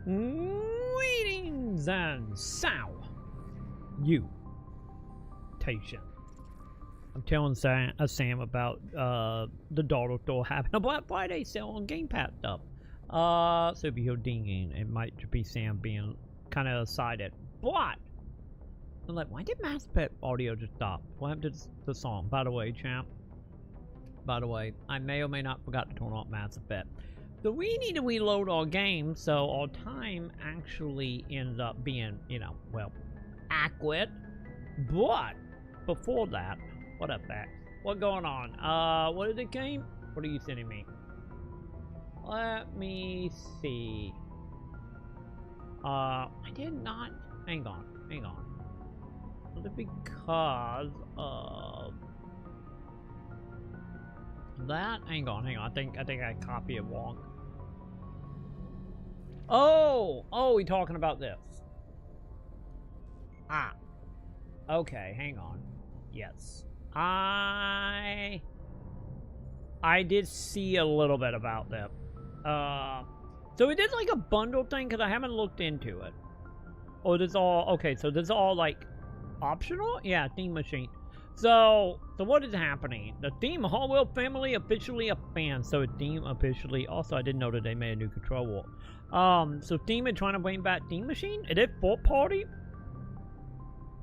Greetings and salutations. I'm telling Sam about the dollar store having a Black Friday sale on Game Pass stuff. So if you hear dinging, it might just be Sam being kind of excited. But I'm like, why did Mass Effect audio just stop? What happened to the song? By the way, champ. By the way, I may or may not forgot to turn off Mass Effect. So we need to reload our game, so our time actually ends up being, you know, well, accurate. But before that, what up, Max? What going on? What is it, game? What are you sending me? Let me see. I did not. Hang on. Was it because of that? Hang on. I think I copied it wrong. Oh, we talking about this. Okay, hang on. Yes. I did see a little bit about that. So it is like a bundle thing, because I haven't looked into it. Oh, this all, okay, so this is all like optional? Yeah, Theme Machine. So what is happening? The Theme Hallwell family officially a fan. So Theme officially, also I didn't know that they made a new control. So Theme is trying to bring back Theme Machine? Is it fourth party?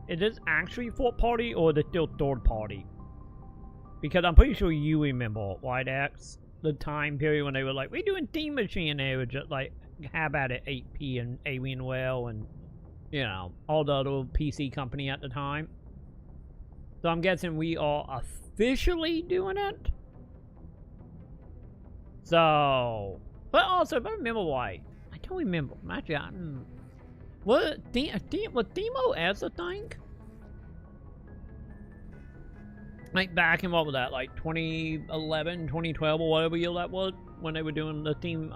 Is this actually fourth party, or is it still third party? Because I'm pretty sure you remember, right, X? The time period when they were like, we're doing Theme Machine, and they were just like, have at it 8P and Alienware and, you know, all the other PC company at the time. So I'm guessing we are officially doing it. So, but also, if I remember right, I don't remember. Actually, was Themo as a thing? Like back in, what was that, like 2011, 2012, or whatever year that was, when they were doing the theme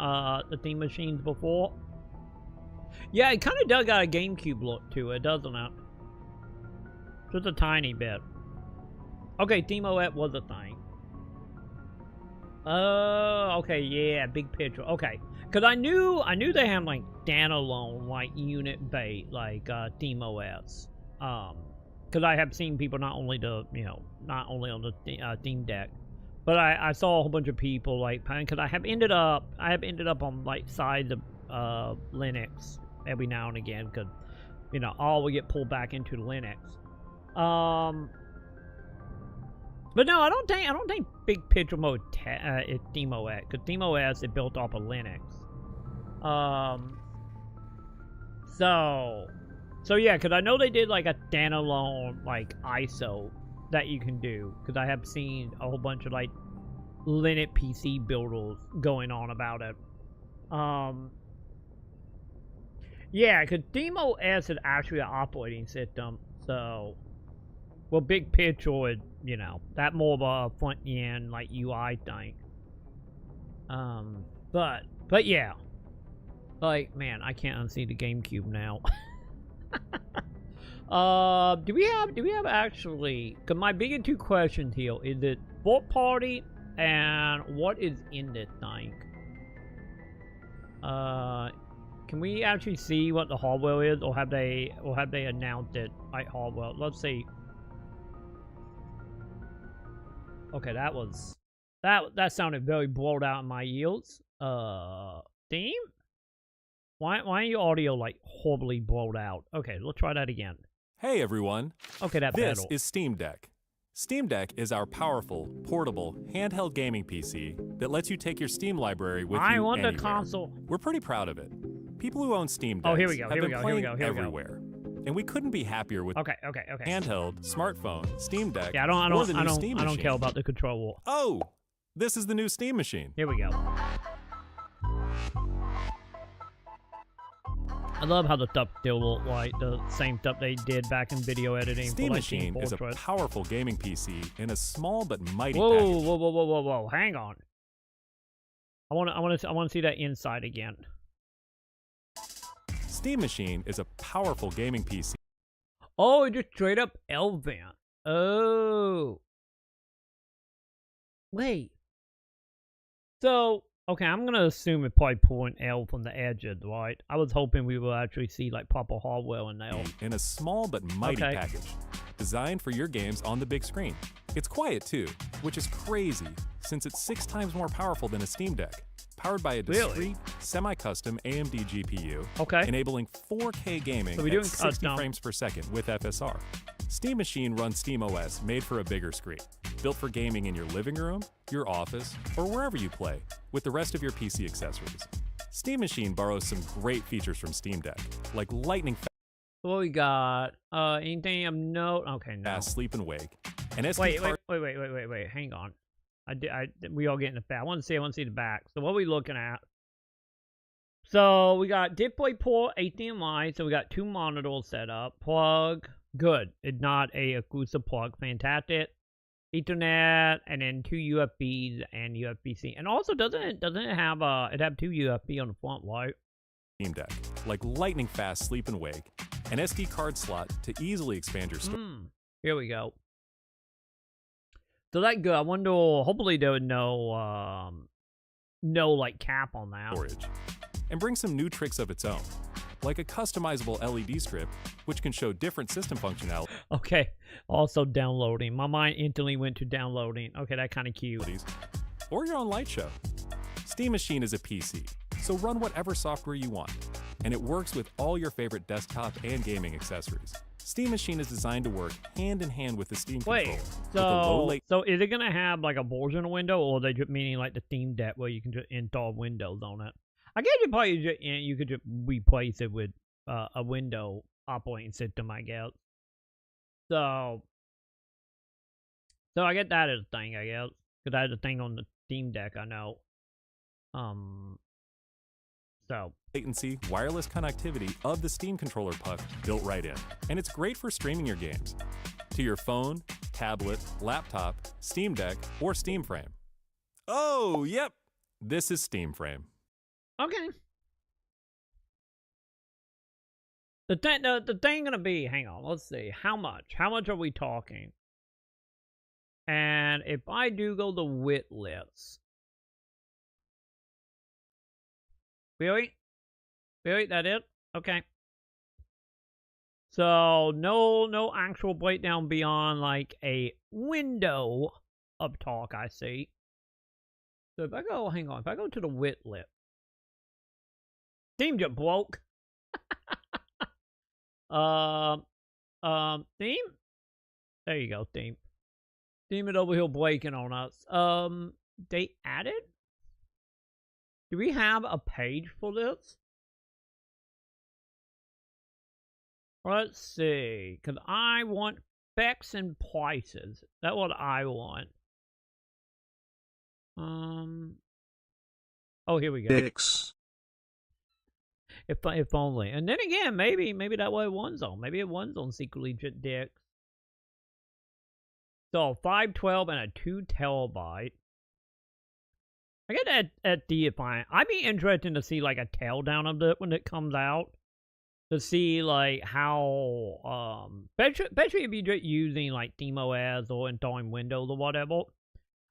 machines before? Yeah, it kind of does got a GameCube look to it, doesn't it? Just a tiny bit. Okay, Themo was a thing. Oh, okay, yeah, big picture. Okay, because I knew they had like standalone, like unit bait, like ThemeOS. Because I have seen people not only on the Steam Deck, but I saw a whole bunch of people like, because I have ended up on like sides of Linux every now and again, because you know all will get pulled back into Linux. But no, I don't think big picture mode is ThemeOS, because ThemeOS is built off of Linux. So yeah, because I know they did like a standalone like ISO that you can do, because I have seen a whole bunch of like Linux PC builders going on about it. Yeah, because ThemeOS is actually an operating system, so well, big picture is, you know, that more of a front end like UI thing. But yeah, like, man, I can't unsee the GameCube now. Do we have actually? Cause my bigger two questions here is it fourth party and what is in this thing? Can we actually see what the hardware is, or have they announced it like hardware? Let's see. Okay, that sounded very blowed out in my ears. Theme? Why are your audio like horribly blowed out? Okay, let's try that again. Hey everyone. Okay, This is Steam Deck. Steam Deck is our powerful, portable, handheld gaming PC that lets you take your Steam library with you I want anywhere. the console. We're pretty proud of it. People who own Steam Decks here we go. have been playing everywhere. And we couldn't be happier with handheld, smartphone, Steam Deck, yeah, I don't care about the controller. Oh, this is the new Steam Machine. Here we go. I love how the stuff still look like the same stuff they did back in video editing. Steam like Machine is a powerful gaming PC in a small but mighty package. Whoa! Whoa! Hang on. I want to see that inside again. Steam Machine is a powerful gaming PC. Oh, it just straight up L-Vent. Oh. Wait. So Okay, I'm gonna assume it probably pull an L from the edges, right? I was hoping we will actually see like proper hardware in L. In a small but mighty Okay. package, designed for your games on the big screen. It's quiet too, which is crazy since it's 6 times more powerful than a Steam Deck. Powered by a Really? discrete, semi-custom AMD GPU, Okay. enabling 4K gaming So we're at doing 60 custom. frames per second with FSR. Steam Machine runs SteamOS made for a bigger screen, built for gaming in your living room, your office, or wherever you play, with the rest of your PC accessories. Steam Machine borrows some great features from Steam Deck, like lightning What we got? Anything of note? Okay, no. fast sleep and wake, and SD Wait, card wait. Hang on. We all get in the back. I want to see the back. So what are we looking at? So we got DisplayPort HDMI. So we got 2 monitors set up. Plug. Good. It's not a exclusive plug. Fantastic. Ethernet, and then 2 USBs and USB-C. And also, doesn't it have it have 2 USB on the front, right? Steam Deck, like lightning fast sleep and wake, an SD card slot to easily expand your Here we go. So that's good. I wonder, hopefully there was no like cap on that. storage, and bring some new tricks of its own, like a customizable LED strip, which can show different system functionalities, Okay, also downloading. My mind instantly went to downloading. Okay, that kind of cute. or your own light show. Steam Machine is a PC, so run whatever software you want, and it works with all your favorite desktop and gaming accessories. Steam Machine is designed to work hand in hand with the Steam Wait, controller. with a low so is it gonna have like a version window, or they just meaning like the Steam Deck where you can just install Windows on it? I guess you probably you could just replace it with a window operating system, I guess. So I guess that is a thing, I guess, because that is a thing on the Steam Deck, I know. So latency, wireless connectivity of the Steam controller puck built right in. And it's great for streaming your games to your phone, tablet, laptop, Steam Deck, or Steam Frame. Oh, yep, this is Steam Frame. okay. The thing gonna be, hang on, let's see, how much are we talking? And if I do go the width, really, that it? Okay. So no actual breakdown beyond like a window of talk, I see. So if I go, hang on, if I go to the width, Steam just broke. Steam? There you go, Steam. Steam is over here breaking on us. They added? Do we have a page for this? Let's see, because I want specs and prices. That's what I want. Oh, here we go. X. If only. And then again, maybe that way one's on. Maybe it one's on secretly dicks. So 512 and a 2 terabyte. I get at DFI. I'd be interested to see like a tail down of it when it comes out. To see like how especially if you're using like TeamOS or installing Windows or whatever.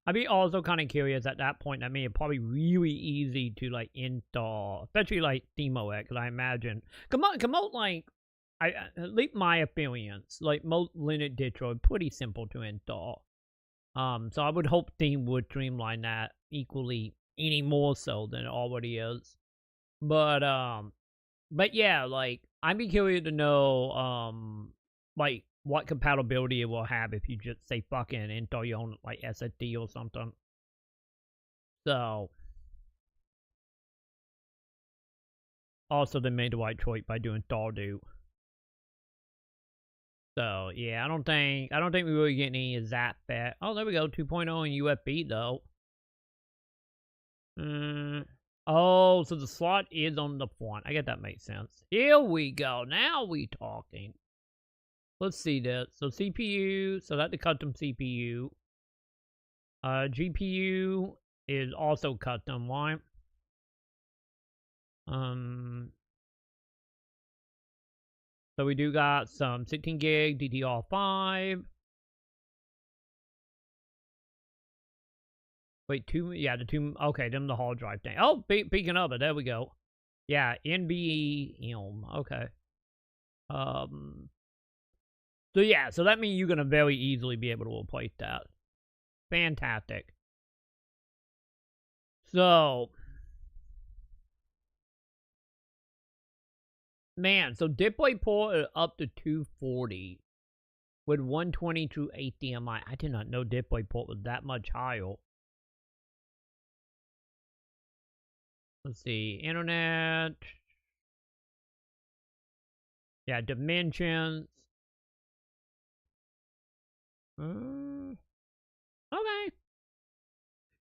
I'd be also kind of curious at that point. I mean, it's probably really easy to like install, especially like TeamOS, because I imagine come out like at least my experience, like most Linux distros are pretty simple to install. So I would hope Steam would streamline that equally, any more so than it already is. But yeah, like I'd be curious to know like what compatibility it will have if you just say fucking install your own like SSD or something. So also they made the right choice by doing Stardew. So yeah, I don't think we really get any of that back. Oh, there we go, 2.0 and USB though. Oh, so the slot is on the front. I guess that makes sense. Here we go. Now we talking. Let's see this. So CPU, so that's the custom CPU. GPU is also custom, right? So we do got some 16 gig DDR5. Wait, yeah, the two, okay, them the hard drive thing. Oh, speaking of it, there we go. Yeah, NBE Elm, okay. So yeah, so that means you're gonna very easily be able to replace that. Fantastic. So, man, so display port is up to 240 with 120 through HDMI. I did not know display port was that much higher. Let's see, internet. Yeah, dimensions. Okay.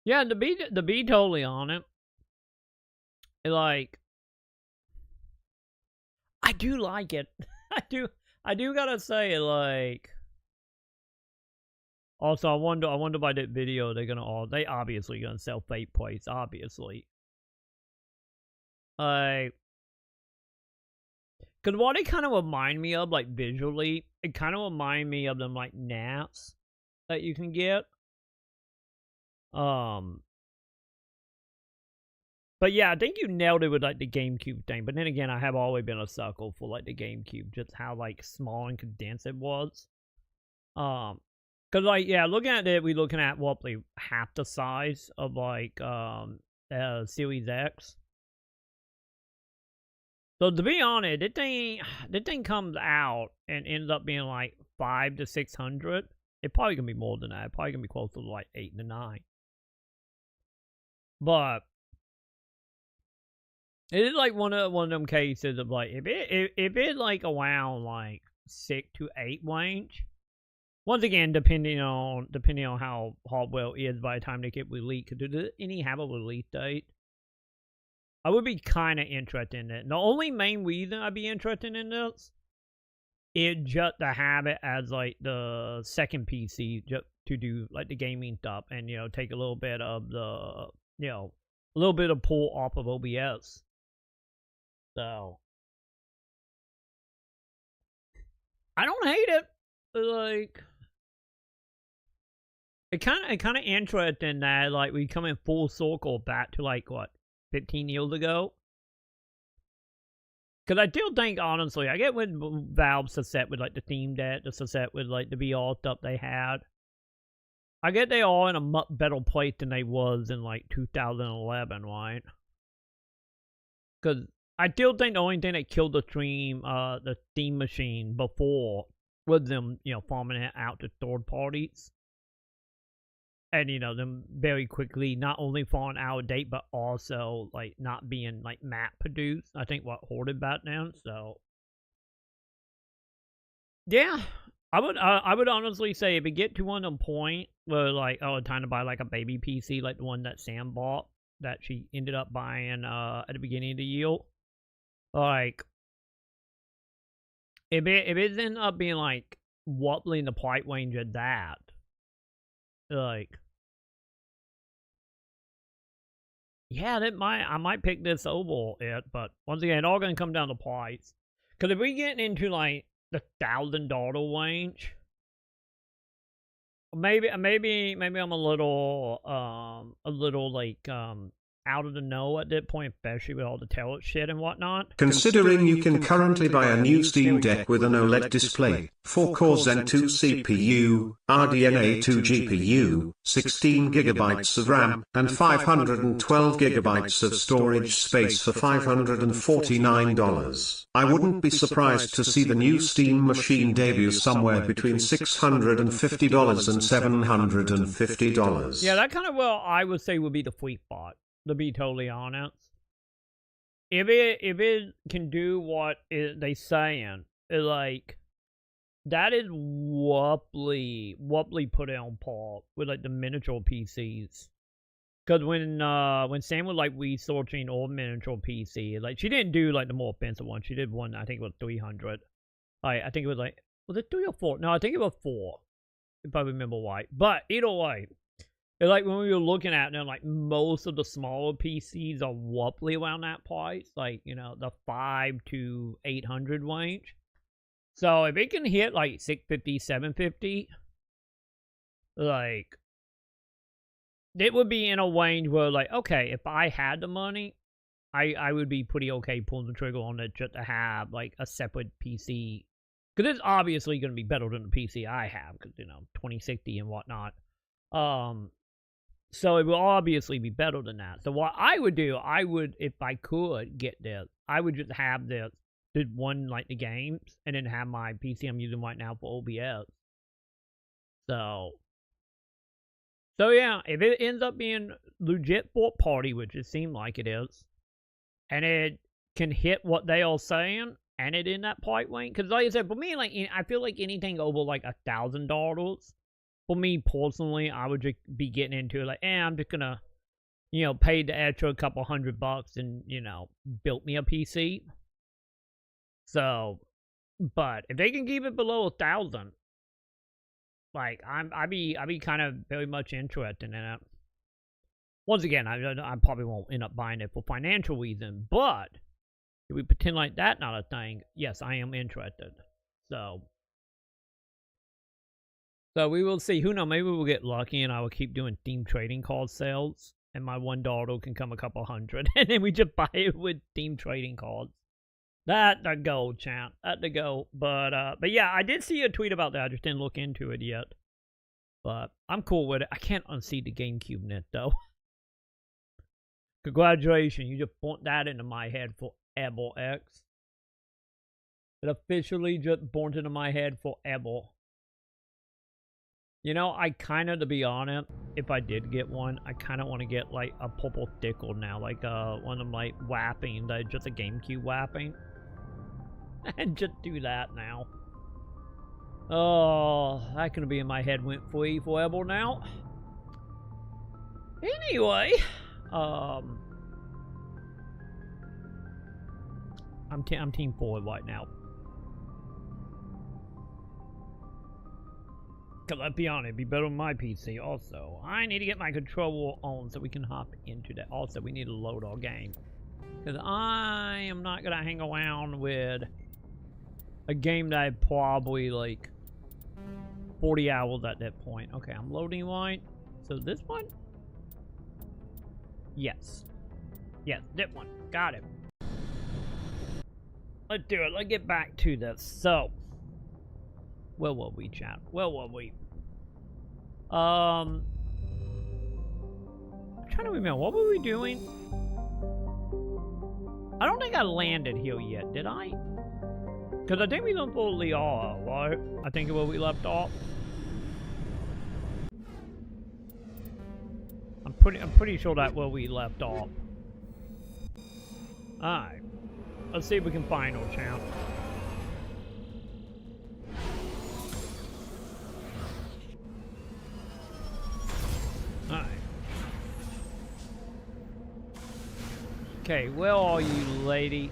Yeah, to be totally on it, like, I do like it. I do gotta say, like. Also, I wonder by that video they obviously gonna sell fake plates, obviously. Like, cause what it kind of remind me of, like visually, it kind of remind me of them like naps that you can get. But yeah, I think you nailed it with like the GameCube thing. But then again, I have always been a sucker for like the GameCube, just how like small and condensed it was. Cause like, yeah, looking at it, we're looking at roughly half the size of like Series X. So to be honest, this thing comes out and ends up being like 500 to 600. It probably gonna be more than that. It's probably gonna be closer to like 8 to 9. But it is like one of them cases of like if it like around like 6 to 8 range. Once again, depending on how hardware is by the time they get released. Does any have a release date? I would be kind of interested in it. The only main reason I'd be interested in this is just to have it as like the second PC just to do like the gaming stuff and take a little bit of the a little bit of pull off of OBS. So I don't hate it. Like it kind of interesting that like we come in full circle back to like what 15 years ago. Because I still think, honestly, I get when Valve success with like the Steam Deck, the success with like the VR stuff they had. I get they all in a much better place than they was in like 2011, right? Because I still think the only thing that killed the Steam machine before was them, farming it out to third parties. And, them very quickly not only falling out of date, but also, like, not being, like, mass-produced. I think what hoarded back then, so. Yeah. I would honestly say if it get to one point where, like, time to buy, like, a baby PC, like the one that Sam bought, that she ended up buying, at the beginning of the year. Like, if it ends up being, like, roughly in the price range of that, like, yeah, I might pick this over it, but once again, it's all gonna come down to price. Because if we get into like the $1,000 range, maybe I'm a little like out of the know at that point, especially with all the tele shit and whatnot. Considering you can currently buy a new Steam Deck with an OLED display, 4-core Zen 2 CPU, RDNA 2 GPU, 16GB of RAM, and 512GB of storage space for $549, I wouldn't be surprised to see the new Steam machine debut somewhere between $650 and $750. Yeah, that kind of I would say would be the sweet spot. To be totally honest, if it can do what they saying, like that is roughly put it on par with like the miniature PCs. Because when Sam was like researching old miniature PC, like she didn't do like the more expensive one. She did one I think it was 300. I think it was like, was it 3 or 4? No, I think it was 4. If I remember right. But either way. Like when we were looking at them, like most of the smaller PCs are roughly around that price, like the 500 to 800 range. So if it can hit like 650, 750, like it would be in a range where, like, okay, if I had the money, I would be pretty okay pulling the trigger on it just to have, like, a separate PC. Because it's obviously going to be better than the PC I have, because, 2060 and whatnot. So it will obviously be better than that. So what I would do, if I could get this, I would just have this one, like, the games, and then have my PC I'm using right now for OBS. So yeah, if it ends up being legit fourth party, which it seemed like it is, and it can hit what they are saying, and it in that price range, because like I said, for me, like, I feel like anything over like $1,000, for me personally, I would just be getting into it, like, I'm just gonna, pay the extra a couple $100 and, build me a PC. So, but if they can keep it below 1,000, like, I'd be kind of very much interested in it. Once again, I probably won't end up buying it for financial reasons, but if we pretend like that's not a thing, yes, I am interested. So we will see. Who knows? Maybe we'll get lucky and I will keep doing Steam trading card sales, and my $1 can come a couple hundred, and then we just buy it with Steam trading cards. That's the goal, champ. That's the goal. But yeah, I did see a tweet about that. I just didn't look into it yet. But I'm cool with it. I can't unsee the GameCube net, though. Congratulations, you just burnt that into my head forever, X. It officially just burnt into my head forever. I kind of, to be honest, if I did get one, I kind of want to get, like, a purple sticker now. Like, one of them, like, wrapping, just a GameCube wrapping. And just do that now. Oh, that gonna be in my head went free forever now. Anyway, I'm team forward right now. Cause let's be honest, it'd be better on my PC also. I need to get my controller on so we can hop into that. Also, we need to load our game. Cause I am not gonna hang around with a game that I probably, like, 40 hours at that point. Okay, I'm loading right. So this one? Yes. Yes, that one. Got it. Let's do it. Let's get back to this. So, where were we, chat? Where were we? I'm trying to remember. What were we doing? I don't think I landed here yet, did I? Because I think we don't fully are, right? I think where we left off. I'm pretty sure that's where we left off. Alright. Let's see if we can find our champ. Alright. Okay, where are you, lady?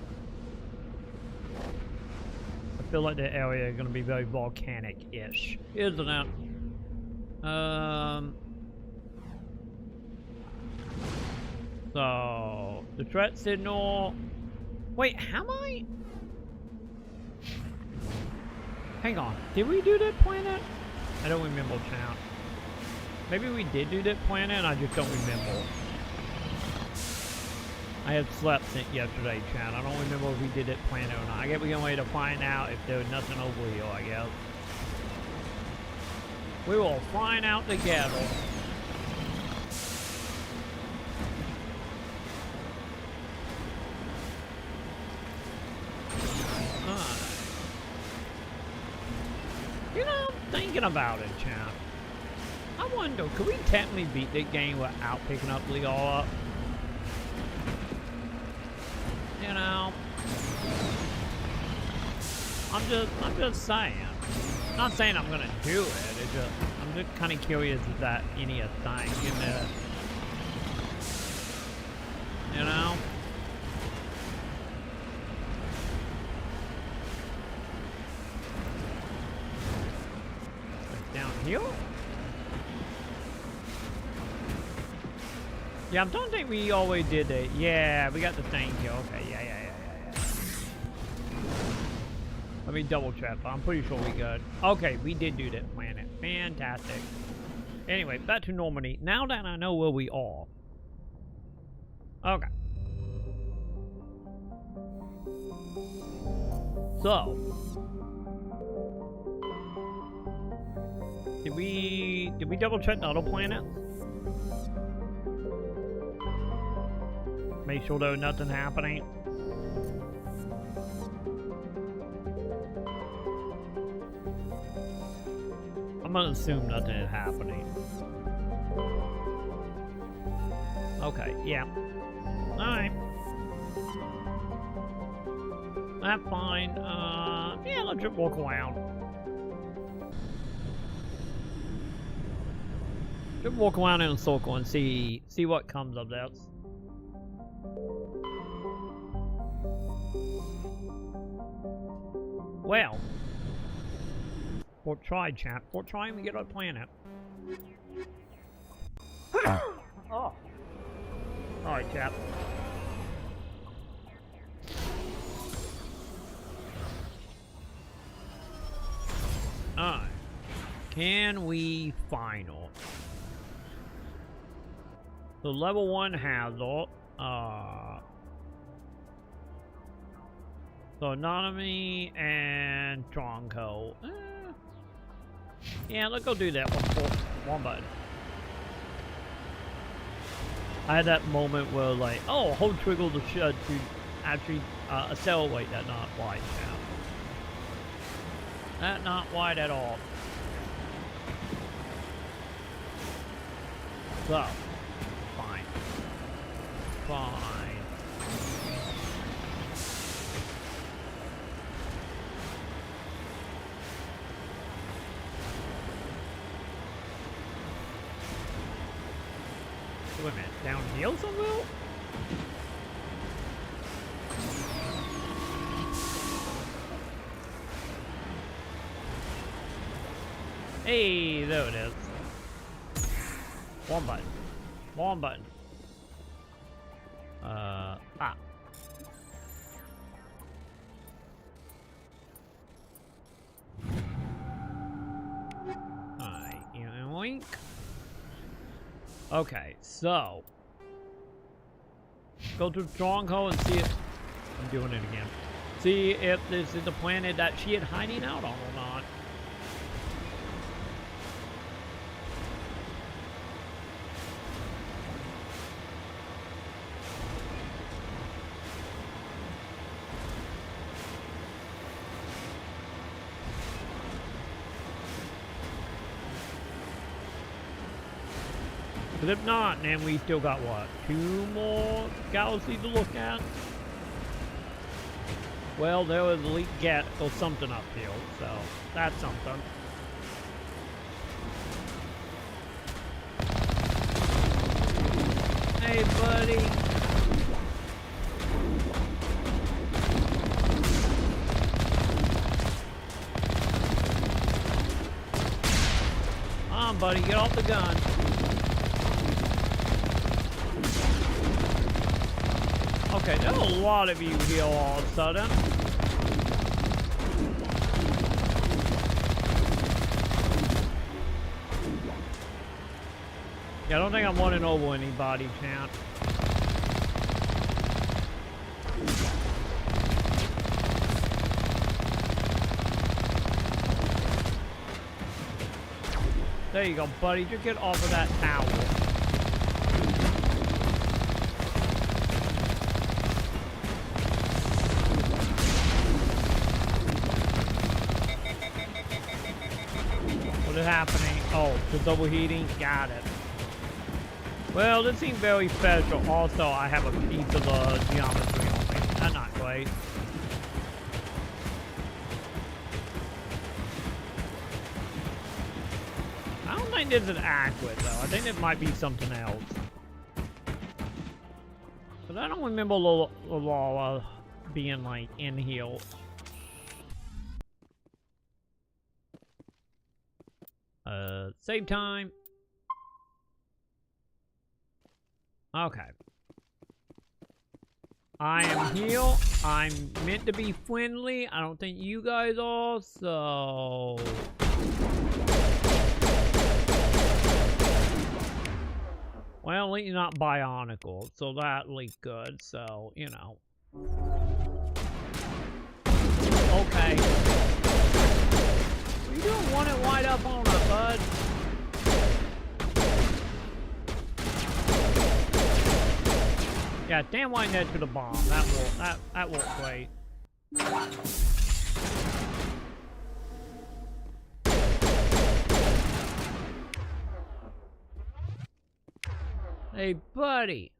I feel like the area is going to be very volcanic-ish, isn't it? So, the threat signal. Wait, how am I? Hang on, did we do that planet? I don't remember, chat. Maybe we did do that planet and I just don't remember. I had slept since yesterday, chat. I don't remember if we did it planet or not. I guess we're going to find out if there's nothing over here, I guess. We will find out together. Thinking about it, champ. I wonder, could we technically beat this game without picking up Legal up? I'm just saying. Not saying I'm gonna do it. I'm just kind of curious if that any a thing, you know? Down here? Yeah, I don't think we always did it. Yeah, we got the thing here. Okay, yeah. Let me double check, but I'm pretty sure we good. Okay, we did do that planet. Fantastic. Anyway, back to Normandy. Now that I know where we are. Okay. So. Did we double check the other planets? Make sure there was nothing happening. I'm gonna assume nothing is happening. Okay, yeah. Alright. That's fine. Yeah, let's just walk around. Just walk around in a circle and see what comes of this. Well. Or try, chat. Or try and get our planet. Oh. Alright, chat. Alright. Can we final? So level 1 hazard. So anatomy and Tronco. Yeah, let's go do that one button. I had that moment where like, oh, hold trigger to actually accelerate that not wide now. That not wide at all. So, fine. Fine. Wait a minute, downhill somewhere? Hey, there it is. One button. One button. Alright, and wink. Okay, so go to Stronghold and see if I'm doing it again. See if this is the planet that she is hiding out on or not. But if not, then we still got what? 2 more galaxies to look at? Well, there was Elite Get or something uphill, so that's something. Hey, buddy. Come on, buddy, get off the gun. Okay, there's a lot of you here all of a sudden. Yeah, I don't think I'm running over anybody, chat. There you go, buddy. Just get off of that tower. What is happening? Oh, the overheating? Got it. Well, this seems very special. Also, I have a piece of geometry on me. That's not great. I don't think this is accurate, though. I think it might be something else. But I don't remember Lola being, like, in here. Save time. Okay. I am here. I'm meant to be friendly. I don't think you guys are, so... Well, at least you're not bionicle, so that at least good, so, you know. Okay. What are you doing one and wide up on it, bud? Yeah, damn right next to the bomb. That won't great. Hey, buddy.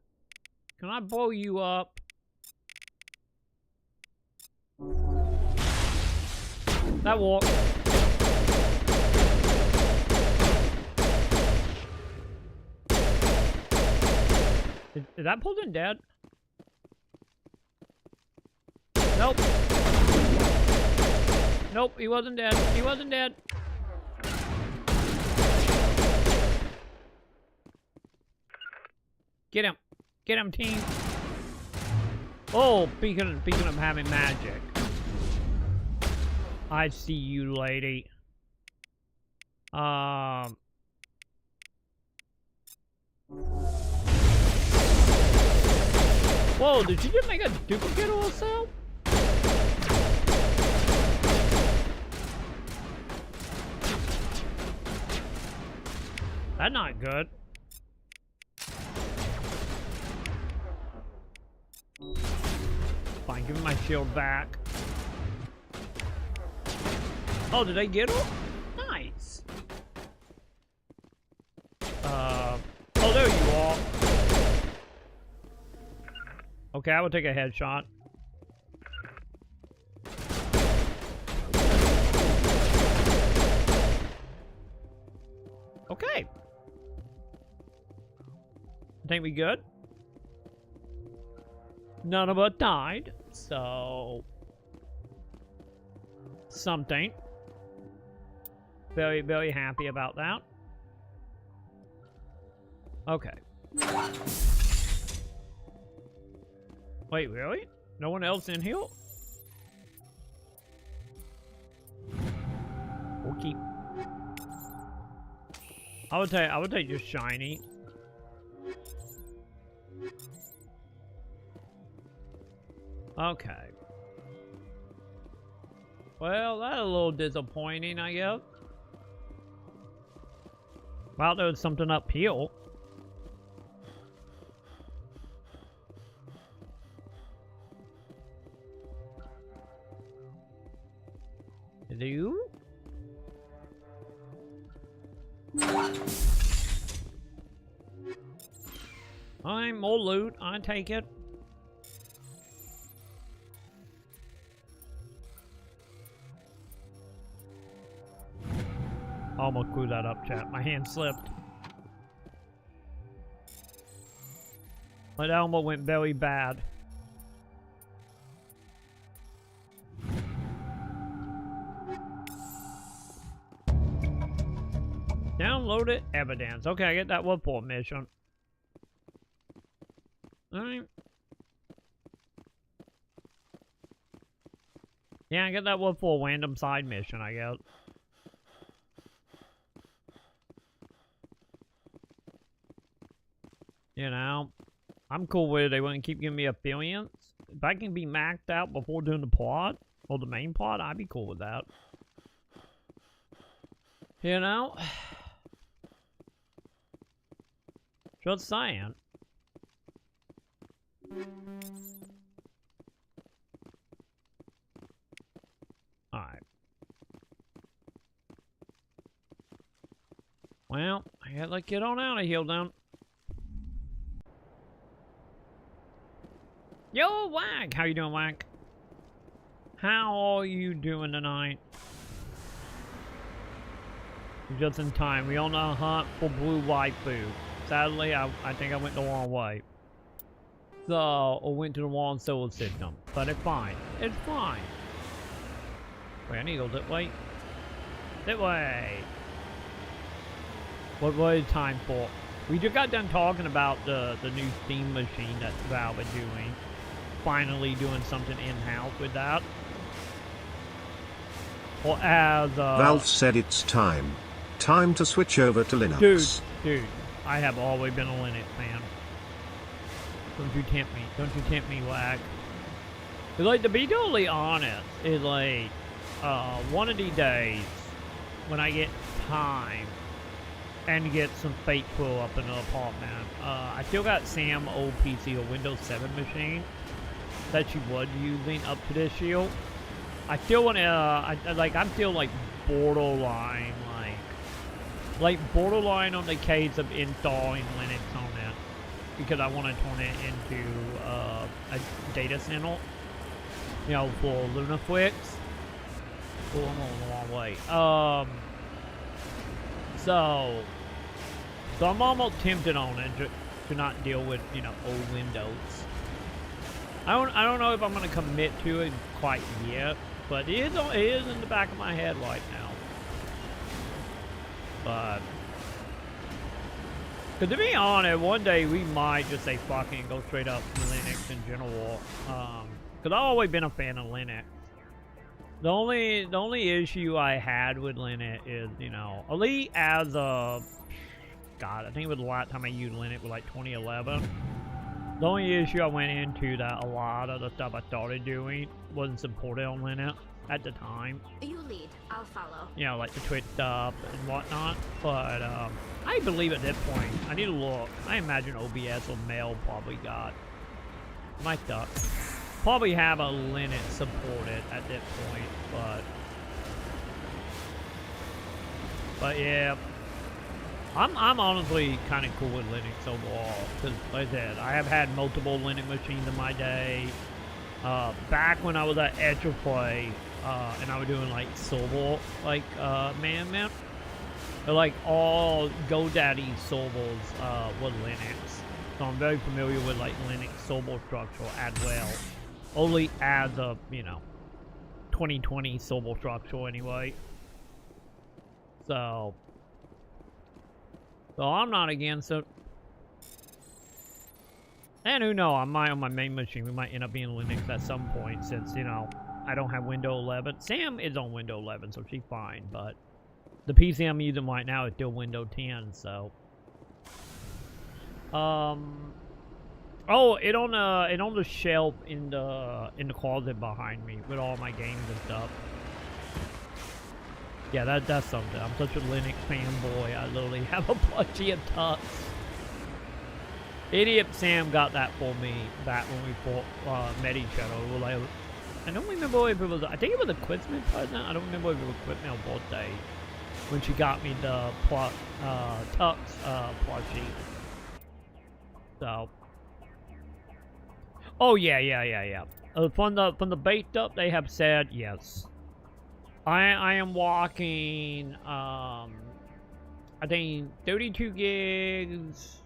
Can I blow you up? That walk. Is that Pullman dead? Nope. Nope, he wasn't dead. He wasn't dead. Get him. Get him, team. Oh, speaking of having magic. I see you, lady. Whoa, did you just make a duplicate of herself? That's not good. Fine, give me my shield back. Oh, did I get her? Nice. Oh, there you are. Okay, I will take a headshot. Okay. I think we good. None of us died, so something. Very, very happy about that. Okay. Wait, really? No one else in here? Okay. I would take just shiny. Okay. Well, that's a little disappointing, I guess. Wow, there was something up here. Is it you? Alright, more loot. I take it. Almost screwed that up, chat. My hand slipped. My elbow went very bad. Downloaded evidence. Okay, I get that report mission. Alright. Yeah, I get that report random side mission, I guess. You know, I'm cool with it. They wouldn't keep giving me affiliates. If I can be maxed out before doing the plot, or the main plot, I'd be cool with that. You know? Just saying. Alright. Well, I gotta get on out of here then. Yo, Whack! How you doing, Whack? How are you doing tonight? Just in time. We on a hunt for blue waifu. Sadly, I think I went the wrong way. So, I went to the wrong solar system. But it's fine. It's fine. Wait, I need to go that way. That way. What is time for? We just got done talking about the new Steam machine that Valve is doing. Finally doing something in-house with that. Or as Valve said it's time. Time to switch over to Linux. Dude. I have always been a Linux fan. Don't you tempt me. Don't you tempt me, Wag. Cause like, to be totally honest, is like, one of these days, when I get time, and get some fake pull up in the apartment, I still got Sam old PC, a Windows 7 machine, that she was using up to this year. I still want to, I'm still like borderline, like borderline on the case of installing Linux on it, because I want to turn it into a data center, you know, for LunaFlix. Oh, I'm on the wrong way. So I'm almost tempted on it to not deal with, you know, old Windows. I don't know if I'm gonna commit to it quite yet, but it is in the back of my head right now. But, cause to be honest, one day we might just say fucking go straight up Linux in general. Cause I've always been a fan of Linux. The only issue I had with Linux is, you know, at least as a, God, I think it was the last time I used Linux was like 2011. The only issue I went into that a lot of the stuff I started doing wasn't supported on Linux at the time. You lead, I'll follow. You know, like the Twitch stuff and whatnot. But I believe at this point, I need to look. I imagine OBS or Mail probably got my stuff. Probably have a Linux supported at that point, but yeah, I'm honestly kind of cool with Linux overall, because like I said, I have had multiple Linux machines in my day. Back when I was at Etcherplay, and I was doing like server, like man, they're like all GoDaddy servers with Linux, so I'm very familiar with like Linux server structure as well. Only as a, you know, 2020 server structure anyway. So I'm not against it. And who knows, I might on my main machine, we might end up being Linux at some point, since, you know, I don't have Windows 11. Sam is on Windows 11, so she's fine, but the PC I'm using right now is still Windows 10, so. Oh, it on the shelf in the closet behind me with all my games and stuff. Yeah, that's something. I'm such a Linux fanboy. I literally have a plushie of Tux. Idiot Sam got that for me back when we met each other. Like, I don't remember if it was. I think it was a Christmas present. I don't remember if it was Christmas or birthday when she got me the Tux plushie. So. Oh yeah. From the baked up, they have said yes. I am walking. I think 32 gigs.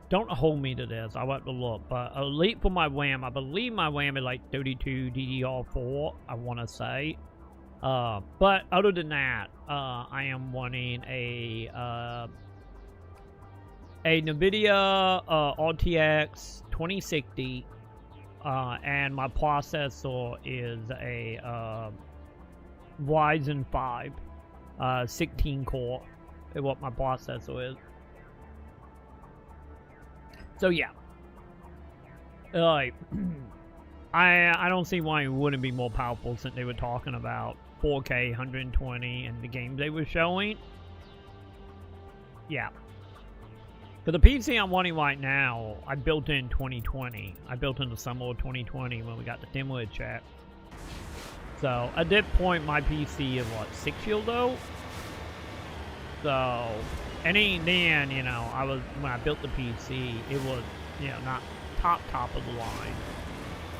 Don't hold me to this. I want to look, but at least for my RAM, I believe my RAM is like 32 DDR4. I want to say. But other than that, I am wanting a NVIDIA RTX 2060, and my processor is a Ryzen 5 16 core is what my processor is. So yeah, like I don't see why it wouldn't be more powerful, since they were talking about 4K 120 and the games they were showing. Yeah. For the PC I'm wanting right now, I built in 2020. I built in the summer of 2020 when we got the demo chat. So at that point, my PC is what, 6 years old? So, and even then, you know, when I built the PC, it was, you know, not top of the line.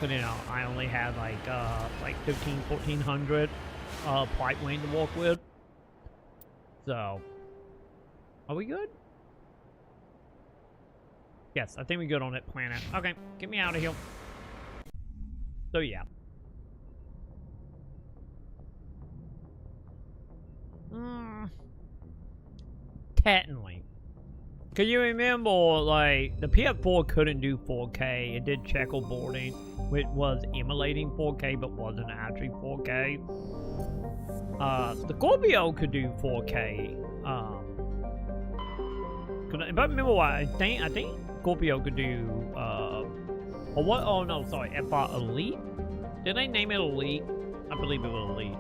But, you know, I only had like 1400 pipe lane to work with. So, are we good? Yes, I think we're good on that planet. Okay, get me out of here. So yeah. Technically. Can you remember, like, the PS4 couldn't do 4K. It did checkerboarding, which was emulating 4K, but wasn't actually 4K. The Scorpio could do 4K. Cause if I remember what I think Scorpio could do. Or what? Oh no, sorry. Elite. Did they name it Elite? I believe it was Elite.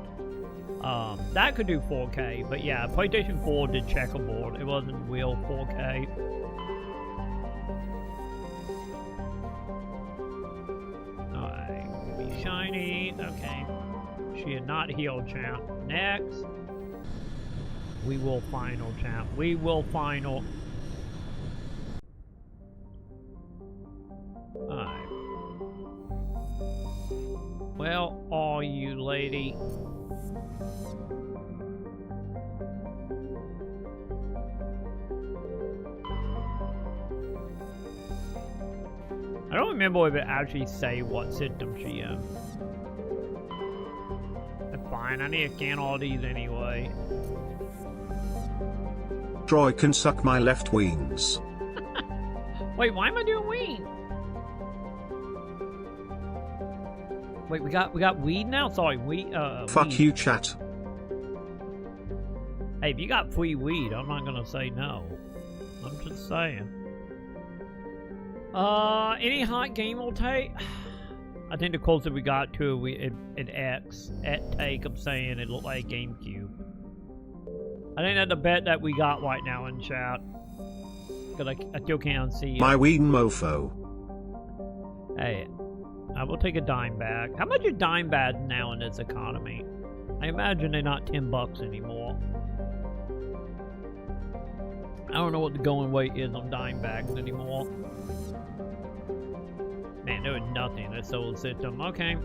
That could do 4K, but yeah, PlayStation 4 did checkerboard. It wasn't real 4K. Alright, be shiny. Okay. She is not healed, champ. Next. We will final, champ. We will final. Alright. Well, are you, lady? I don't remember if it actually say what system she in. That's fine, I need to scan all these anyway. Troy can suck my left wings. Wait, why am I doing weed? Wait, we got weed now? Sorry, weed, Fuck weed. you, chat. Hey, if you got free weed, I'm not gonna say no. I'm just saying. Any hot game will take? I think the closer we got to it, at take, I'm saying it looked like GameCube. I think that's the bet that we got right now in chat. Cause I still can't see it. My weed mofo. Hey, I will take a dime bag. How much are dime bags now in this economy? I imagine they're not $10 anymore. I don't know what the going rate is on dime bags anymore. Man, there was nothing. That solar system. Okay.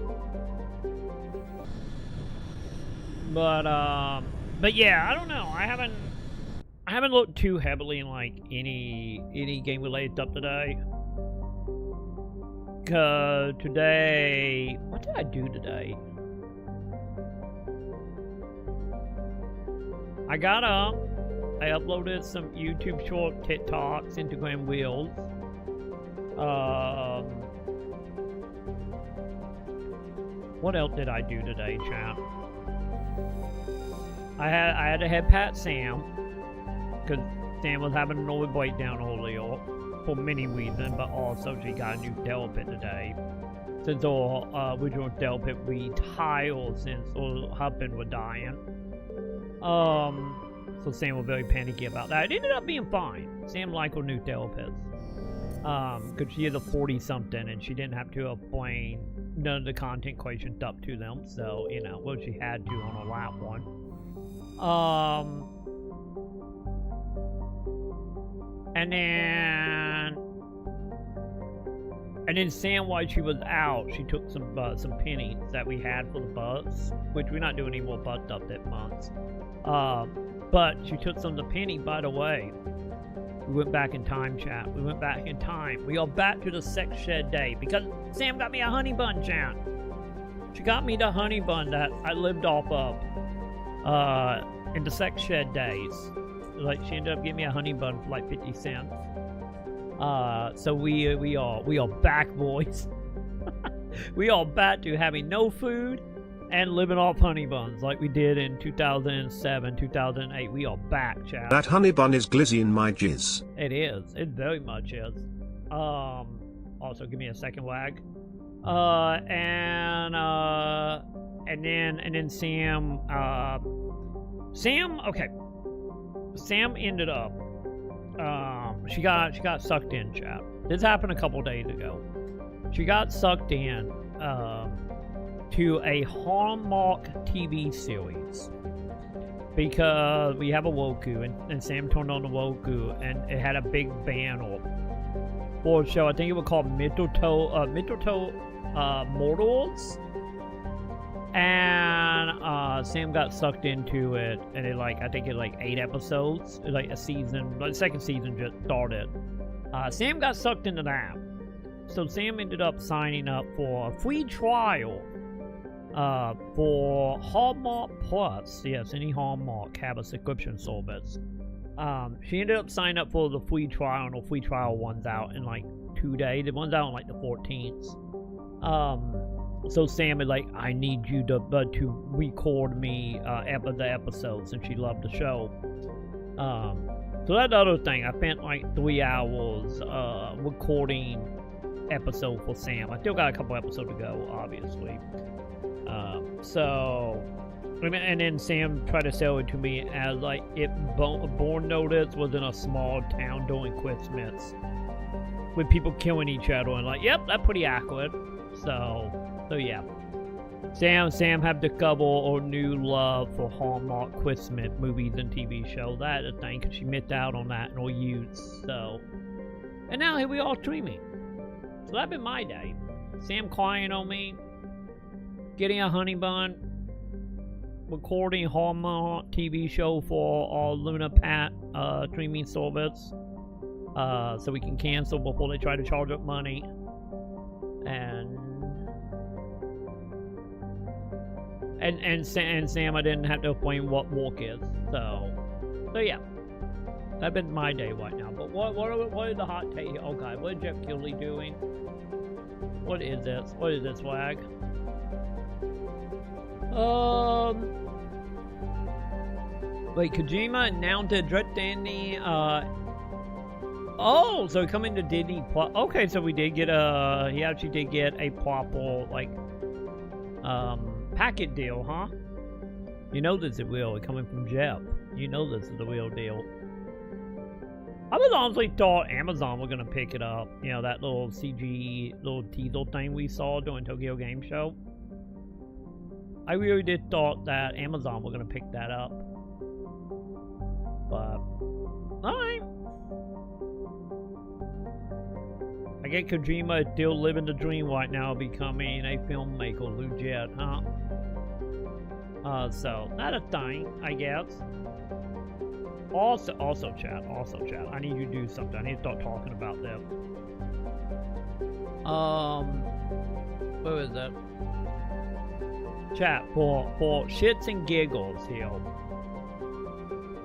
But yeah, I don't know. I haven't looked too heavily in like any game related stuff today. Cause today, what did I do today? I got up. I uploaded some YouTube short, TikToks, Instagram Reels. What else did I do today, champ? I had to head pat Sam, because Sam was having an over breakdown earlier for many reasons, but also she got a new Dell pit today. Since our original Dell pit retired since her husband was dying. So Sam was very panicky about that. It ended up being fine. Sam liked her new Dell pits. Because she is a 40-something and she didn't have to explain none of the content creation stuff to them. So, you know, well, she had to on her last one. And then Sam, while she was out, she took some pennies that we had for the bus, which we're not doing any more bus stuff that month. But she took some of the penny, by the way. We went back in time, chat. We went back in time. We are back to the sex shed day because Sam got me a honey bun, chat. She got me the honey bun that I lived off of in the sex shed days. Like, she ended up giving me a honey bun for like 50 cents. So we are back, boys. We are back to having no food and living off honey buns like we did in 2007, 2008. We are back, chat. That honey bun is glizzy in my jizz. It is. It very much is. Also, give me a second wag. And then Sam. Okay. Sam ended up. She got sucked in, chat. This happened a couple days ago. She got sucked in. To a Hallmark TV series because we have a Roku and Sam turned on the Roku and it had a big banner for a show. I think it was called Mistletoe Mortals, and Sam got sucked into it, and I think it 8 episodes, like a season, the second season just started. Sam got sucked into that, so Sam ended up signing up for a free trial. For Hallmark Plus, yes, any Hallmark have a subscription service. She ended up signing up for the free trial, and the free trial one's out in 2 days. The one's out on the 14th. So Sam is like, I need you to record me the episodes, and she loved the show. So that's the other thing. I spent like 3 hours recording episode for Sam. I still got a couple episodes to go, obviously. And then Sam tried to sell it to me as like if Born Notice was in a small town during Christmas with people killing each other, and like, yep, that's pretty accurate. So yeah. Sam have discovered a new love for Hallmark Christmas movies and TV shows. That is a thing, because she missed out on that in her youth. So, and now here we are streaming. So that's been my day. Sam crying on me, getting a honey bun, recording Hallmark TV show for our Luna Pat streaming service, so we can cancel before they try to charge up money, and Sam, I didn't have to explain what work is. So yeah, that's been my day right now. But what is the hot take here? Oh God, what is Jeff Keighley doing? What is this? What is this flag? Wait, Kojima announced a Dread Dandy, oh, so coming to Disney Plus. Okay, so we did get he actually did get a proper, like, packet deal, huh? You know this is real, coming from Jeff. You know this is the real deal. I was honestly thought Amazon were gonna pick it up. You know, that little CG, little teaser thing we saw during Tokyo Game Show. I really did thought that Amazon were gonna pick that up. But, alright. I guess Kojima is still living the dream right now, becoming a filmmaker, legit, huh? So, that's a thing, I guess. Also chat, I need you to do something. I need to start talking about them. Where is that? Chat, for shits and giggles here,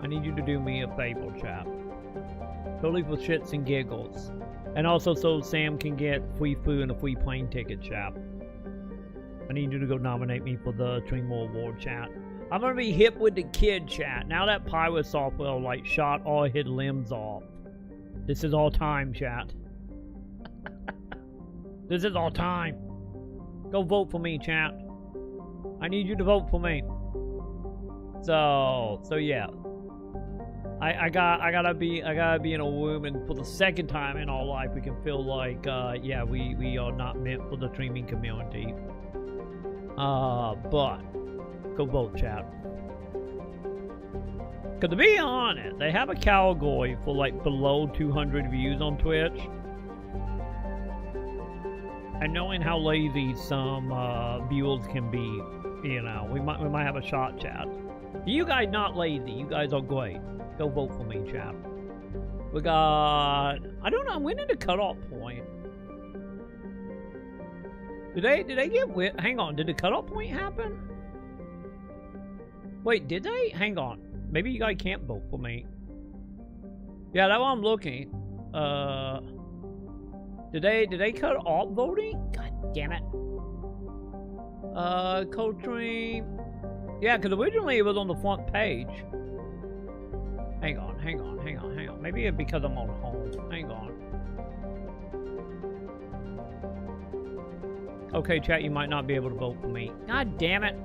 I need you to do me a favor, chat. Totally for shits and giggles. And also so Sam can get free food and a free plane ticket, chat. I need you to go nominate me for the Dream Award, chat. I'm gonna be hip with the kid, chat. Now that Pirate Software, like, shot all his limbs off. This is all time, chat. This is all time. Go vote for me, chat. I need you to vote for me. So yeah. I gotta be in a room, and for the second time in our life we can feel like yeah, we are not meant for the streaming community. But go vote, chat. Cause to be honest, they have a category for like below 200 views on Twitch. And knowing how lazy some viewers can be, you know, we might have a shot, chat. You guys not lazy. You guys are great. Go vote for me, chat. We got, I don't know, when did the cutoff point? Did they get, hang on, did the cutoff point happen? Wait, did they? Hang on. Maybe you guys can't vote for me. Yeah, that's what I'm looking. Did they cut off voting? God damn it. Cold Dream. Yeah, because originally it was on the front page. Hang on. Maybe it's because I'm on home. Hang on. Okay, chat, you might not be able to vote for me. God damn it.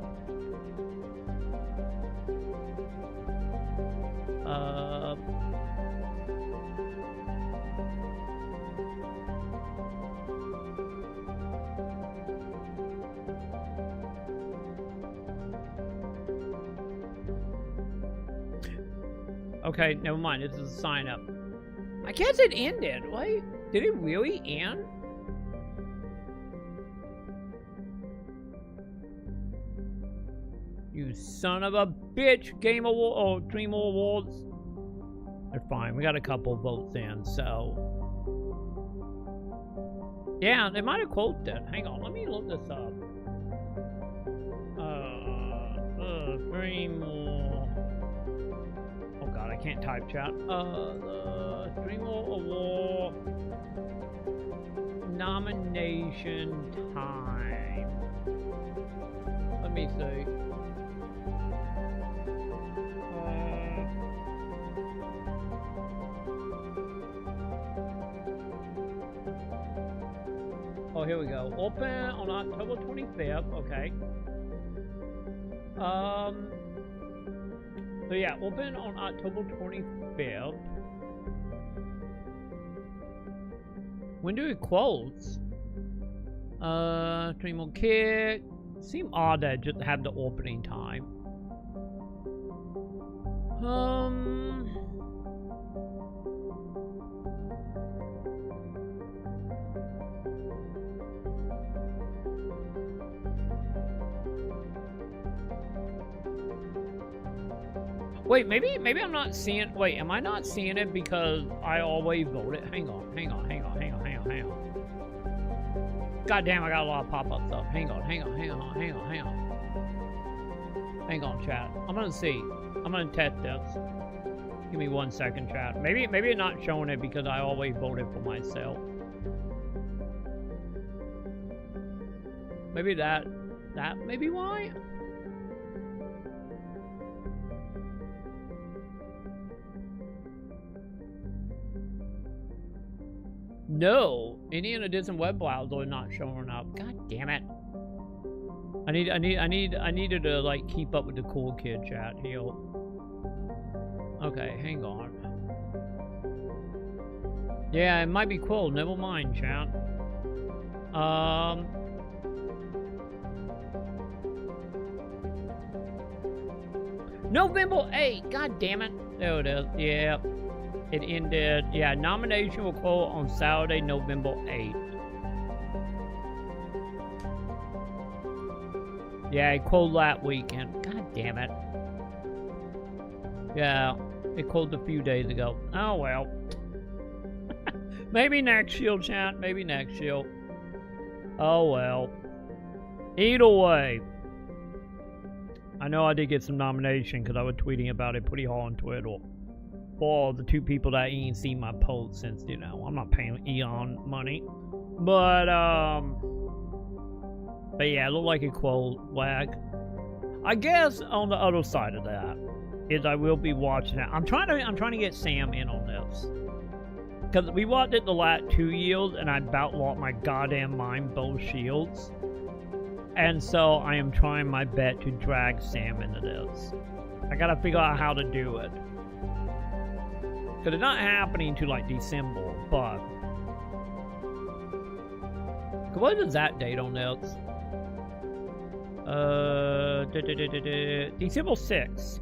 Okay, never mind. This is a sign up. I guess it ended. Wait, did it really end? You son of a bitch! Game Award or Dream Awards. They're fine. We got a couple votes in, so yeah, they might have quoted it. Hang on, let me look this up. Dream. Oh god, I can't type, chat. The Dream Award nomination time. Let me see. Oh, here we go. Open on October 25th. Okay. So yeah, open on October 25th. When do it close? Stream on Kick. Seem odd that just have the opening time. Wait, maybe I'm not seeing. Wait, am I not seeing it because I always vote it? Hang on. God damn, I got a lot of pop-ups up. Hang on. Hang on, chat. I'm gonna see. I'm gonna test this. Give me 1 second, chat. Maybe it's not showing it because I always voted for myself. Maybe that may be why. No, Indiana Disney web browser is not showing up. God damn it! I needed to like keep up with the cool kid chat here. Okay, hang on. Yeah, it might be cool. Never mind, chat. November 8th. God damn it! There it is. Yeah. It ended, yeah, nomination will close on Saturday, November 8th. Yeah, it closed that weekend. God damn it. Yeah, it closed a few days ago. Oh, well. Maybe next year, chat. Maybe next year. Oh, well. Either way. I know I did get some nomination because I was tweeting about it pretty hard on Twitter. For the two people that ain't seen my post since, you know, I'm not paying Eon money. But yeah, it looked like a quote wag. I guess on the other side of that is I will be watching it. I'm trying to get Sam in on this. Because we watched it the last 2 years and I about lost my goddamn mind both shields. And so I am trying my best to drag Sam into this. I gotta figure out how to do it. Because it's not happening to like December, but what is that date on this? December 6th.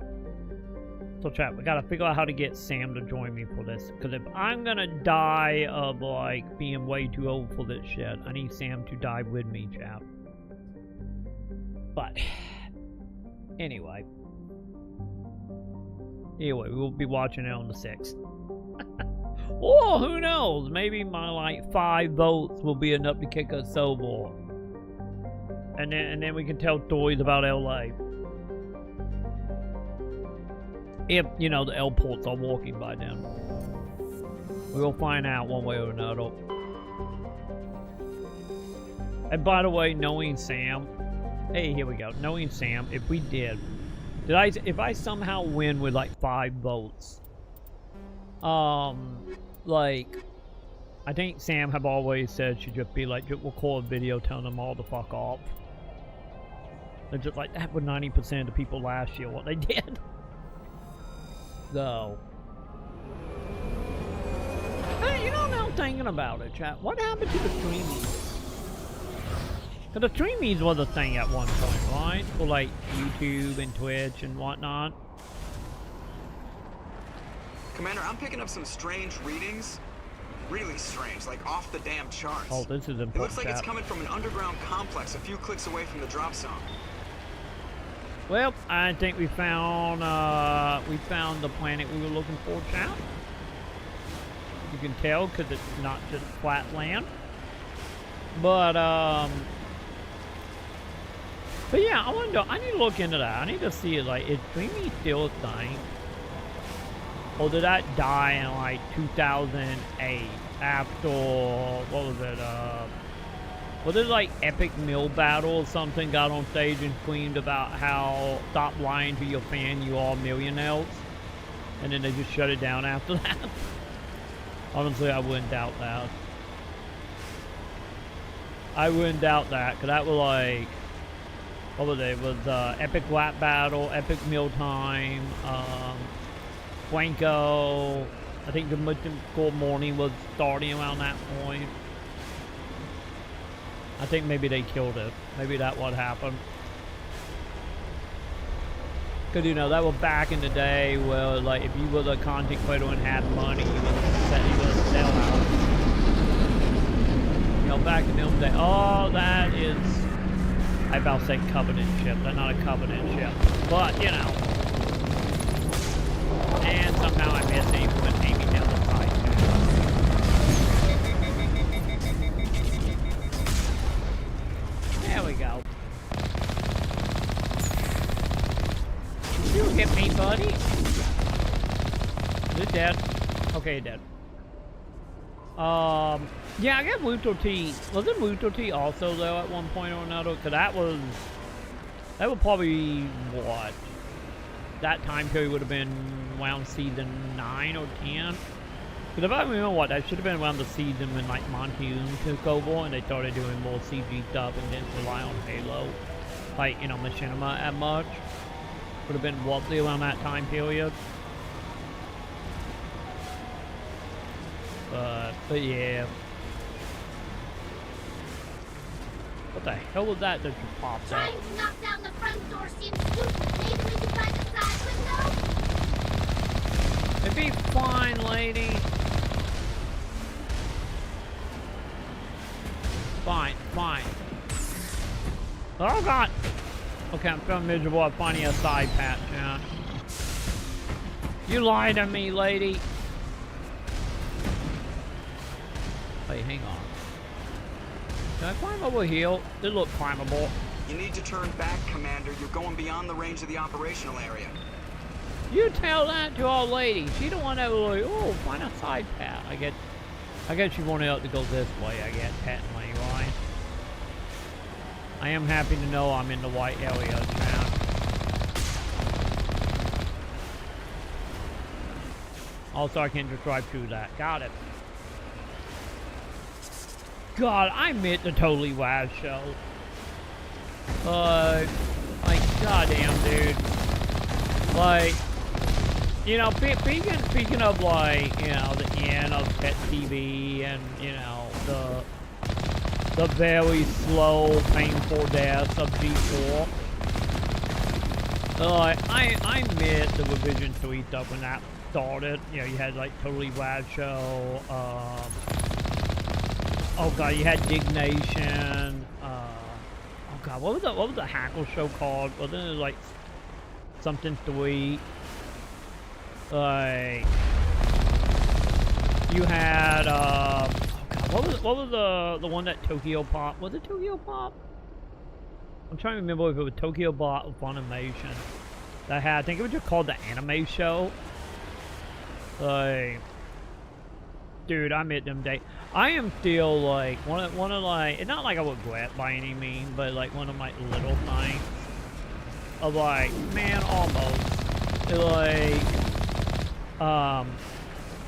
So chat, we gotta figure out how to get Sam to join me for this. Because if I'm gonna die of like being way too old for this shit, I need Sam to die with me, chat. But anyway, we will be watching it on the 6th. Or who knows? Maybe my like 5 votes will be enough to kick us over, and then we can tell stories about LA. If you know the airports are walking by then, we'll find out one way or another. And by the way, knowing Sam, hey, here we go. Knowing Sam, if we did if I somehow win with like 5 votes. Like, I think Sam have always said should just be like, just record a video telling them all to fuck off. They're just like that with 90% of the people last year, what they did. So. Hey, you know, now I'm thinking about it, chat. What happened to the streamies? Because the streamies was a thing at one point, right? For like YouTube and Twitch and whatnot. Commander, I'm picking up some strange readings. Really strange, like off the damn charts. Oh, this is important. It looks like it's coming from an underground complex a few clicks away from the drop zone. Well, I think we found the planet we were looking for, chat. You can tell because it's not just flat land. But yeah, I need to look into that. I need to see it, like, is streaming still a thing? Or did that die in like 2008 after, what was it, was it like Epic Mill Battle or something, got on stage and screamed about how stop lying to your fan, you all millionaires, and then they just shut it down after that? Honestly, I wouldn't doubt that. I wouldn't doubt that, because that was like, what was it? It was Epic Rap Battle, Epic Mealtime, Wanko. I think the Mythical Morning was starting around that point. I think maybe they killed it. Maybe that what happened. Because, you know, that was back in the day where, like, if you was a content creator and had money, you was a sellout. You know, back in those days. Oh, that is... I about to say Covenant ship. They're not a Covenant ship. But, you know. And somehow I missed it when aiming down the side. There we go. You hit me, buddy. Is it dead? Okay, dead. Yeah, I guess Wuto T. Wasn't Wuto T also though at one point or another? Cause that was probably what? That time period would have been around season 9 or 10. Cause if I remember what, that should have been around the season when like Monsoon took over and they started doing more CG stuff and didn't rely on Halo, like, you know, Machinima as much. Would have been roughly around that time period. But yeah. What the hell was that just popped up? Trying to knock down the front door seems stupid. Maybe we can try the side window? It'd be fine, lady. Fine, fine. Oh god! Okay, I'm feeling miserable. I'm finding a side patch, yeah. You lied to me, lady. Wait, hang on. Can I climb over here? They look climbable. You need to turn back, Commander. You're going beyond the range of the operational area. You tell that to our lady. She the one that was like, oh, find a side path. I guess you wanted us to go this way, I guess, technically, right? I am happy to know I'm in the white areas now. Also, I can just drive through that. Got it. God, I meant the Totally Waz show. Like, goddamn, dude. Like, you know, speaking of, like, you know, the end of Pet TV and, you know, the very slow, painful death of G4. I missed the Revision 3 stuff when that started. You know, you had, like, Totally Waz show, oh god, you had Dignation, oh god, what was the Hackle show called? Wasn't it, like, something 3? Like, you had, oh god, what was the one that Tokyo Pop? Was it Tokyo Pop? I'm trying to remember if it was Tokyo Pop or Funimation. That had, I think it was just called the Anime Show. Like, dude, I met them days. I am still like one of like, it's not like I regret by any means, but like one of my little things of like, man, almost like,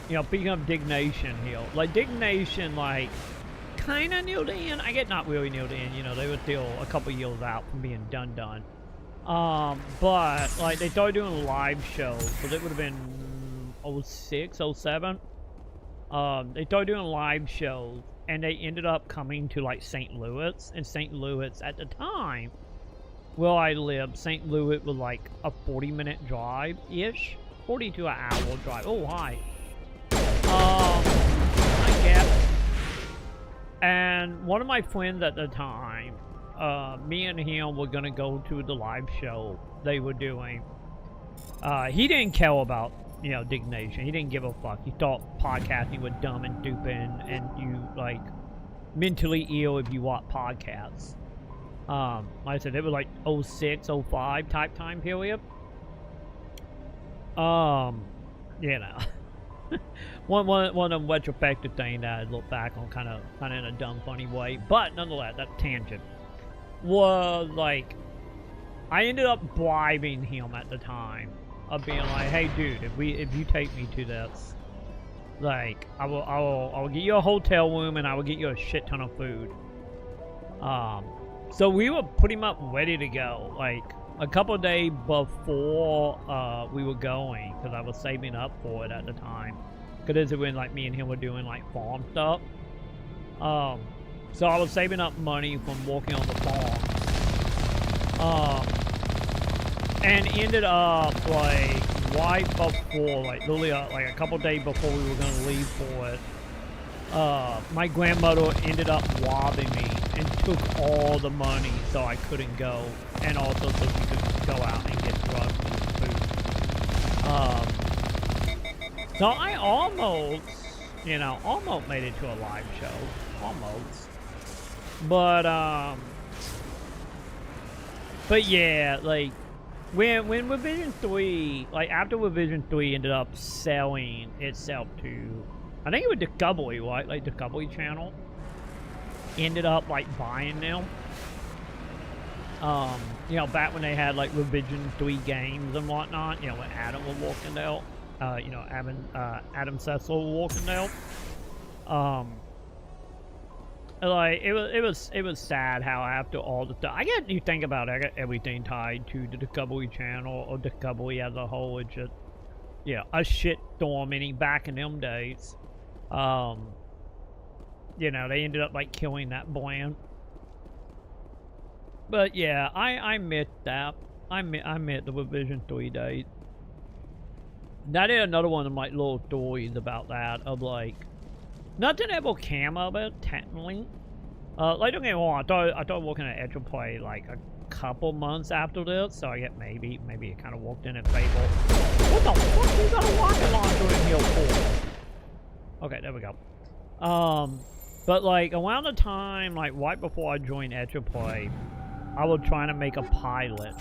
you know, speaking of Dignation here, like Dignation, like kind of near the end. I get not really near the end. You know, they were still a couple years out from being done. But like they started doing live shows, so it would have been 06, 07. They started doing live shows, and they ended up coming to like St. Louis. And St. Louis at the time, where I lived, St. Louis was like a 40-minute drive-ish, 40 to an hour drive. Oh hi. I guess. And one of my friends at the time, me and him were gonna go to the live show they were doing. He didn't care about, you know, Dignation. He didn't give a fuck. He thought podcasting was dumb and stupid and you, like, mentally ill if you watch podcasts. Like I said, it was like 06, 05 type time period. You know. one of them retrospective things that I look back on kind of in a dumb, funny way. But nonetheless, that tangent was like, I ended up bribing him at the time. Of being like, hey dude, if you take me to this, like, I will get you a hotel room and I will get you a shit ton of food. So we were pretty much ready to go, like a couple of days before we were going, because I was saving up for it at the time. Because this is when like me and him were doing like farm stuff. So I was saving up money from working on the farm. And ended up like right before, like literally like a couple days before we were gonna leave for it. My grandmother ended up robbing me and took all the money so I couldn't go, and also so she could go out and get drugs and food. So I almost, you know, almost made it to a live show, almost. But yeah, like when Revision 3, like after Revision 3 ended up selling itself to, I think it was Discovery, right? Like Discovery Channel ended up like buying them. You know, back when they had like Revision 3 games and whatnot, you know, when Adam was walking out, you know, Adam Cecil was walking out. Like it was sad how after all the stuff, I guess you think about it, everything tied to the Discovery Channel or Discovery as a whole, it's just, yeah, a shit storm back in them days. You know, they ended up like killing that brand. But yeah, I missed that. I missed the Revision 3 days. That is another one of my little stories about that, of like, nothing ever came of it, technically. Like, don't get me wrong, I thought working at Etcher Play like a couple months after this, so I get maybe it kind of walked in at Fable. What the fuck you got a rocket launcher in here for? Okay, there we go. But like around the time, like right before I joined Etcher Play, I was trying to make a pilot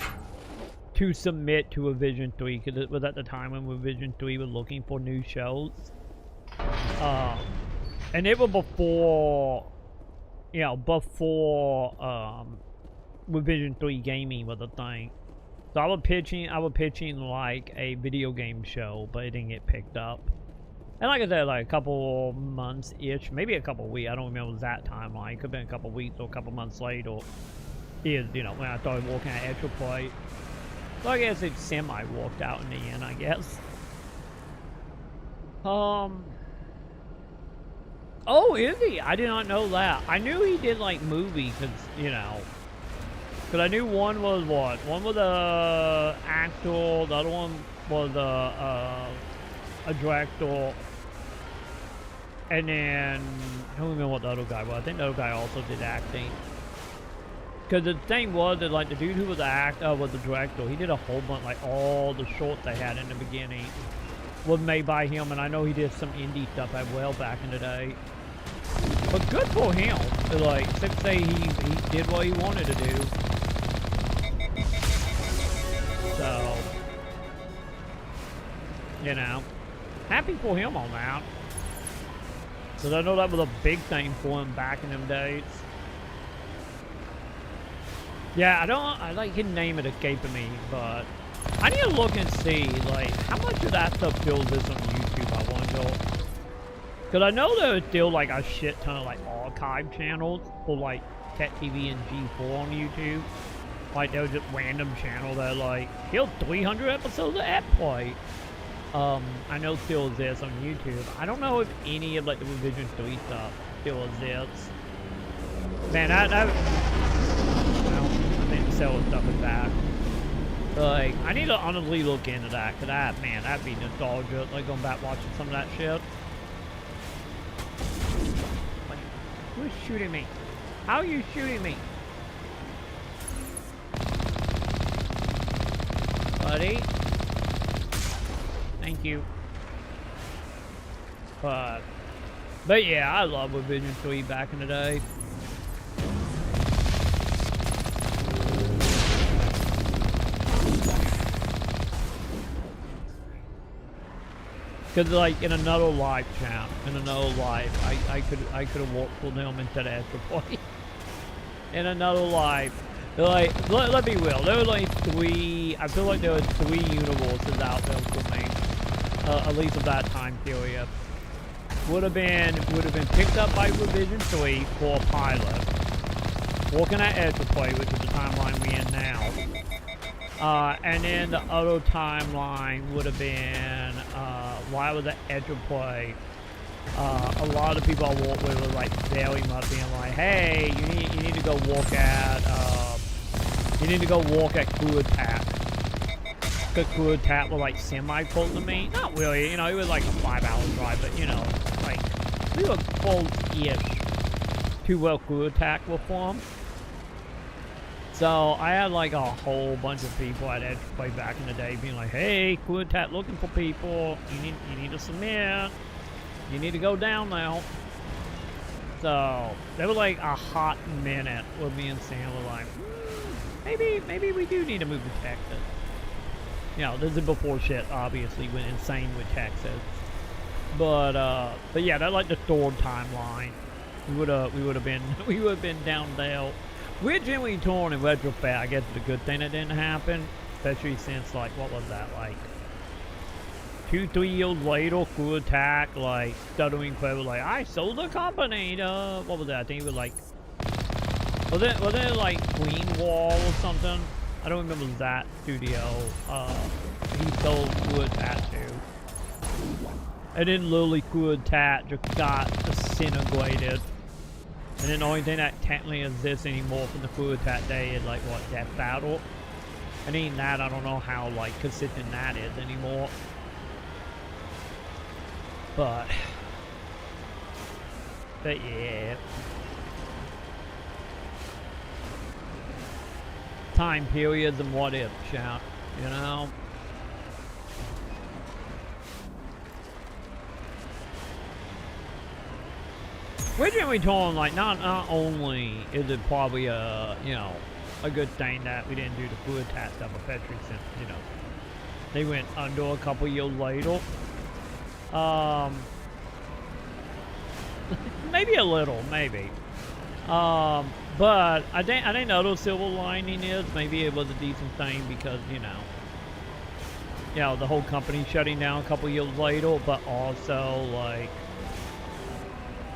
to submit to Revision 3, because it was at the time when Revision 3 was looking for new shows. And it was before, you know, before Revision 3 gaming was a thing. So I was pitching like a video game show, but it didn't get picked up. And like I said, like a couple months-ish, maybe a couple weeks, I don't remember the exact timeline. It could have been a couple weeks or a couple months later. Is, you know, when I started working at Etcher Play. So I guess it semi-worked out in the end, I guess. Oh, is he? I did not know that. I knew he did like movies, because, you know, because I knew one was what? One was a actor, the other one was a director, and then I don't remember what the other guy was. I think the other guy also did acting. Because the thing was that like the dude who was the actor was the director. He did a whole bunch, like all the shorts they had in the beginning was made by him, and I know he did some indie stuff as well back in the day. But good for him. Like, let's say he did what he wanted to do. So, you know, happy for him on that. Because I know that was a big thing for him back in them days. Yeah, I like his name is escaping me, but I need to look and see, like, how much of that stuff still is on YouTube, I wonder. Because I know there's still, like, a shit ton of, like, archive channels for, like, Tech TV and G4 on YouTube. Like, there was just random channel that, like, here's 300 episodes of Play. I know still exists on YouTube. I don't know if any of, like, the Revision 3 stuff still exists. Man, I think sell stuff is back. Like, I need to honestly look into that, because that, man, that'd be nostalgia, like going back watching some of that shit. Like, who's shooting me? How are you shooting me? Buddy? Thank you. But yeah, I love Revision 3 back in the day. Because like in another live chat, in another live, I could have walked for them instead of Etcher Play. In another live, like let me be real, there were like three. I feel like there were 3 universes out there for me, at least of that time period. Would have been picked up by Revision 3 for a pilot. walking at edge of play, which is the timeline we in now. And then the other timeline would have been while I was at edge of play. A lot of people I walked with were like very much being like, "Hey, you need to go walk at Crew Attack." Because Crew Attack were like semi-close to me. Not really, you know, it was like a 5-hour drive, but you know, like we were close-ish to where Crew Attack were from. So I had like a whole bunch of people at Edge Play back in the day being like, "Hey, Crew Attack looking for people. You need to submit. You need to go down now." So there was like a hot minute where me and Sam were like, maybe we do need to move to Texas. You know, this is before shit obviously went insane with Texas. But yeah, that's like the third timeline. We would have been down there. We're generally torn in retrospect. I guess it's a good thing that didn't happen, especially since like what was that, like 2-3 years later, Crew Attack, like stuttering clever, like I sold the company to, what was that? I think it was like, was it like Green Wall or something? I don't remember that studio. He sold Crew Attack to. And then literally Crew Attack just got disintegrated. And then the only thing that technically exists anymore from the Crew Attack day is like what, Death Battle. And even that, I don't know how like consistent that is anymore. But yeah. Time periods and what ifs, yeah, you know. We're generally told, like, not only is it probably a, you know, a good thing that we didn't do the Crew Attack stuff, especially since, you know, they went under a couple years later. Maybe a little, maybe. But I think the other silver lining is maybe it was a decent thing because, you know, the whole company shutting down a couple years later, but also, like,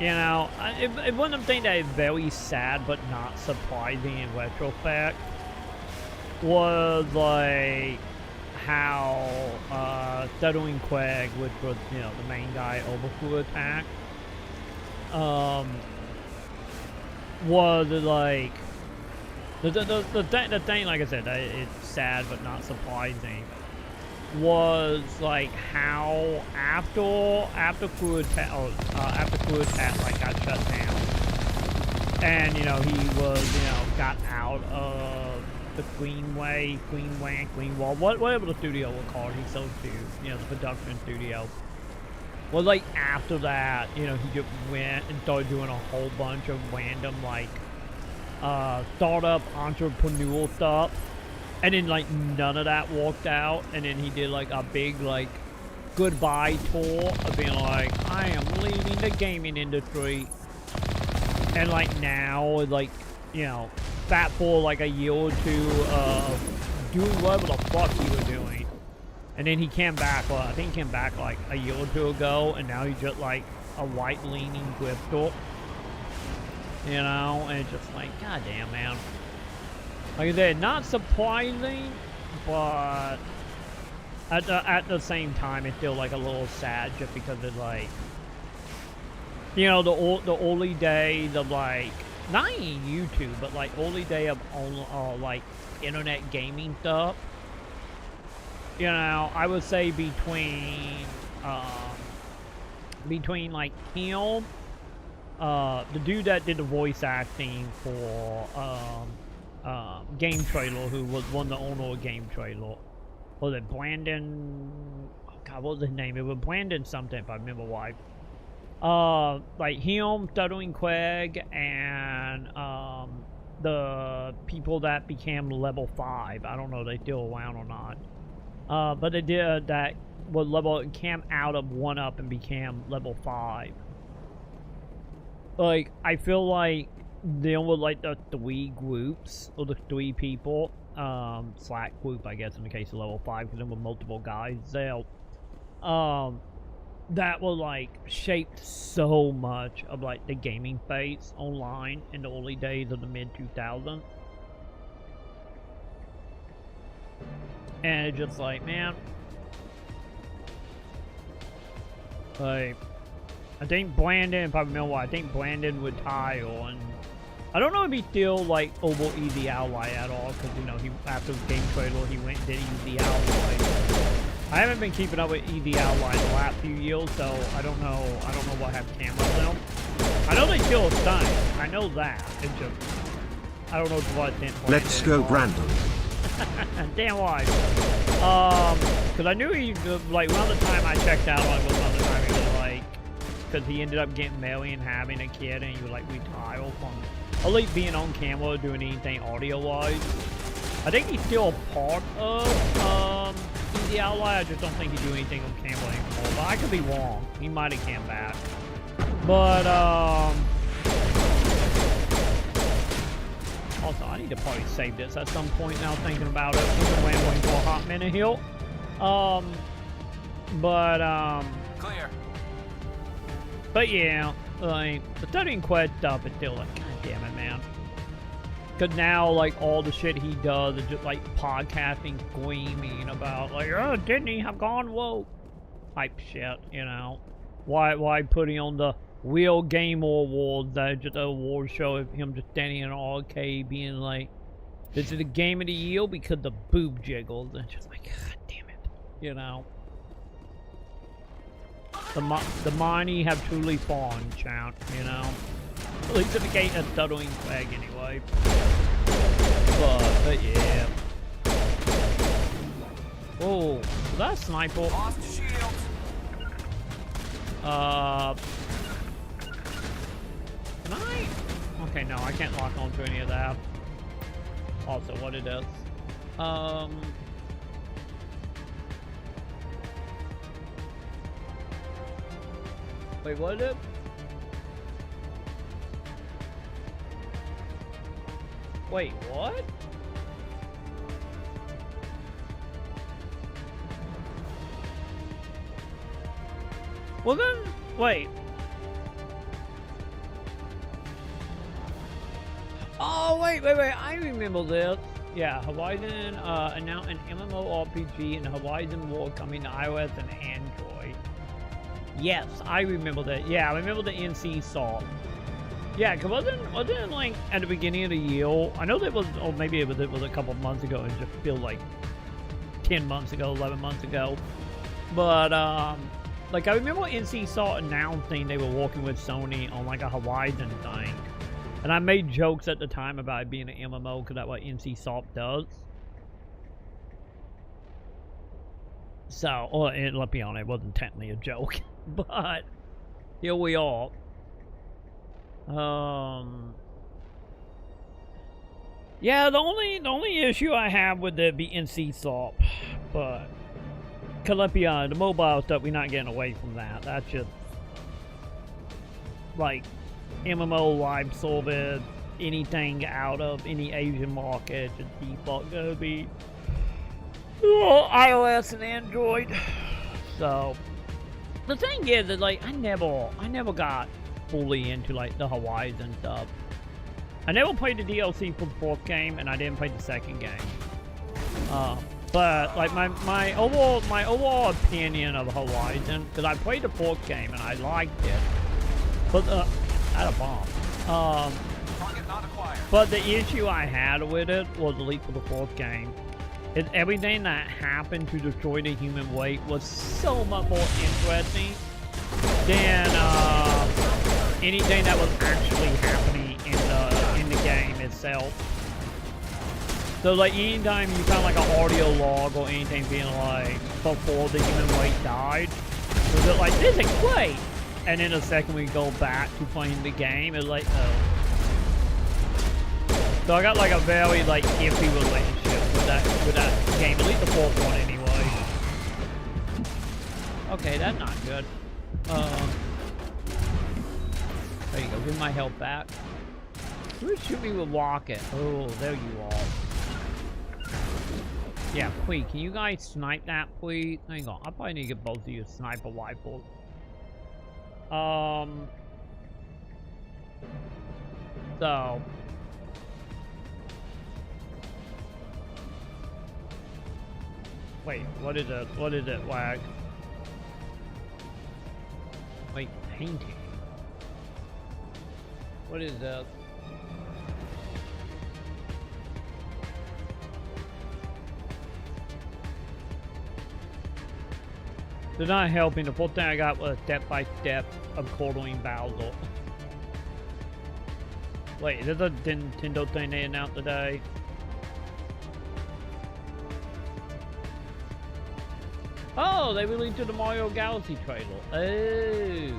you know, it one of the things that is very sad but not surprising in retrospect was, like, how Stuttering Quag, which was, you know, the main guy over Crew Attack, was like the thing, like I said, it's sad but not surprising, was like how after Crew Attack like got shut down, and you know he was, you know, got out of the Green Wall, whatever the studio was called, he sold to, you know, the production studio. Well, like, after that, you know, he just went and started doing a whole bunch of random, like, startup entrepreneurial stuff. And then, like, none of that worked out. And then he did, like, a big, like, goodbye tour of being like, I am leaving the gaming industry. And, like, now, like, you know, fast forward, like, a year or two of doing whatever the fuck he was doing. And then he came back, well, I think he came back like a year or two ago, and now he's just like a right-leaning grifter. You know, and it's just like, goddamn, man. Like I said, not surprising, but at the same time, it's still like a little sad just because it's like, you know, the early days of like, not even YouTube, but like early day of like internet gaming stuff. You know, I would say between like him, the dude that did the voice acting for Game Trailer, who was one of the owner of Game Trailer, was it Brandon? Oh God, what was his name? It was Brandon something, if I remember why. Like him, Stuttering Quag, and the people that became level 5. I don't know if they still around or not. But they did that was level, came out of 1-up and became level 5. Like, I feel like there were like the 3 groups, or the 3 people, Slack group, I guess, in the case of level 5, because there were multiple guys there. that was like shaped so much of like the gaming face online in the early days of the mid 2000s. And it's just like, man, like, I think Brandon, if I remember, I think Brandon would tile, and I don't know if he still like over Easy Ally at all, because you know he after the game trailer he went and did Easy Ally. I haven't been keeping up with Easy Ally in the last few years, so I don't know what have cameras in them. I know they still a thing. I know that. It's just I don't know to what extent. Let's go, Brandon. Damn right. Because I knew he, like, around the time I checked out on him was around the time he was, like, because he ended up getting married and having a kid, and he was, like, retired from, at least being on camera, doing anything audio-wise. I think he's still a part of, Easy Ally. I just don't think he do anything on camera anymore, but I could be wrong. He might have came back. But, also, I need to probably save this at some point now, thinking about it. We've been rambling for a hot minute here. Clear. But yeah, like, the studying quest stuff is still like, god damn it, man. Because now, like, all the shit he does is just, like, podcasting, screaming about, like, oh, didn't he have gone woke? Type shit, you know. Why putting on the Real Gamer Awards, that just an award show of him just standing in an arcade being like, this is the game of the year because the boob jiggles. And just like, god damn it. You know. The mighty have truly fallen, chat, you know. At least in the case of stuttering flag anyway. But yeah. Oh, was that a sniper? Lost shields. Can I? Okay, no, I can't lock onto any of that. Also, what it is. Wait, what is it? Wait, what? Well then, wait. Oh, wait, I remember this. Yeah, Horizon announced an MMORPG and Horizon War coming to iOS and Android. Yes, I remember that. Yeah, I remember the NC Salt. Yeah, cause wasn't it like at the beginning of the year? I know that was, or maybe it was a couple months ago. It just feels like 10 months ago, 11 months ago. But like I remember NC Salt announcing they were working with Sony on like a Horizon thing, and I made jokes at the time about it being an MMO because that's what NC Salt does. So, let's be honest, it wasn't technically a joke, but here we are. Yeah, the only issue I have with it be NC Salt, but cause let's be honest, the mobile stuff, we're not getting away from that. That's just like MMO live service, anything out of any Asian market, just default gonna be iOS and Android. So the thing is that like I never got fully into like the Horizon stuff. I never played the DLC for the fourth game, and I didn't play the second game. But like my overall opinion of Horizon, because I played the fourth game and I liked it, but at a bomb. But the issue I had with it was, at least for the fourth game, is everything that happened to destroy the human weight was so much more interesting than anything that was actually happening in the game itself. So like anytime you found like an audio log or anything being like before the human weight died, was it like, this is great, and then the second we go back to playing the game, it's like, oh. So I got like a very like iffy relationship with that game, at least the fourth one anyway. Okay, that's not good. There you go, give my health back. Who would shoot me with rocket? Oh, there you are. Yeah, please, can you guys snipe that, please? Hang on, I probably need to get both of you a sniper rifle. So. Wait, what is it? What is it, Wag? Wait, painting. What is that? They're not helping. The first thing I got was step by step of quartering Bowser. Wait, is this a Nintendo thing they announced today? Oh, they released the Mario Galaxy trailer. Oh.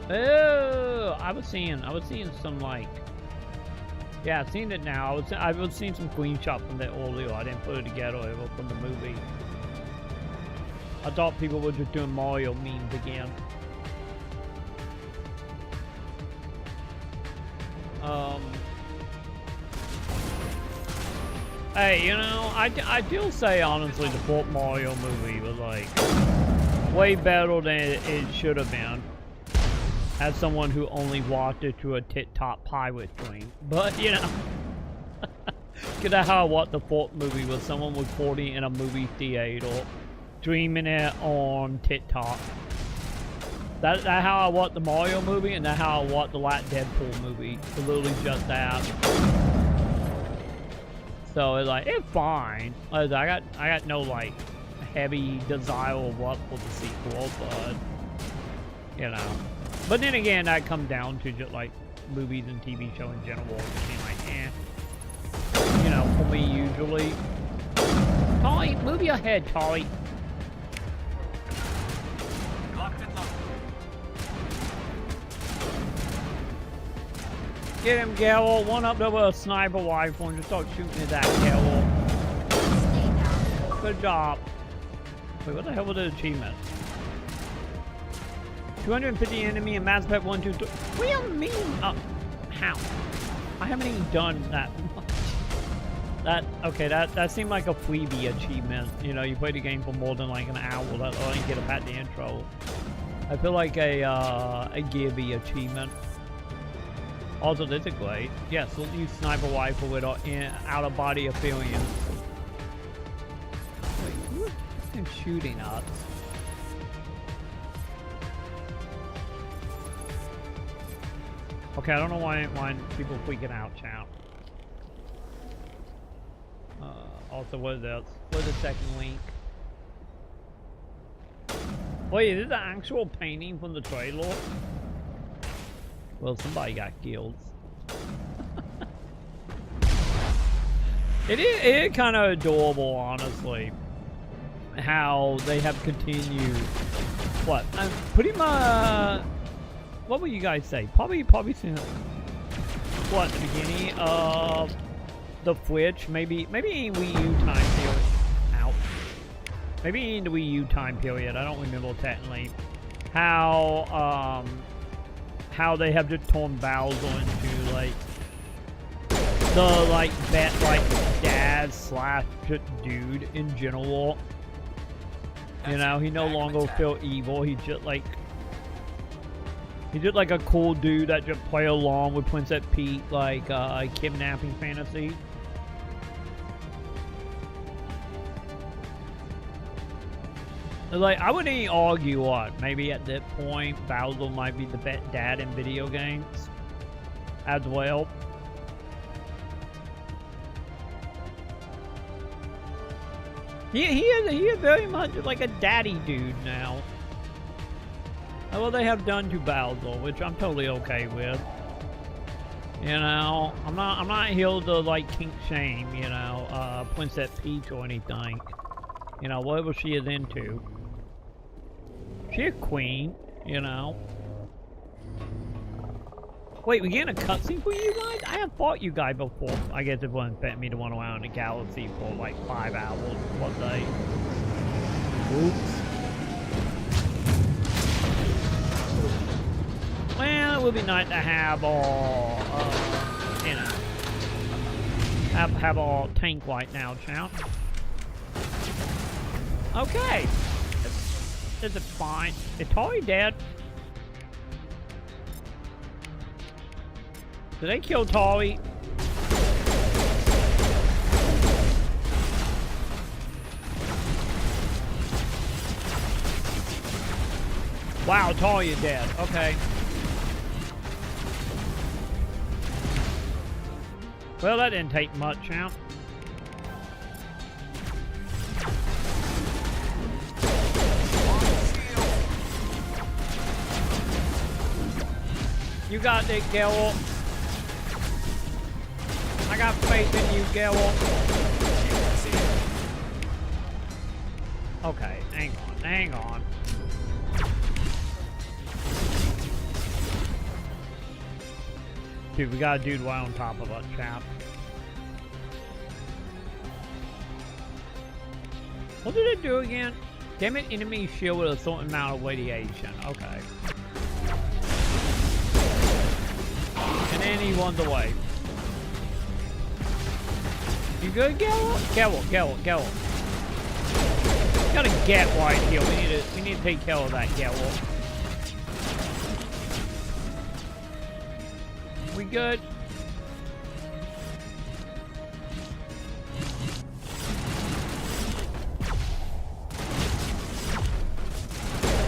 Oh, I was seeing some like, yeah, I've seen it now. I was seeing some screenshots from that earlier. I didn't put it together from the movie. I thought people were just doing Mario memes again. Hey, you know, I do say honestly the fourth Mario movie was like way better than it should have been. As someone who only watched it through a TikTok pirate stream. But, you know, cause that's how I watched the fourth movie, was someone recording in a movie theater, streaming it on TikTok. That's how I watched the Mario movie, and that's how I watched the last Deadpool movie. It's literally just that. So it's like, it's fine. I got no like heavy desire or what for the sequel, but you know. But then again, that comes down to just like movies and TV show in general. Just being like, eh. You know, for me usually. Charlie, move your head, Charlie. Get him, Gallo. One up there with a sniper rifle and just start shooting at that, Gallo. Good job. Wait, what the hell was the achievement? 250 enemy and Mass Effect 1, 2, 3. What do you mean? How? I haven't even done that much. Okay, that seemed like a freebie achievement. You know, you play the game for more than like an hour. That's all you get up at the intro. I feel like a Gearby achievement. Also, this is great. Yes, we'll use sniper rifle with out-of-body experience. Wait, who's shooting us? Okay, I don't know why people freaking out, chat. Also, what is this? What's the second link? Wait, is this an actual painting from the trailer? Well, somebody got killed. It is kind of adorable, honestly, how they have continued. What? Pretty much. What would you guys say? Probably since what, the beginning of the Switch, maybe in Wii U time period. Ouch. Maybe in the Wii U time period. I don't remember technically how they have just turned Bowser into like the dad slash dude in general. You know, he no longer feel evil. He's just like a cool dude that just play along with Princess Peach, like a kidnapping fantasy. Like, I wouldn't even argue what. Maybe at that point, Bowser might be the best dad in video games as well. He is very much like a daddy dude now. Well, they have done to Bowser, which I'm totally okay with. You know, I'm not here to like kink shame, you know, Princess Peach or anything. You know, whatever she is into. She a queen, you know. Wait, we getting a cutscene for you guys? I have fought you guys before. I guess it wouldn't bet me to run around the galaxy for like 5 hours one day. Oops. Well, it would be nice to have all, you know, have a tank right now, champ. Okay. This is fine. Is Tori dead? Did they kill Tori? Wow, Tori is dead. Okay. Well, that didn't take much, champ. You got it, Geralt. I got faith in you, Geralt. Okay, hang on, hang on. Dude, we got a dude right on top of us, chap. What did it do again? Damage enemy shield with a certain amount of radiation. Okay. And then he runs away. You good, Geralt? Geralt. Gotta get right here. We need to take care of that, Geralt. We good?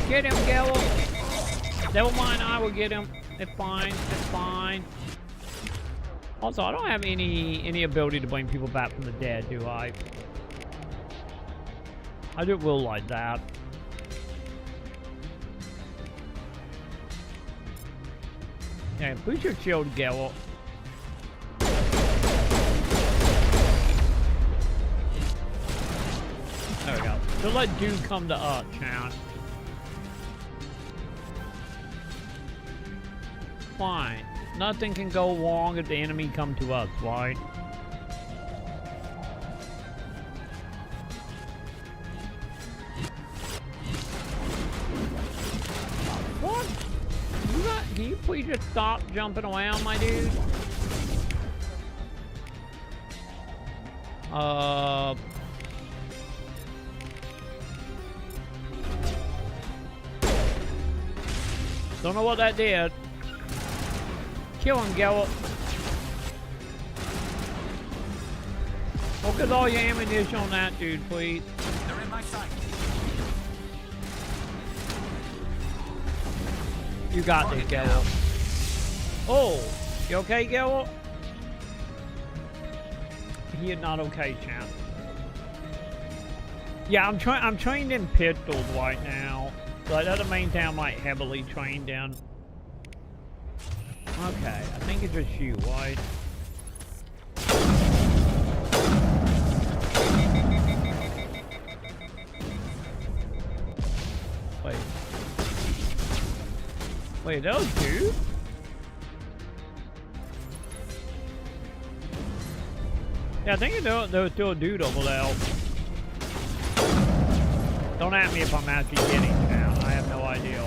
Get him, Geralt. Never mind, I will get him. It's fine. It's fine. Also, I don't have any ability to bring people back from the dead, do I? I do realize that. Yeah, boost your shield, Geralt. There we go. So let dude come to us, chat. Fine. Nothing can go wrong if the enemy come to us, right? What? Can you please just stop jumping around, my dude? Don't know what that did. Kill him, Geralt. Focus all your ammunition on that dude, please. They're in my sight. You got this, Geralt. Oh, you okay, Geralt? He is not okay, champ. Yeah, I'm trained in pistols right now. So that's the main thing I'm like heavily trained in. Okay, I think it's just you, right? Wait, those two? Yeah, I think there's still a dude over there. Don't ask me if I'm actually getting now. I have no idea.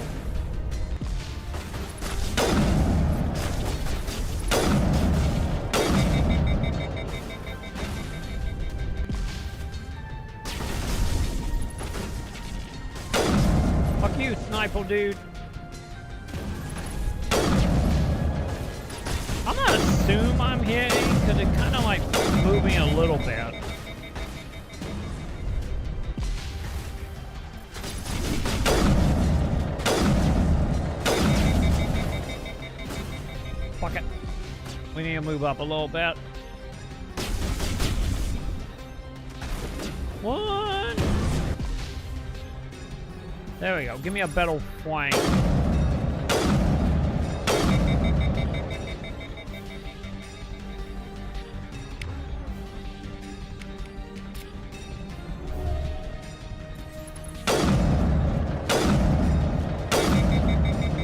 Fuck you, sniper dude. I'm gonna assume I'm hitting because it kind of like moving a little bit. Fuck it. We need to move up a little bit. One. There we go. Give me a better flank.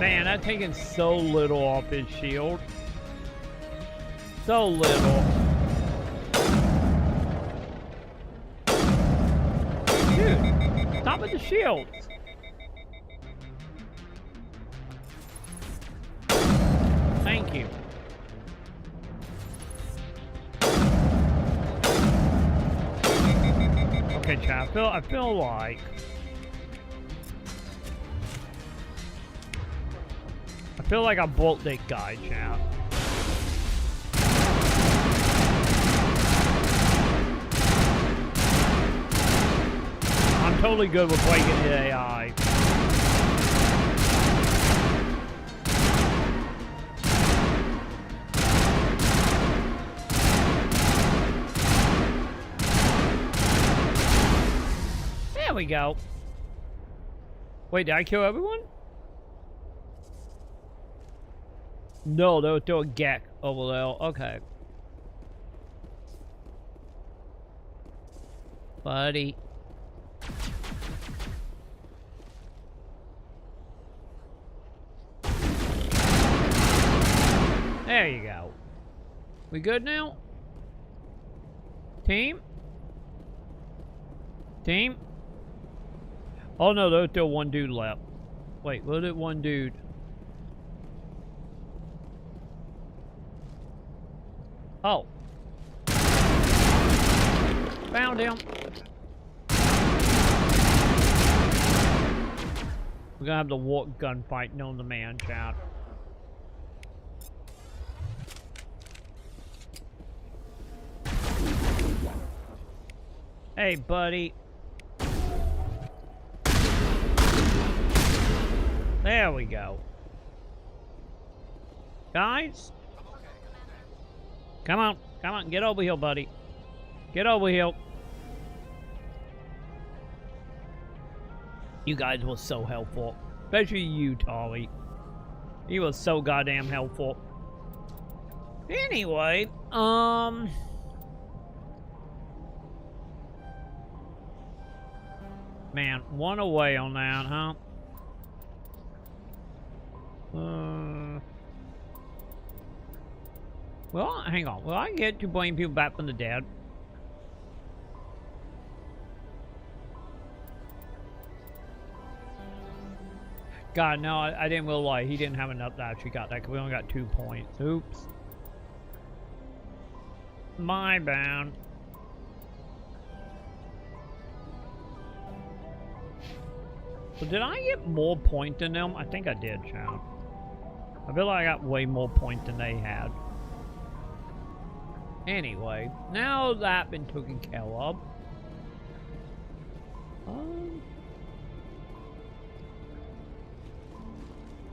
Man, I've taken so little off his shield. So little. Dude, stop at the shield. Thank you. Okay, chat. I feel like I broke that guy, chat. I'm totally good with breaking the AI. There we go. Wait, did I kill everyone? No, there was still a Gek over there. Okay. Buddy. There you go. We good now? Team? Team? Oh no, there's still one dude left. Wait, was it one dude? Oh. Found him. We're gonna have the war gunfight known the man, chat. Hey, buddy. There we go. Guys? Come on, get over here, buddy. Get over here. You guys were so helpful. Especially you, Tolly. You were so goddamn helpful. Anyway, man, one away on that, huh? Well, hang on. Will I get to blame people back from the dead? God, no, I didn't realize he didn't have enough to actually got that because we only got 2 points. Oops. My bad. So did I get more points than them? I think I did, Sean. I feel like I got way more points than they had. Anyway, now that been taken care of.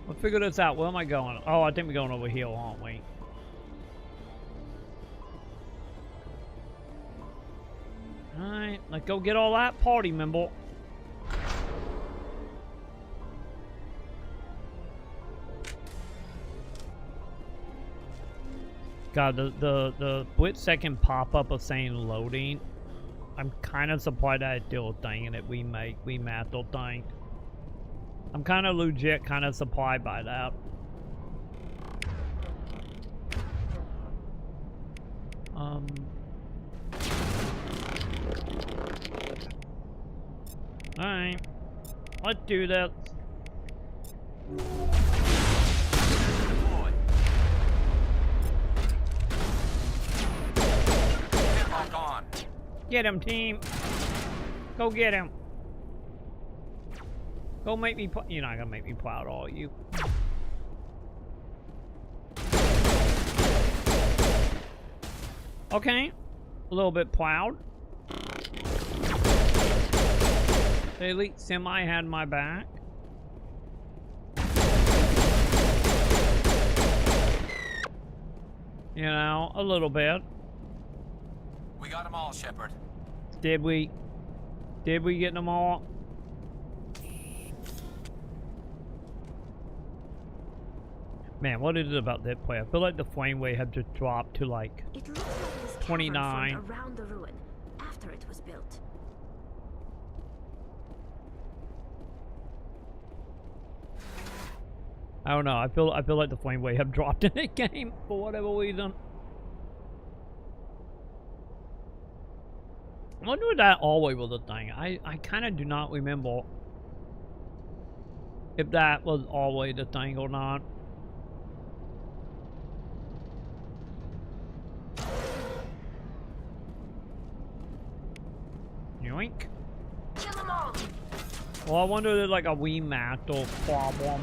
We'll figure this out. Where am I going? Oh, I think we're going over here, aren't we? Alright, let's go get all that party member. God, the split second pop-up of saying loading, I'm kind of surprised that it's still a thing and that we math will think. I'm kind of legit kind of surprised by that. Alright. Let's do that. Get him, team. Go get him. Go make me you're not gonna make me proud, are you? Okay. A little bit proud. The elite semi had my back. You know, a little bit. We got them all, Shepard. Did we? Did we get them all? Man, what is it about that play? I feel like the flame rate had just dropped to like it looks like this 29. cavern formed around the ruin after it was built. I don't know. I feel like the flame rate have dropped in the game for whatever reason. I wonder if that always was a thing. I kind of do not remember if that was always a thing or not. Yoink. Well, I wonder if there's like a wee metal problem.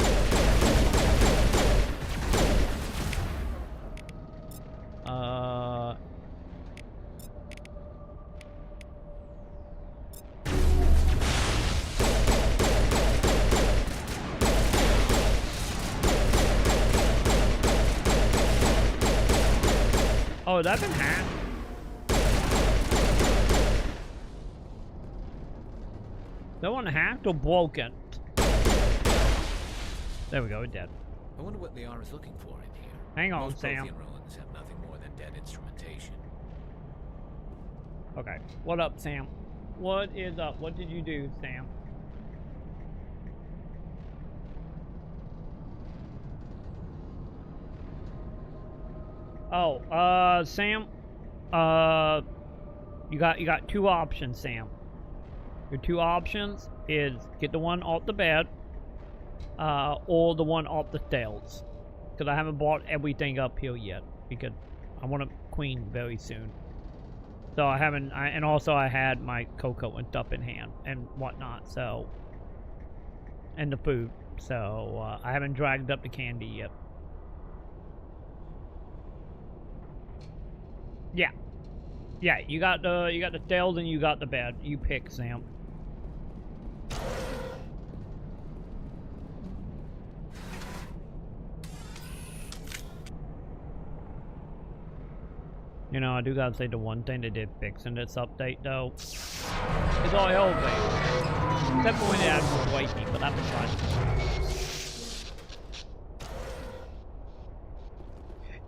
Oh, that been hacked? That one hacked or broken? There we go, dead. I wonder what the R is looking for in here. Hang on, Most Sam. Prothean ruins have nothing more than dead instrumentation. Okay, what up, Sam? What is up? What did you do, Sam? Oh, Sam, you got two options, Sam. Your two options is get the one off the bed, or the one off the stairs. Because I haven't bought everything up here yet, because I want a queen very soon. So I haven't, and also I had my cocoa and stuff in hand and whatnot, so, and the food. So, I haven't dragged up the candy yet. Yeah, you got the tails and you got the bed. You pick, Sam. You know, I do gotta say the one thing they did fix in this update though is all elevators. Except for when they add more waiting, but that was fine.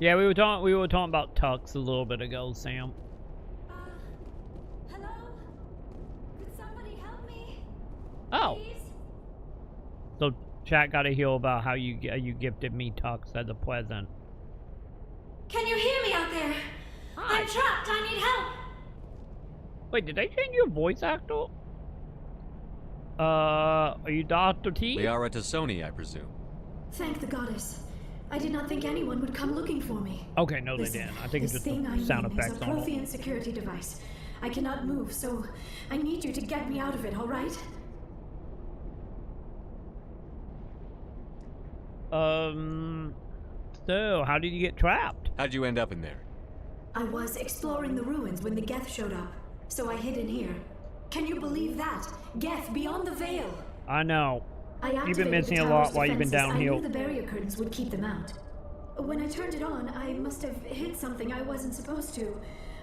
Yeah, we were talking about Tux a little bit ago, Sam. Hello? Could somebody help me? Oh. Please? So chat got to hear about how you gifted me Tux as a present. Can you hear me out there? Hi. I'm trapped. I need help. Wait, did they change your voice actor? Are you Dr. T? Liara Tassoni, I presume. Thank the goddess. I did not think anyone would come looking for me. Okay, no, Listen, they didn't. I think it's this just thing the I sound need is effects a on it. Prothean security device. I cannot move, so I need you to get me out of it, all right? So, how did you get trapped? How'd you end up in there? I was exploring the ruins when the Geth showed up, so I hid in here. Can you believe that? Geth beyond the veil. I know. You've been activated missing the a lot tower's while you've been defenses. down here. I knew the barrier curtains would keep them out. When I turned it on, I must have hit something I wasn't supposed to.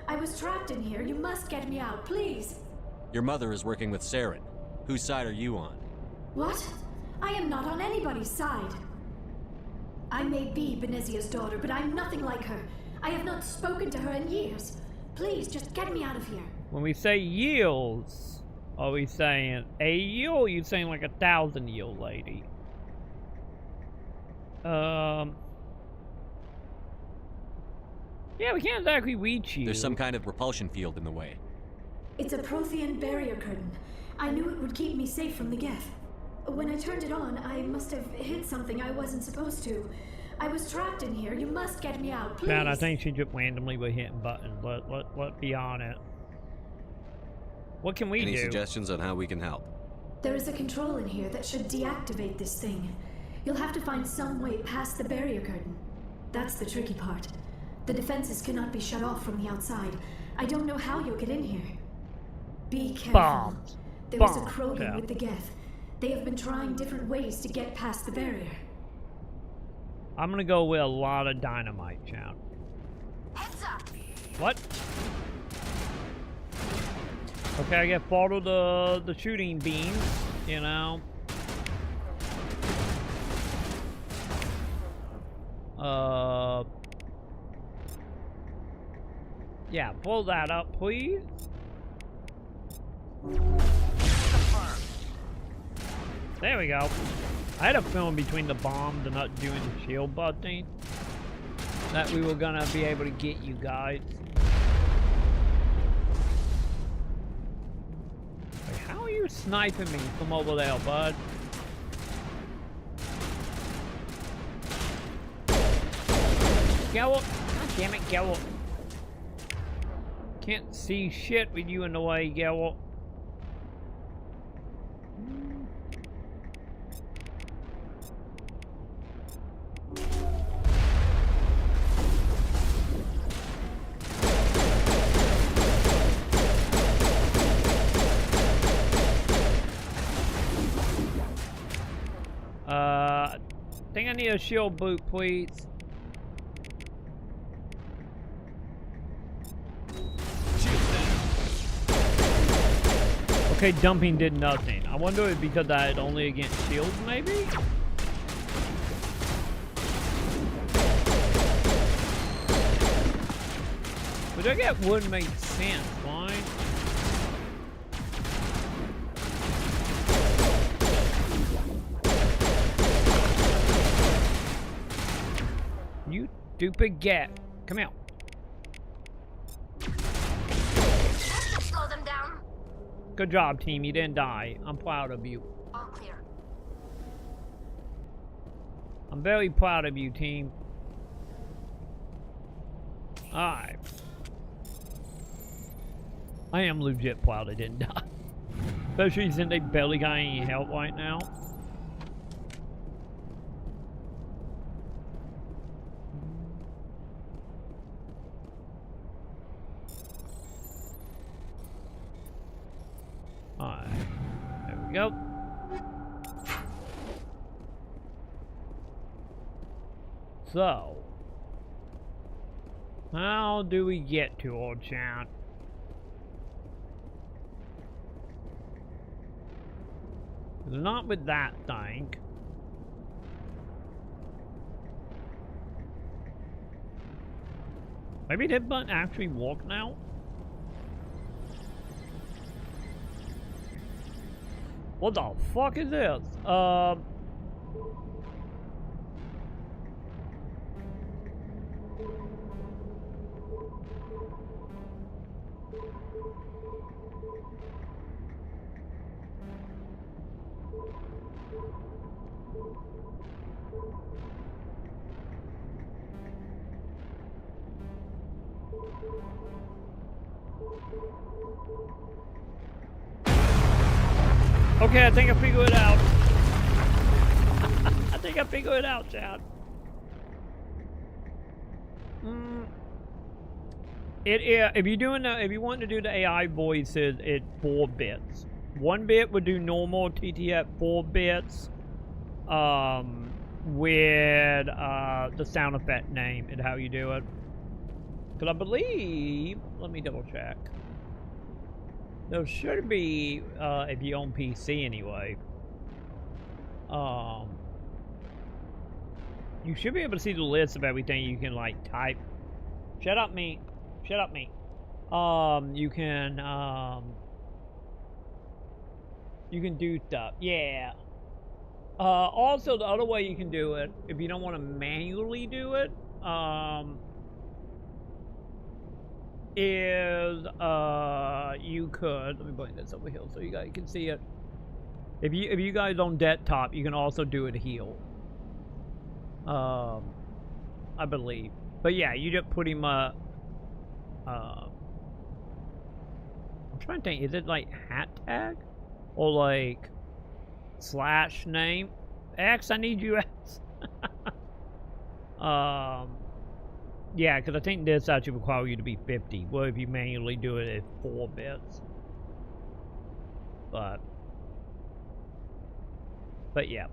I was trapped in here. You must get me out, please. Your mother is working with Saren. Whose side are you on? What? I am not on anybody's side. I may be Benezia's daughter, but I'm nothing like her. I have not spoken to her in years. Please, just get me out of here. When we say years, are we saying a year or are you saying like 1,000-year lady? Yeah, we can't exactly reach you. There's some kind of repulsion field in the way. It's a Prothean barrier curtain. I knew it would keep me safe from the Geth. When I turned it on, I must have hit something I wasn't supposed to. I was trapped in here. You must get me out, please. Man, I think she just randomly was hitting buttons. Let's be on it. What can we do? Any suggestions on how we can help? There is a control in here that should deactivate this thing. You'll have to find some way past the barrier curtain. That's the tricky part. The defenses cannot be shut off from the outside. I don't know how you'll get in here. Be careful. Bombs. There was a Bombs, Krogan yeah. with the Geth. They have been trying different ways to get past the barrier. I'm gonna go with a lot of dynamite, chat. Heads up! What? Okay, I get follow the shooting beams, you know. Yeah, pull that up, please. There we go. I had a feeling between the bombs and not doing the shield button that we were gonna be able to get you guys. Wait, how are you sniping me from over there, bud? Gallop! God damn it, Gallop! Can't see shit with you in the way, Gallop. I think I need a shield boot, please. Okay, dumping did nothing. I wonder if because that only against shields, maybe? Which I guess would make sense, right? You stupid get. Come out. Slow them down. Good job, team. You didn't die. I'm proud of you. All clear. I'm very proud of you, team. Alright. I am legit proud I didn't die. Especially since they barely got any help right now. Alright. There we go. So. How do we get to old chat? Not with that thing. Maybe that button actually work now? What the fuck is this? Okay, I think I figured it out. I think I figured it out, Chad. If you're doing if you want to do the AI voices, it's 4 bits. 1 bit would do normal TTF 4 bits, with the sound effect name and how you do it. Because I believe, let me double check. There should be, if you own PC anyway, you should be able to see the list of everything you can like type. Shut up, me. Shut up, me. You can do stuff. Yeah. Also, the other way you can do it, if you don't want to manually do it, is you could, let me bring this over here so you guys can see it. If you guys on desktop, you can also do it here. I believe. But yeah, you just put him I'm trying to think, is it like #? Or like /name? X, I need you X. Yeah, because I think this actually requires you to be 50. Well, if you manually do it, it's 4 bits. But yeah.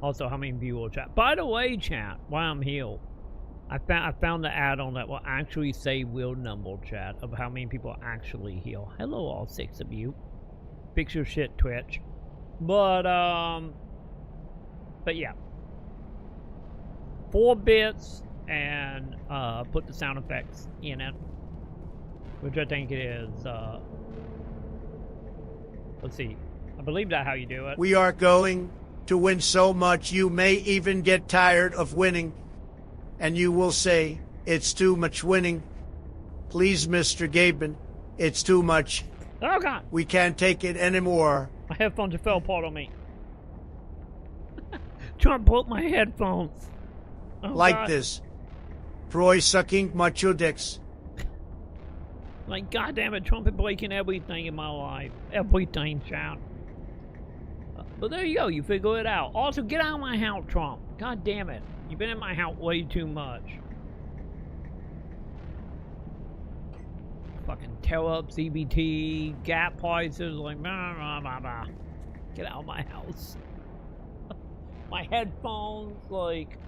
Also, how many viewers chat? By the way, chat, while I'm here, I found the add-on that will actually say real number, chat, of how many people actually here. Hello, all 6 of you. Fix your shit, Twitch. But yeah. 4 bits. And put the sound effects in it, which I think it is. Let's see. I believe that's how you do it. We are going to win so much you may even get tired of winning, and you will say it's too much winning. Please, Mr. Gaben, it's too much. Oh God! We can't take it anymore. My headphones fell apart on me. Trying to broke my headphones. Oh, like God. This. Troy sucking macho dicks. Like, goddamn it, Trump is breaking everything in my life. Everything, child. But there you go, you figure it out. Also, get out of my house, Trump. God damn it. You've been in my house way too much. Fucking tear up CBT, gap prices, like, blah, blah, blah, blah. Get out of my house. My headphones, like...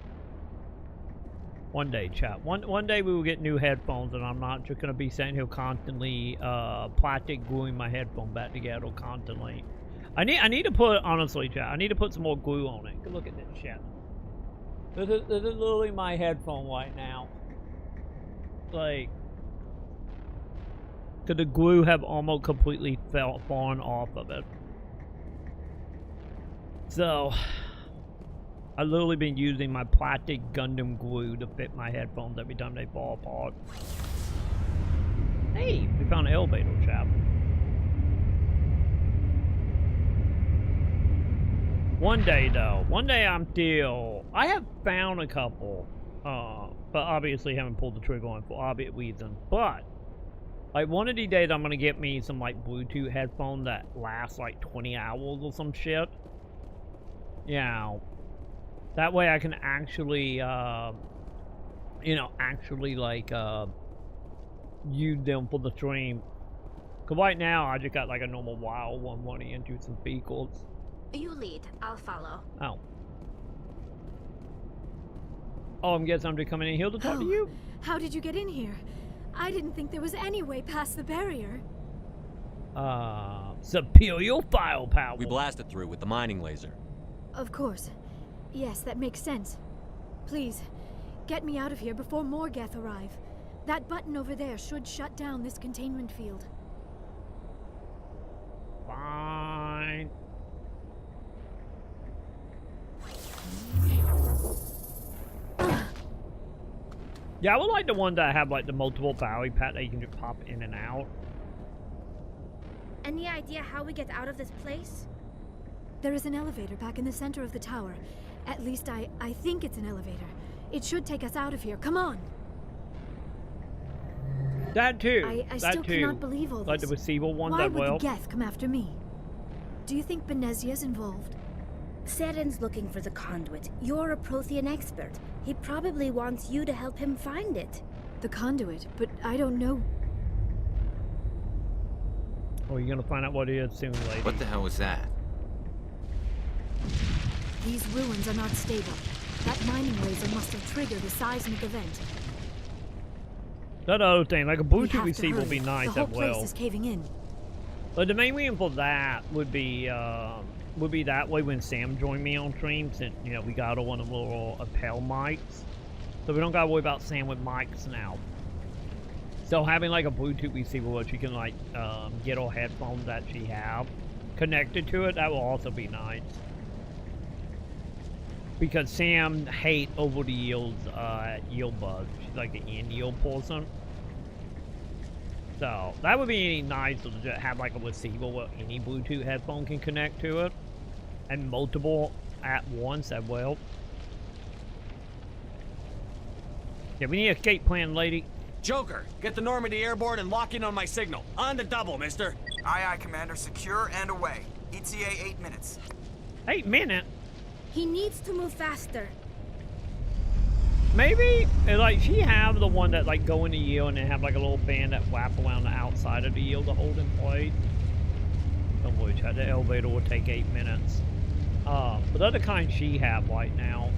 One day, chat. One day we will get new headphones, and I'm not just gonna be sitting here constantly plastic gluing my headphone back together constantly. I need to put, honestly, chat, I need to put some more glue on it. Look at this shit. This is literally my headphone right now. Like, could the glue have almost completely fallen off of it? So, I've literally been using my plastic Gundam glue to fit my headphones every time they fall apart. Hey, we found an elevator, chap. One day, though. One day I'm still... I have found a couple. But obviously haven't pulled the trigger on for obvious reasons. But, like, one of these days I'm gonna get me some, like, Bluetooth headphones that last, like, 20 hours or some shit. Yeah. That way I can actually, you know, actually, like, use them for the stream. Because right now I just got, like, a normal wild one running into some vehicles. You lead. I'll follow. Oh. Oh, I'm guessing I'm just coming in here to talk to you? How did you get in here? I didn't think there was any way past the barrier. Superior firepower. We blasted through with the mining laser. Of course. Yes, that makes sense. Please, get me out of here before more Geth arrive. That button over there should shut down this containment field. Fine. Yeah, I would like the one that have like the multiple battery pack that you can just pop in and out. Any idea how we get out of this place? There is an elevator back in the center of the tower. At least I think it's an elevator. It should take us out of here. Come on. That too. I that still too. cannot believe all this. Like the receiver one Why that would well. the Geth come after me? Do you think Benezia's involved? Saren's looking for the conduit. You're a Prothean expert. He probably wants you to help him find it. The conduit, but I don't know. Oh, you're gonna find out what it is soon, lady. What the hell was that? These ruins are not stable. That mining laser must have triggered a seismic event. That other thing, like a We Bluetooth have to receiver would be hurry. nice The whole as well. place is caving in. But the main reason for that would be that way when Sam joined me on stream, since, you know, we got all one of the little lapel mics. So we don't gotta worry about Sam with mics now. So having like a Bluetooth receiver where she can like get all headphones that she have connected to it, that will also be nice. Because Sam hates over the yields earbuds. She's like the in-ear person. So that would be nice to just have like a receiver where any Bluetooth headphone can connect to it. And multiple at once as well. Yeah, we need an escape plan, lady. Joker, get the Normandy airborne and lock in on my signal. On the double, mister. Aye, aye, Commander. Secure and away. ETA 8 minutes. 8 minutes? He needs to move faster. Maybe, like, she have the one that, like, go in the yield and then have, like, a little band that wrap around the outside of the yield to hold in place. Don't worry, Chad, the elevator will take 8 minutes. But the other kind she have right now.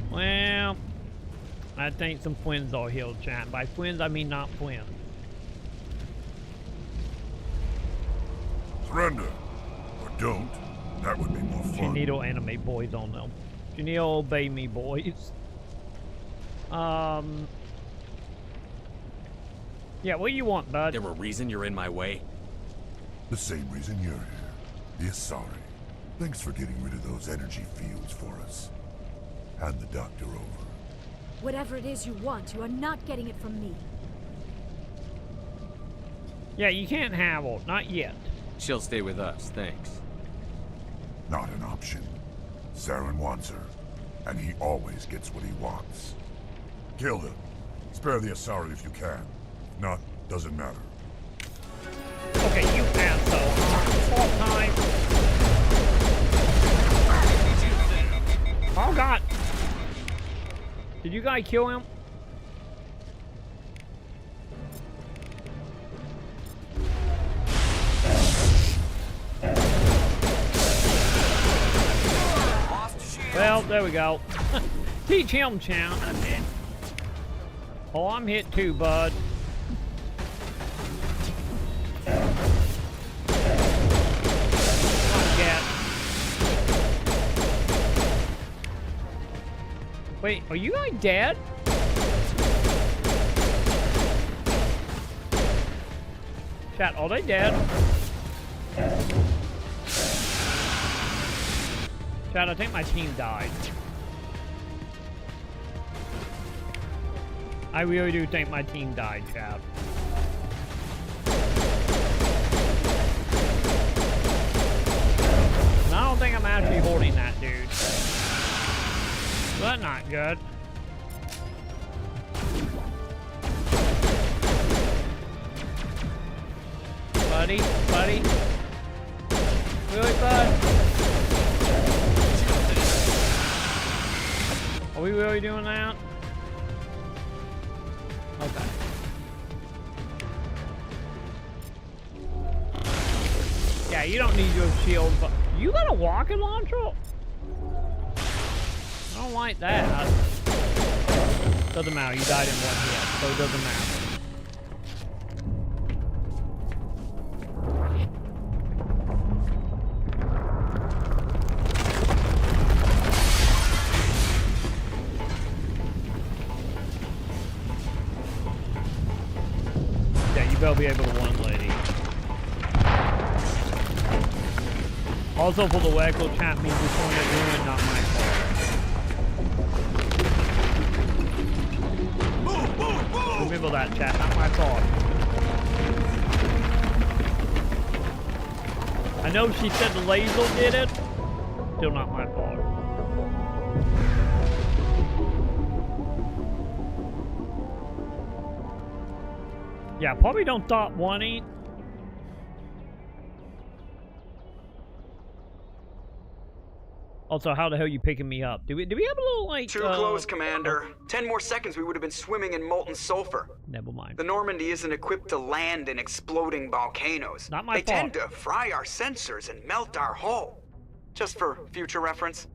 Well, I think some friends are here, chat. By friends, I mean not friends. Surrender. Or don't. That would be more She fun. need to animate boys on them. She need to obey me, boys. Yeah, what do you want, bud? There a reason you're in my way? The same reason you're here. The Asari. Thanks for getting rid of those energy fields for us. Hand the doctor over. Whatever it is you want, you are not getting it from me. Yeah, you can't have her. Not yet. She'll stay with us, thanks. Not an option. Saren wants her. And he always gets what he wants. Kill him. Spare the Asari if you can. If not, doesn't matter. Okay, you asshole. All time. Oh, God. Did you guys kill him? there we go. Teach him, champ. That's it. Oh, I'm hit too, bud. Wait, are you guys dead? Chat, are they dead? Chat, I think my team died. I really do think my team died, chat. And I don't think I'm actually holding that dude. That's not good. Buddy, buddy. Really, bud? Are we really doing that? Okay. Yeah, you don't need your shield, but you got a rocket launcher? I don't like that. Doesn't matter, you died in one hit, so it doesn't matter. Yeah, you better be able to one lady. Also, for the Wacko chat means it's only a doing, not my fault. Remember that, chat, not my fault. I know she said the laser did it. Still not my fault. Yeah, probably don't stop wanting. Also, how the hell are you picking me up? Do we have a little, like... Too close, Commander. 10 more seconds, we would have been swimming in molten sulfur. Never mind. The Normandy isn't equipped to land in exploding volcanoes. Not my fault. They tend to fry our sensors and melt our hull. Just for future reference.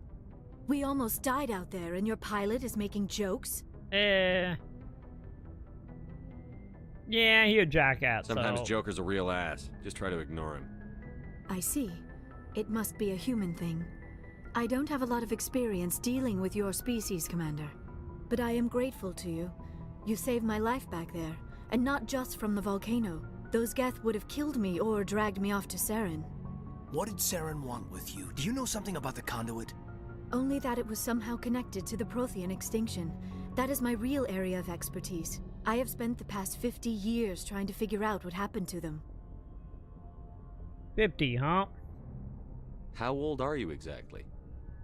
We almost died out there, and your pilot is making jokes? Yeah, he a jackass. Sometimes Joker's a real ass. Just try to ignore him. I see. It must be a human thing. I don't have a lot of experience dealing with your species, Commander. But I am grateful to you. You saved my life back there, and not just from the volcano. Those Geth would have killed me or dragged me off to Saren. What did Saren want with you? Do you know something about the conduit? Only that it was somehow connected to the Prothean extinction. That is my real area of expertise. I have spent the past 50 years trying to figure out what happened to them. 50, huh? How old are you exactly?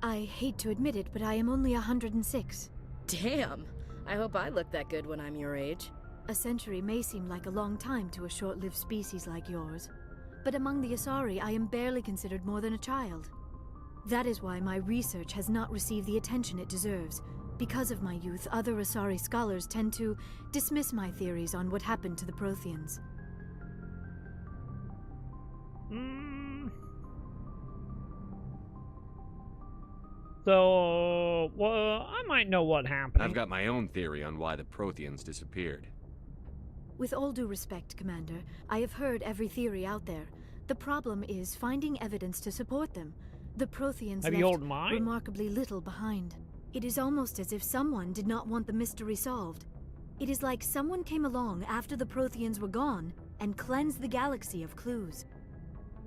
I hate to admit it, but I am only 106. Damn! I hope I look that good when I'm your age. A century may seem like a long time to a short-lived species like yours. But among the Asari, I am barely considered more than a child. That is why my research has not received the attention it deserves. Because of my youth, other Asari scholars tend to dismiss my theories on what happened to the Protheans. So, well, I might know what happened. I've got my own theory on why the Protheans disappeared. With all due respect, Commander, I have heard every theory out there. The problem is finding evidence to support them. The Protheans left remarkably little behind. It is almost as if someone did not want the mystery solved. It is like someone came along after the Protheans were gone and cleansed the galaxy of clues.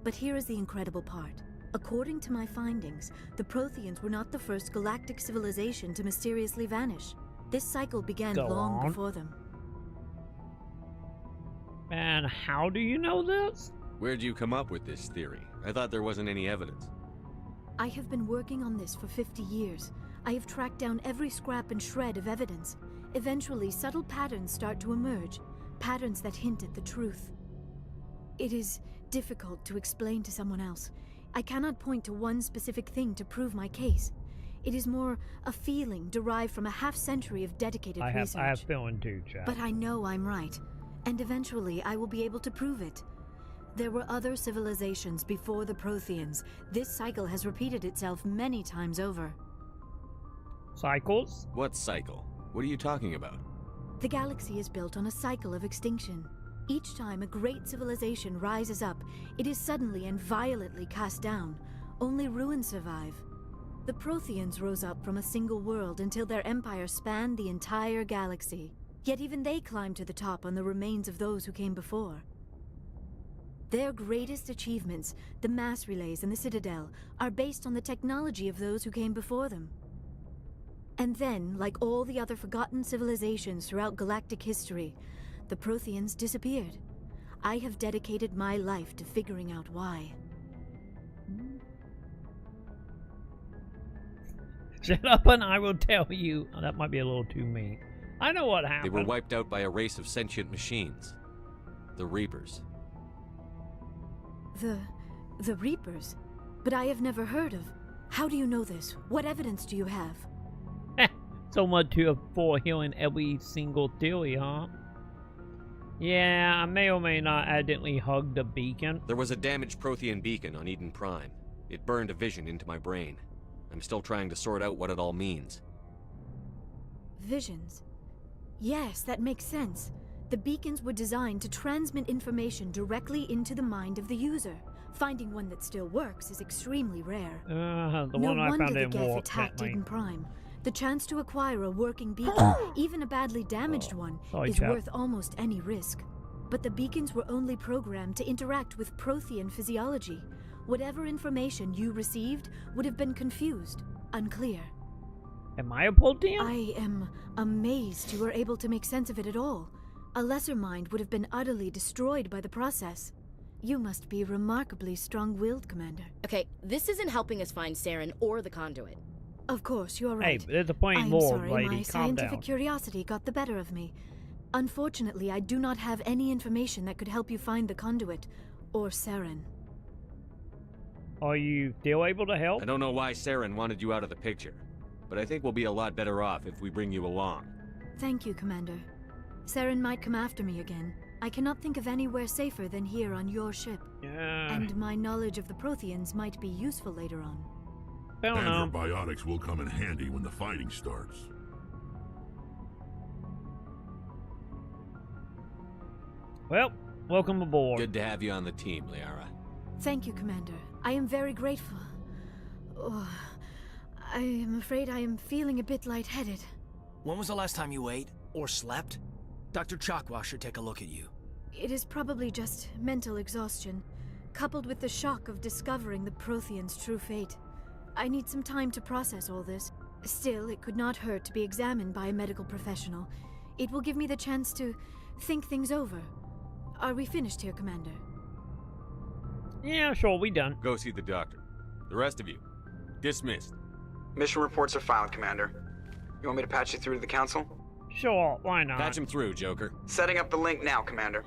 But here is the incredible part. According to my findings, the Protheans were not the first galactic civilization to mysteriously vanish. This cycle began long before them. And how do you know this? Where'd you come up with this theory? I thought there wasn't any evidence. I have been working on this for 50 years. I have tracked down every scrap and shred of evidence. Eventually, subtle patterns start to emerge, patterns that hint at the truth. It is difficult to explain to someone else. I cannot point to one specific thing to prove my case. It is more a feeling derived from a half-century of dedicated research. I have feeling too, Chad. But I know I'm right, and eventually I will be able to prove it. There were other civilizations before the Protheans. This cycle has repeated itself many times over. Cycles? What cycle? What are you talking about? The galaxy is built on a cycle of extinction. Each time a great civilization rises up, it is suddenly and violently cast down. Only ruins survive. The Protheans rose up from a single world until their empire spanned the entire galaxy. Yet even they climbed to the top on the remains of those who came before. Their greatest achievements, the mass relays and the Citadel, are based on the technology of those who came before them. And then, like all the other forgotten civilizations throughout galactic history, the Protheans disappeared. I have dedicated my life to figuring out why. Shut up and I will tell you. Oh, that might be a little too mean. I know what happened. They were wiped out by a race of sentient machines. The Reapers. The Reapers? But I have never heard of. How do you know this? What evidence do you have? So much for healing every single theory, huh? Yeah, I may or may not accidentally hug the beacon. There was a damaged Prothean beacon on Eden Prime. It burned a vision into my brain. I'm still trying to sort out what it all means. Visions? Yes, that makes sense. The beacons were designed to transmit information directly into the mind of the user. Finding one that still works is extremely rare. The no one I wonder found the in Geth war, attacked apparently. Eden Prime. The chance to acquire a working beacon, even a badly damaged one, sorry, is chap. worth almost any risk. But the beacons were only programmed to interact with Prothean physiology. Whatever information you received would have been confused, unclear. Am I a Prothean? I am amazed you were able to make sense of it at all. A lesser mind would have been utterly destroyed by the process. You must be remarkably strong-willed, Commander. Okay, this isn't helping us find Saren or the conduit. Of course, you're Hey, right. there's a point I'm more, sorry, lady. my Calm scientific down. curiosity got the better of me. Unfortunately, I do not have any information that could help you find the conduit, or Saren. Are you still able to help? I don't know why Saren wanted you out of the picture, but I think we'll be a lot better off if we bring you along. Thank you, Commander. Saren might come after me again. I cannot think of anywhere safer than here on your ship. And my knowledge of the Protheans might be useful later on. don't And know. her biotics will come in handy when the fighting starts. Well, welcome aboard. Good to have you on the team, Liara. Thank you, Commander. I am very grateful. Oh, I am afraid I am feeling a bit lightheaded. When was the last time you ate or slept? Dr. Chakwa should take a look at you. It is probably just mental exhaustion, coupled with the shock of discovering the Protheans' true fate. I need some time to process all this. Still, it could not hurt to be examined by a medical professional. It will give me the chance to think things over. Are we finished here, Commander? Yeah, sure, we done. Go see the doctor. The rest of you, dismissed. Mission reports are filed, Commander. You want me to patch you through to the Council? Sure, why not? Patch him through, Joker. Setting up the link now, Commander.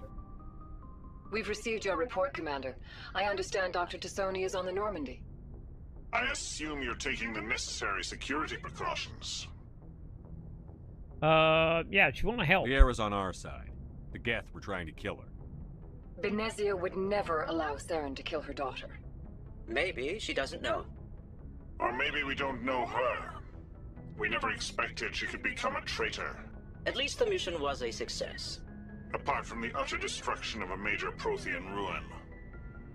We've received your report, Commander. I understand Dr. Tassoni is on the Normandy. I assume you're taking the necessary security precautions. Yeah, she wanna help. Liara's on our side. The Geth were trying to kill her. Benezia would never allow Saren to kill her daughter. Maybe she doesn't know. Or maybe we don't know her. We never expected she could become a traitor. At least the mission was a success. Apart from the utter destruction of a major Prothean ruin.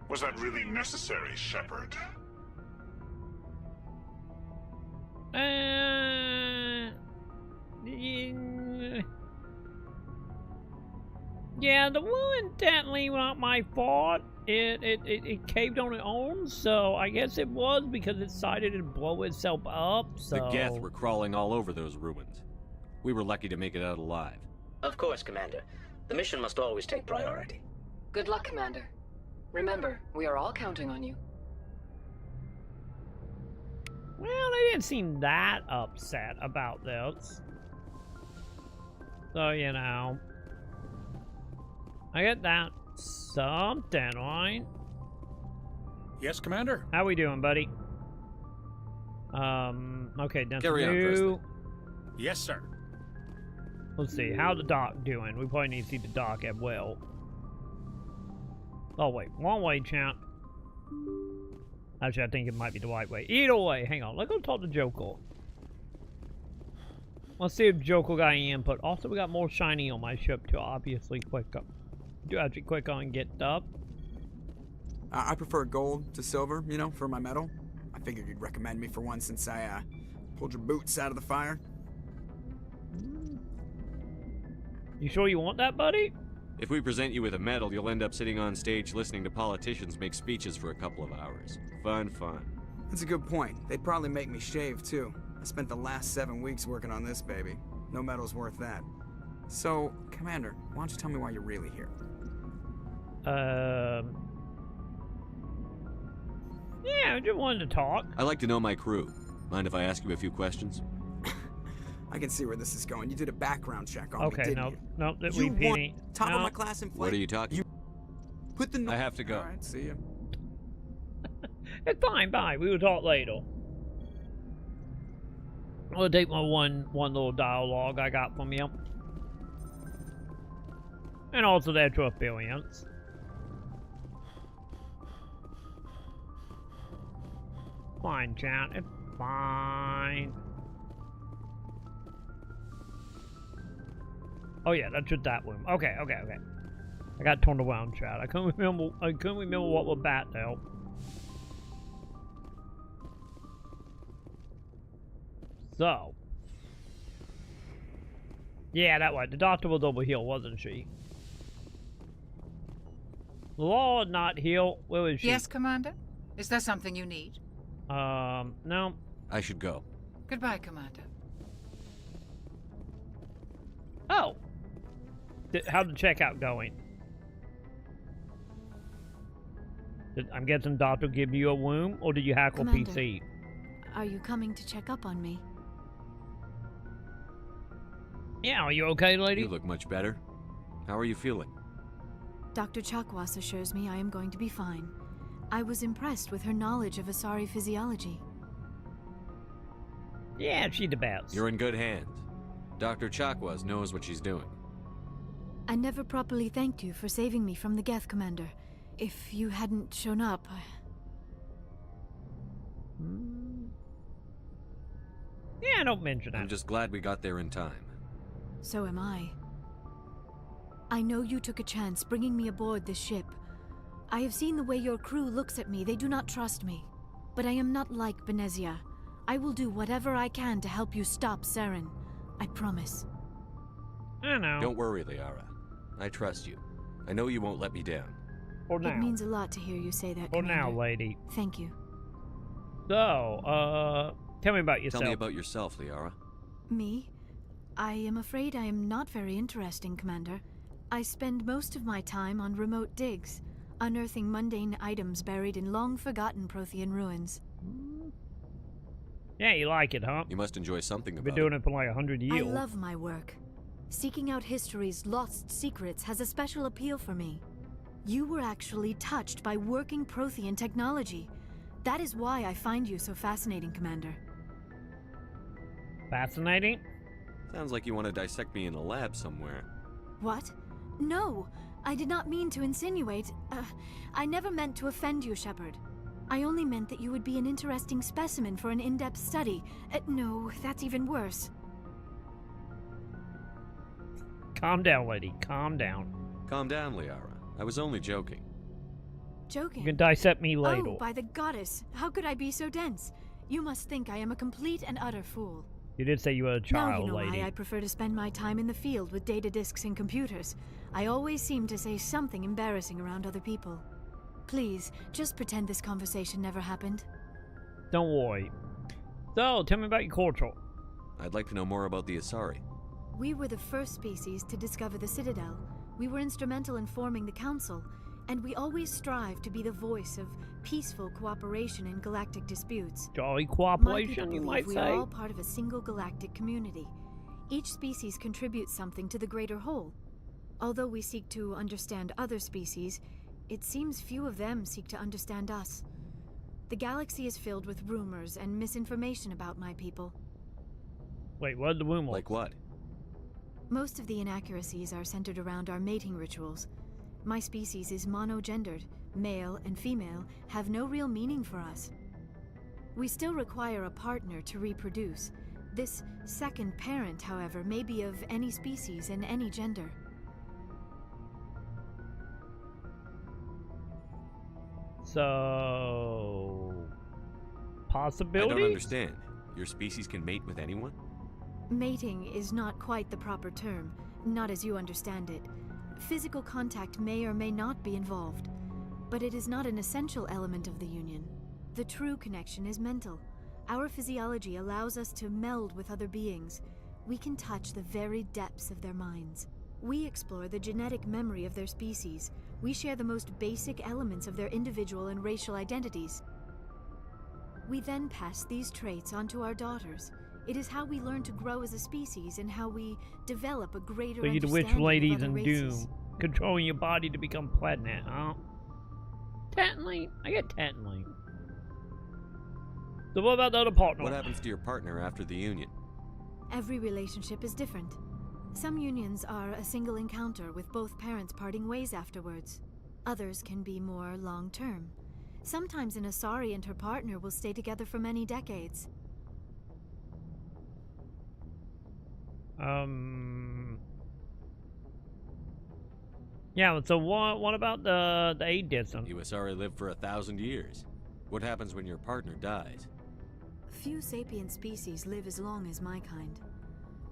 Was that really necessary, Shepard? Yeah, the ruin definitely not my fault. It caved on its own, so I guess it was because it decided to blow itself up, so... The Geth were crawling all over those ruins. We were lucky to make it out alive. Of course, Commander. The mission must always take priority. Good luck, Commander. Remember, we are all counting on you. Well, they didn't seem that upset about this. So, you know. I get that. Something, right? Yes, Commander? How we doing, buddy? Okay, done. Carry on, Presley. Yes, sir. Let's see, how's the doc doing? We probably need to see the doc as well. Oh, wait, wrong way, champ. Actually, I think it might be the right way. Either way, hang on, let's go talk to Joker. Let's see if Joker got any input. Also, we got more shiny on my ship to obviously click up. Do actually click on get up. I prefer gold to silver, you know, for my metal. I figured you'd recommend me for one since I pulled your boots out of the fire. You sure you want that, buddy? If we present you with a medal, you'll end up sitting on stage listening to politicians make speeches for a couple of hours. Fun, fun. That's a good point. They'd probably make me shave, too. I spent the last 7 weeks working on this baby. No medal's worth that. So, Commander, why don't you tell me why you're really here? Yeah, I just wanted to talk. I like to know my crew. Mind if I ask you a few questions? I can see where this is going. You did a background check on me, didn't you? No, that you we won Penny. top no. of my class in flight. What are you talking? Put the. I have to go. All right, see you. It's fine, bye. We will talk later. I'll take my one little dialogue I got from you. And also their true experience. Fine, chat. It's fine. Oh yeah, that's just that room. Okay. I got turned around, chat. I couldn't remember what was that now. So. Yeah, that way. The doctor was over here, wasn't she? Lord, not here. Where is she? Yes, Commander? Is there something you need? No. I should go. Goodbye, Commander. Oh. How'd the checkout going? I'm guessing doctor give you a womb, or did you hack a Commander, PC? Are you coming to check up on me? Yeah, are you okay, lady? You look much better. How are you feeling? Dr. Chakwas assures me I am going to be fine. I was impressed with her knowledge of Asari physiology. Yeah, she's the best. You're in good hands. Dr. Chakwas knows what she's doing. I never properly thanked you for saving me from the Geth, Commander. If you hadn't shown up, Yeah, don't mention that. I'm just glad we got there in time. So am I. I know you took a chance bringing me aboard this ship. I have seen the way your crew looks at me. They do not trust me. But I am not like Benezia. I will do whatever I can to help you stop Saren. I promise. I know. Don't worry, Liara. I trust you. I know you won't let me down. For now. It means a lot to hear you say that, For now, Commander. lady. Thank you. So, tell me about yourself. Tell me about yourself, Liara. Me? I am afraid I am not very interesting, Commander. I spend most of my time on remote digs, unearthing mundane items buried in long-forgotten Prothean ruins. Yeah, you like it, huh? You must enjoy something about it. Been doing it for like 100 years. I love my work. Seeking out history's lost secrets has a special appeal for me. You were actually touched by working Prothean technology. That is why I find you so fascinating, Commander. Fascinating? Sounds like you want to dissect me in a lab somewhere. What? No, I did not mean to insinuate. I never meant to offend you, Shepard. I only meant that you would be an interesting specimen for an in-depth study. No, that's even worse. Calm down, lady. Calm down. Calm down, Liara. I was only joking. Joking? You can dissect me later. Oh, by the goddess. How could I be so dense? You must think I am a complete and utter fool. You did say you were a child, now you know lady. why I prefer to spend my time in the field with data disks and computers. I always seem to say something embarrassing around other people. Please, just pretend this conversation never happened. Don't worry. So, tell me about your culture. I'd like to know more about the Asari. We were the first species to discover the Citadel. We were instrumental in forming the Council, and we always strive to be the voice of peaceful cooperation in galactic disputes. Jolly cooperation, you might we say. are all part of a single galactic community. Each species contributes something to the greater whole. Although we seek to understand other species, it seems few of them seek to understand us. The galaxy is filled with rumors and misinformation about my people. Wait, what are the rumors? Like what? Most of the inaccuracies are centered around our mating rituals. My species is monogendered. Male and female have no real meaning for us. We still require a partner to reproduce, This second parent, however, may be of any species and any gender. So... I possibilities? don't understand. Your species can mate with anyone? Mating is not quite the proper term, not as you understand it. Physical contact may or may not be involved, but it is not an essential element of the union. The true connection is mental. Our physiology allows us to meld with other beings. We can touch the very depths of their minds. We explore the genetic memory of their species. We share the most basic elements of their individual and racial identities. We then pass these traits on to our daughters. It is how we learn to grow as a species and how we develop a greater So you're the understanding witch ladies of other in races. Doom, controlling your body to become pregnant, huh? Technically, I get technically. So what about the other partner? What happens to your partner after the union? Every relationship is different. Some unions are a single encounter with both parents parting ways afterwards. Others can be more long-term. Sometimes an Asari and her partner will stay together for many decades. Yeah, so what about the aid distance? You Asari live for 1,000 years. What happens when your partner dies? Few sapient species live as long as my kind.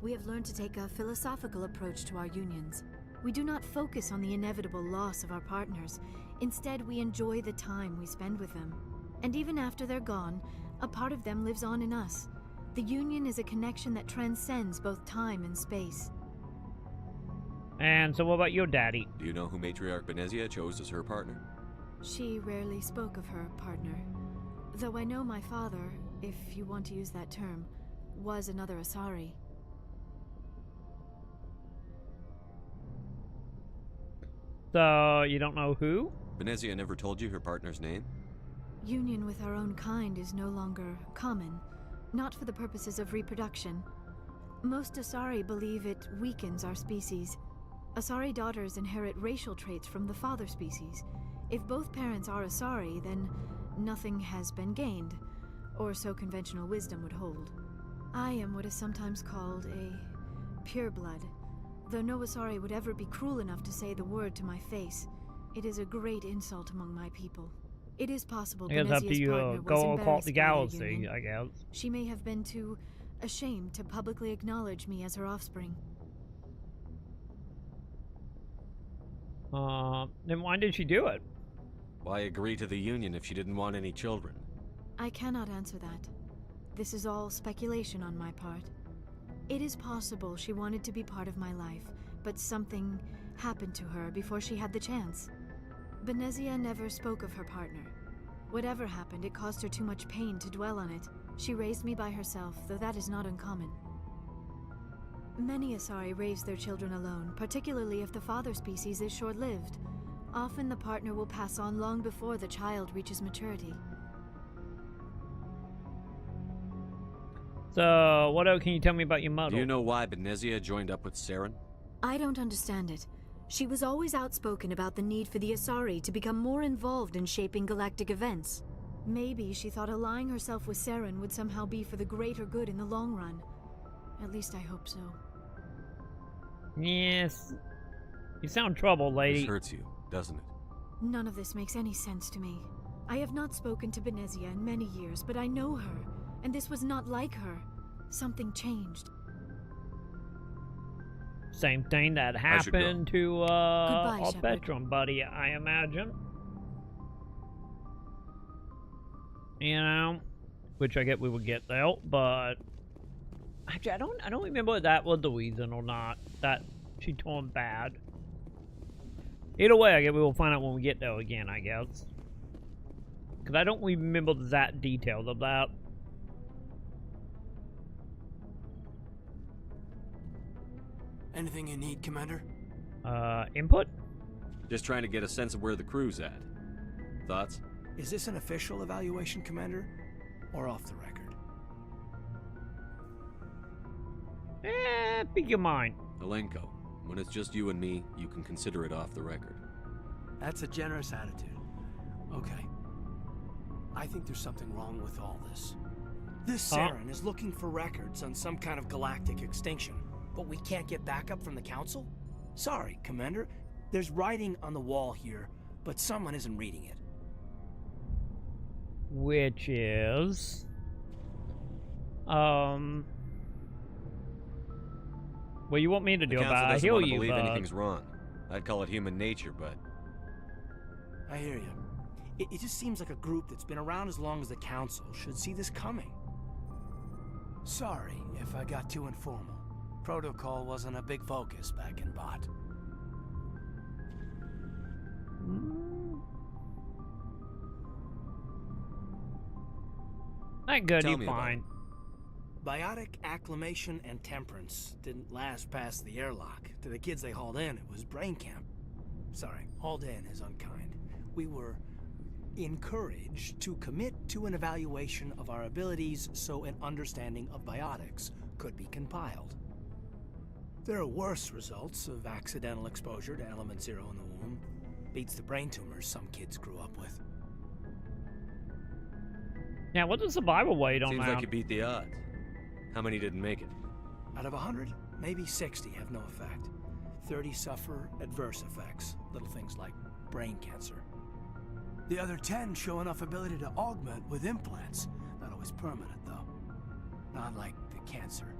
We have learned to take a philosophical approach to our unions. We do not focus on the inevitable loss of our partners. Instead, we enjoy the time we spend with them. And even after they're gone, a part of them lives on in us. The union is a connection that transcends both time and space. And so what about your daddy? Do you know who Matriarch Benezia chose as her partner? She rarely spoke of her partner. Though I know my father, if you want to use that term, was another Asari. So, you don't know who? Benezia never told you her partner's name? Union with our own kind is no longer common, not for the purposes of reproduction. Most Asari believe it weakens our species. Asari daughters inherit racial traits from the father species. If both parents are Asari, then nothing has been gained, or so conventional wisdom would hold. I am what is sometimes called a pureblood. Though no Asari would ever be cruel enough to say the word to my face, it is a great insult among my people. It is possible I guess after Benezia's you partner was go across embarrassed the by their galaxy, union. I guess. She may have been too ashamed to publicly acknowledge me as her offspring. Then why did she do it? Why agree to the union if she didn't want any children? I cannot answer that. This is all speculation on my part. It is possible she wanted to be part of my life, but something happened to her before she had the chance. Benezia never spoke of her partner. Whatever happened, it caused her too much pain to dwell on it. She raised me by herself, though that is not uncommon. Many Asari raise their children alone, particularly if the father species is short-lived. Often the partner will pass on long before the child reaches maturity. So, what else can you tell me about your mother? Do you know why Benezia joined up with Saren? I don't understand it. She was always outspoken about the need for the Asari to become more involved in shaping galactic events. Maybe she thought allying herself with Saren would somehow be for the greater good in the long run. At least I hope so. Yes. You sound troubled, lady. This hurts you, doesn't it? None of this makes any sense to me. I have not spoken to Benezia in many years, but I know her, and this was not like her. Something changed. Same thing that happened to Goodbye, our Shepard. veteran buddy, I imagine. You know, which I get we would get out, but actually I don't remember if that was the reason or not that she turned bad. Either way, I guess we will find out when we get there again, I guess. Because I don't remember the exact details of that. Anything you need, Commander? Input? Just trying to get a sense of where the crew's at. Thoughts? Is this an official evaluation, Commander? Or off the record? Pick your mind. Alenko, when it's just you and me, you can consider it off the record. That's a generous attitude. Okay. I think there's something wrong with all this. This Saren is looking for records on some kind of galactic extinction, but we can't get backup from the Council? Sorry, Commander. There's writing on the wall here, but someone isn't reading it. Which is... What you want me to do about it? I heal you, believe anything's wrong. I'd call it human nature, but... I hear you. It just seems like a group that's been around as long as the Council should see this coming. Sorry if I got too informal. Protocol wasn't a big focus back in Bot. Not good, you fine. Biotic acclimation and temperance didn't last past the airlock. To the kids they hauled in, it was brain camp. Sorry, hauled in is unkind. We were encouraged to commit to an evaluation of our abilities so an understanding of biotics could be compiled. There are worse results of accidental exposure to element 0 in the womb. Beats the brain tumors some kids grew up with. Now, what does survival weight on that? Seems like you beat the odds. How many didn't make it? Out of 100, maybe 60 have no effect. 30 suffer adverse effects, little things like brain cancer. The other 10 show enough ability to augment with implants. Not always permanent, though. Not like the cancer.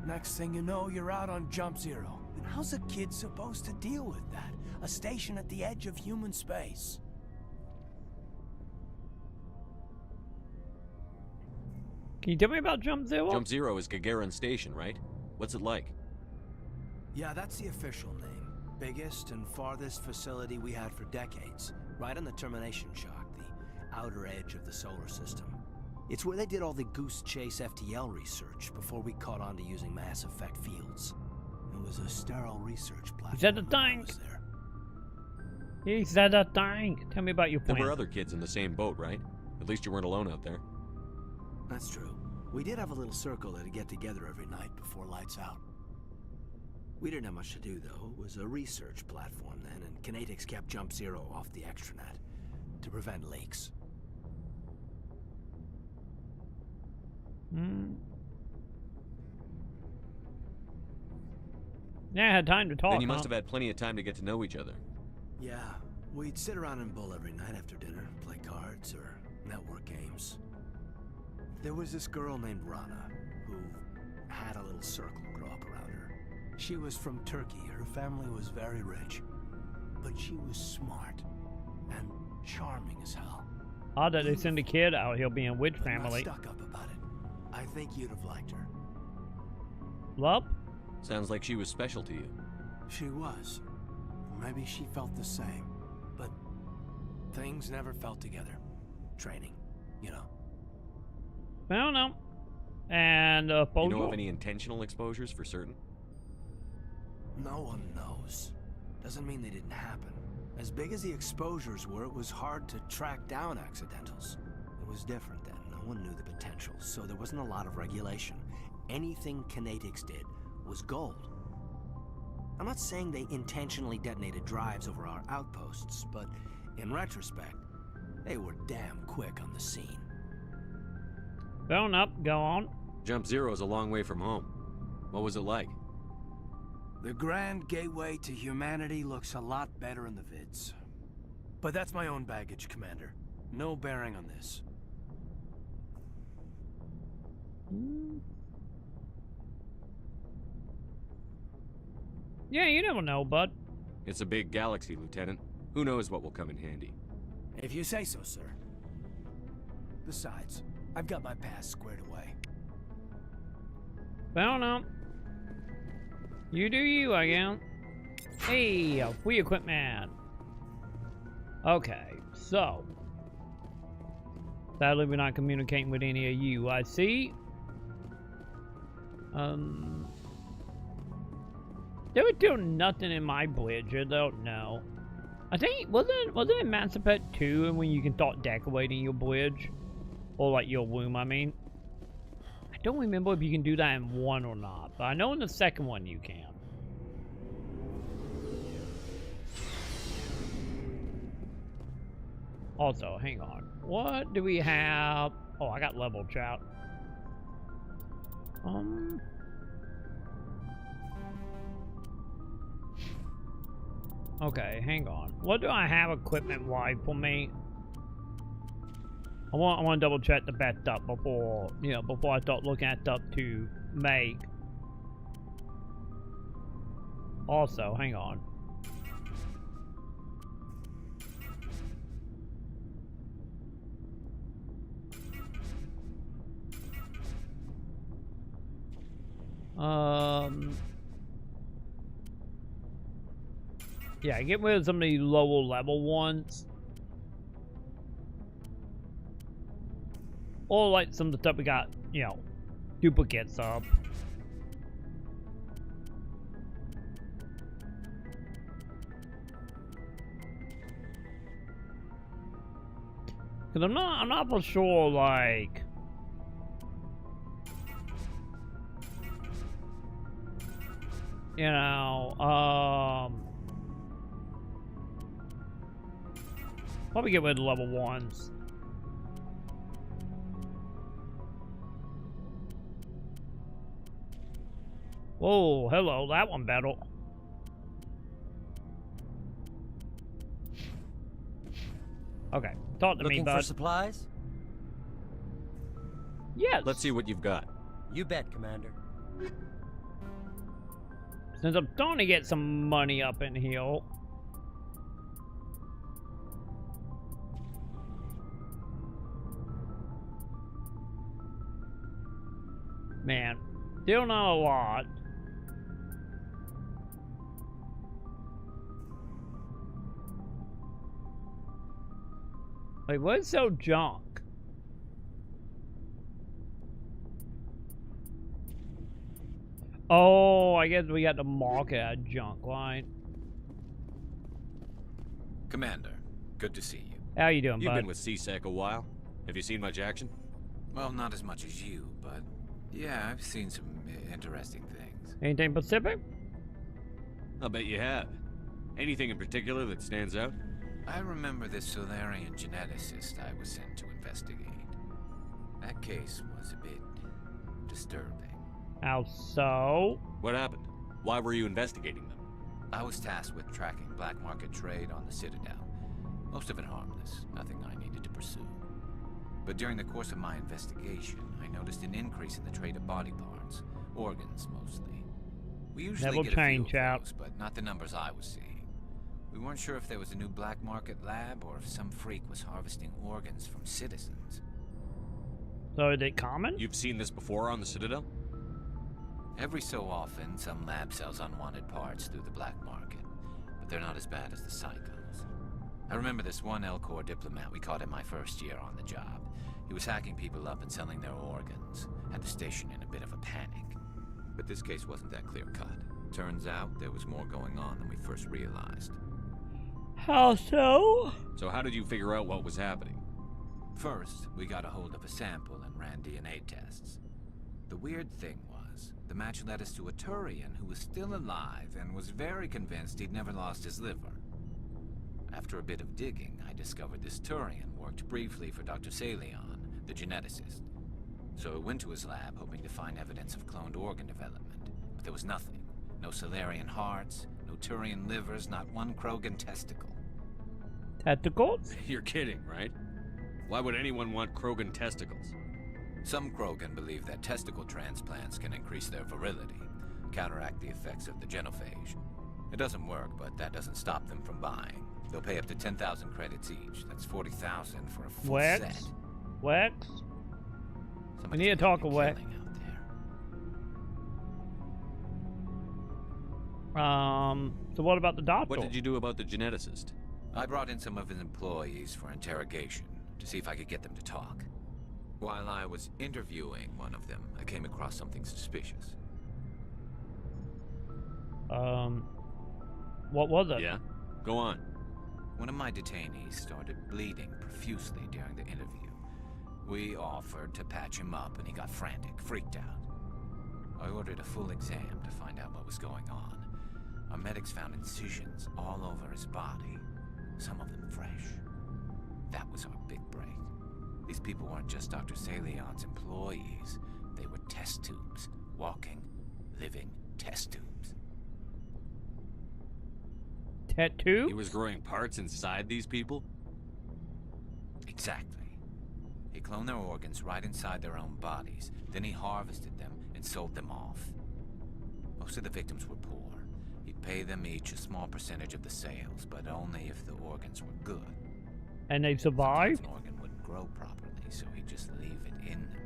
Next thing you know, you're out on Jump Zero. And how's a kid supposed to deal with that? A station at the edge of human space. Can you tell me about Jump Zero? Jump Zero is Gagarin Station, right? What's it like? Yeah, that's the official name. Biggest and farthest facility we had for decades. Right on the termination shock, the outer edge of the solar system. It's where they did all the Goose Chase FTL research before we caught on to using mass effect fields. It was a sterile research platform. He said the thing. He said the thing. Tell me about your plan. There were other kids in the same boat, right? At least you weren't alone out there. That's true. We did have a little circle that'd get together every night before lights out. We didn't have much to do, though. It was a research platform then, and Kinetics kept Jump Zero off the extranet to prevent leaks. Yeah, I had time to talk. Then you must have had plenty of time to get to know each other. Yeah, we'd sit around and bull every night after dinner, play cards or network games. There was this girl named Rana, who had a little circle grow up around her. She was from Turkey. Her family was very rich. But she was smart and charming as hell. Odd that they send a kid out here being witch family. Not stuck up about it. I think you'd have liked her. Love? Sounds like she was special to you. She was. Maybe she felt the same. But things never felt together. Training, you know. I don't know. And you know of any intentional exposures for certain? No one knows. Doesn't mean they didn't happen. As big as the exposures were, it was hard to track down accidentals. It was different then. No one knew the potential, so there wasn't a lot of regulation. Anything Kinetics did was gold. I'm not saying they intentionally detonated drives over our outposts, but in retrospect, they were damn quick on the scene. Going up, go on. Jump Zero is a long way from home. What was it like? The grand gateway to humanity looks a lot better in the vids. But that's my own baggage, Commander. No bearing on this. Yeah, you never know, bud. It's a big galaxy, Lieutenant. Who knows what will come in handy? If you say so, sir. Besides, I've got my past squared away. I don't know. You do you, I guess. Hey, free equipment. Okay, so. Sadly, we're not communicating with any of you. I see. They were doing nothing in my bridge. I don't know. I think wasn't it Emancipate 2 and when you can start decorating your bridge, or like your womb? I mean, I don't remember if you can do that in 1 or not, but I know in the second one you can. Also, hang on. What do we have? Oh, I got level chat. Okay, hang on. What do I have equipment-wise for me? I want to double check the best stuff before, you know, before I start looking at stuff to make. Also, hang on. Yeah, get rid of some of the lower level ones. Or like some of the stuff we got, you know, duplicates of. Cause I'm not for sure, like, you know, probably get rid of level ones. Whoa, hello, that one better. Okay, talk to me, bud. Looking for supplies? Yes. Let's see what you've got. You bet, Commander. Since I'm starting to get some money up in here. Man, still not a lot. Wait, what's so junk? Oh, I guess we got to mark it as junk line. Commander, good to see you. How you doing, You've bud? been with CSEC a while. Have you seen much action? Well, not as much as you, but yeah, I've seen some interesting things. Anything specific? I'll bet you have. Anything in particular that stands out? I remember this Solarian geneticist I was sent to investigate. That case was a bit disturbing. How so? What happened? Why were you investigating them? I was tasked with tracking black market trade on the Citadel. Most of it harmless, nothing I needed to pursue. But during the course of my investigation, I noticed an increase in the trade of body parts, organs mostly. We usually That'll get a few change, of those, but not the numbers I was seeing. We weren't sure if there was a new black market lab or if some freak was harvesting organs from citizens. So are they common? You've seen this before on the Citadel? Every so often, some lab sells unwanted parts through the black market, but they're not as bad as the psychos. I remember this one L-Corps diplomat we caught in my first year on the job. He was hacking people up and selling their organs. Had the station in a bit of a panic. But this case wasn't that clear-cut. Turns out there was more going on than we first realized. How so? So how did you figure out what was happening? First, we got a hold of a sample and ran DNA tests. The weird thing was, the match led us to a Turian who was still alive and was very convinced he'd never lost his liver. After a bit of digging, I discovered this Turian worked briefly for Dr. Salion, the geneticist. So I went to his lab hoping to find evidence of cloned organ development, but there was nothing. No Solarian hearts, no Turian livers, not one Krogan testicle. Testicles? You're kidding, right? Why would anyone want Krogan testicles? Some Krogan believe that testicle transplants can increase their virility, counteract the effects of the genophage. It doesn't work, but that doesn't stop them from buying. They'll pay up to 10,000 credits each. That's 40,000 for a full set. Wex? We need to talk away. So what about the doctor? What did you do about the geneticist? I brought in some of his employees for interrogation, to see if I could get them to talk. While I was interviewing one of them, I came across something suspicious. What was it? Yeah? Go on. One of my detainees started bleeding profusely during the interview. We offered to patch him up and he got frantic, freaked out. I ordered a full exam to find out what was going on. Our medics found incisions all over his body, some of them fresh. That was our big break. These people weren't just Dr. Salion's employees. they were test tubes. Walking, living test tubes. Tattoo? He was growing parts inside these people? Exactly. He cloned their organs right inside their own bodies. Then he harvested them and sold them off. Most of the victims were poor. He'd pay them each a small percentage of the sales, but only if the organs were good. And they survived? Sometimes an organ wouldn't grow properly, so he'd just leave it in them.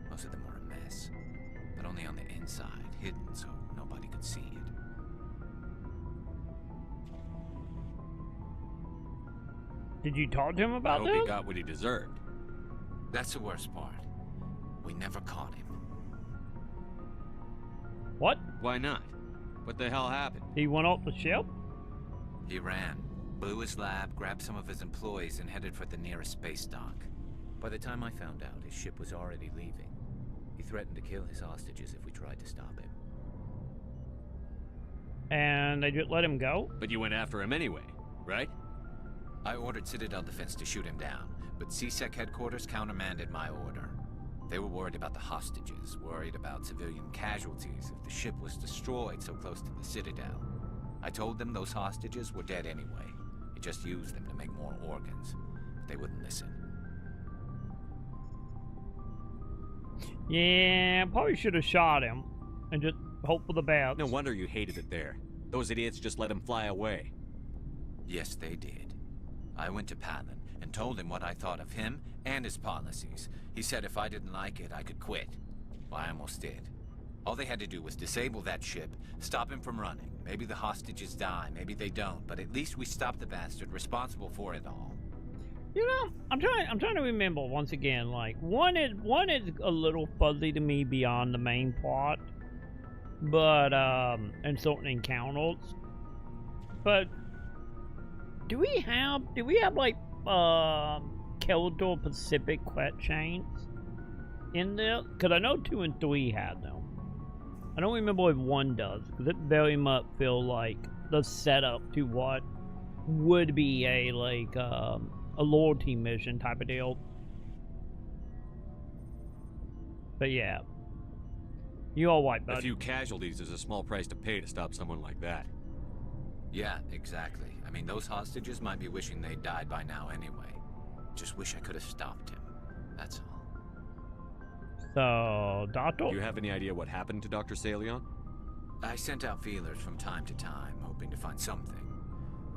Most of them were a mess, but only on the inside, hidden so nobody could see it. Did you talk to him about I this? hope he got what he deserved. That's the worst part. We never caught him. What? Why not? What the hell happened? He went off the ship? He ran, blew his lab, grabbed some of his employees, and headed for the nearest space dock. By the time I found out, his ship was already leaving. He threatened to kill his hostages if we tried to stop him. And they just let him go? But you went after him anyway, right? I ordered Citadel Defense to shoot him down, but CSEC headquarters countermanded my order. They were worried about the hostages, worried about civilian casualties if the ship was destroyed so close to the Citadel. I told them those hostages were dead anyway. He just used them to make more organs. But they wouldn't listen. Yeah, probably should have shot him and just hope for the best. No wonder you hated it there. Those idiots just let him fly away. Yes, they did. I went to Palin and told him what I thought of him and his policies. He said if I didn't like it, I could quit. Well, I almost did. All they had to do was disable that ship, stop him from running. Maybe the hostages die, maybe they don't, but at least we stopped the bastard responsible for it all. You know, I'm trying to remember once again. Like one is a little fuzzy to me beyond the main plot, but and certain encounters. But do we have like Keldor Pacific quest chains in there? Because I know 2 and 3 had them. I don't remember if 1 does, because it very much feels like the setup to what would be a like a loyalty mission type of deal. But yeah, you all right, bud? A few casualties is a small price to pay to stop someone like that. Yeah, exactly. I mean, those hostages might be wishing they'd died by now anyway. Just wish I could have stopped him. That's all. So, Doctor? Do you have any idea what happened to Dr. Salion? I sent out feelers from time to time, hoping to find something.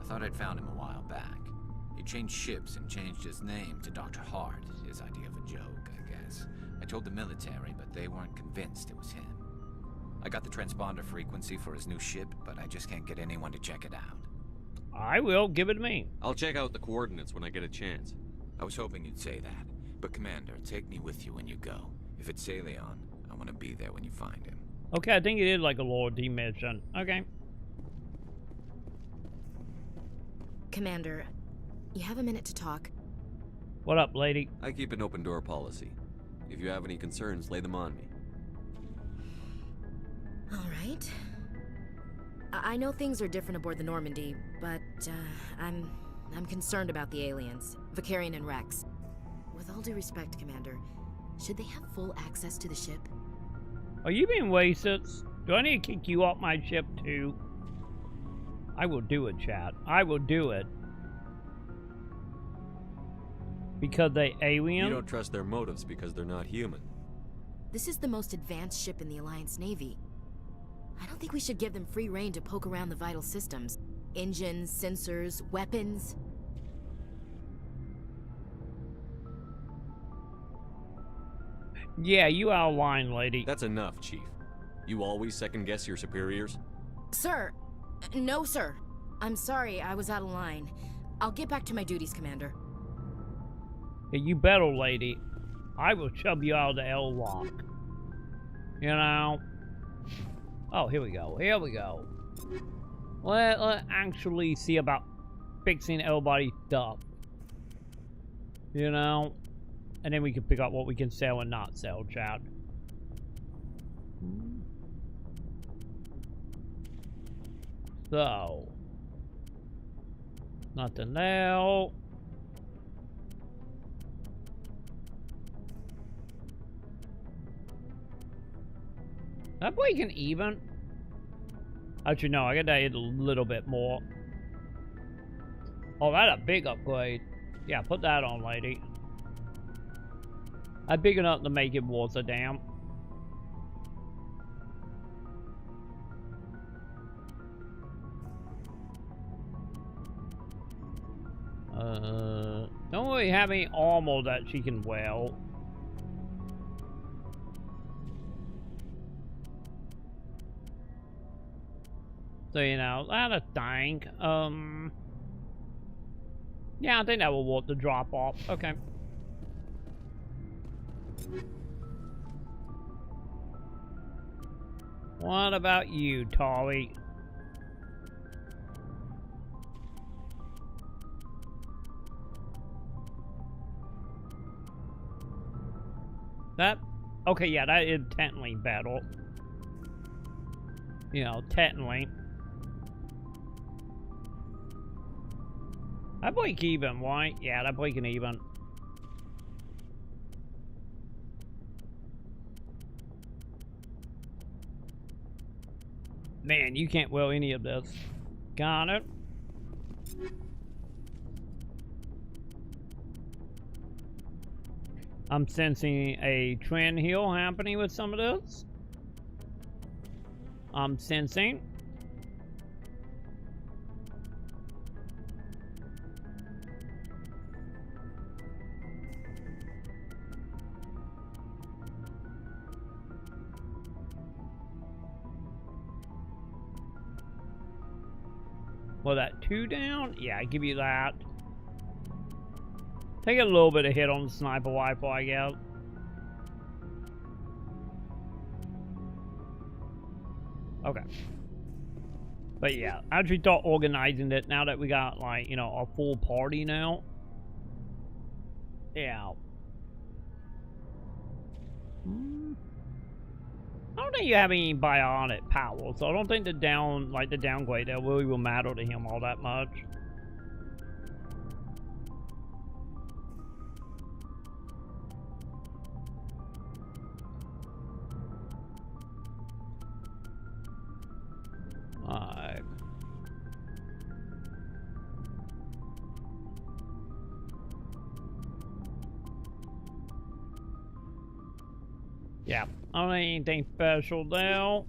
I thought I'd found him a while back. He changed ships and changed his name to Dr. Hart, his idea of a joke, I guess. I told the military, but they weren't convinced it was him. I got the transponder frequency for his new ship, but I just can't get anyone to check it out. I will. Give it to me. I'll check out the coordinates when I get a chance. I was hoping you'd say that. But Commander, take me with you when you go. If it's Salion, I want to be there when you find him. Okay, I think it is like a loyalty mission. Okay. Commander, you have a minute to talk. What up, lady? I keep an open door policy. If you have any concerns, lay them on me. All right. I know things are different aboard the Normandy, but I'm concerned about the aliens, Vicarian and Rex. With all due respect, Commander, should they have full access to the ship? Are you being racist? Do I need to kick you off my ship too? I will do it, chat. I will do it. Because they alien? You don't trust their motives because they're not human. This is the most advanced ship in the Alliance Navy. I don't think we should give them free rein to poke around the vital systems. Engines, sensors, weapons. Yeah, you out of line, lady. That's enough, Chief. You always second-guess your superiors? Sir! No, sir. I'm sorry, I was out of line. I'll get back to my duties, Commander. Hey, you better, lady. I will shove you out of the airlock. You know? Oh, here we go. Here we go. Let's actually see about fixing everybody's stuff. You know? And then we can pick up what we can sell and not sell, chat. So. Nothing there. That boy can even. Actually, no, I gotta hit a little bit more. Oh, that's a big upgrade. Yeah, put that on, lady. That's big enough to make it worth a damn. Don't really have any armor that she can wear. So, you know, that's a thing. Yeah, I think that will work to drop off. Okay. What about you, Tori? That, okay, yeah, that is technically battle. You know, technically. That boy can even, right? Yeah, that boy can even. Man, you can't will any of this. Got it. I'm sensing a trend here happening with some of this. I'm sensing. Well, that 2 down? Yeah, I give you that. Take a little bit of hit on the sniper rifle, I guess. Okay. But yeah, I actually thought organizing it now that we got, like, you know, a full party now. Yeah. I don't think you have any bionic power, so I don't think the downgrade there really will matter to him all that much. Alright. Yeah, I don't need anything special now.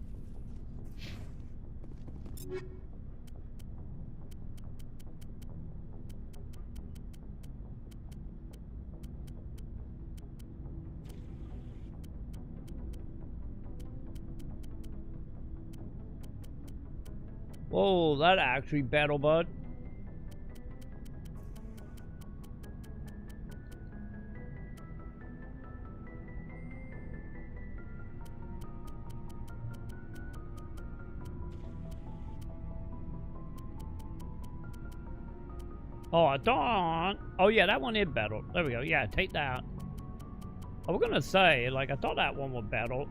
Whoa, that actually battle bud. Oh, I thought. Oh, yeah, that one is battle. There we go. Yeah, take that. I was gonna say, like, I thought that one was battle.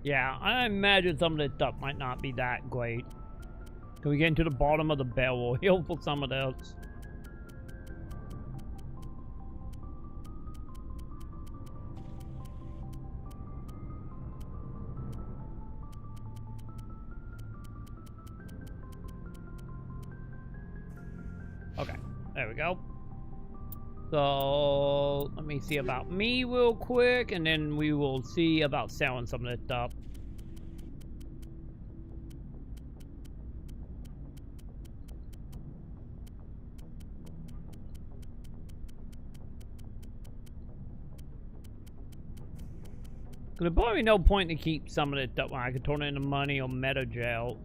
Yeah, I imagine some of this stuff might not be that great. Can we get into the bottom of the barrel? Heal for some of this. Okay, there we go. So, let me see about me real quick, and then we will see about selling some of this stuff. There's probably no point to keep some of this stuff when I can turn it into money or meta gel.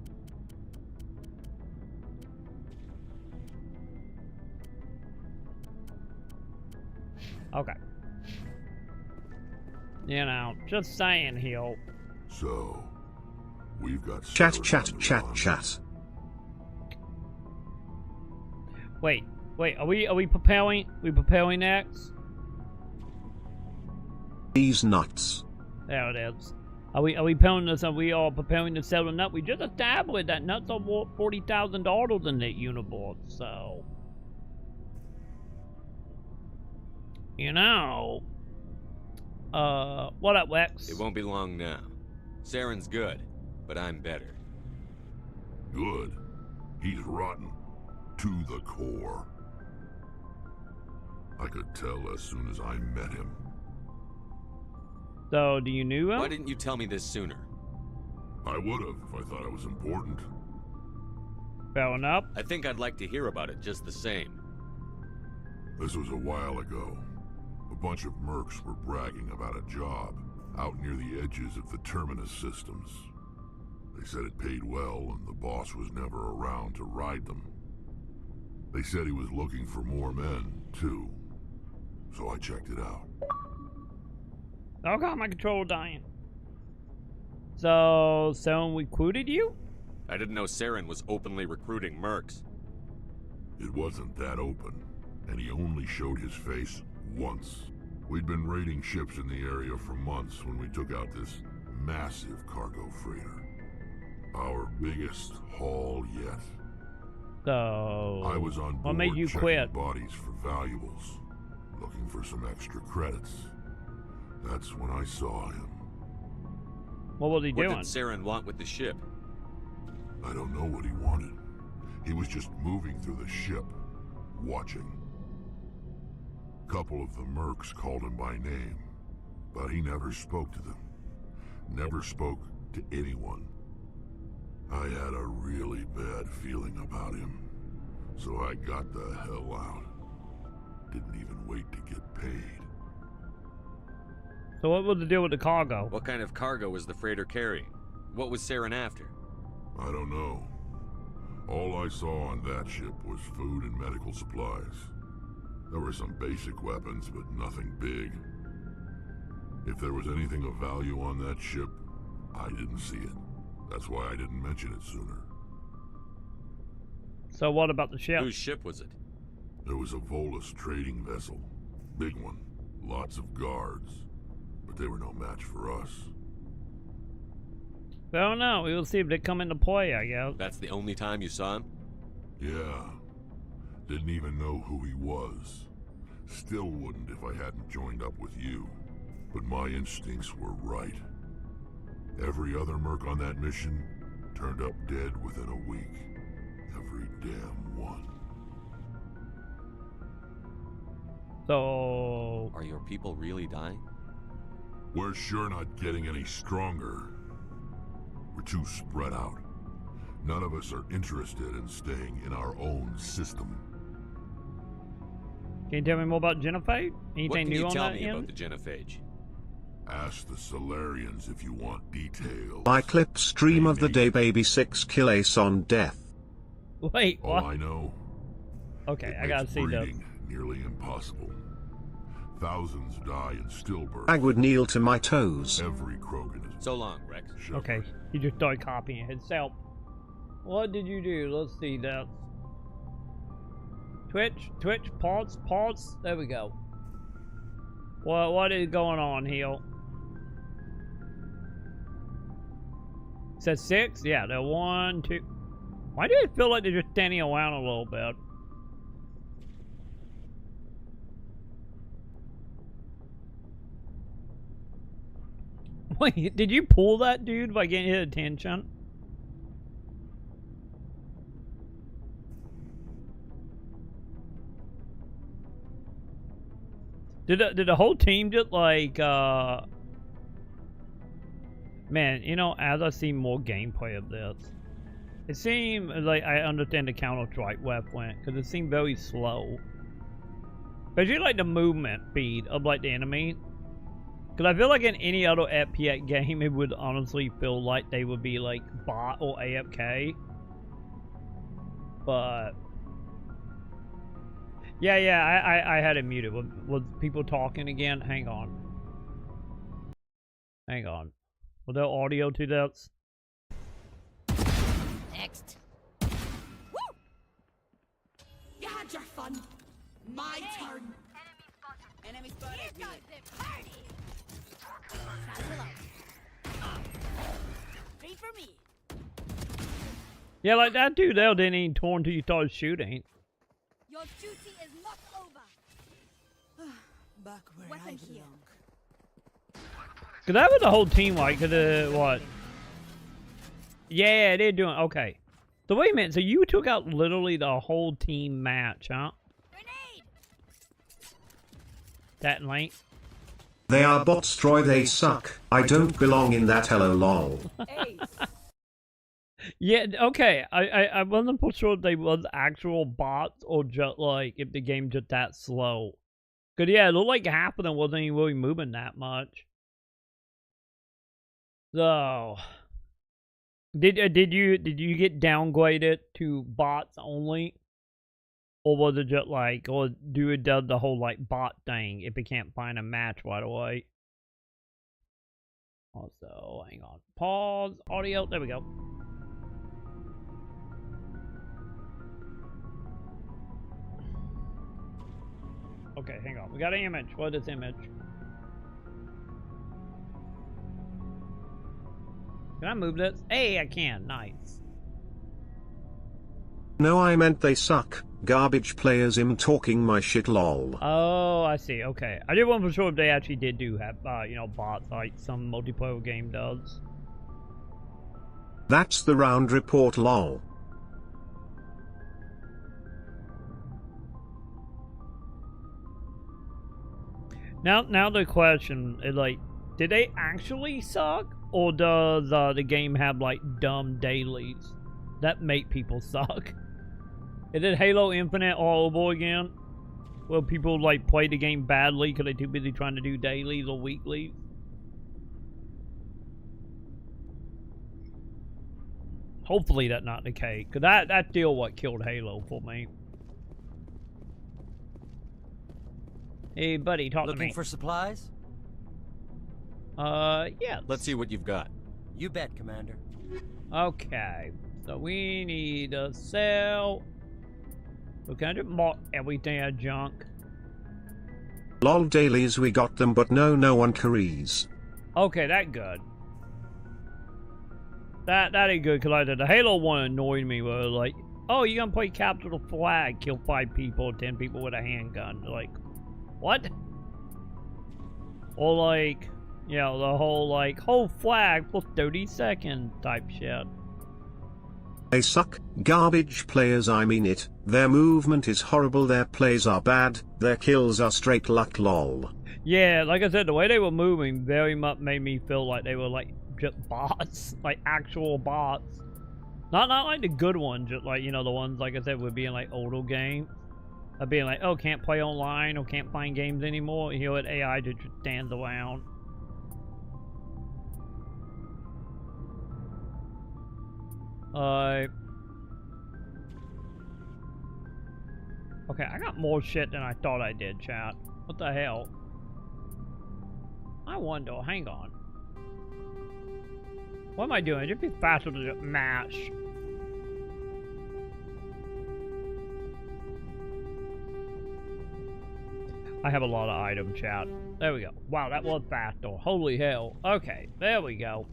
Okay. You know, just saying here. So, we've got Chat. Wait, are we preparing? We preparing next? These nuts. There it is. Are we preparing this? Are we all preparing to sell a nut? We just established that nuts are worth $40,000 in that universe, so you know. What up, Lex? It won't be long now. Saren's good, but I'm better. Good? He's rotten. To the core. I could tell as soon as I met him. So, do you know him? Why didn't you tell me this sooner? I would've if I thought it was important. Fair enough. I think I'd like to hear about it just the same. This was a while ago. A bunch of mercs were bragging about a job out near the edges of the Terminus systems. They said it paid well and the boss was never around to ride them. They said he was looking for more men, too. So I checked it out. Oh god, my controller dying. So, someone recruited you? I didn't know Saren was openly recruiting mercs. It wasn't that open, and he only showed his face once. We'd been raiding ships in the area for months when we took out this massive cargo freighter. Our biggest haul yet. So, I was on board what made you checking quit? bodies for valuables, looking for some extra credits. That's when I saw him. What was he doing? What did Saren want with the ship? I don't know what he wanted. He was just moving through the ship, watching. Couple of the mercs called him by name, but he never spoke to them. Never spoke to anyone. I had a really bad feeling about him, so I got the hell out. Didn't even wait to get paid. So what was the deal with the cargo? What kind of cargo was the freighter carrying? What was Saren after? I don't know. All I saw on that ship was food and medical supplies. There were some basic weapons, but nothing big. If there was anything of value on that ship, I didn't see it. That's why I didn't mention it sooner. So what about the ship? Whose ship was it? There was a Volus trading vessel. Big one. Lots of guards. But they were no match for us. I don't know. We will see if they come into play, I guess. That's the only time you saw him? Yeah. Didn't even know who he was. Still wouldn't if I hadn't joined up with you. But my instincts were right. Every other merc on that mission turned up dead within a week. Every damn one. So... Are your people really dying? We're sure not getting any stronger. We're too spread out. None of us are interested in staying in our own system. Can you tell me more about Genophage? Anything new on that? What can you tell me about the Genophage? Ask the Solarians if you want details. I clip stream of the day baby 6 kill ace on death. Wait, what? All I know. Okay, I gotta see that. Nearly impossible. Thousands die in stillbirth. I would kneel to my toes. Every Krogan is... So long, Rex. Okay, you just started copying himself. What did you do? Let's see that. Twitch, pause. There we go. What is going on here? Says 6? Yeah, they're 1, 2. Why do it feel like they're just standing around a little bit? Wait, did you pull that dude by getting his attention? Did the whole team just like man, you know, as I see more gameplay of this, it seemed like I understand the Counter-Strike went because it seemed very slow. Especially like the movement speed of like the enemy. Because I feel like in any other FPS game, it would honestly feel like they would be like bot or AFK. But yeah, I had it muted. Was people talking again? Hang on. Was there audio to that? Next. Woo! You had your fun. My turn. Enemy spotted. Here comes the party. Straight for me. Yeah, like that dude there didn't even torn until you started shooting. Your duty is not over. Back where Weapon I belong. Cause that was the whole team, like, what? Yeah, they're doing, okay. So wait a minute, so you took out literally the whole team match, huh? Grenade! That link? They are bots, Troy, they suck. I don't belong in that, hello lol. Yeah, okay, I wasn't sure if they was actual bots or just, like, if the game just that slow. Cause yeah, it looked like half of them wasn't even really moving that much. So, did you get downgraded to bots only, or was it just like, or do it does the whole like bot thing if it can't find a match right away? Also, hang on, pause audio. There we go. Okay, hang on. We got an image. What is image? Can I move this? Hey, I can. Nice. No, I meant they suck. Garbage players, I'm talking my shit lol. Oh, I see. Okay. I did want to be sure if they actually did have, you know, bots like some multiplayer game does. That's the round report lol. Now the question is like, did they actually suck? Or does the game have like dumb dailies that make people suck? Is it Halo Infinite all over again? Will people like play the game badly because they're too busy trying to do dailies or weeklies? Hopefully that's not the case, because that's still what killed Halo for me. Hey buddy, talk to me. Looking for supplies? Yeah. Let's see what you've got. You bet, Commander. Okay, so we need to sell. We can just mark everything as junk. Lol dailies, we got them, but no one carries. Okay, that good. That ain't good, because the Halo one annoyed me where like, oh, you gonna play capture the flag, kill 5 people, 10 people with a handgun. Like, what? Or like, you know, the whole like, hold flag for 30 seconds type shit. They suck. Garbage players, I mean it. Their movement is horrible, their plays are bad, their kills are straight luck lol. Yeah, like I said, the way they were moving very much made me feel like they were like just bots, like actual bots. Not like the good ones, just like, you know, the ones like I said would be in like older games. Of being like, oh, can't play online or can't find games anymore. You know what, AI just stands around. Okay, I got more shit than I thought I did, chat. What the hell? I wonder, hang on. What am I doing? It'd be faster to just mash. I have a lot of item, chat. There we go. Wow, that was faster. Holy hell. Okay, there we go.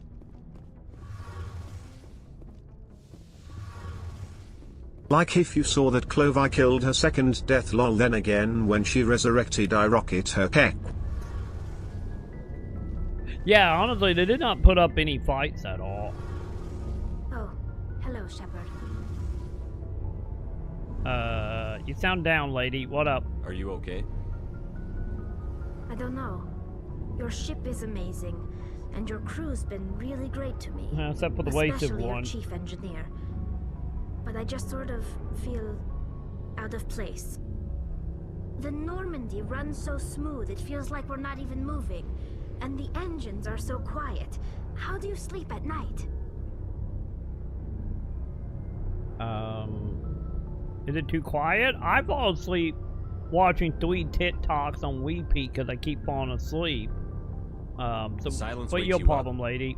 Like if you saw that Clovi killed her second death lol, then again when she resurrected I rocket her peck. Yeah, honestly, they did not put up any fights at all. Oh, hello, Shepard. You sound down, lady. What up? Are you okay? I don't know. Your ship is amazing, and your crew's been really great to me. Except for the wasted especially one. your chief engineer. But I just sort of feel out of place. The Normandy runs so smooth, it feels like we're not even moving. And the engines are so quiet. How do you sleep at night? Is it too quiet? I fall asleep watching 3 TikToks on repeat because I keep falling asleep. So Silence what's wakes your you problem, up. lady?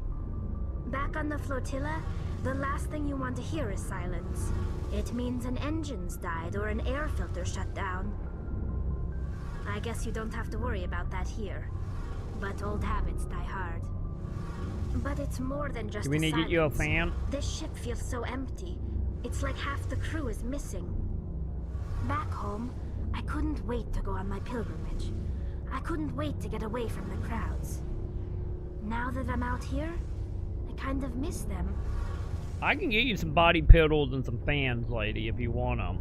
Back on the flotilla, the last thing you want to hear is silence. It means an engine's died or an air filter shut down. I guess you don't have to worry about that here. but old habits die hard. But it's more than just Do we need to get you a fan? This ship feels so empty. It's like half the crew is missing. Back home, I couldn't wait to go on my pilgrimage. I couldn't wait to get away from the crowds. Now that I'm out here, I kind of miss them. I can get you some body pillows and some fans, lady, if you want them.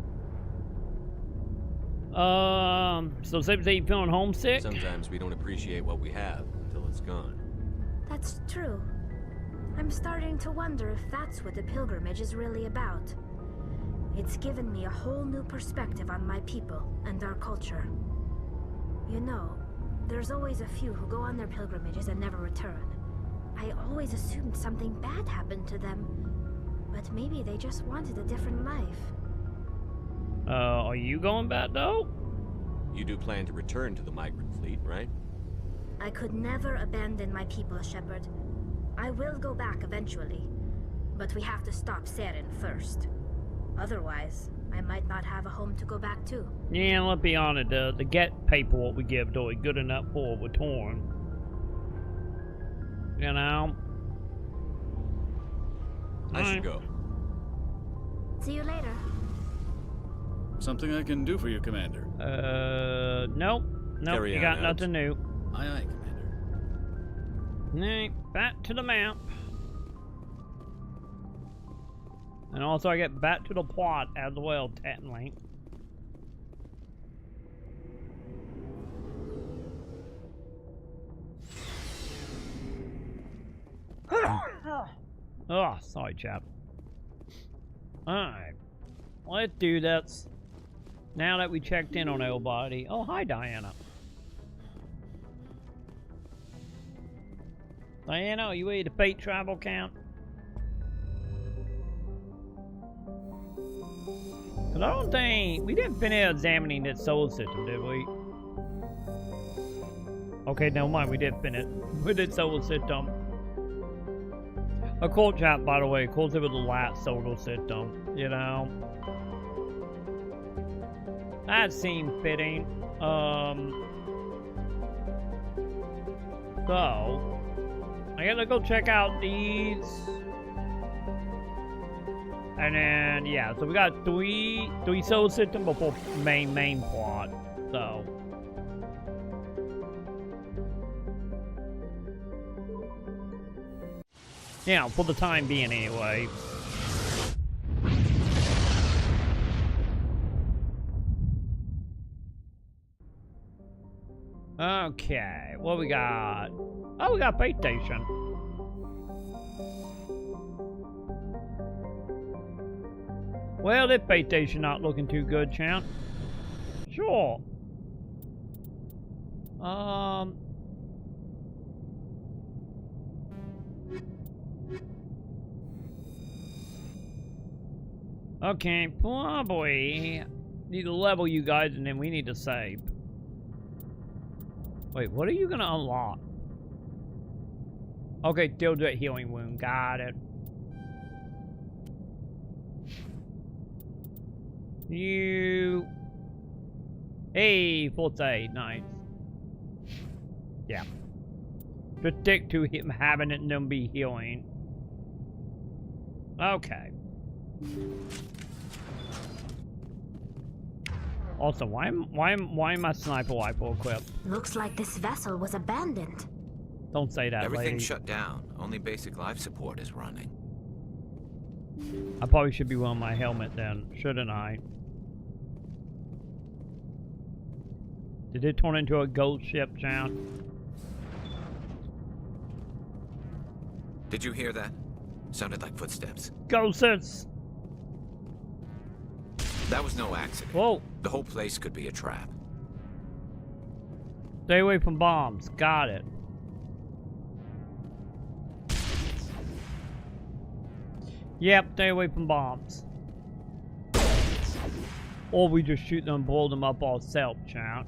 So say you feeling homesick? Sometimes we don't appreciate what we have until it's gone. That's true. I'm starting to wonder if that's what the pilgrimage is really about. It's given me a whole new perspective on my people and our culture. You know, there's always a few who go on their pilgrimages and never return. I always assumed something bad happened to them, but maybe they just wanted a different life. Are you going back though? You do plan to return to the migrant fleet, right? I could never abandon my people, Shepard. I will go back eventually, but we have to stop Saren first. Otherwise, I might not have a home to go back to. Yeah, let's be honest, the get paperwork we give to it good enough for we're torn. You know? I should go. See you later. Something I can do for you, Commander? Nope. Nope, you got nothing new. Aye, aye, Commander. Nah, back to the map. And also I get back to the plot as well, technically. Oh, sorry, chap. Alright. Let's do this. Now that we checked in on everybody. Oh, hi, Diana. Diana, are you ready to fate travel count? Cause I don't think we didn't finish examining this solar system, did we? Okay, never mind, we did finish with the solar system. A cool chat, by the way. Of course, it was the last solar system, you know. That seemed fitting. So I gotta go check out these. And then, yeah, so we got three solar systems before main plot. So yeah, for the time being anyway. Okay, what we got? Oh, we got base station. Well, this base station not looking too good, champ. Sure. Okay, probably need to level you guys and then we need to save. Wait, what are you gonna unlock? Okay, still do a healing wound. Got it. You. Hey, full save. Nice. Yeah. Just stick to him having it and then be healing. Okay. Also, why am my sniper rifle equipped? Looks like this vessel was abandoned. Don't say that, Everything's lady. shut down. Only basic life support is running. I probably should be wearing my helmet then, shouldn't I? Did it turn into a ghost ship, John? Did you hear that? Sounded like footsteps. Ghosts! That was no accident. Whoa. The whole place could be a trap. Stay away from bombs. Got it. Yep, stay away from bombs. Or we just shoot them and blow them up ourselves, chat.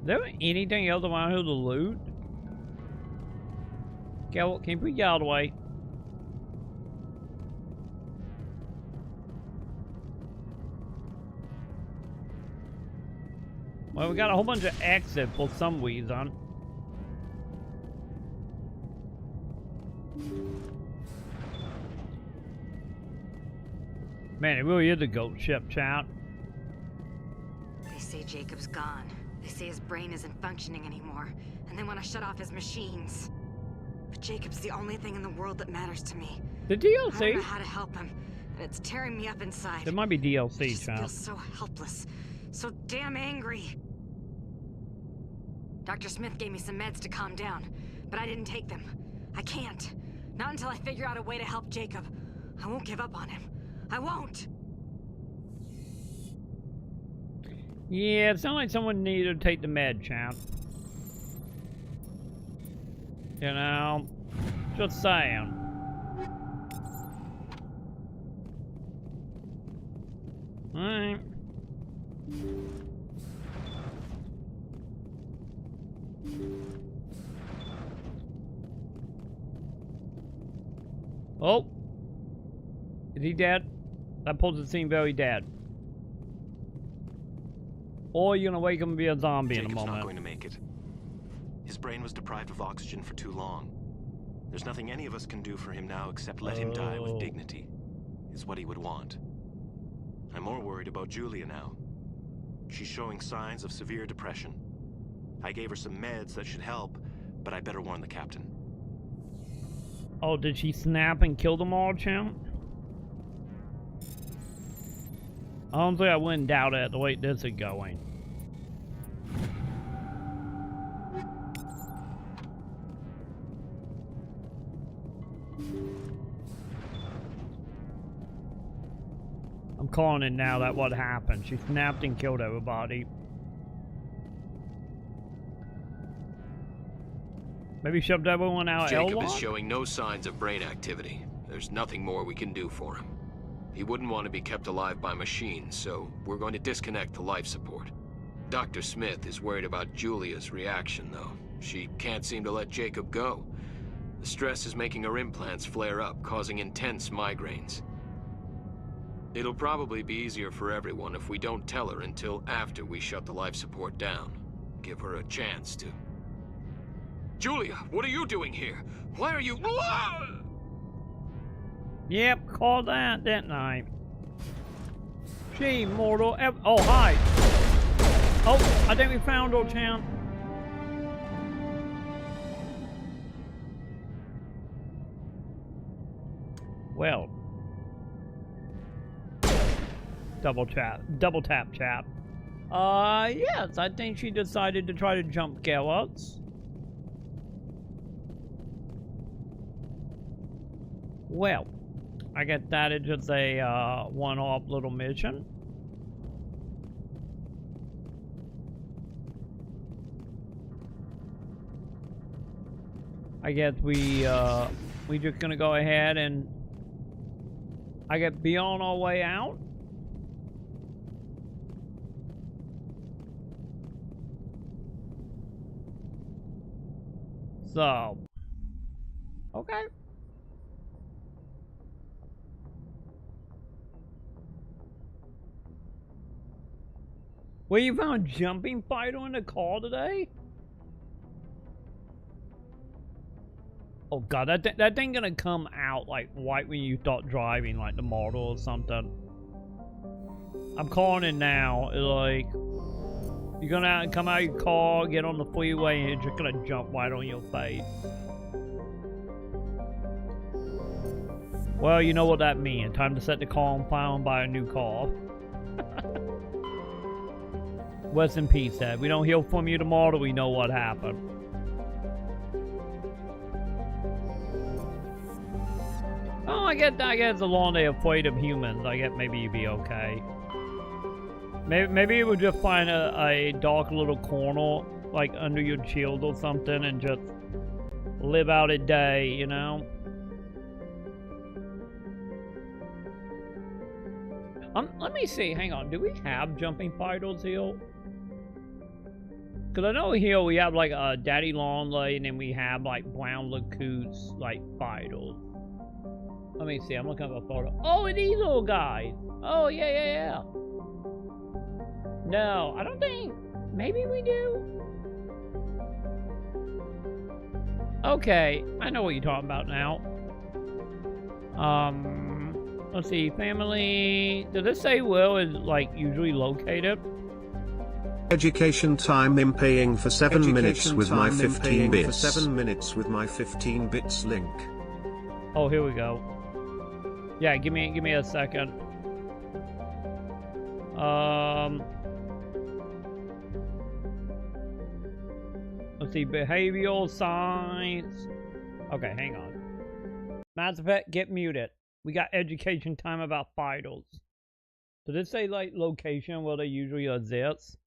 Is there anything else around here to loot? Can you put you out of the way? Well, we got a whole bunch of exit for some reason. Man, it really is a ghost ship, chat. They say Jacob's gone. They say his brain isn't functioning anymore, and they want to shut off his machines. But Jacob's the only thing in the world that matters to me. The DLC? I don't know how to help him, and it's tearing me up inside. There might be DLC, I just chat. feel so helpless, so damn angry. Dr. Smith gave me some meds to calm down, but I didn't take them. I can't. Not until I figure out a way to help Jacob. I won't give up on him. I won't! Yeah, it sounds like someone needed to take the med, champ. You know, just saying. Alright. Oh! Is he dead? That pulls seem very dead. Or you're gonna wake him and be a zombie in a moment. Jacob's not going to make it. His brain was deprived of oxygen for too long. There's nothing any of us can do for him now except let him die with dignity. Is what he would want. I'm more worried about Julia now. She's showing signs of severe depression. I gave her some meds that should help, but I better warn the captain. Oh, did she snap and kill them all, champ? Honestly, I wouldn't doubt it the way this is going. I'm calling it now that what happened. She snapped and killed everybody. Maybe shoved everyone out. Jacob is showing no signs of brain activity. There's nothing more we can do for him. He wouldn't want to be kept alive by machines, so we're going to disconnect the life support. Dr. Smith is worried about Julia's reaction, though. She can't seem to let Jacob go. The stress is making her implants flare up, causing intense migraines. It'll probably be easier for everyone if we don't tell her until after we shut the life support down. Give her a chance to... Julia, what are you doing here? Why are you... Yep, called that, didn't I? Gee, mortal... Oh, hi! Oh, I think we found old champ. Well. Double tap chat. Yes, I think she decided to try to jump Garrett's. Well, I guess that is just a one-off little mission. I guess we just gonna go ahead and I guess be on our way out. So, okay. Well, you found jumping fighter in the car today? Oh god, that thing gonna come out like right when you start driving, like the model or something. I'm calling it now. It's like you're gonna come out of your car, get on the freeway, and it's just gonna jump right on your face. Well, you know what that means. Time to set the car on fire and buy a new car. Rest in peace, Ed. We don't hear from you tomorrow, we know what happened. Oh, I get as long as they're afraid of humans, I get maybe you'd be okay. Maybe you would just find a dark little corner, like under your shield or something, and just live out a day, you know? Let me see, hang on, do we have jumping fighters here? Because I know here we have like a daddy long leg, and then we have like brown lacoots, like spiders. Let me see, I'm looking at a photo. Oh, and these little guys. Oh, yeah. No, I don't think. Maybe we do. Okay, I know what you're talking about now. Let's see, family. Did this say Will is like usually located? Education time impaying for 7 minutes with my 15 bits. For 7 minutes with my 15 bits link. Oh, here we go. Yeah, give me a second. Let's see, behavioral science. Okay, hang on. Mass Effect, get muted. We got education time about spiders. Did it say like location where they usually exist?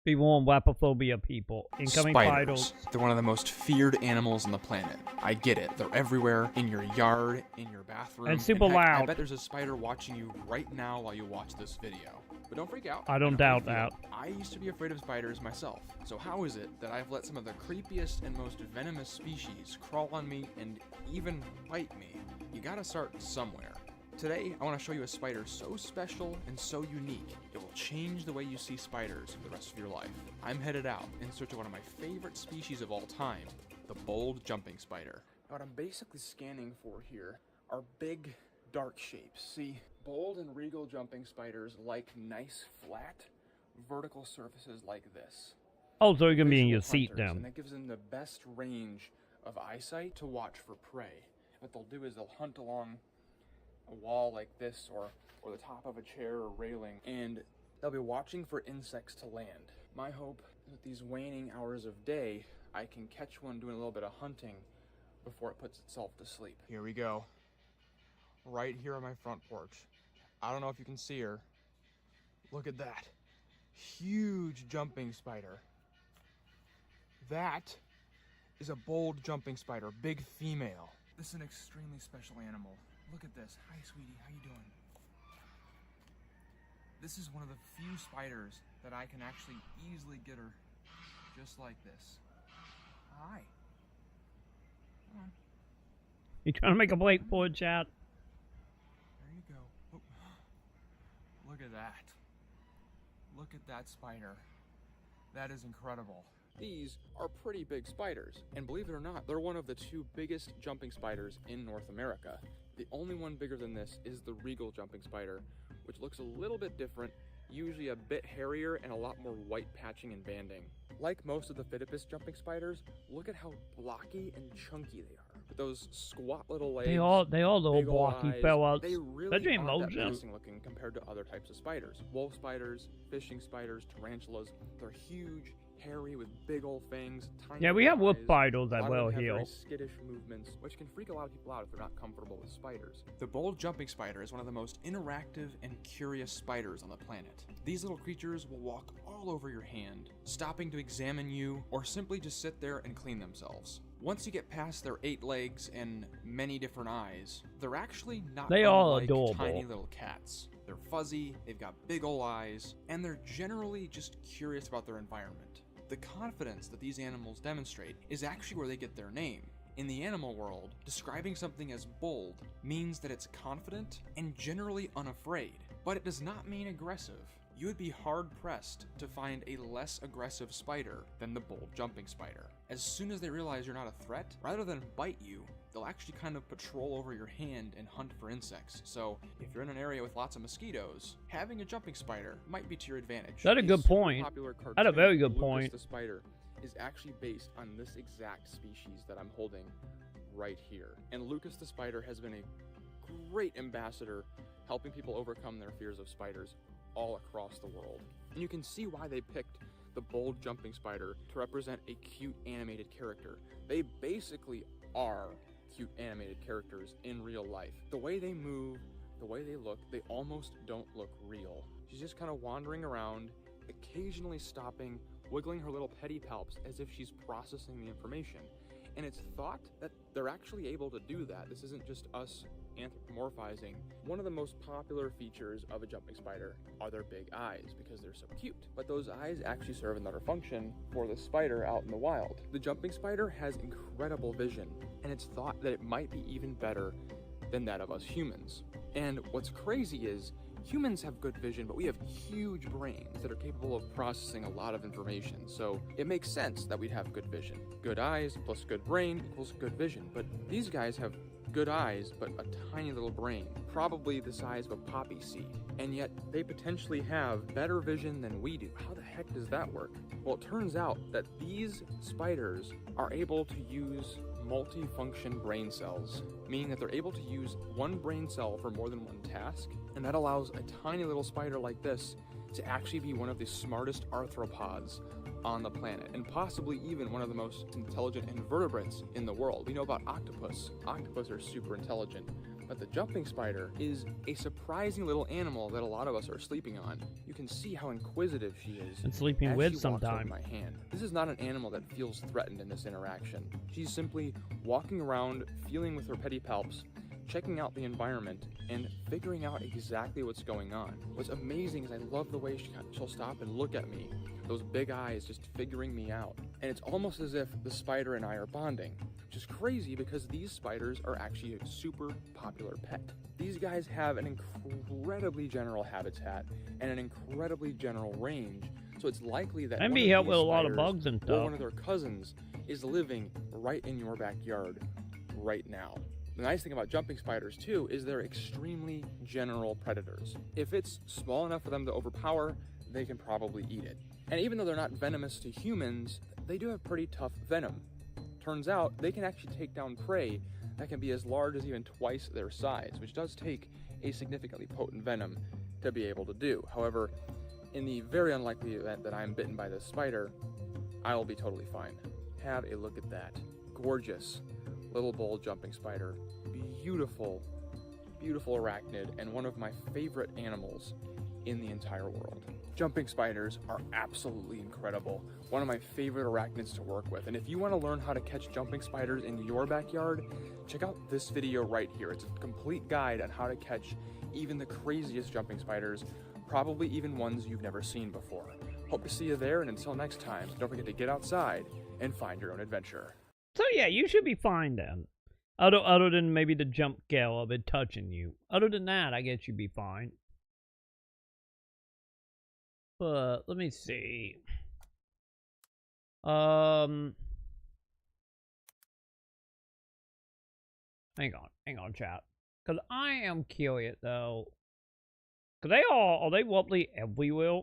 Be warned, weapophobia people. Incoming spiders. They're one of the most feared animals on the planet. I get it. They're everywhere, in your yard, in your bathroom. And super heck, loud. I bet there's a spider watching you right now while you watch this video. But don't freak out. I don't doubt that. I used to be afraid of spiders myself. So how is it that I've let some of the creepiest and most venomous species crawl on me and even bite me? You gotta start somewhere. Today, I want to show you a spider so special and so unique, it will change the way you see spiders for the rest of your life. I'm headed out in search of one of my favorite species of all time, the bold jumping spider. What I'm basically scanning for here are big, dark shapes. See, bold and regal jumping spiders like nice, flat, vertical surfaces like this. Oh, so you're going to be in your Visual seat hunters, then. And that gives them the best range of eyesight to watch for prey. What they'll do is they'll hunt along a wall like this or the top of a chair or railing, and they'll be watching for insects to land. My hope is that these waning hours of day, I can catch one doing a little bit of hunting before it puts itself to sleep. Here we go. Right here on my front porch. I don't know if you can see her. Look at that. Huge jumping spider. That is a bold jumping spider, big female. This is an extremely special animal. Look at this. Hi, sweetie. How you doing? This is one of the few spiders that I can actually easily get her just like this. Hi. Come on. You trying to make a break for it, chat? There you go. Oh. Look at that. Look at that spider. That is incredible. These are pretty big spiders, and believe it or not, they're one of the 2 biggest jumping spiders in North America. The only one bigger than this is the regal jumping spider, which looks a little bit different, usually a bit hairier and a lot more white patching and banding. Like most of the Phidippus jumping spiders, look at how blocky and chunky they are. With those squat little legs, They all little blocky eyes, fellas. they really That's aren't that motion. menacing looking compared to other types of spiders. Wolf spiders, fishing spiders, tarantulas, they're huge, hairy with big old fangs, tiny Yeah, we have wolf eyes. spiders A as lot of well them have here. very skittish movements, which can freak a lot of people out if they're not comfortable with spiders. The bold jumping spider is one of the most interactive and curious spiders on the planet. These little creatures will walk all over your hand, stopping to examine you, or simply just sit there and clean themselves. Once you get past their 8 legs and many different eyes, they're actually not They all unlike adorable. tiny little cats. They're fuzzy, they've got big ol' eyes, and they're generally just curious about their environment. The confidence that these animals demonstrate is actually where they get their name. In the animal world, describing something as bold means that it's confident and generally unafraid, but it does not mean aggressive. You would be hard-pressed to find a less aggressive spider than the bold jumping spider. As soon as they realize you're not a threat, rather than bite you, they'll actually kind of patrol over your hand and hunt for insects. So, if you're in an area with lots of mosquitoes, having a jumping spider might be to your advantage. That's a good point. That's a very good Lucas point. the spider is actually based on this exact species that I'm holding right here. And Lucas the spider has been a great ambassador helping people overcome their fears of spiders all across the world. And you can see why they picked the bold jumping spider to represent a cute animated character. They basically are cute animated characters in real life. The way they move, the way they look, they almost don't look real. She's just kind of wandering around, occasionally stopping, wiggling her little pedipalps as if she's processing the information. And it's thought that they're actually able to do that. This isn't just us anthropomorphizing, one of the most popular features of a jumping spider are their big eyes because they're so cute. But those eyes actually serve another function for the spider out in the wild. The jumping spider has incredible vision, and it's thought that it might be even better than that of us humans. And what's crazy is humans have good vision, but we have huge brains that are capable of processing a lot of information. So it makes sense that we'd have good vision. Good eyes plus good brain equals good vision. But these guys have good eyes, but a tiny little brain, probably the size of a poppy seed. And yet they potentially have better vision than we do. How the heck does that work? Well, it turns out that these spiders are able to use multifunction brain cells, meaning that they're able to use one brain cell for more than one task, and that allows a tiny little spider like this to actually be one of the smartest arthropods on the planet, and possibly even one of the most intelligent invertebrates in the world. We know about octopus. Octopus are super intelligent, but the jumping spider is a surprising little animal that a lot of us are sleeping on. You can see how inquisitive she is. And sleeping as with she walks over sometime. my hand. This is not an animal that feels threatened in this interaction. She's simply walking around, feeling with her pedipalps, checking out the environment, and figuring out exactly what's going on. What's amazing is I love the way she'll stop and look at me. Those big eyes just figuring me out. And it's almost as if the spider and I are bonding, which is crazy because these spiders are actually a super popular pet. These guys have an incredibly general habitat and an incredibly general range, so it's likely that And one be of helped these with a lot of spiders bugs and or stuff. one of their cousins is living right in your backyard right now. The nice thing about jumping spiders too is they're extremely general predators. If it's small enough for them to overpower, they can probably eat it. And even though they're not venomous to humans, they do have pretty tough venom. Turns out they can actually take down prey that can be as large as even twice their size, which does take a significantly potent venom to be able to do. However, in the very unlikely event that I'm bitten by this spider, I will be totally fine. Have a look at that. Gorgeous little bull jumping spider. Beautiful, beautiful arachnid, and one of my favorite animals in the entire world. Jumping spiders are absolutely incredible. One of my favorite arachnids to work with. And if you want to learn how to catch jumping spiders in your backyard, check out this video right here. It's a complete guide on how to catch even the craziest jumping spiders, probably even ones you've never seen before. Hope to see you there, and until next time, don't forget to get outside and find your own adventure. So yeah, you should be fine then. Other than maybe the jump scare of it touching you. Other than that, I guess you'd be fine. But let me see. Hang on, chat. Cause I am curious though. Cause are they wobbly everywhere?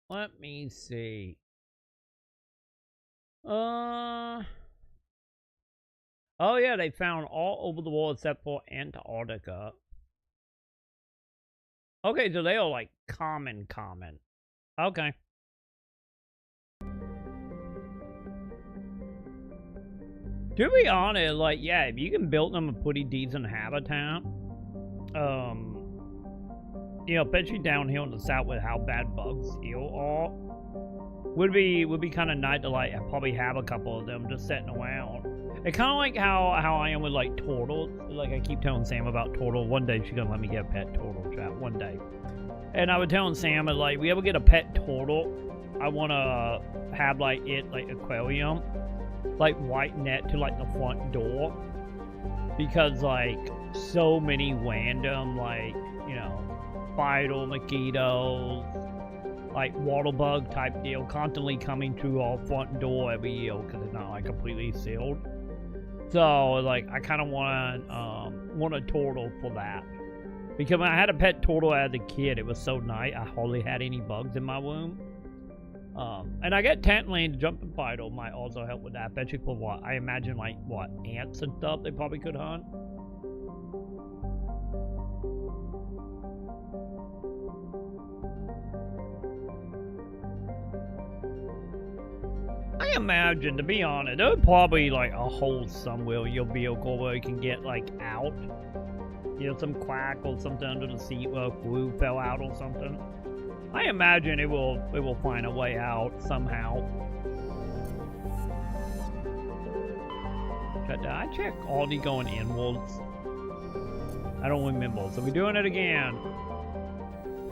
Let me see. Oh yeah, they found all over the world except for Antarctica. Okay, so they are like common. Okay. To be honest, like, yeah, if you can build them a pretty decent habitat, you know, especially down here in the south with how bad bugs here are, would be kind of nice to like probably have a couple of them just sitting around. It's kind of like how I am with like turtles. Like I keep telling Sam about turtle. One day she's gonna let me get a pet turtle, chat. One day. And I was telling Sam, like, we ever get a pet turtle, I wanna have like it like aquarium, like white net to like the front door, because like so many random like, you know, spider, mosquitoes, like water bug type deal constantly coming through our front door every year because it's not like completely sealed. So like I kind of want a turtle for that, because when I had a pet turtle as a kid, it was so nice. I hardly had any bugs in my room. And I get tent lane, the jumping spider might also help with that, especially for what I imagine like what ants and stuff they probably could hunt. I imagine, to be honest, there's probably like a hole somewhere in your vehicle where you can get like out. You know, some crack or something under the seat where a glue fell out or something. I imagine it will find a way out somehow. Did I check Aldi going inwards? I don't remember. So we're doing it again.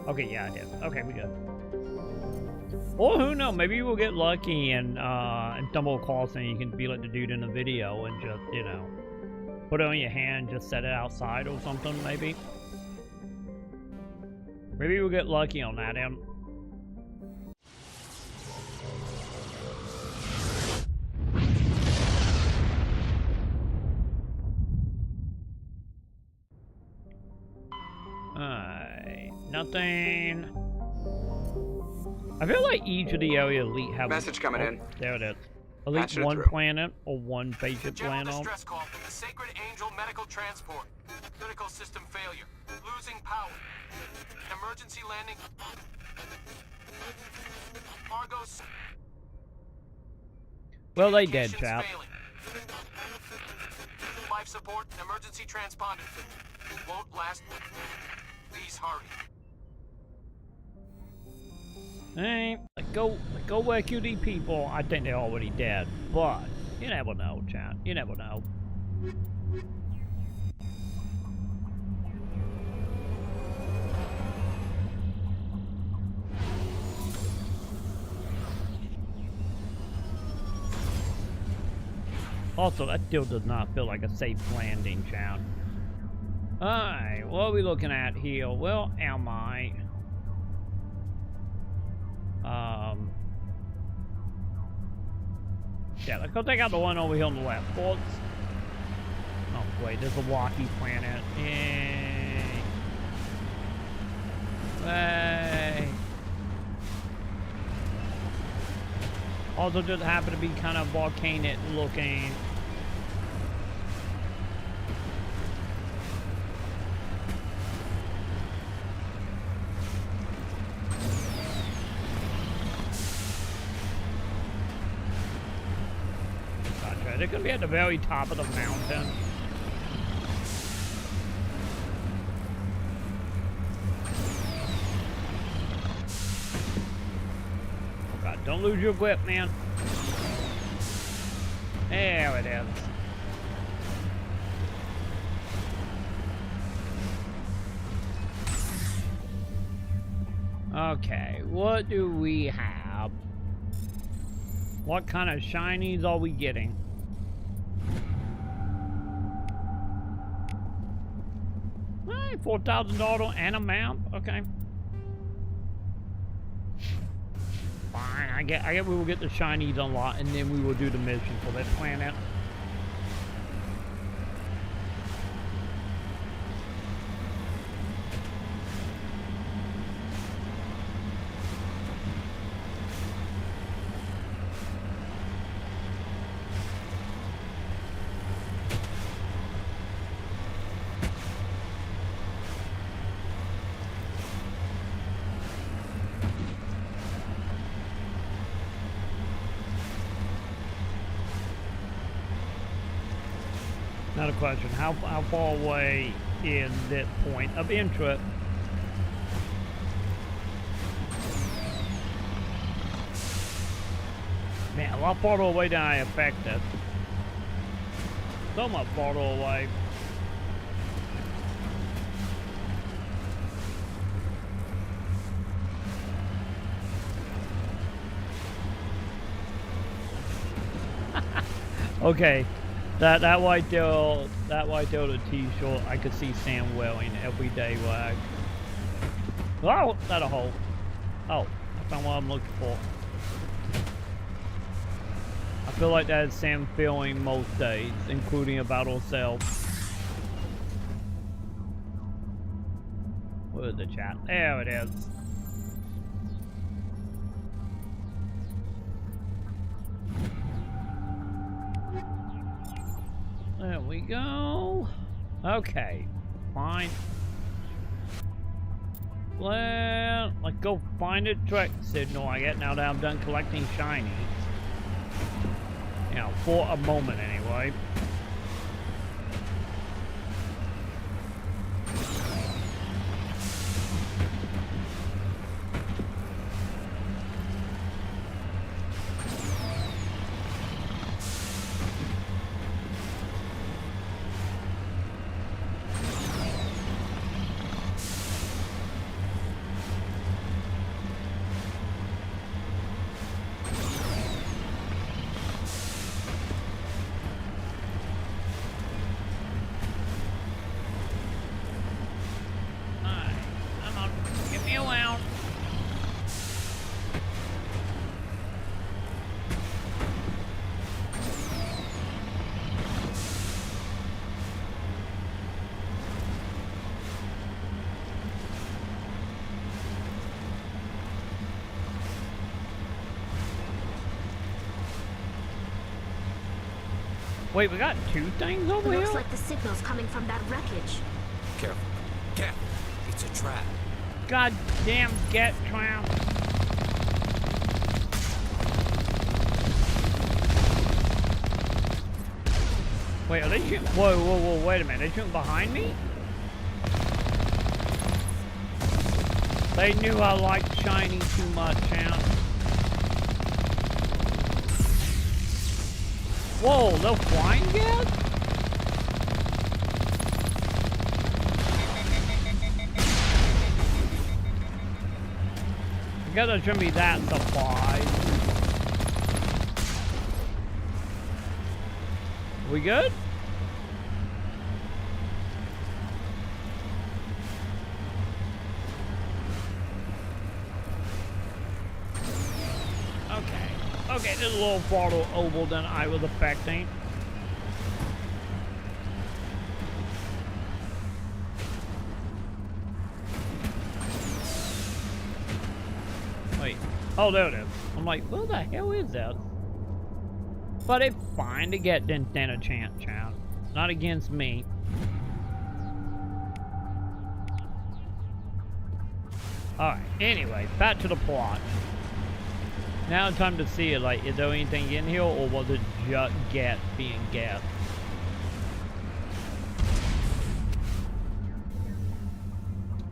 Okay, yeah, I did. Okay, we good. Or who knows? Maybe we'll get lucky and stumble across and you can be like the dude in the video and just, you know, put it on your hand, just set it outside or something. Maybe. Maybe we'll get lucky on that end. Nothing. I feel like each of the area elite have message coming in. There it is. Elite Patching it one through. planet or one basic planet. Distress call from the Sacred Angel Medical Transport. Critical system failure. Losing power. Emergency landing. Argos. Well, they dead, chap. Failing. Life support. Emergency transponder. Won't last. Please hurry. Hey, go rescue these people. I think they're already dead, but you never know, chat. You never know. Also, that still does not feel like a safe landing, chat. Alright, what are we looking at here? Well, am I? Yeah, let's go take out the one over here on the left. Folks. Oh, wait, there's a rocky planet. Yay. Hey. Also, just happen to be kind of volcanic looking. They're gonna be at the very top of the mountain. Oh God, don't lose your grip, man. There it is. Okay, what do we have? What kind of shinies are we getting? $4,000 and a map. Okay. Fine. I get we will get the shinies unlocked and then we will do the mission for that planet. Not a question. How far away is that point of interest? Man, a lot farther away than I expected. So much farther away. Okay. That white tail the t-shirt, I could see Sam wearing everyday wag. Oh, is that a hole? Oh, I found what I'm looking for. I feel like that's Sam feeling most days, including about herself. Where's the chat? There it is. There we go. Okay, fine. Well, let's go find a track signal I get now that I'm done collecting shinies. You know, for a moment anyway. Wait, we got two things over here? Looks like the signal's coming from that wreckage. Careful. Careful. It's a trap. Goddamn get trap. Wait, are they shooting? Whoa, whoa, whoa, wait a minute. They shooting behind me? They knew I liked shiny too much, man. Whoa, they're flying gas? I guess there shouldn't be that surprised. We good? Okay, this is a little farther over than I was expecting. Wait. Oh, there it is. I'm like, what the hell is that? But it's fine to get then a chance, child. Not against me. Alright, anyway, back to the plot. Now it's time to see it, like, is there anything in here, or was it just gas being gas?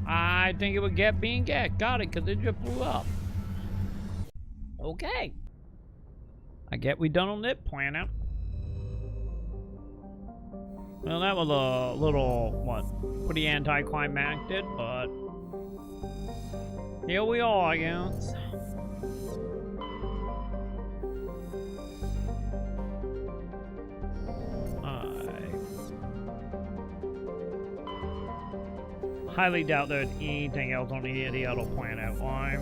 I think it would get being gas. Got it, because it just blew up. Okay. I get we done on that planet. Well, that was a little, what, pretty anticlimactic, but here we are, I guess. Highly doubt there's anything else on the other planet. Why?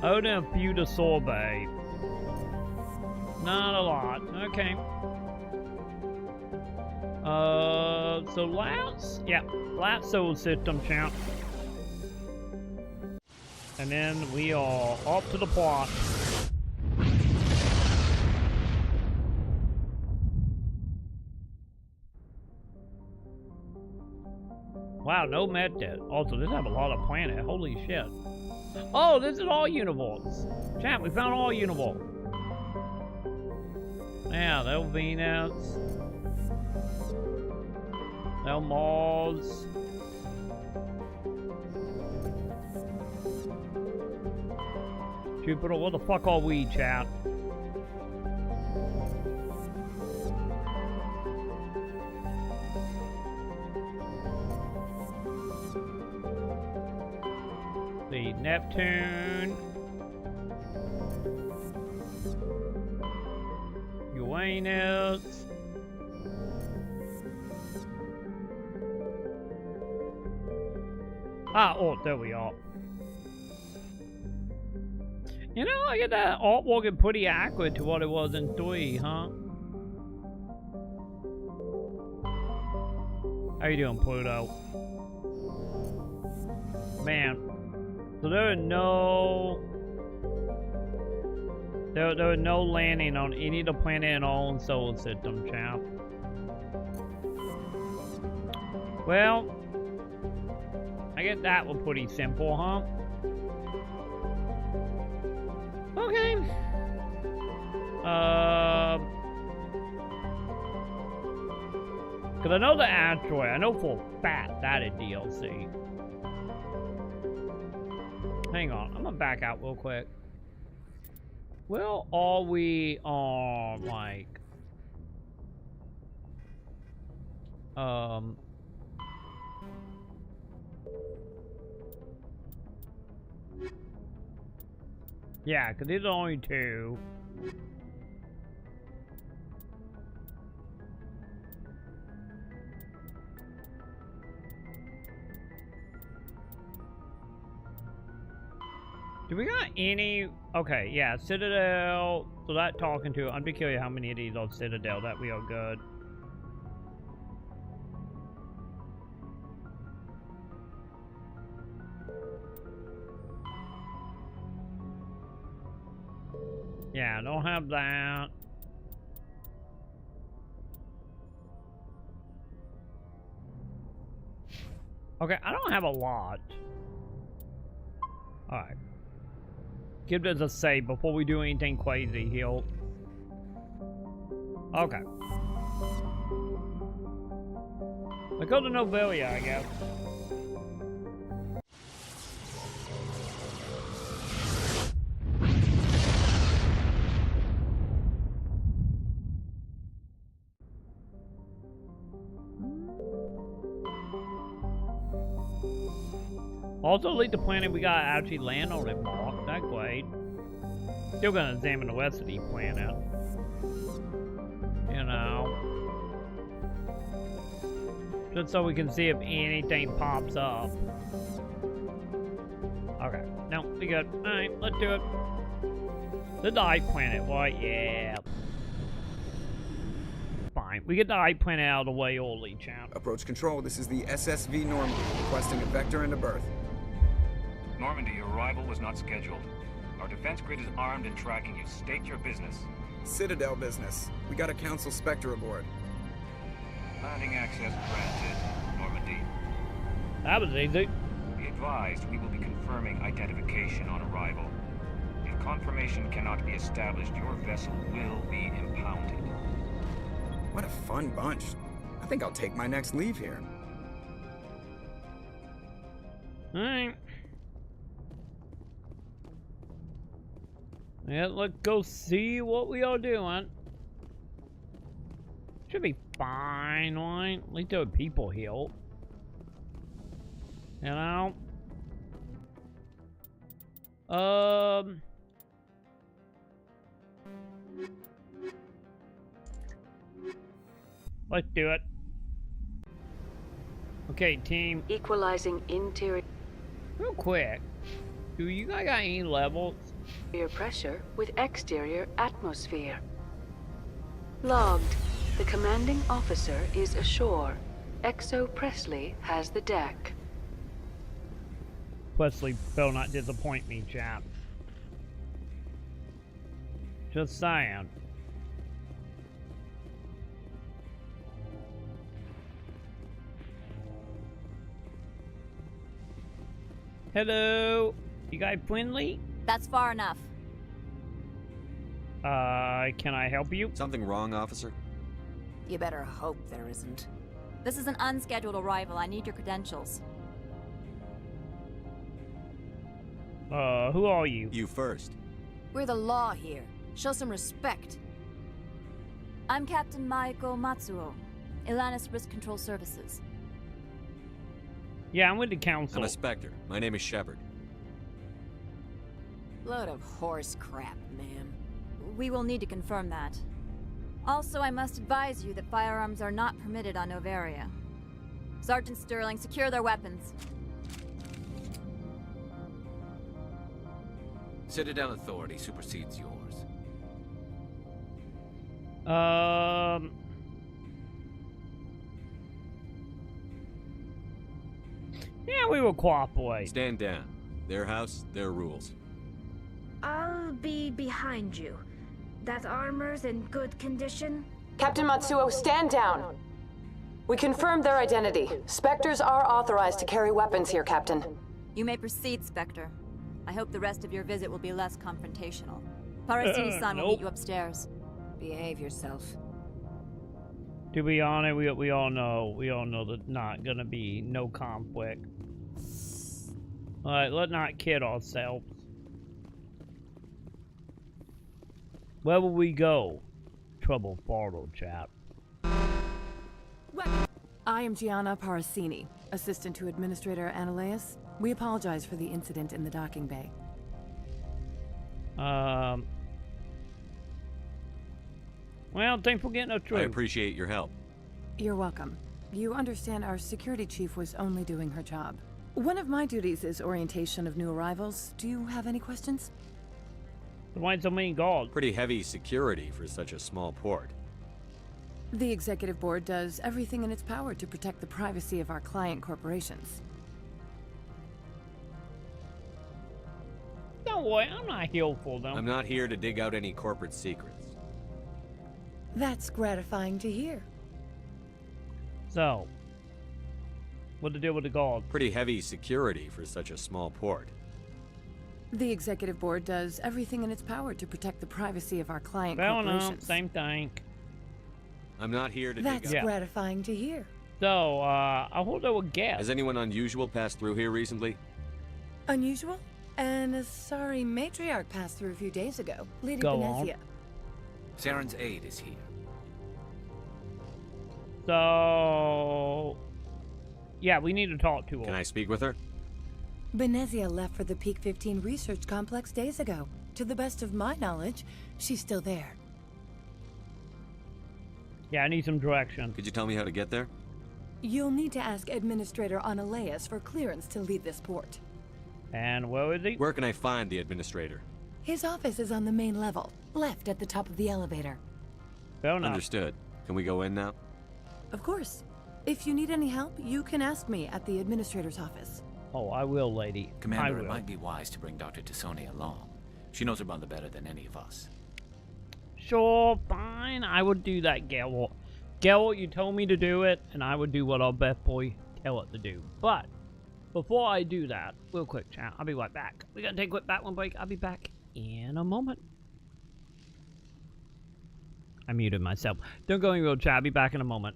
Oh, then a few to sorbet. Not a lot. Okay. So last, yeah, last solar system, champ. And then we are up to the plot. Wow, no med debt. Also, this have a lot of planet. Holy shit. Oh, this is all universe. Champ, we found all universe. Yeah, they'll Venus. They'll Mars. Jupiter, what the fuck are we, chat? The Neptune. Uranus. Ah, oh, there we are. You know, I get that artwork is pretty accurate to what it was in 3, huh? How you doing, Pluto? Man. So there are no... There are no landing on any of the planet in our own solar system, champ. Well... I guess that was pretty simple, huh? Okay. Cause I know the asteroid. I know for a fact that is DLC. Hang on, I'm gonna back out real quick. Well, are we on like yeah, because these are only 2. Do we got any? Okay, yeah, Citadel. So that talking to, I'd be curious how many of these are Citadel that we are good. Yeah, I don't have that. Okay, I don't have a lot. Alright. Give this a save before we do anything crazy here. Okay. Let's go to Novelia, I guess. Also, lead the planet we gotta actually land on it, Mark. That's great. Still gonna examine the rest of the planet. You know. Just so we can see if anything pops up. Okay. No, we good. Alright, let's do it. The ice planet, right? Yeah. Fine. We get the ice planet out of the way early, champ. Approach control, this is the SSV Normandy, requesting a vector and a berth. Normandy, your arrival was not scheduled. Our defense grid is armed and tracking you. State your business. Citadel business. We got a Council Spectre aboard. Landing access granted, Normandy. That was easy. Be advised, we will be confirming identification on arrival. If confirmation cannot be established, your vessel will be impounded. What a fun bunch. I think I'll take my next leave here. Alright. Yeah, let's go see what we are doing. Should be fine, right? At least there are people here. You know? Let's do it. Okay, team. Equalizing interior Real quick. Do you guys got any levels? pressure with exterior atmosphere. Logged. The commanding officer is ashore. Exo Presley has the deck. Presley better not disappoint me, chap. Just saying. Hello. You guys friendly? That's far enough. Can I help you? Something wrong, officer? You better hope there isn't. This is an unscheduled arrival. I need your credentials. Who are you? You first. We're the law here. Show some respect. I'm Captain Maiko Matsuo, Ilanis Risk Control Services. Yeah, I'm with the council. I'm a Spectre. My name is Shepard. Load of horse crap, ma'am. We will need to confirm that. Also, I must advise you that firearms are not permitted on Noveria. Sergeant Sterling, secure their weapons. Citadel authority supersedes yours. Yeah, we will cooperate. Stand down. Their house, their rules. I'll be behind you. That armor's in good condition? Captain Matsuo, stand down. We confirmed their identity. Spectres are authorized to carry weapons here, Captain. You may proceed, Spectre. I hope the rest of your visit will be less confrontational. Parasini-san will meet you upstairs. Behave yourself. To be honest, we all know there's not gonna be no conflict. Alright, let's not kid ourselves. Where will we go? Trouble follow, chap. I am Gianna Parasini, assistant to Administrator Ananias. We apologize for the incident in the docking bay. Well, thanks for getting us through. I appreciate your help. You're welcome. You understand our security chief was only doing her job. One of my duties is orientation of new arrivals. Do you have any questions? Why so many guards? Pretty heavy security for such a small port. The executive board does everything in its power to protect the privacy of our client corporations. No, don't worry, I'm not here for them. I'm not here to dig out any corporate secrets. That's gratifying to hear. So, what to do with the guard? Pretty heavy security for such a small port. The executive board does everything in its power to protect the privacy of our client Well, no, corporations. same thing. I'm not here to That's dig out. gratifying to hear. So, I hold a guess. Has anyone unusual passed through here recently? Unusual? And a sorry matriarch passed through a few days ago. Lady Go Venezia. Saren's aide is here. So, yeah, we need to talk to her. Can I speak with her? Venezia left for the Peak 15 research complex days ago. To the best of my knowledge, she's still there. Yeah, I need some direction. Could you tell me how to get there? You'll need to ask Administrator Analeas for clearance to leave this port. And where is he? Where can I find the administrator? His office is on the main level, left at the top of the elevator. Fair enough. Understood. Can we go in now? Of course. If you need any help, you can ask me at the Administrator's office. Oh, I will, lady. Commander, I it will. might be wise to bring Dr. Tassoni along. She knows her mother better than any of us. Sure, fine. I would do that, Geralt. Geralt, you told me to do it, and I would do what our best boy tell it to do. But, before I do that, real quick, chat, I'll be right back. We're going to take a quick back break. I'll be back in a moment. I muted myself. Don't go anywhere, chat. I'll be back in a moment.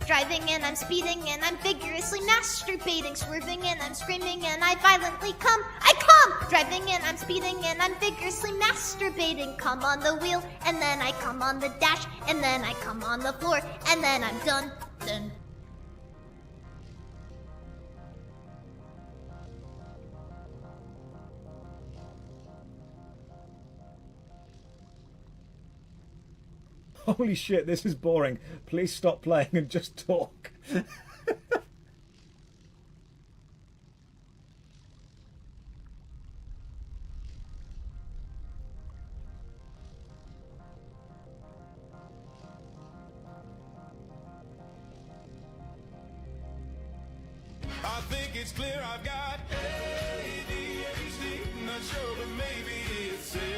Driving and I'm speeding and I'm vigorously masturbating, swerving and I'm screaming and I violently come. I come! Driving and I'm speeding and I'm vigorously masturbating. Come on the wheel and then I come on the dash and then I come on the floor and then I'm done. Done. Holy shit, this is boring. Please stop playing and just talk. I think it's clear I've got ADHD. Not sure, but maybe it's ADHD.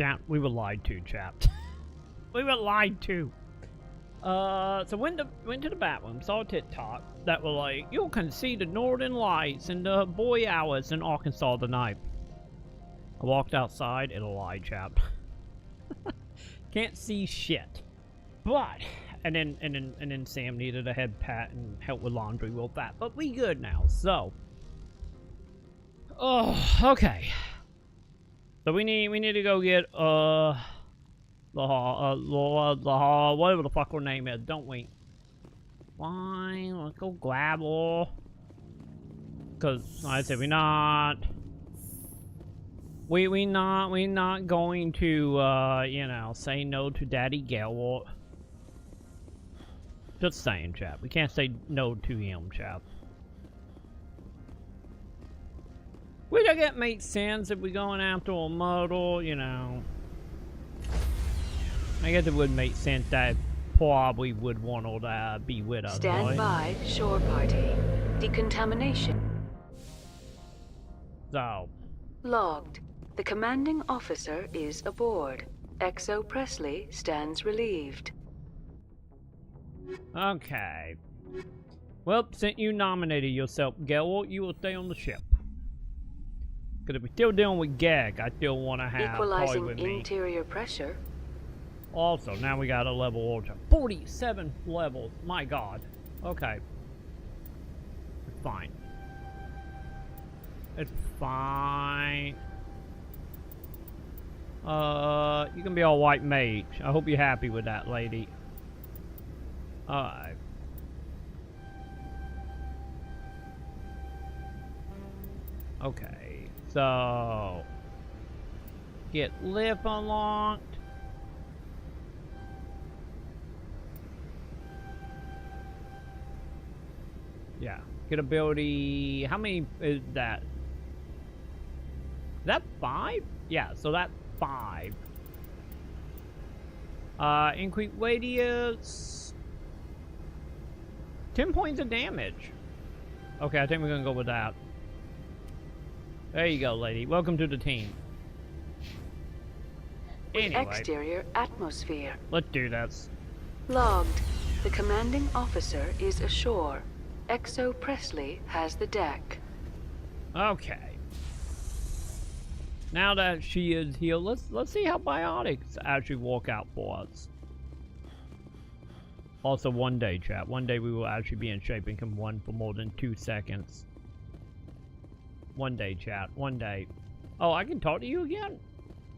Chat, we were lied to, chat. We were lied to. So went to the bathroom, saw a TikTok that were like, you can see the northern lights in the boy hours in Arkansas tonight. I walked outside, it'll lie, chat. Can't see shit. But and then Sam needed a head pat and help with laundry real fast. But we good now, so okay. So we need to go get whatever the fuck her name is, don't we? Fine, let's go grab her. Cause like I said, we not going to you know, say no to Daddy Gelwart. Just saying, chap. We can't say no to him, chap. Which I get makes sense if we're going after a murder, you know. I guess it would make sense that probably would want to be with us. Stand right? by, shore party. Decontamination. So. Logged. The commanding officer is aboard. XO Presley stands relieved. Okay. Well, since you nominated yourself, Gelwart, you will stay on the ship. Because if we're still dealing with Gag, I still want to have Equalizing with me. interior pressure. Also, now we got a level ultra. 47 levels. My god. Okay. It's fine. It's fine. You can be all white mage. I hope you're happy with that, lady. Alright. Okay. So. Get lift unlocked. Yeah. Get ability. How many is that? Is that 5? Yeah, so that's 5. Increase radius. 10 points of damage. Okay, I think we're gonna go with that. There you go, lady. Welcome to the team. Anyway. Exterior atmosphere. Let's do this. Logged. The commanding officer is ashore. XO Presley has the deck. Okay. Now that she is here, let's see how biotics actually work out for us. Also, one day, chat. One day we will actually be in shape and can run for more than 2 seconds. One day, chat. One day. Oh, I can talk to you again?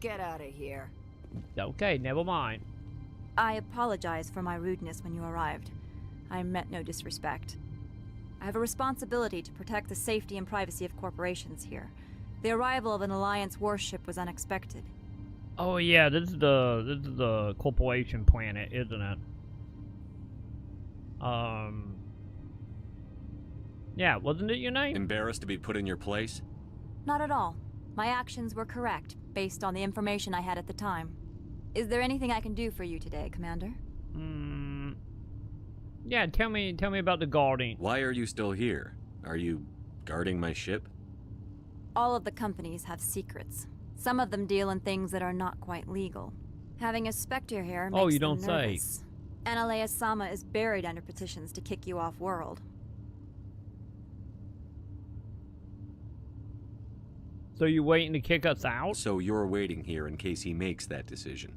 Get out of here. Okay, never mind. I apologize for my rudeness when you arrived. I meant no disrespect. I have a responsibility to protect the safety and privacy of corporations here. The arrival of an Alliance warship was unexpected. Oh yeah, this is the corporation planet, isn't it? Yeah, wasn't it your name? Embarrassed to be put in your place? Not at all. My actions were correct, based on the information I had at the time. Is there anything I can do for you today, Commander? Yeah, tell me about the guarding. Why are you still here? Are you guarding my ship? All of the companies have secrets. Some of them deal in things that are not quite legal. Having a Spectre here makes you don't them nervous. Say. Analea Sama is buried under petitions to kick you off world. So you waiting to kick us out? So you're waiting here in case he makes that decision.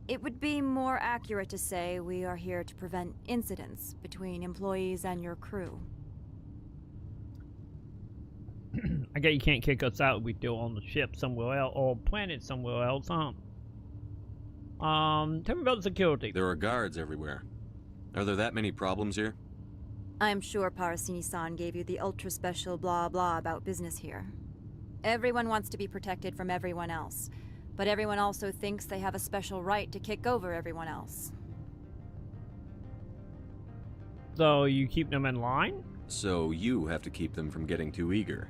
It would be more accurate to say we are here to prevent incidents between employees and your crew. I guess you can't kick us out if we're still on the ship somewhere else, or planet somewhere else, huh? Tell me about the security. There are guards everywhere. Are there that many problems here? I'm sure Parasini-san gave you the ultra-special blah blah about business here. Everyone wants to be protected from everyone else, but everyone also thinks they have a special right to kick over everyone else. So you keep them in line? So you have to keep them from getting too eager.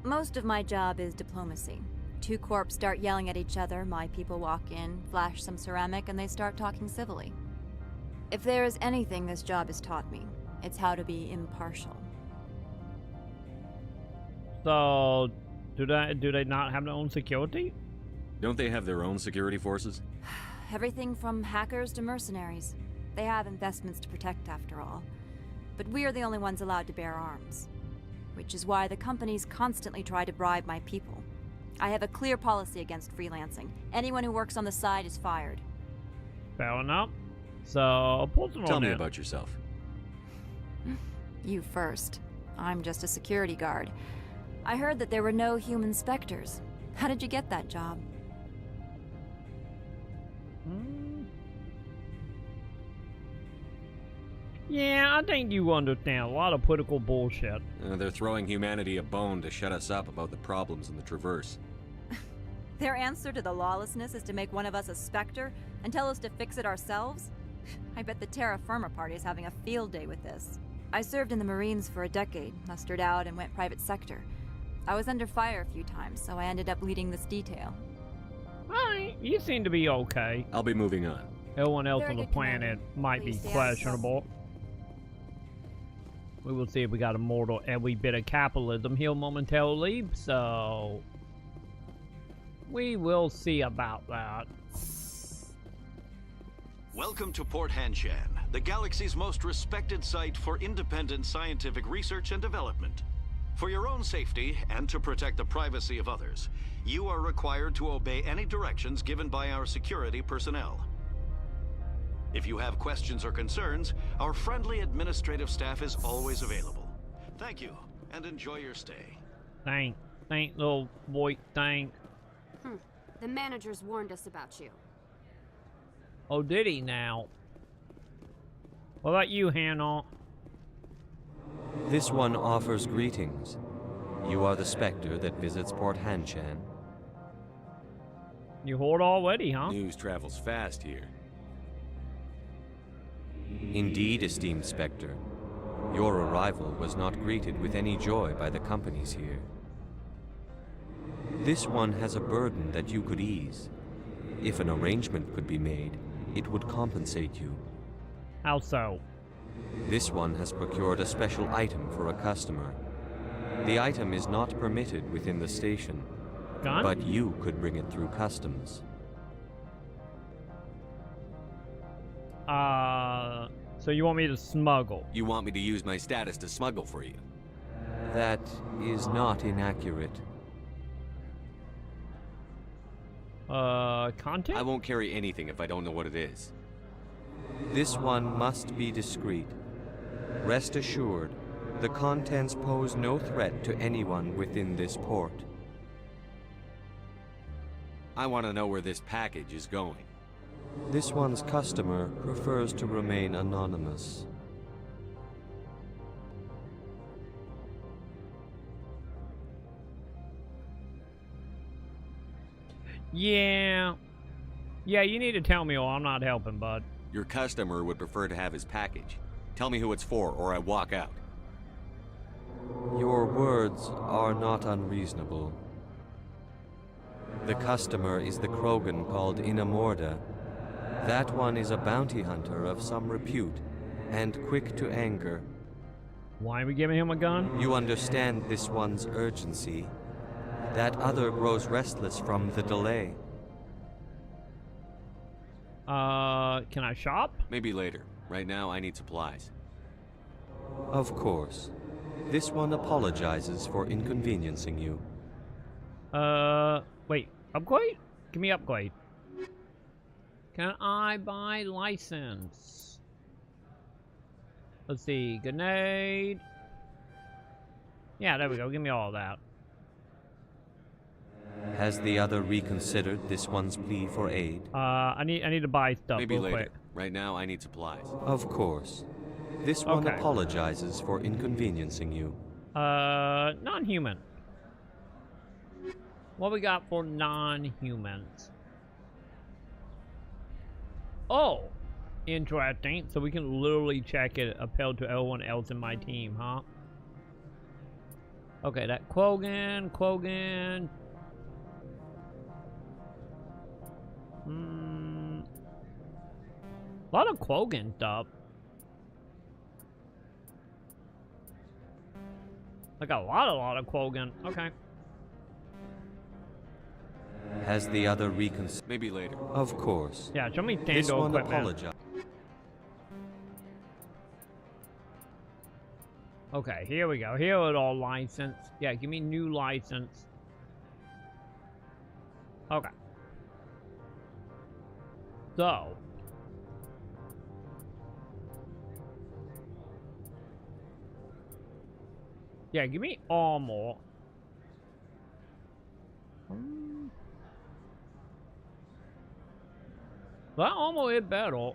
Most of my job is diplomacy. Two corps start yelling at each other, my people walk in, flash some ceramic, and they start talking civilly. If there is anything this job has taught me, it's how to be impartial. So, do they not have their own security? Don't they have their own security forces? Everything from hackers to mercenaries. They have investments to protect, after all. But we're the only ones allowed to bear arms. Which is why the companies constantly try to bribe my people. I have a clear policy against freelancing. Anyone who works on the side is fired. Fair enough. So, put some Tell on me it. about yourself. You first. I'm just a security guard. I heard that there were no human specters. How did you get that job? Yeah, I think you understand a lot of political bullshit. They're throwing humanity a bone to shut us up about the problems in the Traverse. Their answer to the lawlessness is to make one of us a specter and tell us to fix it ourselves? I bet the Terra Firma party is having a field day with this. I served in the Marines for a decade, mustered out, and went private sector. I was under fire a few times, so I ended up leading this detail. Alright, you seem to be okay. I'll be moving on. Everyone else Very on the good to know. planet might be Please stay questionable. We will see if we got a mortal every bit of capitalism here momentarily, so we will see about that. Welcome to Port Hanshan, the galaxy's most respected site for independent scientific research and development. For your own safety and to protect the privacy of others, you are required to obey any directions given by our security personnel. If you have questions or concerns, our friendly administrative staff is always available. Thank you, and enjoy your stay. Thank, little boy, thank. The managers warned us about you. Oh, did he now? What about you, Hannah? This one offers greetings. You are the Spectre that visits Port Hanshan. You hoard already, huh? News travels fast here. Indeed, esteemed Spectre. Your arrival was not greeted with any joy by the companies here. This one has a burden that you could ease. If an arrangement could be made, it would compensate you. How so? This one has procured a special item for a customer. The item is not permitted within the station, Gun? but you could bring it through customs. So you want me to smuggle? You want me to use my status to smuggle for you? That is not inaccurate. Content? I won't carry anything if I don't know what it is. This one must be discreet. Rest assured, the contents pose no threat to anyone within this port. I want to know where this package is going. This one's customer prefers to remain anonymous. Yeah. Yeah, you need to tell me or I'm not helping, bud. Your customer would prefer to have his package. Tell me who it's for, or I walk out. Your words are not unreasonable. The customer is the Krogan called Inamorda. That one is a bounty hunter of some repute, and quick to anger. Why are we giving him a gun? You understand this one's urgency. That other grows restless from the delay. Can I shop? Maybe later. Right now, I need supplies. Of course. This one apologizes for inconveniencing you. Wait. Upgrade? Give me upgrade. Can I buy license? Let's see. Grenade. Yeah, there we go. Give me all that. Has the other reconsidered this one's plea for aid? I need to buy stuff Maybe real later. quick. Right now, I need supplies. Of course. This one Okay. apologizes for inconveniencing you. Non-human. What we got for non-humans? Oh, interesting. So we can literally check it appeal to everyone else in my team, huh? Okay, that Krogan. A lot of Krogan stuff. Like a lot of Krogan. Okay. Has the other reconsidered? Maybe later. Of course. Yeah, show me This Tando one equipment. apologize. Okay, here we go. Here it all license. Yeah, give me new license. Okay. So. Yeah, give me armor. That armor is better.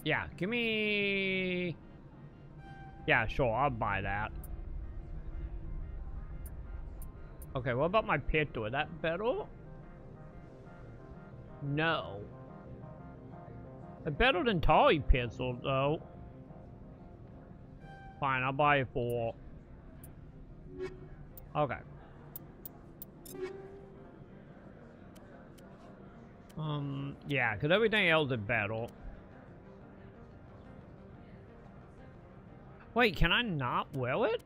Yeah, give me... Yeah, sure, I'll buy that. Okay, what about my pistol? Is that better? No. It's better than Tolly pistol, though. Fine, I'll buy it for... Okay. Yeah, because everything else is better. Wait, can I not wear it?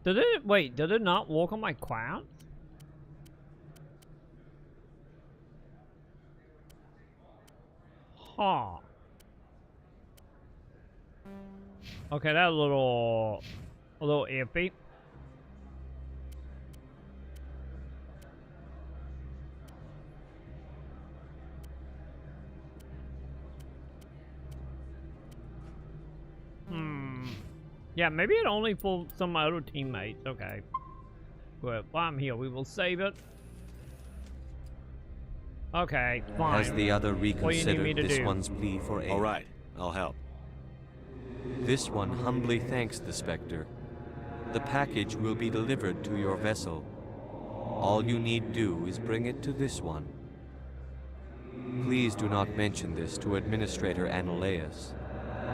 Did it, wait, did it not work on my crown? Huh. Okay, that's a little iffy. Yeah, maybe it only for some other teammates. Okay. But while I'm here, we will save it. Okay, fine. Has the other What do you need me reconsidered to this do? one's plea for aid? All right, I'll help. This one humbly thanks the Spectre. The package will be delivered to your vessel. All you need do is bring it to this one. Please do not mention this to Administrator Anolaus.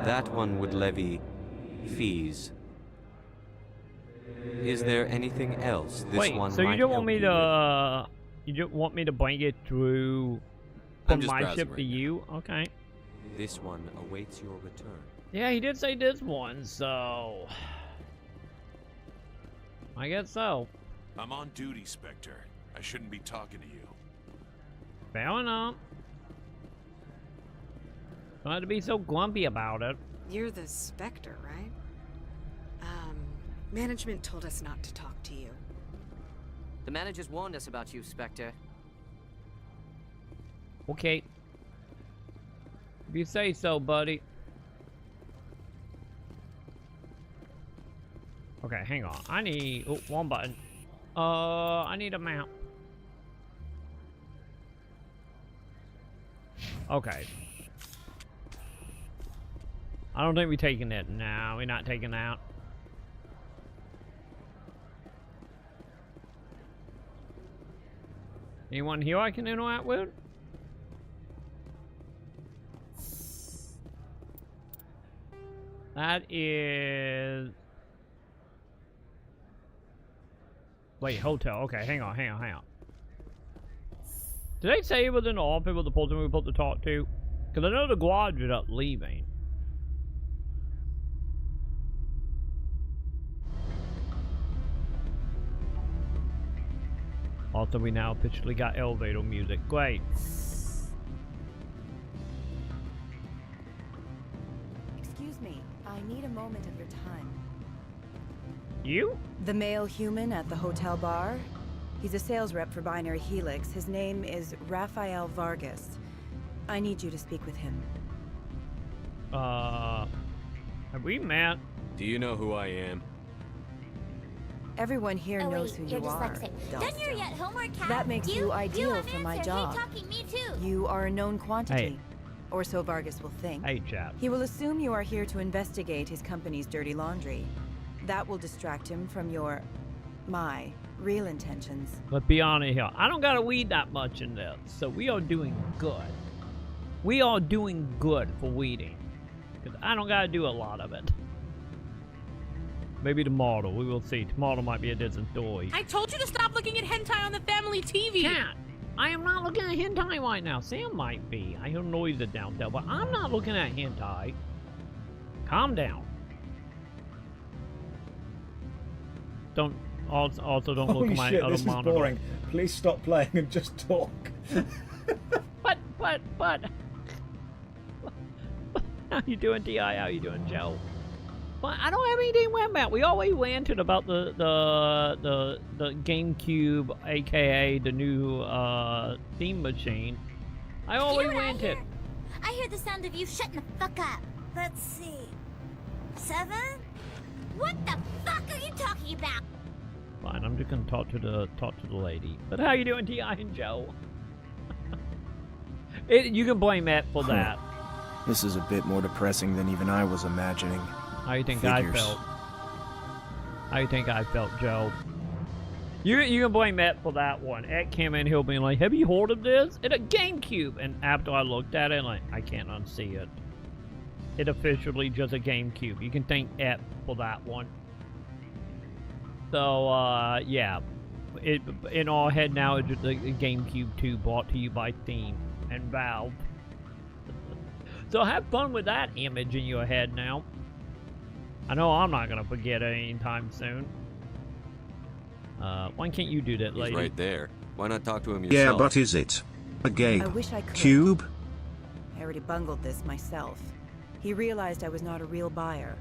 That one would levy fees. Is there anything else this Wait, one so you might don't help want me you to you don't want me to bring it through I'm from just my browsing ship right to you? Okay. with? This one awaits your return. Yeah, he did say this one, so I guess so. I'm on duty, Spectre. I shouldn't be talking to you. Fair enough. Don't have to be so grumpy about it. You're the Spectre, right? Management told us not to talk to you. The managers warned us about you, Spectre. Okay. If you say so, buddy. Okay, hang on. I need one button. I need a map. Okay. I don't think we're taking it. No, we're not taking that. Anyone here I can interact with? That is... Wait, hotel. Okay, hang on. Did they say it was in the office with the person we were supposed to talk to? Because I know the guards ended up leaving. Also, we now officially got elevator music. Great. Excuse me, I need a moment of your time. You? The male human at the hotel bar? He's a sales rep for Binary Helix. His name is Rafael Vargas. I need you to speak with him. Have we met? Do you know who I am? Everyone here knows who you're you are. dyslexic. Done Dustin. here yet, homework cat? That makes you ideal have for my answer. job. Hey, talking, me too. You are a known quantity. Hey. Or so Vargas will think. Hey, chap. He will assume you are here to investigate his company's dirty laundry. That will distract him from my real intentions. Let's be honest here. I don't gotta weed that much in this, so we are doing good. We are doing good for weeding. Because I don't gotta do a lot of it. Maybe tomorrow. We will see. Tomorrow might be a different story. I told you to stop looking at hentai on the family TV. Cat, I am not looking at hentai right now. Sam might be. I hear noises down there, but I'm not looking at hentai. Calm down. Don't also don't look at my shit, other this monitor. is boring. Please stop playing and just talk. But how you doing, Ti? How you doing, Joe? Well, I don't have anything to rant about. We always ranted about the GameCube, aka the new theme machine. I always ranted. I hear the sound of you shutting the fuck up. Let's see. 7? What the fuck are you talking about? Fine, I'm just gonna talk to the lady. But how you doing, Ti and Joe? You can blame Matt for that. This is a bit more depressing than even I was imagining. How you think Figures. I felt? How you think I felt, Joe? You can blame Matt for that one. Ed came in, he'll be like, have you heard of this? It's a GameCube. And after I looked at it, like, I can't unsee it. It officially just a GameCube. You can thank Ed for that one. So, yeah. In our head now, it's just the GameCube 2 brought to you by Steam and Valve. So have fun with that image in your head now. I know I'm not gonna forget it anytime soon. Why can't you do that, lady? He's right there. Why not talk to him Yeah, yourself? but is it a game? I wish I could. Cube? I already bungled this myself. He realized I was not a real buyer.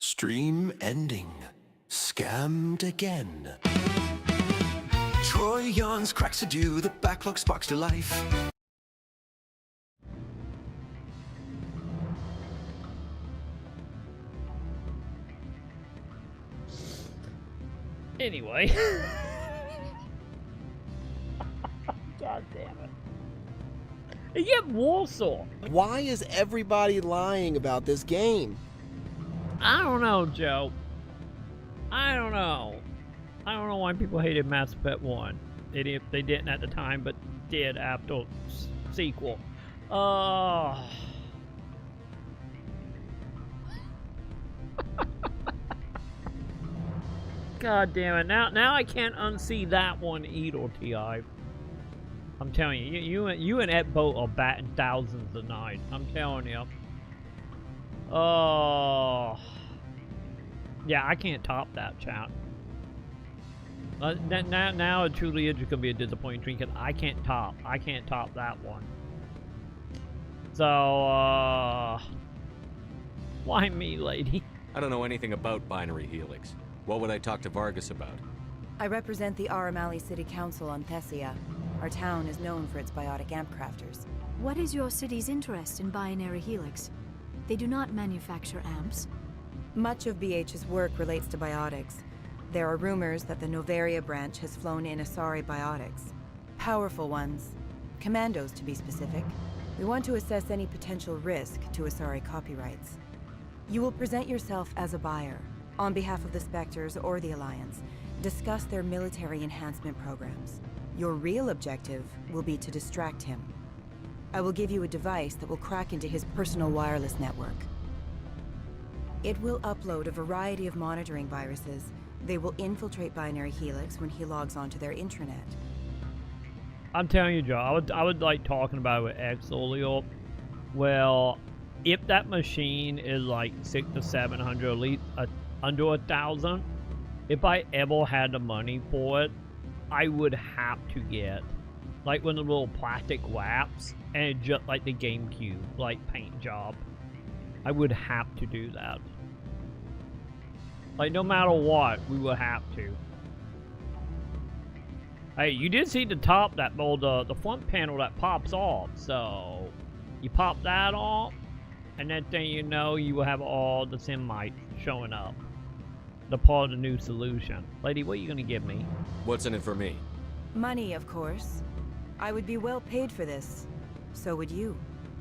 Stream ending. Scammed again. Troy yawns, cracks a dew, the backlog sparks to life. Anyway. God damn it. You get Warsaw. Why is everybody lying about this game? I don't know, Joe. I don't know. I don't know why people hated Mass Effect 1. They didn't at the time, but did after sequel. God damn it. Now I can't unsee that one either, T.I. I'm telling you, you and Ed both are batting thousands a night. I'm telling you. Oh. Yeah, I can't top that, chat. Now it truly is just gonna be a disappointing dream because I can't top that one. So, why me, lady? I don't know anything about Binary Helix. What would I talk to Vargas about? I represent the Aramali City Council on Thessia. Our town is known for its biotic amp crafters. What is your city's interest in Binary Helix? They do not manufacture amps. Much of BH's work relates to biotics. There are rumors that the Novaria branch has flown in Asari biotics. Powerful ones. Commandos, to be specific. We want to assess any potential risk to Asari copyrights. You will present yourself as a buyer, on behalf of the Spectres or the Alliance. Discuss their military enhancement programs. Your real objective will be to distract him. I will give you a device that will crack into his personal wireless network. It will upload a variety of monitoring viruses. They will infiltrate Binary Helix when he logs onto their intranet. I'm telling you, Joe, I would like talking about it with X earlier. Well, if that machine is like 600 to 700, at least under 1,000, if I ever had the money for it, I would have to get like one of the little plastic wraps and just like the GameCube, like paint job. I would have to do that. Like, no matter what, we will have to. Hey, you did see the top, that the front panel that pops off. So, you pop that off, and then thing you know, you will have all the Semites showing up. the part of the new solution. Lady, what are you gonna give me? What's in it for me? Money, of course. I would be well paid for this. So would you.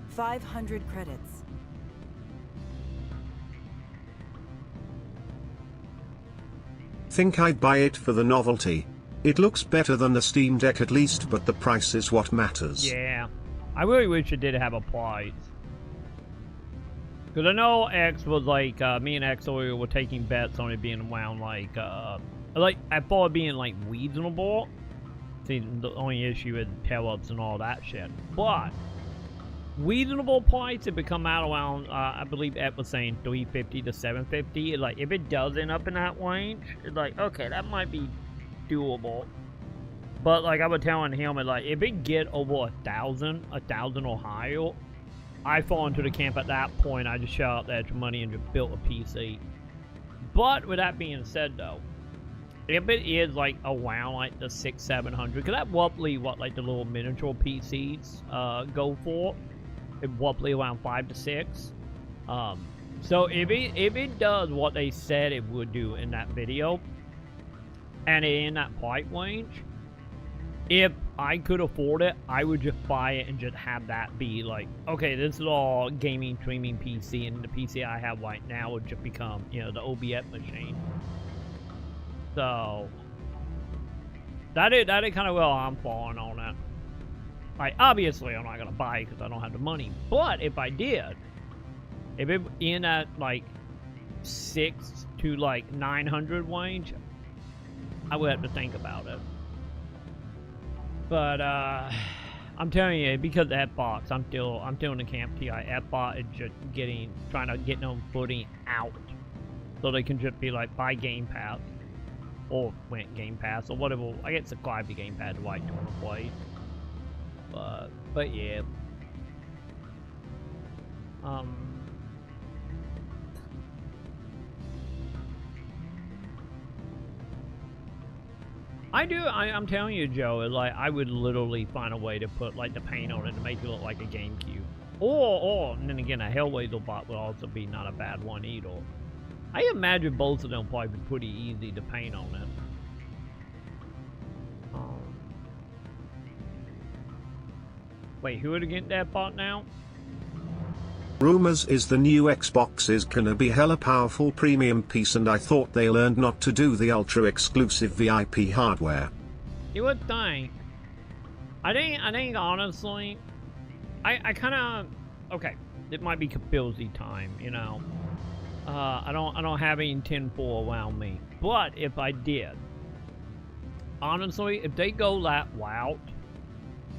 500 credits. Think I'd buy it for the novelty. It looks better than the Steam Deck at least, but the price is what matters. Yeah. I really wish it did have a price. Because I know X was like, me and X were taking bets on it being around like I thought it being like reasonable. See, the only issue is tail-ups and all that shit. But, reasonable price, if it come out around, I believe Ed was saying 350 to 750. Like, if it does end up in that range, it's like, okay, that might be doable. But, like I was telling him, like, if it get over 1,000 or higher, I fall into the camp at that point. I just shell out the extra money and just built a PC. But, with that being said, though, if it is like around like the 600-700, because that's roughly what like the little miniature PCs go for. It's roughly around 5 to 6. So if it does what they said it would do in that video, and in that price range, if I could afford it, I would just buy it and just have that be like, okay, this is all gaming, streaming PC, and the PC I have right now would just become, you know, the OBS machine. So that is kind of where I'm falling on it. Like, obviously I'm not gonna buy it because I don't have the money. But if I did, if it in at like 6 to like 900 range, I would have to think about it. But I'm telling you, because of Xbox, I'm still in the camp TI. Xbox is just trying to get them footing out, so they can just be like, buy Game Pass. Or went Game Pass or whatever. I get subscribed to Game Pass right to want to play. But yeah. I'm telling you, Joe, like I would literally find a way to put like the paint on it to make it look like a GameCube. Or and then again, a Hellraiser bot would also be not a bad one either. I imagine both of them probably be pretty easy to paint on it. Wait, who would get that bot now? Rumors is the new Xbox is gonna be hella powerful premium piece, and I thought they learned not to do the ultra exclusive VIP hardware. You would think. I think honestly, I kind of, okay, it might be Capilzi time, you know. I don't have any tinfoil around me. But if I did, honestly, if they go that route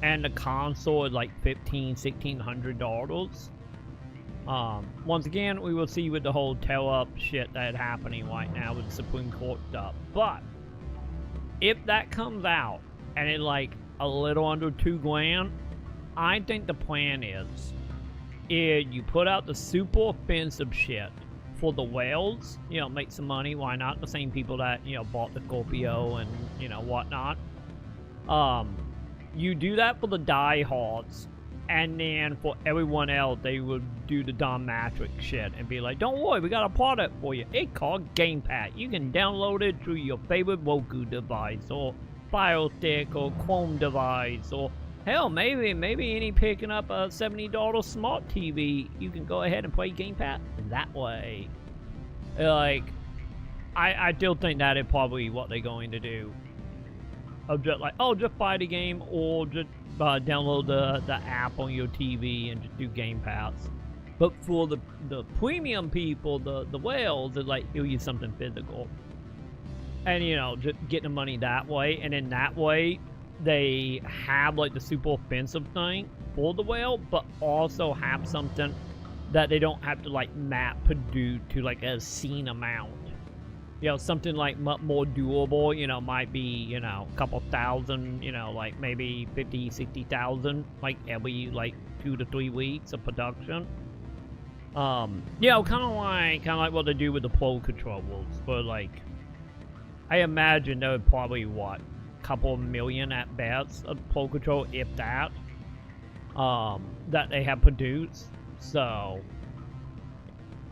and the console is like $1,500-$1,600, once again, we will see with the whole tail-up shit that's happening right now with the Supreme Court stuff. But if that comes out and it's like a little under $2,000, I think the plan is you put out the super offensive shit for the whales, you know, make some money. Why not? The same people that, you know, bought the Scorpio and, you know, whatnot. You do that for the diehards, and then for everyone else, they would do the Don Matrix shit and be like, don't worry, we got a product for you. It's called Game Pass. You can download it through your favorite Roku device, or Fire Stick, or Chrome device, or hell, maybe any picking up a $70 smart TV, you can go ahead and play Game Pass that way. Like, I still think that is probably what they're going to do. Of just like, oh, just buy the game, or just download the app on your TV and just do Game Pass. But for the premium people, the whales, it's like, he'll use something physical. And, you know, just get the money that way, and in that way, they have like the super offensive thing for the whale, but also have something that they don't have to like map produce to like a scene amount. You know, something like much more doable, you know, might be, you know, a couple thousand, you know, like maybe 50, 60,000, like every like 2 to 3 weeks of production. You know, kind of like what they do with the Pro controllers, but like, I imagine they would probably, what, couple million at best of Pro Control, if that, that they have produced. So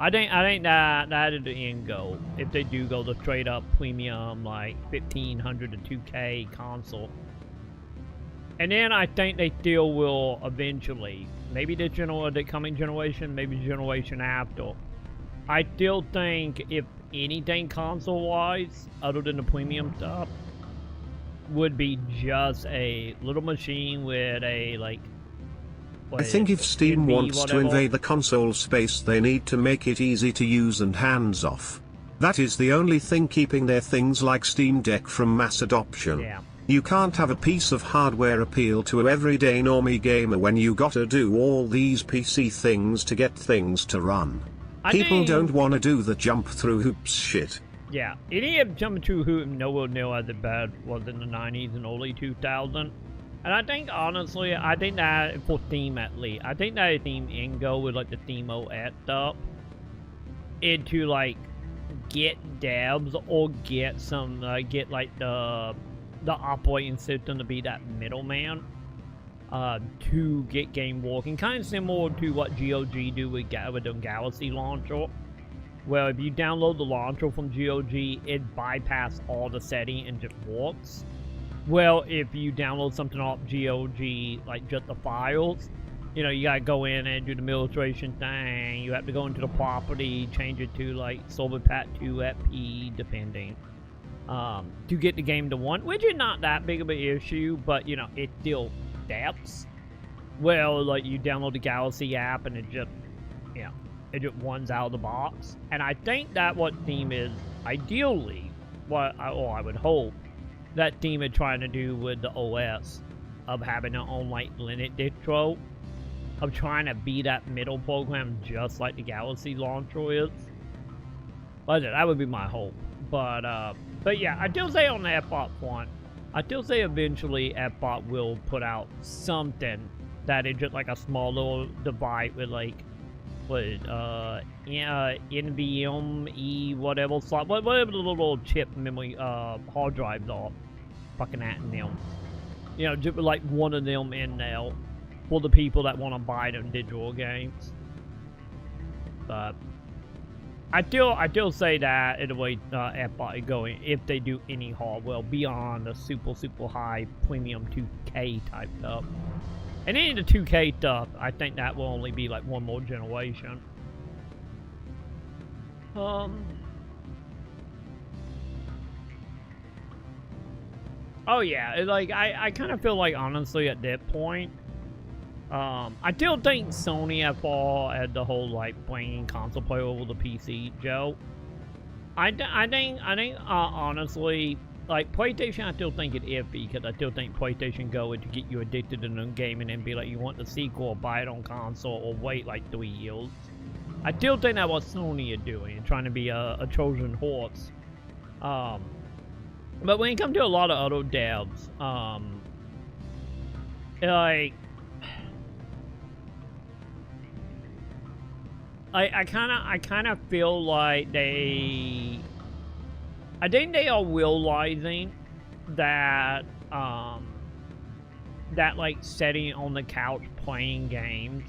I think that is the end goal. If they do go the straight up premium, like 1500 to 2K console. And then I think they still will eventually, maybe the coming generation, maybe the generation after. I still think if anything console wise, other than the premium stuff, would be just a little machine with a like. I think if Steam wants to invade the console space, they need to make it easy to use and hands off. That is the only thing keeping their things like Steam Deck from mass adoption. Yeah. You can't have a piece of hardware appeal to everyday normie gamer when you gotta do all these PC things to get things to run. People don't want to do the jump through hoops shit. Yeah, any jumping through hoops no one knew as bad was in the 90s and early 2000s. And I think, honestly, I think that for Steam at least, I think that Steam end goal with like the Steam OS stuff, into like get devs or get some, get like the operating system to be that middleman, to get game working, kind of similar to what GOG do with the Galaxy launcher, where if you download the launcher from GOG, it bypasses all the settings and just works. Well, if you download something off GOG, like just the files, you know, you gotta go in and do the illustration thing. You have to go into the property, change it to like Silver Pat 2 FP, depending, to get the game to one, which is not that big of an issue, but you know, it still steps. Well, like you download the Galaxy app and it just, you know, it just runs out of the box. And I think that what Steam is ideally, I would hope, that Steam is trying to do with the OS of having their own like Linux distro, of trying to be that middle program just like the Galaxy launcher is. But that would be my hope. But yeah, I still say on the Fbot front, I still say eventually Fbot will put out something that is just like a small little device with like NVMe whatever slot, whatever the little chip memory hard drives are, fucking at them. You know, just like one of them in there for the people that want to buy them digital games. But I still say that in the way Fbot is going, if they do any hardware beyond the super high premium 2K type stuff. And any of the 2K stuff, I think that will only be like one more generation. Oh yeah, like I kind of feel like honestly at that point, I still think Sony at had the whole like bringing console play over the PC joke. I think honestly, like PlayStation, I still think it iffy because I still think PlayStation Go is to get you addicted to the game and then be like, you want the sequel, or buy it on console, or wait like 3 years. I still think that's what Sony is doing, trying to be a Trojan horse. But when it comes to a lot of other devs, like, I kind of feel like I think they are realizing that, that like sitting on the couch playing games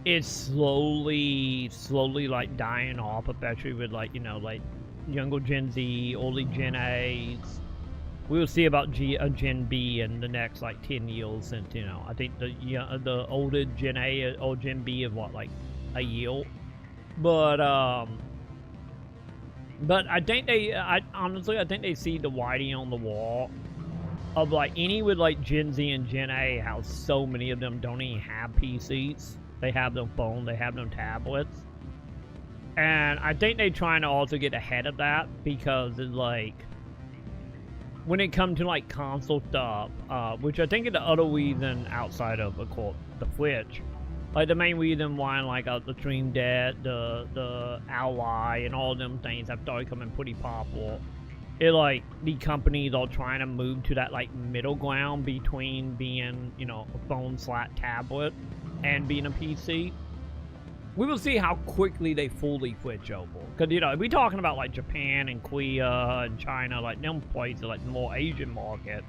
is slowly like dying off, especially with like, you know, like younger Gen Z, early Gen A's. We'll see about Gen B in the next like 10 years, since, you know, I think the older Gen A or Gen B is what, like a year. But I think honestly, I think they see the writing on the wall of like any with like Gen Z and Gen A, how so many of them don't even have PCs. They have them phones, they have them tablets. And I think they're trying to also get ahead of that, because it's like, when it comes to like console stuff, which I think is the other reason outside of course, the Switch, like the main reason why like the Dream Dead, the Ally, and all them things have started coming pretty popular. It like the companies are trying to move to that like middle ground between being, you know, a phone/tablet and being a PC. We will see how quickly they fully switch over. Because, you know, if we're talking about like Japan and Korea and China, like them places, like the more Asian market,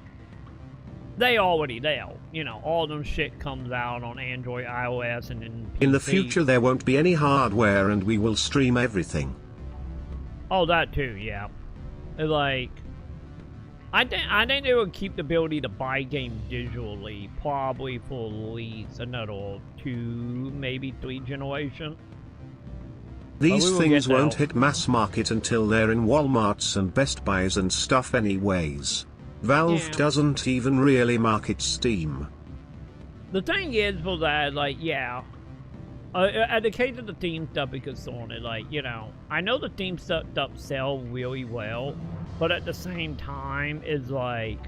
they already there. You know, all them shit comes out on Android, iOS, and then PC. In the future there won't be any hardware and we will stream everything. Oh, that too, yeah. Like, I think they will keep the ability to buy games digitally, probably for at least another 2, maybe 3 generations. These things won't hit mass market until they're in Walmarts and Best Buys and stuff anyways. Valve doesn't even really market Steam. The thing is for that, like, yeah. At the case of the Steam stuff, because on it, like, you know, I know the Steam stuff sell really well, but at the same time, it's like,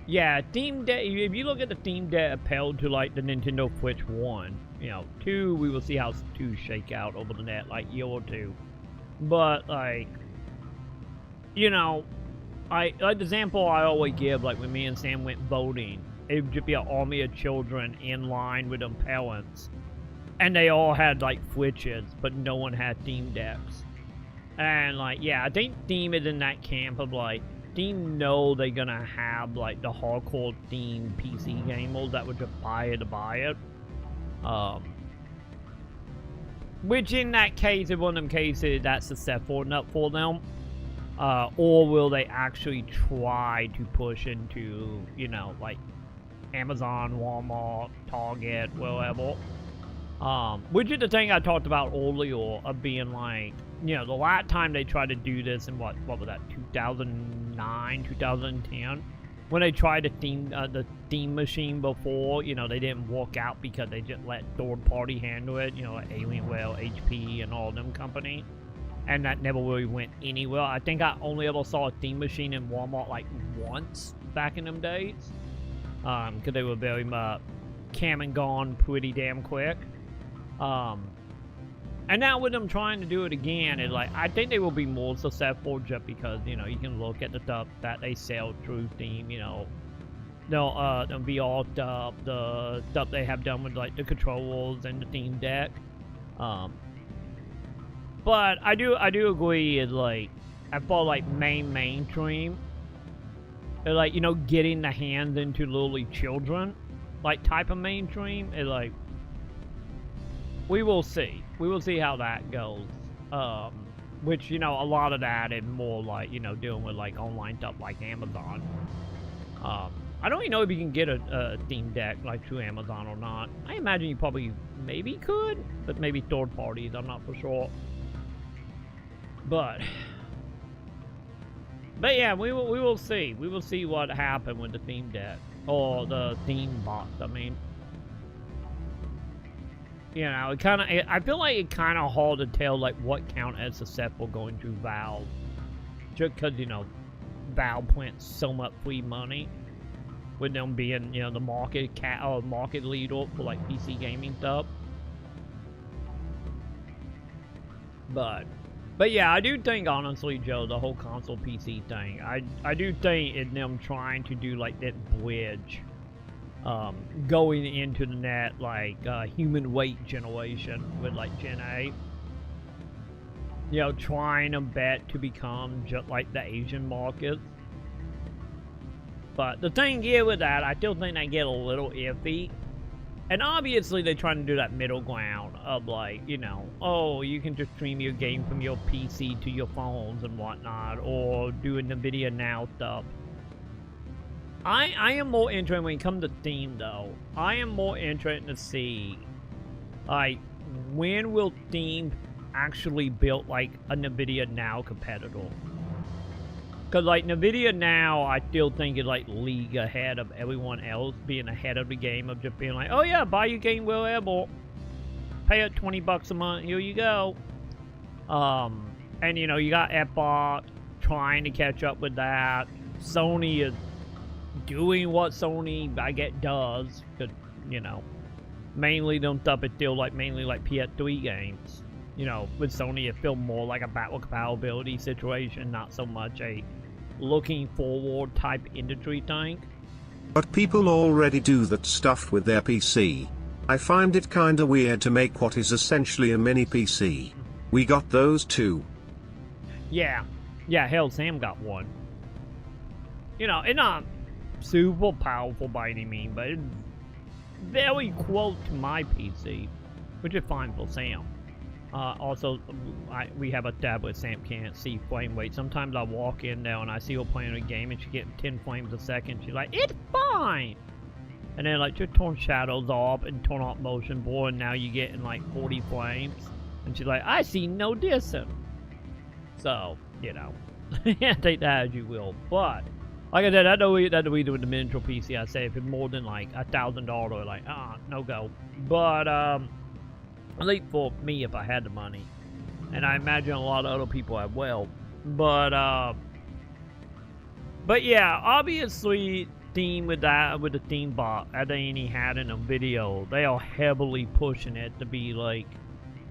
yeah, Steam Deck, if you look at the Steam Deck appealed to, like, the Nintendo Switch 1, you know, 2, we will see how 2 shake out over the net, like, year or 2. But, like, you know, like the example I always give, like, when me and Sam went voting, it would just be an army of children in line with them parents. And they all had, like, Switches, but no one had Steam Decks. And, like, yeah, I think Steam is in that camp of, like, Steam know they're gonna have, like, the hardcore Steam PC gamers that would just buy it to buy it. Which in that case, in one of them cases, that's successful enough for them. Or will they actually try to push into, you know, like, Amazon, Walmart, Target, wherever. Which is the thing I talked about earlier of being like, you know, the last time they tried to do this in what was that, 2009, 2010? When they tried the Steam machine before, you know, they didn't work out because they just let third party handle it, you know, like Alienware, HP, and all them companies. And that never really went anywhere. I think I only ever saw a Steam machine in Walmart like once back in them days. Because they were very much cam and gone pretty damn quick. And now with them trying to do it again, it's like, I think they will be more successful just because, you know, you can look at the stuff that they sell through Steam, you know. The VR stuff, the stuff they have done with, like, the controllers and the Steam Deck. But I do agree, is like, I feel like mainstream, like, you know, getting the hands into literally children, like, type of mainstream, is like, we will see. We will see how that goes. Which, you know, a lot of that is more like, you know, dealing with, like, online stuff like Amazon. I don't even know if you can get a Steam Deck, like, through Amazon or not. I imagine you probably maybe could, but maybe third parties, I'm not for sure. But yeah, we will see. We will see what happened with the Steam Deck. Or the Steam box, I mean. You know, it kind of, I feel like it kind of hard to tell, like, what count as successful going through Valve. Just because, you know, Valve went so much free money. With them being, you know, the market leader for, like, PC gaming stuff. But yeah, I do think, honestly, Joe, the whole console PC thing, I do think in them trying to do, like, that bridge, going into the net, like, human weight generation with, like, Gen A. You know, trying to bet to become just like the Asian market. But the thing here with that, I still think they get a little iffy. And obviously they're trying to do that middle ground of, like, you know, oh, you can just stream your game from your PC to your phones and whatnot, or doing the Nvidia Now stuff. I am more interested when it comes to Steam, though. I am more interested to see, like, when will Steam actually build, like, a Nvidia Now competitor? Because, like, Nvidia Now, I still think is, like, league ahead of everyone else, being ahead of the game of just being like, oh, yeah, buy your game wherever. Pay it $20 a month, here you go. And, you know, you got Xbox trying to catch up with that. Sony is doing what Sony, I guess, does. Because, you know, mainly them stuff is still, like, mainly, like, PS3 games. You know, with Sony, it feels more like a backward compatibility situation, not so much a looking forward type industry thing. But people already do that stuff with their PC. I find it kinda weird to make what is essentially a mini PC. We got those too. Yeah, hell, Sam got one. You know, and super powerful by any means, but it's very close to my PC, which is fine for Sam. Also, we have a tab where Sam can't see frame rate. Sometimes I walk in there and I see her playing a game and she gets 10 frames a second. She's like, it's fine! And then like, just turn shadows off and turn off motion blur, and now you get in like 40 frames. And she's like, I see no distance. So, you know, take that as you will. But, like I said, that's the reason with the miniature PC. I say if it's more than like $1,000, like, no go. But, at least for me, if I had the money. And I imagine a lot of other people have well. But yeah, obviously, Steam with the Steam bot, as they had in a video, they are heavily pushing it to be like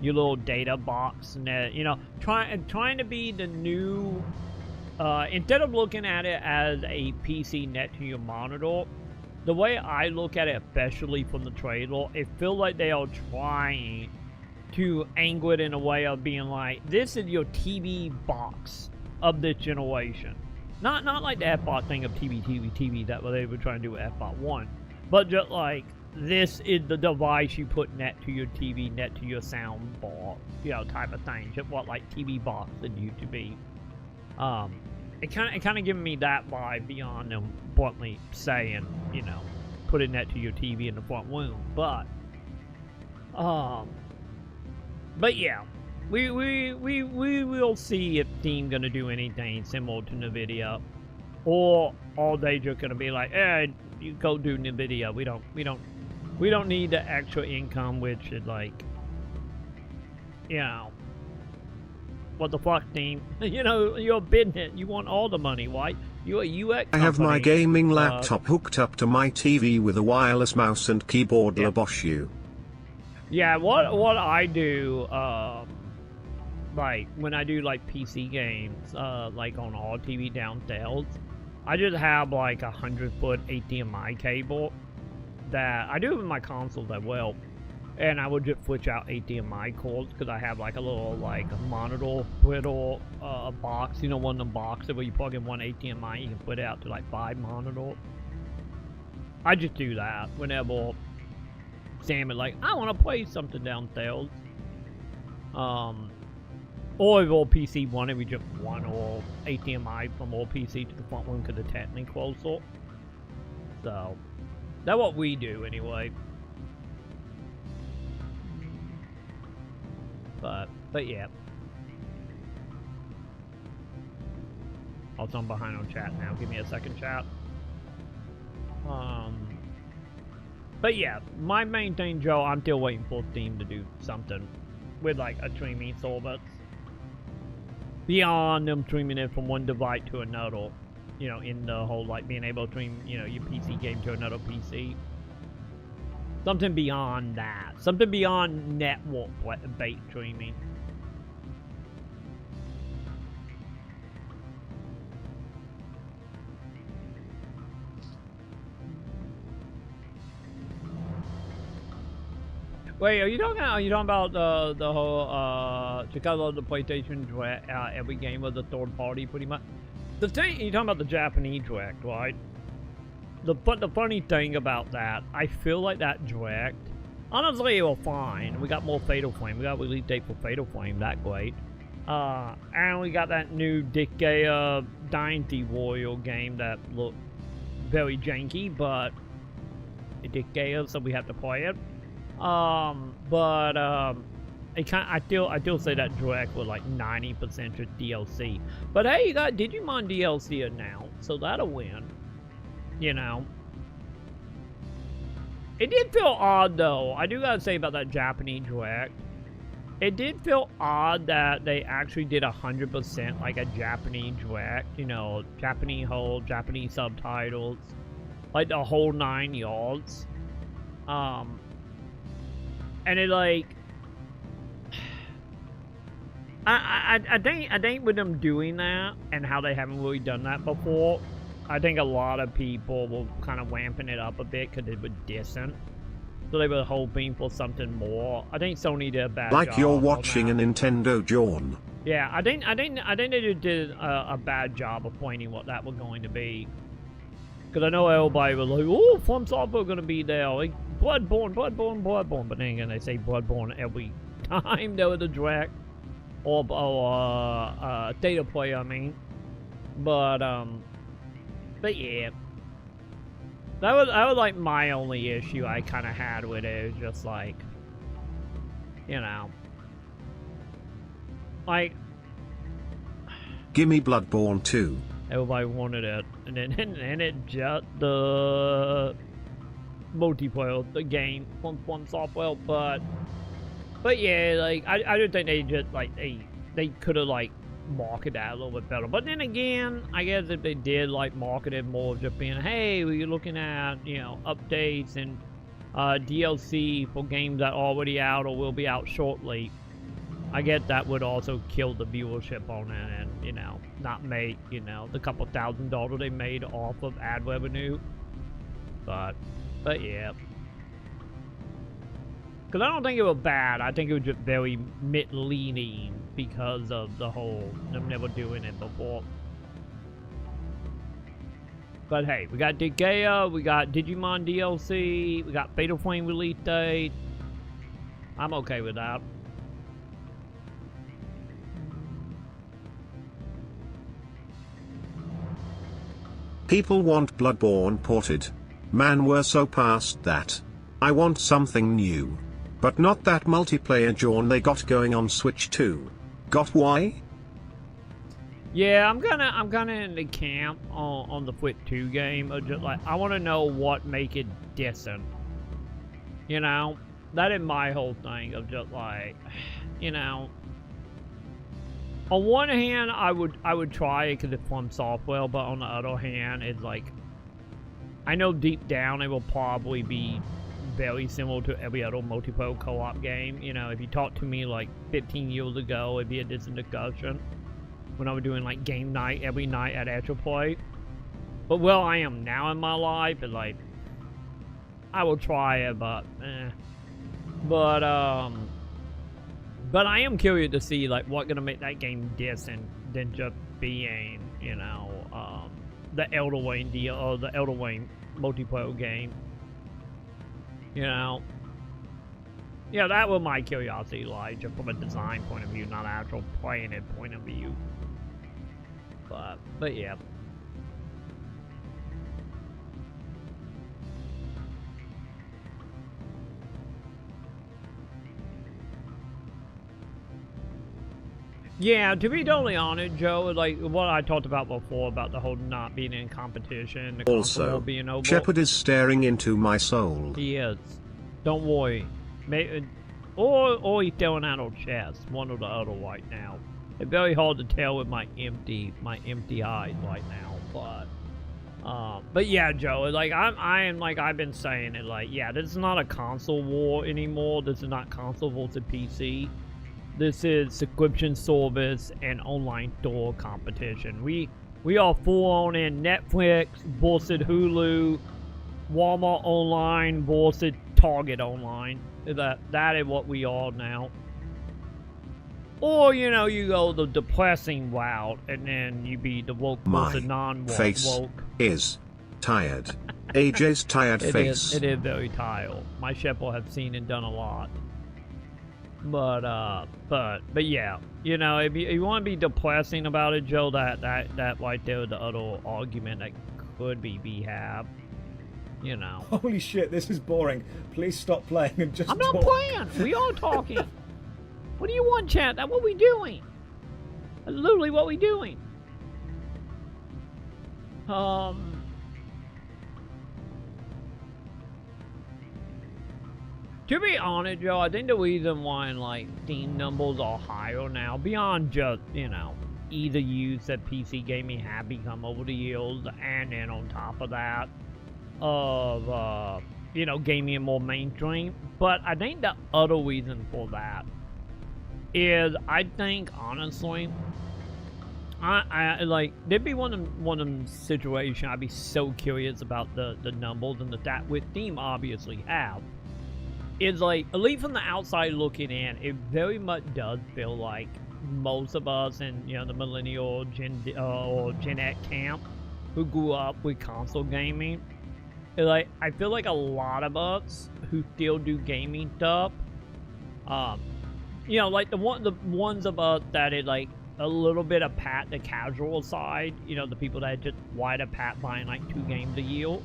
your little data box, and that, you know, trying to be the new, instead of looking at it as a PC net to your monitor, the way I look at it, especially from the trailer, it feels like they are trying to angle it in a way of being like, this is your TV box of this generation. Not like the F-bot thing of TV, that what they were trying to do with F-bot 1. But just like, this is the device you put net to your TV, net to your sound bar, you know, type of thing. Just what like TV box that used to be. It kind of giving me that vibe beyond them bluntly saying, you know, put it net to your TV in the front room. But yeah, we will see if Steam gonna do anything similar to NVIDIA, or are they just gonna be like, you go do NVIDIA. We don't need the extra income, which is like, you know. What the fuck, Steam? You know, you're a business. You want all the money, right? You're a UX company. I have my gaming laptop hooked up to my TV with a wireless mouse and keyboard. Yeah. Laboshu. Yeah, what I do, like, when I do, like, PC games, like, on all TV downstairs, I just have, like, 100-foot HDMI cable that I do with my consoles as well. And I would just switch out HDMI cords because I have like a little like monitor brittle box, you know, one of the boxes where you plug in one HDMI, you can put it out to like 5 monitors. I just do that whenever Sam is like, I want to play something downstairs. Or if all PC wanted, we just one or HDMI from all PC to the front one because it's technically closer. So that's what we do anyway. But yeah. Also, I'm behind on chat now. Give me a second, chat. But yeah, my main thing, Joe, I'm still waiting for Steam to do something with like a streaming service. Beyond them streaming it from one device to another. You know, in the whole like being able to stream, you know, your PC game to another PC. Something beyond that. Something beyond network-based streaming. Wait, are you talking about the whole Chicago, the PlayStation Direct? Every game was a third party, pretty much. The thing you're talking about the Japanese Direct, right? But the funny thing about that, I feel like that Direct, honestly, it was fine. We got more Fatal Flame. We got a release date for Fatal Flame. That great. And we got that new Decade Dynasty Warrior game that looked very janky, but it's Decade, so we have to play it. I still say that Direct was like 90% just DLC. But hey, you got Digimon DLC announced, so that'll win. You know, it did feel odd though. I do gotta say about that Japanese Direct, it did feel odd that they actually did 100% like a Japanese Direct. You know, Japanese whole, Japanese subtitles, like the whole 9 yards. And it like, I think with them doing that and how they haven't really done that before, I think a lot of people were kind of ramping it up a bit because it was decent. So they were hoping for something more. I think Sony did a bad job. Like you're watching a Nintendo John. Yeah, I think they just did a bad job of pointing what that was going to be. Because I know everybody was like, oh, From Software going to be there. Like, Bloodborne. But then again, they say Bloodborne every time there was a direct. Or data play, I mean. But yeah. That was like my only issue I kind of had with it. It was just like, you know. Like. Gimme Bloodborne 2. Everybody wanted it. And then it just the multiplayer, the game from Software, but yeah, like I don't think they just like they could have like marketed that a little bit better. But then again, I guess if they did like market it more, just being, hey, we're looking at, you know, updates and DLC for games that are already out or will be out shortly, I guess that would also kill the viewership on it, and, you know, not make, you know, the couple $1,000 they made off of ad revenue. But yeah. Because I don't think it was bad. I think it was just very mid-leaning because of the whole them never doing it before. But hey, we got Digea, we got Digimon DLC, we got Fatal Frame release date. I'm okay with that. People want Bloodborne ported. Man, we're so past that. I want something new. But not that multiplayer jawn they got going on Switch 2. Got why? Yeah, I'm kinda in the camp on the Switch 2 game. Just like, I want to know what make it decent. You know, that is my whole thing of just like, you know. On one hand, I would try it because it's from Software, but on the other hand, it's like, I know deep down it will probably be very similar to every other multiplayer co-op game. You know, if you talked to me like 15 years ago, it'd be a different discussion. When I was doing like game night every night at Actual Play. But where I am now in my life, is like, I will try it, but But I am curious to see like what's gonna make that game decent than just being, you know, the Elder Wayne deal or the Elder Wayne multiplayer game. You know, yeah, that was my curiosity, like just from a design point of view, not actual playing it point of view. But yeah. Yeah, to be totally honest, Joe, like what I talked about before about the whole not being in competition, the also, being over. Shepard is staring into my soul. He is. Don't worry. Or he's staring at our chest, one or the other right now. It's very hard to tell with my empty eyes right now, but yeah, Joe, like I am like I've been saying it, like, yeah, this is not a console war anymore. This is not console versus PC. This is subscription service and online store competition. We are full on in Netflix versus Hulu, Walmart online versus Target online. That is what we are now. Or, you know, you go the depressing route and then you be the woke versus non-woke. My face is tired. AJ's tired face. It is very tired. My Shepherd have seen and done a lot. But yeah, you know, if you want to be depressing about it, Joe, that right there, the other argument that could be had, you know. Holy shit, this is boring. Please stop playing and just I'm not playing. We are talking. What do you want, chat? That's what we doing. That's literally what we doing. To be honest, Joe, I think the reason why like Steam numbers are higher now, beyond just, you know, ease of use that PC gaming have become over the years, and then on top of that, of you know, gaming more mainstream. But I think the other reason for that is, I think honestly, I like, there'd be one of them situations I'd be so curious about the numbers and that with Steam obviously have. It's like, at least from the outside looking in, it very much does feel like most of us in, you know, the millennial or Gen X camp who grew up with console gaming, like, I feel like a lot of us who still do gaming stuff, you know, like the ones of us that is like a little bit of pat the casual side, you know, the people that just wide a pat buying like 2 games a year,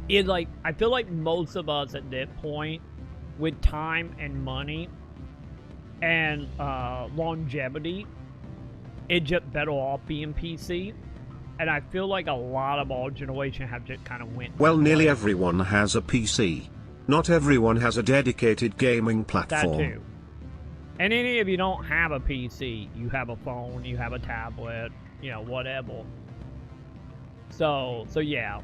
it like, I feel like most of us at that point, with time and money and longevity, it's just better off being PC. And I feel like a lot of our generation have just kind of went... Well, nearly everyone has a PC. Not everyone has a dedicated gaming platform. That too. And any of you don't have a PC, you have a phone, you have a tablet, you know, whatever. So yeah.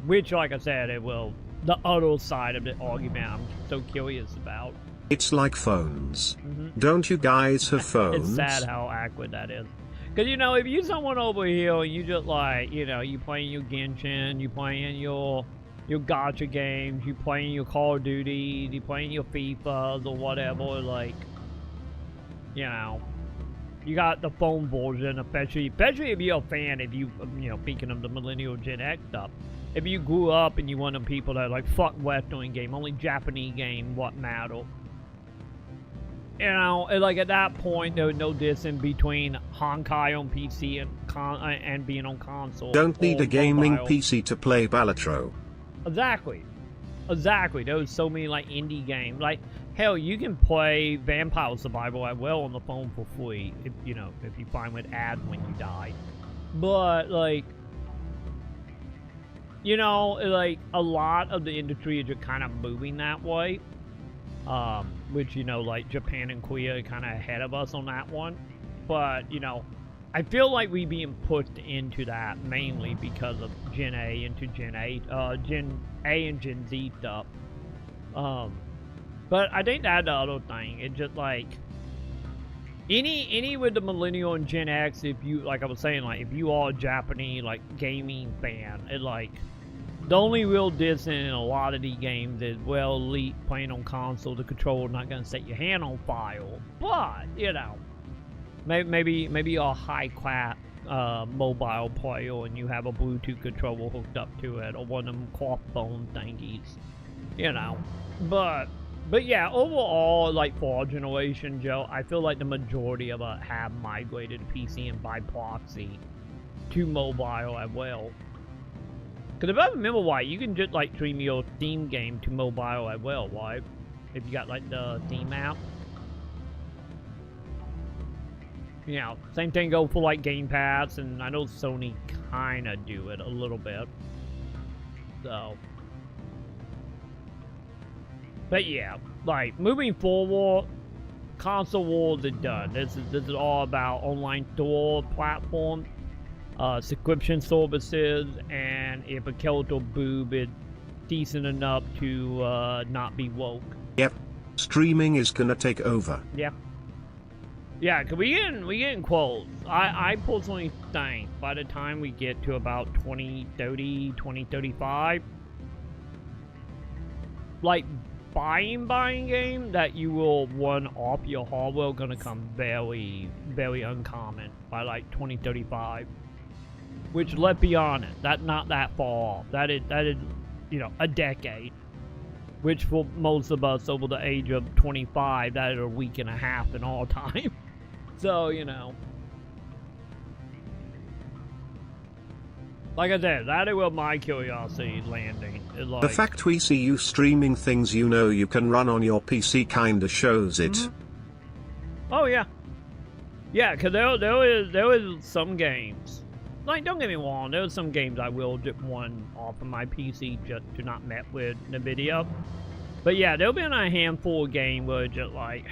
Which, like I said, it will... The other side of the argument I'm so curious about. It's like phones. Don't you guys have phones? It's sad how awkward that is. Because, you know, if you someone over here and you just like, you know, you playing your Genshin, you playing your gacha games, you playing your Call of Duty, you playing your FIFAs or whatever, like, you know, you got the phone version, especially if you're a fan, if you know, speaking of the Millennial Gen X stuff, if you grew up and you one of them people that are like, fuck Western game, only Japanese game, what matter? You know, like at that point, there was no distance between Honkai on PC and being on console. Don't need a gaming PC to play Balatro. Exactly. There was so many like indie games. Like, hell, you can play Vampire Survival as well on the phone for free, if you know, if you find with ads when you die. But like, you know, like a lot of the industry is just kind of moving that way. Which, you know, like Japan and Korea are kind of ahead of us on that one. But, you know, I feel like we being pushed into that mainly because of Gen A into Gen A and Gen Z stuff. But I think that's the other thing. It's just like, any with the Millennial and Gen X, if you, like I was saying, like, if you are a Japanese, like, gaming fan, it like, the only real distance in a lot of these games is, well, Elite playing on console, the controller not going to set your hand on fire. But, you know, maybe you're a high-class mobile player and you have a Bluetooth controller hooked up to it, or one of them cloth phone thingies, you know. But yeah, overall, like, for our generation, Joe, I feel like the majority of us have migrated to PC and by proxy to mobile as well. Because if I remember right, you can just, like, stream your Steam game to mobile as well, right? If you got, like, the Steam app. You know, same thing goes for, like, Game Pass, and I know Sony kind of do it a little bit. So. But yeah, like, moving forward, console wars are done. This is all about online store platform. Subscription services, and if a skeletal boob is decent enough to not be woke. Yep, streaming is gonna take over. Yeah. Yeah, cause we getting close. I personally think by the time we get to about 2030, 2035, like buying game that you will run off your hardware gonna come very, very uncommon by like 2035. Which, let's be honest, that's not that far off. That is, you know, a decade. Which for most of us over the age of 25, that is a week and a half in all time. So, you know. Like I said, that is where my curiosity is landing. Is like, the fact we see you streaming things you know you can run on your PC kinda shows it. Oh, yeah. Yeah, because there is some games. Like, don't get me wrong, there's some games I will just run off of my PC just to not mess with NVIDIA. But yeah, there'll be a handful of games where it's just like,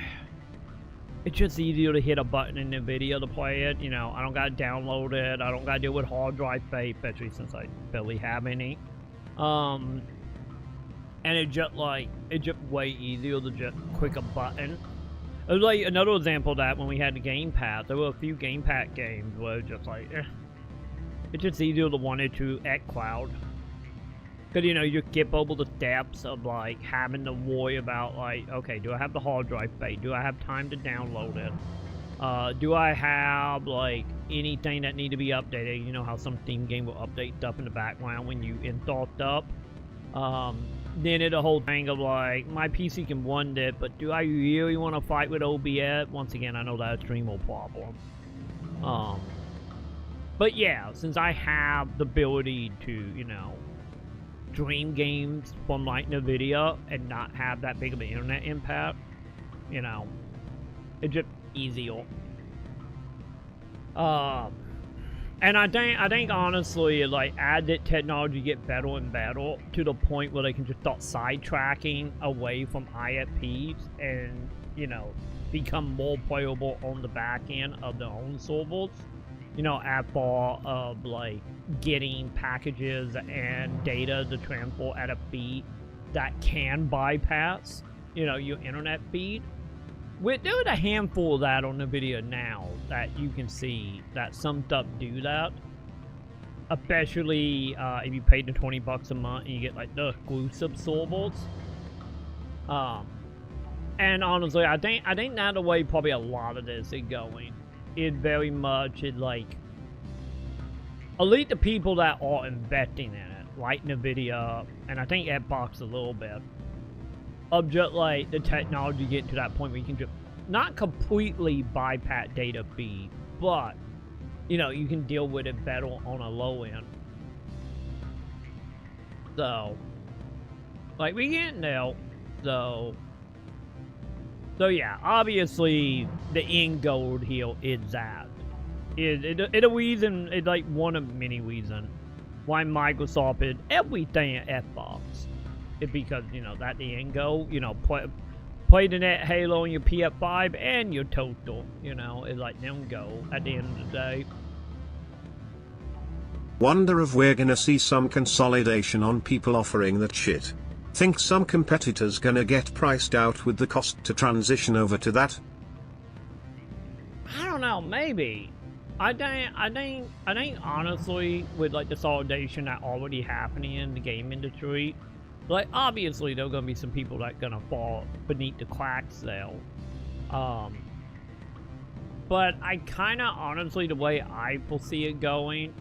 it's just easier to hit a button in NVIDIA to play it. You know, I don't gotta download it, I don't gotta deal with hard drive space, especially since I barely have any. And it's just way easier to just click a button. It was like another example of that when we had the Game Pass. There were a few Game Pass games where it's just like, it's just easier to want it to xCloud. Because, you know, you skip over the steps of, like, having to worry about, like, okay, do I have the hard drive space? Do I have time to download it? Do I have, like, anything that need to be updated? You know how some Steam game will update stuff in the background when you install stuff? Then it'll whole thing of, like, my PC can run it, but do I really want to fight with OBS? Once again, I know that's a streamer problem. But yeah, since I have the ability to, you know, stream games from, like, NVIDIA and not have that big of an internet impact, you know, it's just easier. And I think honestly, like, as that technology get better and better to the point where they can just start sidetracking away from ISPs and, you know, become more playable on the back end of their own servers. You know, at far of, like, getting packages and data to transfer at a speed that can bypass, you know, your internet feed. There's a handful of that on the video now that you can see that some stuff do that. Especially if you pay the $20 a month and you get, like, the exclusive servers. And honestly, I think that's the way probably a lot of this is going. It very much is like, at least the people that are investing in it, like NVIDIA, and I think Xbox a little bit, of just like the technology getting to that point where you can just not completely bypass data feed, but you know, you can deal with it better on a low end. So, like, we getting there. So yeah, obviously the end goal here is that. It's a reason, it's like one of many reasons why Microsoft is everything at Xbox. It's because, you know, that the end goal, you know, play the net Halo on your PS5 and your toaster, you know, it's like them go at the end of the day. Wonder if we're gonna see some consolidation on people offering that shit. Think some competitors gonna get priced out with the cost to transition over to that? I don't know, maybe. I think honestly, with like the consolidation that already happening in the game industry, like obviously there are gonna be some people that gonna fall beneath the cracks there. But I kinda honestly, the way I foresee it going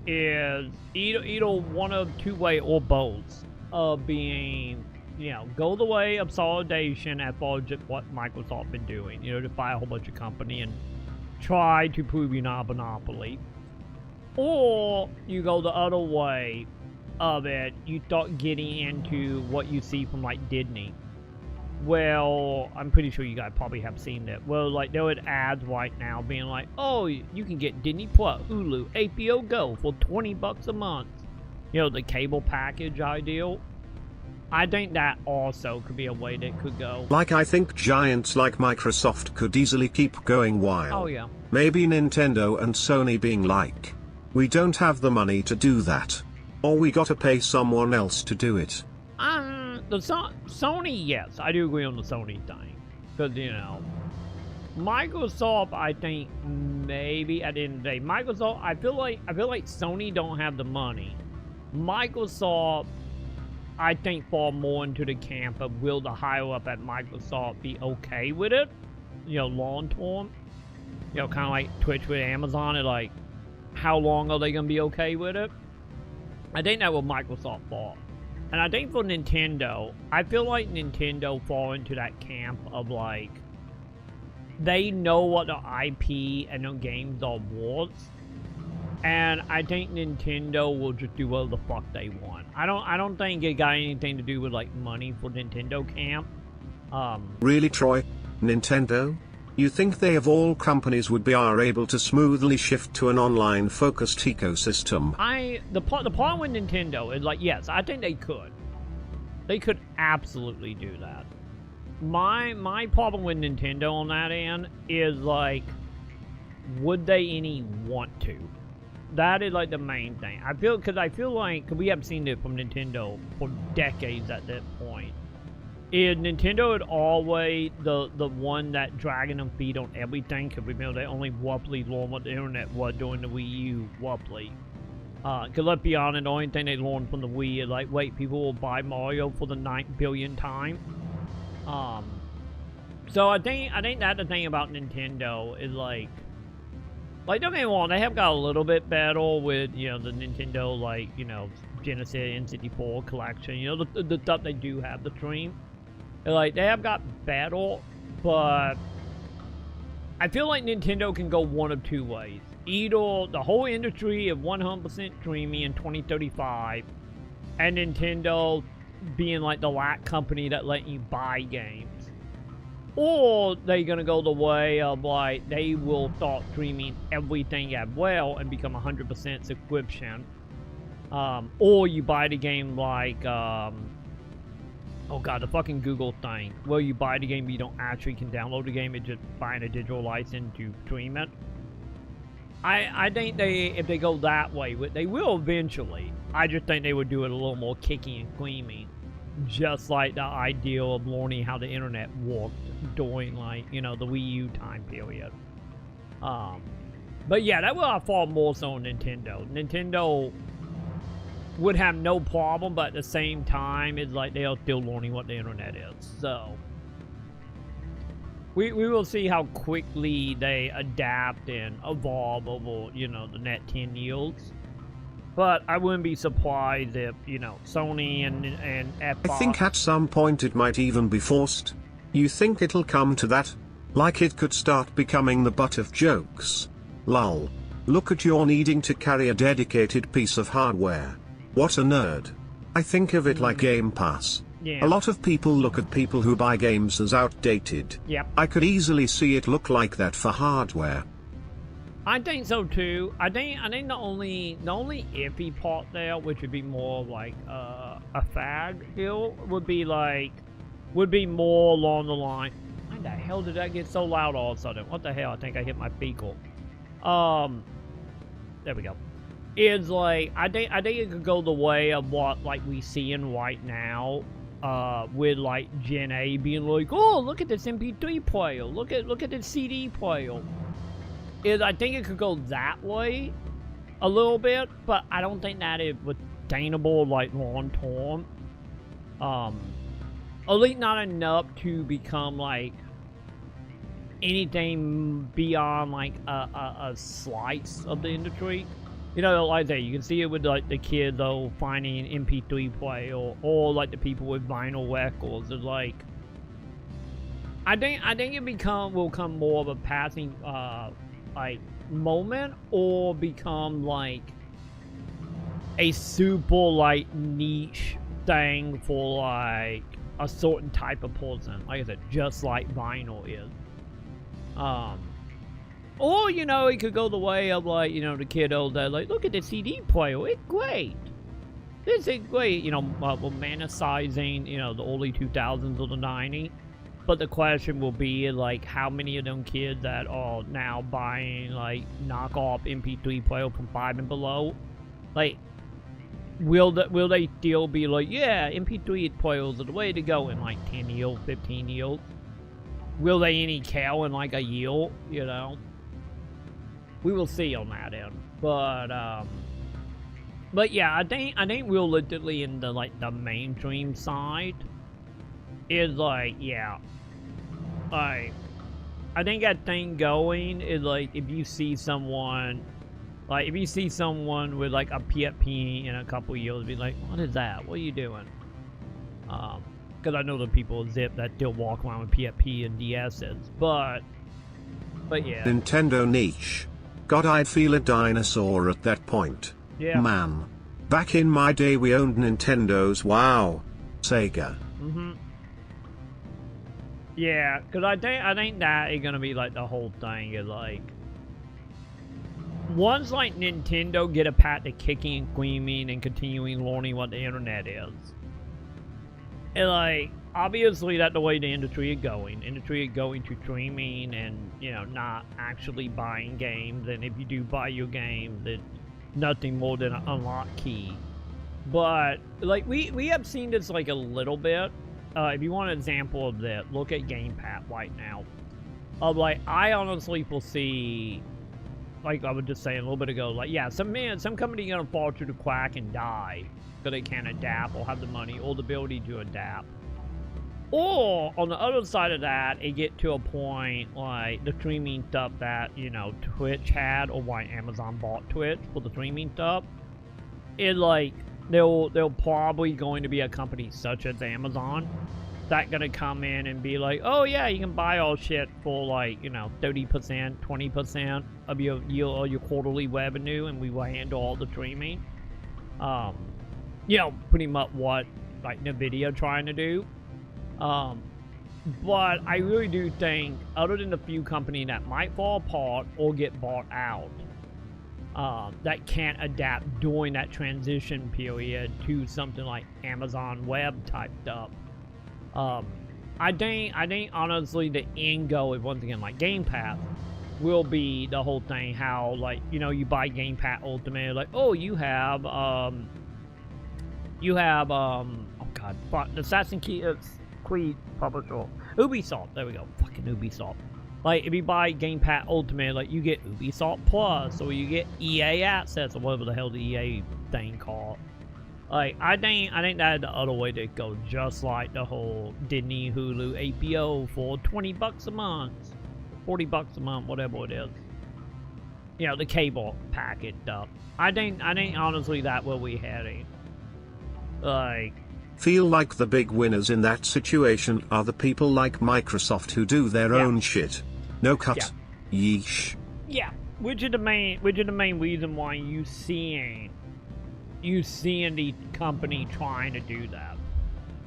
is either one of two way or both of being, you know, go the way of consolidation as far as just what Microsoft been doing, you know, to buy a whole bunch of company and try to prove you're not a monopoly. Or you go the other way of it, you start getting into what you see from like Disney. Well, I'm pretty sure you guys probably have seen that. Well, like there are ads right now being like, oh, you can get Disney Plus, Hulu, HBO Go for $20 a month. You know, the cable package ideal. I think that also could be a way that could go. Like, I think giants like Microsoft could easily keep going while. Oh yeah. Maybe Nintendo and Sony being like, we don't have the money to do that. Or we gotta pay someone else to do it. The Sony, yes, I do agree on the Sony thing. Because, you know, Microsoft, I think maybe at the end of the day, Microsoft, I feel like Sony don't have the money. Microsoft, I think, fall more into the camp of will the higher up at Microsoft be okay with it, you know, long term. You know, kind of like Twitch with Amazon, and like, how long are they gonna be okay with it? I think that will Microsoft fall. And I think for Nintendo, I feel like Nintendo fall into that camp of like, they know what the IP and the games are worth. And I think Nintendo will just do whatever the fuck they want. I don't think it got anything to do with like money for Nintendo camp. Really, Troy? Nintendo? You think they of all companies would be able to smoothly shift to an online focused ecosystem? The problem with Nintendo is like, yes, I think they could. They could absolutely do that. My problem with Nintendo on that end is like, would they any want to? That is like the main thing. I feel like, cause we have seen it from Nintendo for decades at that point. Is Nintendo had always the one that dragging them feet on everything, because remember they only roughly learned what the internet was during the Wii U, roughly. Because let's be honest, the only thing they learned from the Wii is like, wait, people will buy Mario for the 9th billionth time. So I think that's the thing about Nintendo is like don't get me wrong, they have got a little bit better with, you know, the Nintendo, like, you know, Genesis N64 collection, you know, the stuff they do have, the stream. Like, they have got better, but I feel like Nintendo can go one of two ways. Either the whole industry of 100% streaming in 2035, and Nintendo being like the last company that let you buy games. Or they're gonna go the way of like they will start streaming everything as well and become 100% subscription. Or you buy the game like oh god, the fucking Google thing where you buy the game but you don't actually can download the game, it's just buying a digital license to stream it. I think if they go that way, they will eventually. I just think they would do it a little more kicking and screaming. Just like the idea of learning how the internet worked during, like, you know, the Wii U time period. But yeah, that will have far more so on Nintendo. Nintendo would have no problem, but at the same time, it's like they are still learning what the internet is. So we will see how quickly they adapt and evolve over, you know, the next 10 years. But I wouldn't be surprised if, you know, Sony and Xbox... I think at some point it might even be forced. You think it'll come to that? Like it could start becoming the butt of jokes. Lol. Look at your needing to carry a dedicated piece of hardware. What a nerd. I think of it like Game Pass. Yeah. A lot of people look at people who buy games as outdated. Yep. I could easily see it look like that for hardware. I think so too. I think the only iffy part there, which would be more like a fag deal, would be more along the line. Why the hell did that get so loud all of a sudden? What the hell? I think I hit my fecal. There we go. It's like I think it could go the way of what like we seeing right now. With like Gen A being like, oh, look at this MP3 player, look at this CD player. I think it could go that way a little bit, but I don't think that it was sustainable like long term. At least not enough to become like anything beyond like a slice of the industry. You know, like that, you can see it with like the kids though finding an MP3 player, or like the people with vinyl records. It's like I think it will become more of a passing like moment, or become like a super like niche thing for like a certain type of person. Like I said, just like vinyl is. Or, you know, it could go the way of, like, you know, the kiddos that, like, look at the CD player, it's great. This is great, you know, romanticizing, you know, the early 2000s or the 90s. But the question will be, like, how many of them kids that are now buying, like, knockoff MP3 player from 5 and below, like, will they still be like, yeah, MP3 players are the way to go in, like, 10 years, 15 years? Will they any care in, like, a year, you know? We will see on that end, but yeah, I think realistically in the like the mainstream side is like, yeah, like I think that thing going is like if you see someone with like a PFP in a couple years, be like, what is that? What are you doing? Because I know the people at Zip that still walk around with PFP and DSs, but yeah. Nintendo niche. God, I'd feel a dinosaur at that point. Yeah. Man. Back in my day we owned Nintendos, wow. Sega. Mm-hmm. Yeah, because I think that is gonna be like the whole thing is like once like Nintendo get a pat to kicking and screaming and continuing learning what the internet is. And like obviously that's the way the industry is going. Industry is going to streaming and, you know, not actually buying games. And if you do buy your games, it's nothing more than an unlock key. But like we have seen this like a little bit. If you want an example of that, look at Game Pass right now. Of like I honestly foresee, like I was just saying a little bit ago, like yeah, some company gonna fall through the crack and die because they can't adapt or have the money or the ability to adapt. Or, on the other side of that, it get to a point, like, the streaming stuff that, you know, Twitch had, or why Amazon bought Twitch for the streaming stuff. It, like, they'll probably going to be a company such as Amazon that gonna come in and be like, oh yeah, you can buy all shit for, like, you know, 30%, 20% of your quarterly revenue, and we will handle all the streaming. You know, pretty much what, like, NVIDIA trying to do. But I really do think, other than the few companies that might fall apart or get bought out, that can't adapt during that transition period to something like Amazon Web type stuff. I think honestly the end goal is, once again, like Game Pass will be the whole thing, how, like, you know, you buy Game Pass Ultimate, like, oh, you have oh god, Assassin's Creed publisher, Ubisoft, there we go, fucking Ubisoft. Like, if you buy Game Pass Ultimate, like, you get Ubisoft Plus, or you get EA Access, or whatever the hell the EA thing called. Like, I think that's the other way to go, just like the whole Disney, Hulu, HBO for $20 a month, $40 a month, whatever it is. You know, the cable package stuff. I think honestly that's where we're heading. Like, feel like the big winners in that situation are the people like Microsoft who do their own shit. No cut. Yeesh. Yeah, which is the main reason why you seeing the company trying to do that.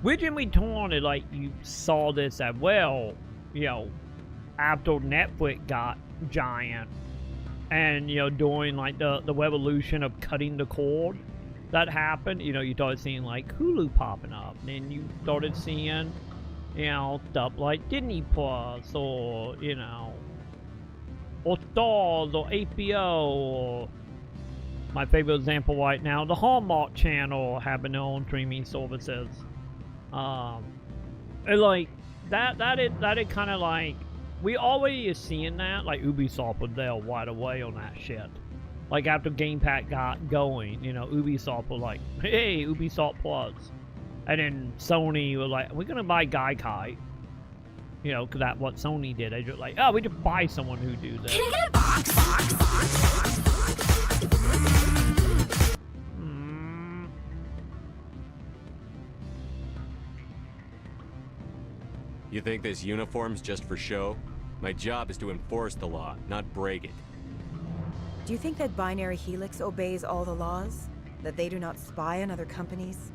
Which in return, like, you saw this as well, you know, after Netflix got giant, and, you know, during, like, the revolution of cutting the cord that happened, you know, you started seeing, like, Hulu popping up, and then you started seeing, you know, stuff like Disney Plus, or, you know, or Stars, or HBO, or my favorite example right now, the Hallmark Channel having their own streaming services. And, like, that is kind of like, we already is seeing that, like, Ubisoft was there right away on that shit. Like, after Game Pass got going, you know, Ubisoft was like, hey, Ubisoft Plus. And then Sony was like, we're gonna buy Gaikai. You know, because that's what Sony did. They just like, oh, we just buy someone who do this. Can I get a box? You think this uniform's just for show? My job is to enforce the law, not break it. Do you think that Binary Helix obeys all the laws? That they do not spy on other companies?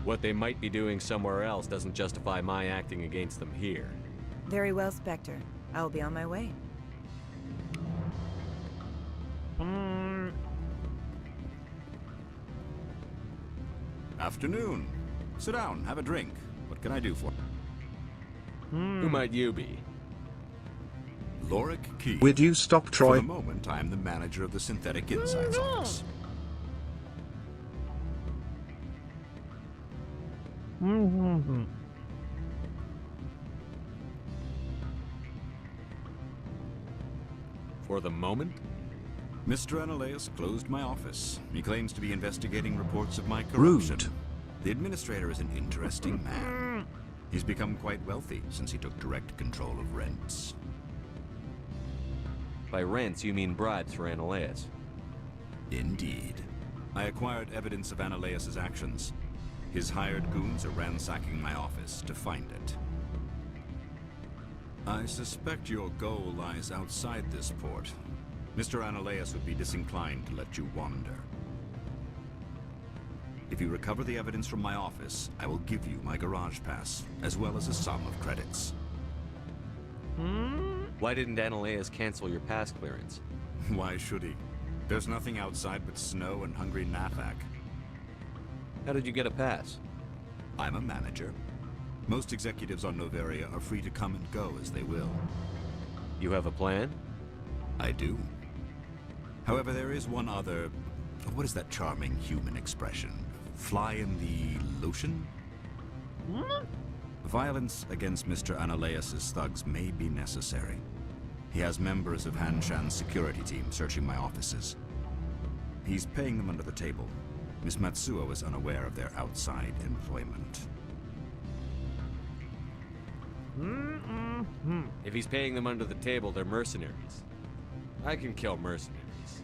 What they might be doing somewhere else doesn't justify my acting against them here. Very well, Spectre. I will be on my way. Afternoon. Sit down, have a drink. What can I do for you? Who might you be? Lorik Key. Would you stop, Troy? For the moment, I am the manager of the Synthetic Insights Office. For the moment? Mr. Analeas closed my office. He claims to be investigating reports of my corruption. Rude. The administrator is an interesting man. He's become quite wealthy since he took direct control of rents. By rents, you mean bribes for Analeas? Indeed. I acquired evidence of Analeas' actions. His hired goons are ransacking my office to find it. I suspect your goal lies outside this port. Mr. Analeas would be disinclined to let you wander. If you recover the evidence from my office, I will give you my garage pass, as well as a sum of credits. Why didn't Analeas cancel your pass clearance? Why should he? There's nothing outside but snow and hungry Nafak. How did you get a pass? I'm a manager. Most executives on Noveria are free to come and go as they will. You have a plan? I do. However, there is one other... What is that charming human expression? Fly in the lotion? Violence against Mr. Analeas' thugs may be necessary. He has members of Han Shan's security team searching my offices. He's paying them under the table. Miss Matsuo is unaware of their outside employment. If he's paying them under the table, they're mercenaries. I can kill mercenaries.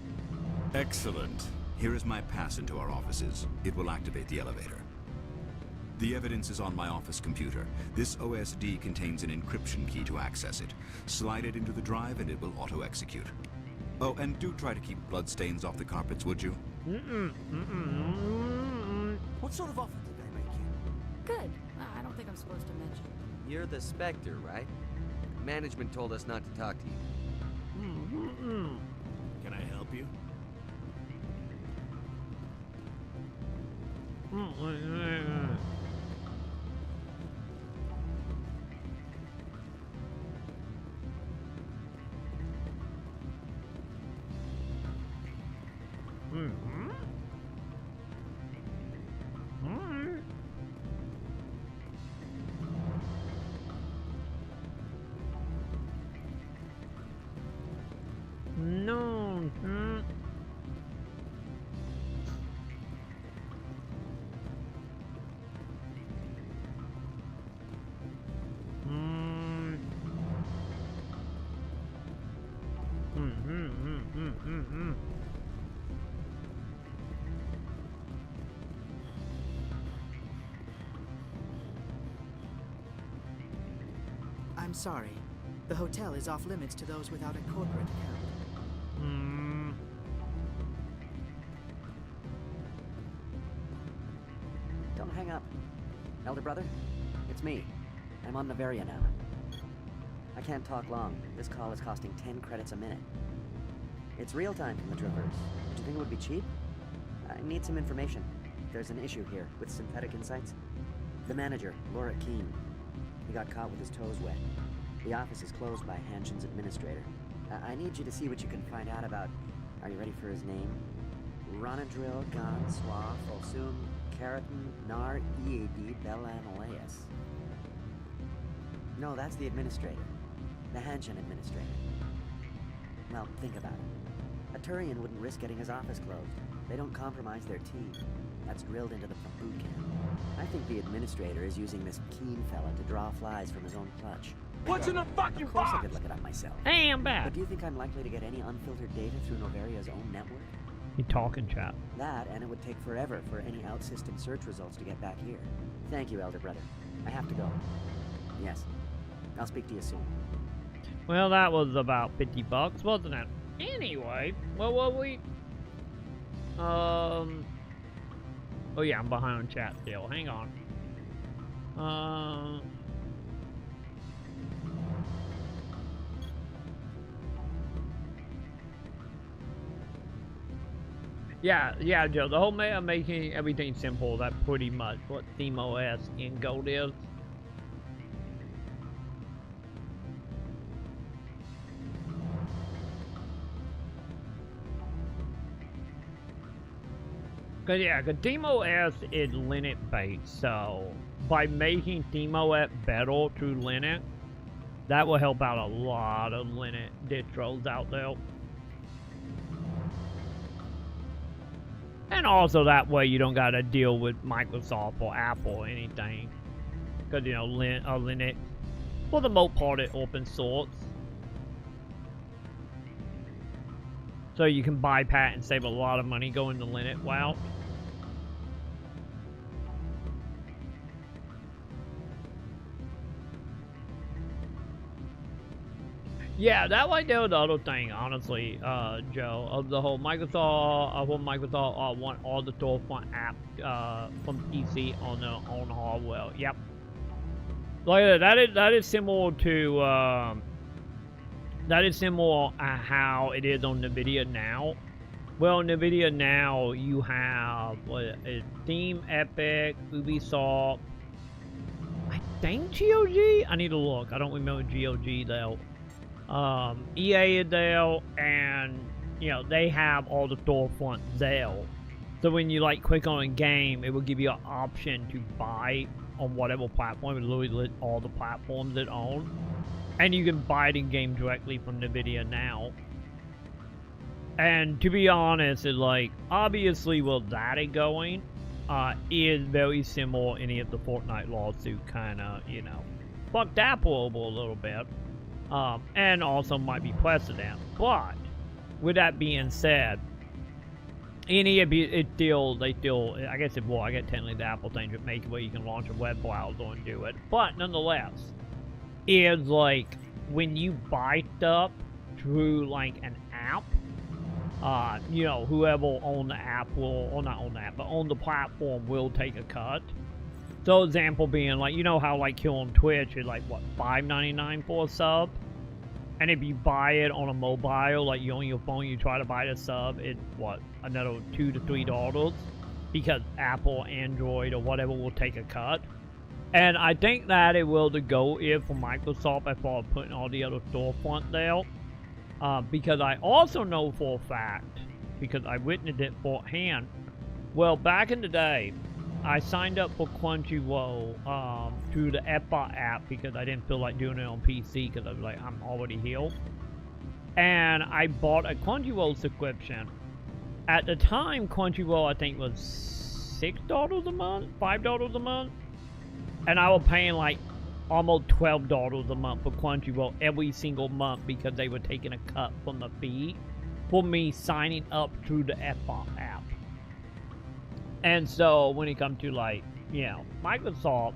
Excellent. Here is my pass into our offices. It will activate the elevator. The evidence is on my office computer. This OSD contains an encryption key to access it. Slide it into the drive and it will auto-execute. Oh, and do try to keep bloodstains off the carpets, would you? What sort of offer did they make you? Good. I don't think I'm supposed to mention. You're the Spectre, right? Management told us not to talk to you. Can I help you? No. I'm sorry. The hotel is off limits to those without a corporate account. Don't hang up. Elder brother, it's me. I'm on Noveria now. I can't talk long. This call is costing 10 credits a minute. It's real time from the Traverse. Did you think it would be cheap? I need some information. There's an issue here with synthetic insights. The manager, Laura Keene, he got caught with his toes wet. The office is closed by Hanshin's administrator. I need you to see what you can find out about... Are you ready for his name? Ronadril Gan Swa Folsum Keratin Nar Ead Belanaleus. No, that's the administrator. The Hanshin administrator. Well, think about it. A Turian wouldn't risk getting his office closed. They don't compromise their team. That's drilled into them from boot camp. I think the administrator is using this Keene fella to draw flies from his own clutch. What's in the fucking Of course box? I could look it up myself. Hey, I'm back. But do you think I'm likely to get any unfiltered data through Noveria's own network? You talking, chap. That, and it would take forever for any out-system search results to get back here. Thank you, Elder Brother. I have to go. Yes. I'll speak to you soon. Well, that was about 50 bucks, wasn't it? Anyway, what were we? Oh yeah, I'm behind on chat still. Hang on. Yeah, Joe. The whole making everything simple. That's pretty much what ThemeOS in Gold is. Cause ThemeOS is Linux based, so by making ThemeOS better through Linux, that will help out a lot of Linux distros out there. And also that way you don't gotta deal with Microsoft or Apple or anything. Cause you know Linux, for the most part, is open source. So you can bypass and save a lot of money going the Linux route. Yeah, that way there was the other thing, honestly, Joe, of the whole Microsoft, want all the storefront apps from PC on their own hardware. Yep. Like that is similar to how it is on NVIDIA now. Well, NVIDIA now you have Steam, Epic, Ubisoft. I think GOG. I need to look. I don't remember GOG though. EA is there, and you know they have all the storefront there. So when you like click on a game, it will give you an option to buy on whatever platform. It literally lists all the platforms it owns, and you can buy the game directly from NVIDIA now. And to be honest, it's like, obviously where that is going is very similar any of the Fortnite lawsuit kind of, you know, fucked Apple over a little bit. And also might be precedent. But, with that being said, any of it still, I guess it will, I guess technically the Apple thing would make it where you can launch a web browser and do it. But, nonetheless, is like, when you buy stuff through, like, an app, you know, whoever owned the app will, or not own the app, but own the platform will take a cut. So, example being, like, you know how, like, here on Twitch is, like, what, $5.99 for a sub? And if you buy it on a mobile, like, you on your phone, you try to buy the sub, it's, what, another $2 to $3? Because Apple, Android, or whatever will take a cut. And I think that it will to go if for Microsoft as far as putting all the other storefront there. Because I also know for a fact, because I witnessed it firsthand, well, back in the day, I signed up for Crunchyroll through the Epbot app because I didn't feel like doing it on PC because I was like, I'm already healed. And I bought a Crunchyroll subscription. At the time, Crunchyroll, I think, was $6 a month, $5 a month. And I was paying like almost $12 a month for Crunchyroll every single month because they were taking a cut from the fee for me signing up through the Epbot app. And so when it comes to, like, you know, Microsoft,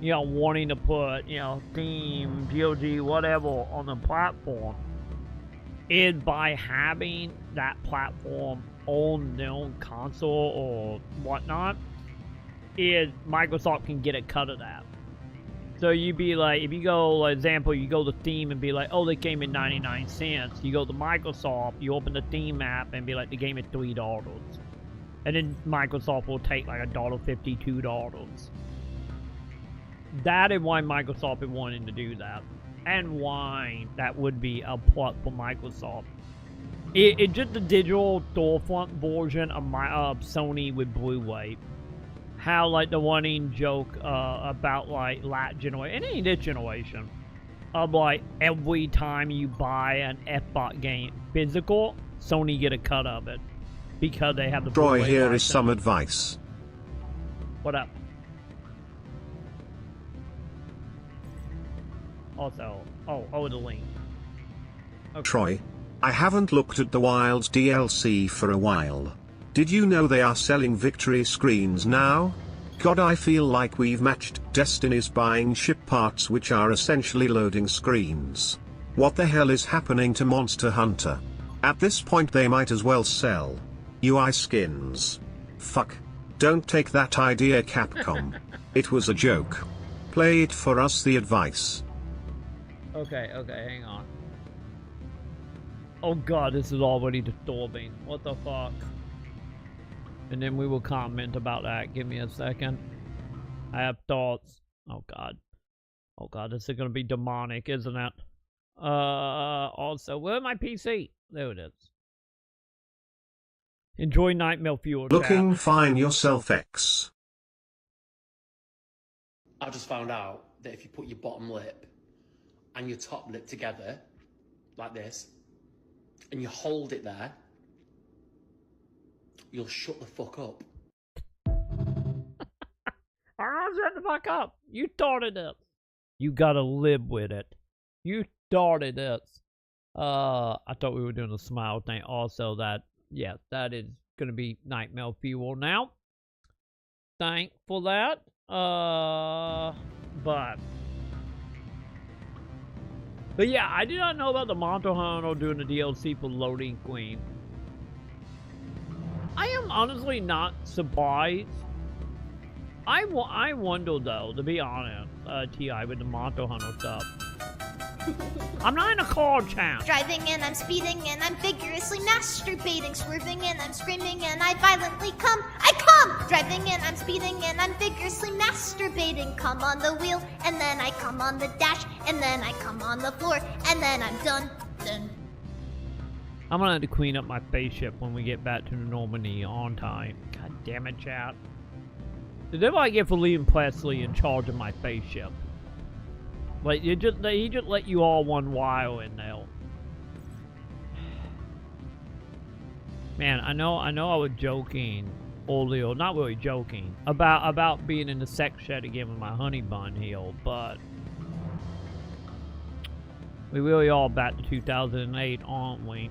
you know, wanting to put, you know, Steam, GOG, whatever on the platform, is by having that platform on their own console or whatnot, is Microsoft can get a cut of that. So you'd be like, if you go, like, example, you go to Steam and be like, oh, they came in 99 cents. You go to Microsoft, you open the Steam app and be like, the game is $3. And then Microsoft will take like $1.50, $2. That is why Microsoft is wanting to do that. And why that would be a plot for Microsoft. It's just the digital storefront version of Sony with Blu-ray. How, like, the running joke about, like, last generation, any this generation, of, like, every time you buy an Epbot game physical, Sony get a cut of it. Because they have the Troy, here is some advice. What up? Also, oh, the link. Okay. Troy, I haven't looked at the Wilds DLC for a while. Did you know they are selling victory screens now? God, I feel like we've matched Destiny's buying ship parts which are essentially loading screens. What the hell is happening to Monster Hunter? At this point they might as well sell UI skins. Fuck. Don't take that idea, Capcom. It was a joke. Play it for us, the advice. Okay, hang on. Oh god, this is already disturbing. What the fuck? And then we will comment about that. Give me a second. I have thoughts. Oh god. Oh god, this is gonna be demonic, isn't it? Also, where's my PC? There it is. Enjoy Nightmare Fuel. Looking fine yourself, X. I just found out that if you put your bottom lip and your top lip together, like this, and you hold it there, you'll shut the fuck up. I'm shut the fuck up. You started it. You gotta live with it. You started this. I thought we were doing a smile thing. Also, that, yes, that is gonna be Nightmare Fuel now. Thank for that. But yeah, I did not know about the Monster Hunter doing the DLC for Loading Queen. I am honestly not surprised. I wonder though, to be honest, T.I. with the Monster Hunter stuff. I'm not in a car town. Driving and I'm speeding and I'm vigorously masturbating, swerving and I'm screaming and I violently come. I come! Driving and I'm speeding and I'm vigorously masturbating. Come on the wheel and then I come on the dash and then I come on the floor and then I'm done. I'm gonna have to clean up my spaceship when we get back to Normandy on time. God damn it, chat. Did I get for leaving Presley in charge of my spaceship? Like, he just let you all one while in there. Man, I know I was joking earlier, not really joking, about being in the sex shed again with my honey bun heel, but we really all back to 2008, aren't we?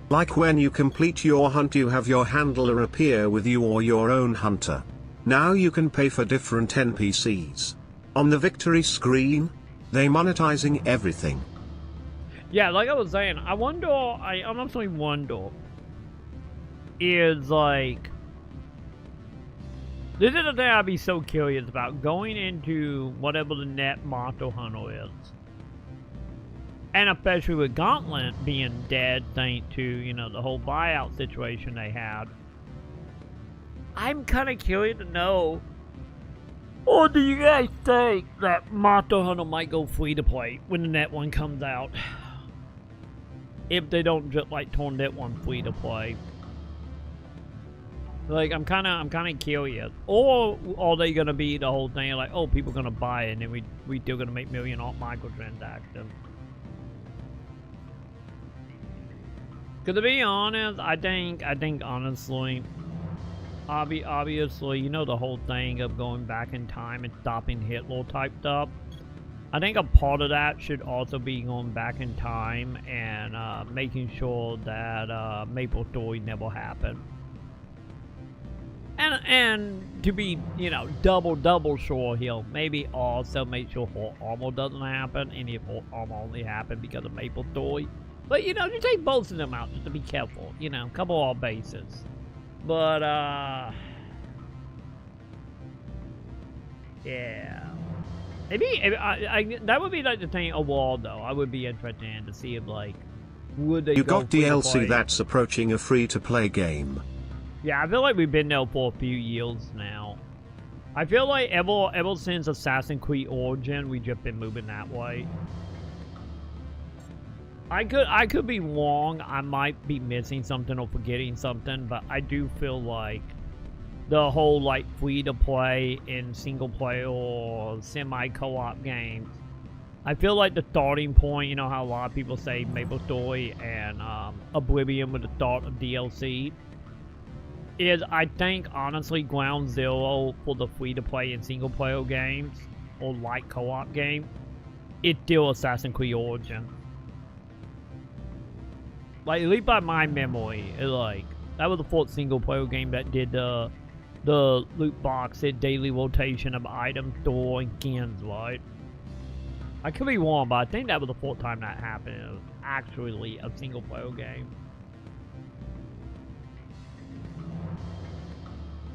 Like when you complete your hunt, you have your handler appear with you or your own hunter. Now you can pay for different NPCs. On the victory screen, they monetizing everything. Yeah, like I was saying, I honestly wonder, is like, this is the thing I'd be so curious about, going into whatever the net Monster Hunter is. And especially with Gauntlet being dead thanks to, you know, the whole buyout situation they had. I'm kind of curious to know, or do you guys think that Monster Hunter might go free to play when the net one comes out? If they don't just like turn that one free to play. Like, I'm kind of curious. Or are they gonna be the whole thing like, oh, people gonna buy it and then we still gonna make million off microtransactions? Cause to be honest, I think honestly, obviously, you know, the whole thing of going back in time and stopping Hitler type stuff. I think a part of that should also be going back in time and making sure that Maple Story never happened. And to be, you know, double sure, he'll maybe also make sure Hot Armor doesn't happen, and if Hot Armor only happened because of Maple Story. But, you know, you take both of them out just to be careful, you know, cover all bases. But, yeah. Maybe that would be like the thing overall, though. I would be interested in to see if, like, would they You go got DLC that's approaching a free-to-play game. Yeah, I feel like we've been there for a few years now. I feel like ever since Assassin's Creed Origin, we've just been moving that way. I could be wrong. I might be missing something or forgetting something, but I do feel like the whole, like, free-to-play in single-player or semi-co-op games, I feel like the starting point, you know how a lot of people say Maple Story and Oblivion with the start of DLC, is, I think, honestly, ground zero for the free-to-play and single-player games, or light co-op game, it's still Assassin's Creed Origin. Like, at least by my memory, it, like, that was the fourth single-player game that did the loot box, it daily rotation of items, store, and skins, right? I could be wrong, but I think that was the fourth time that happened. It was actually a single-player game.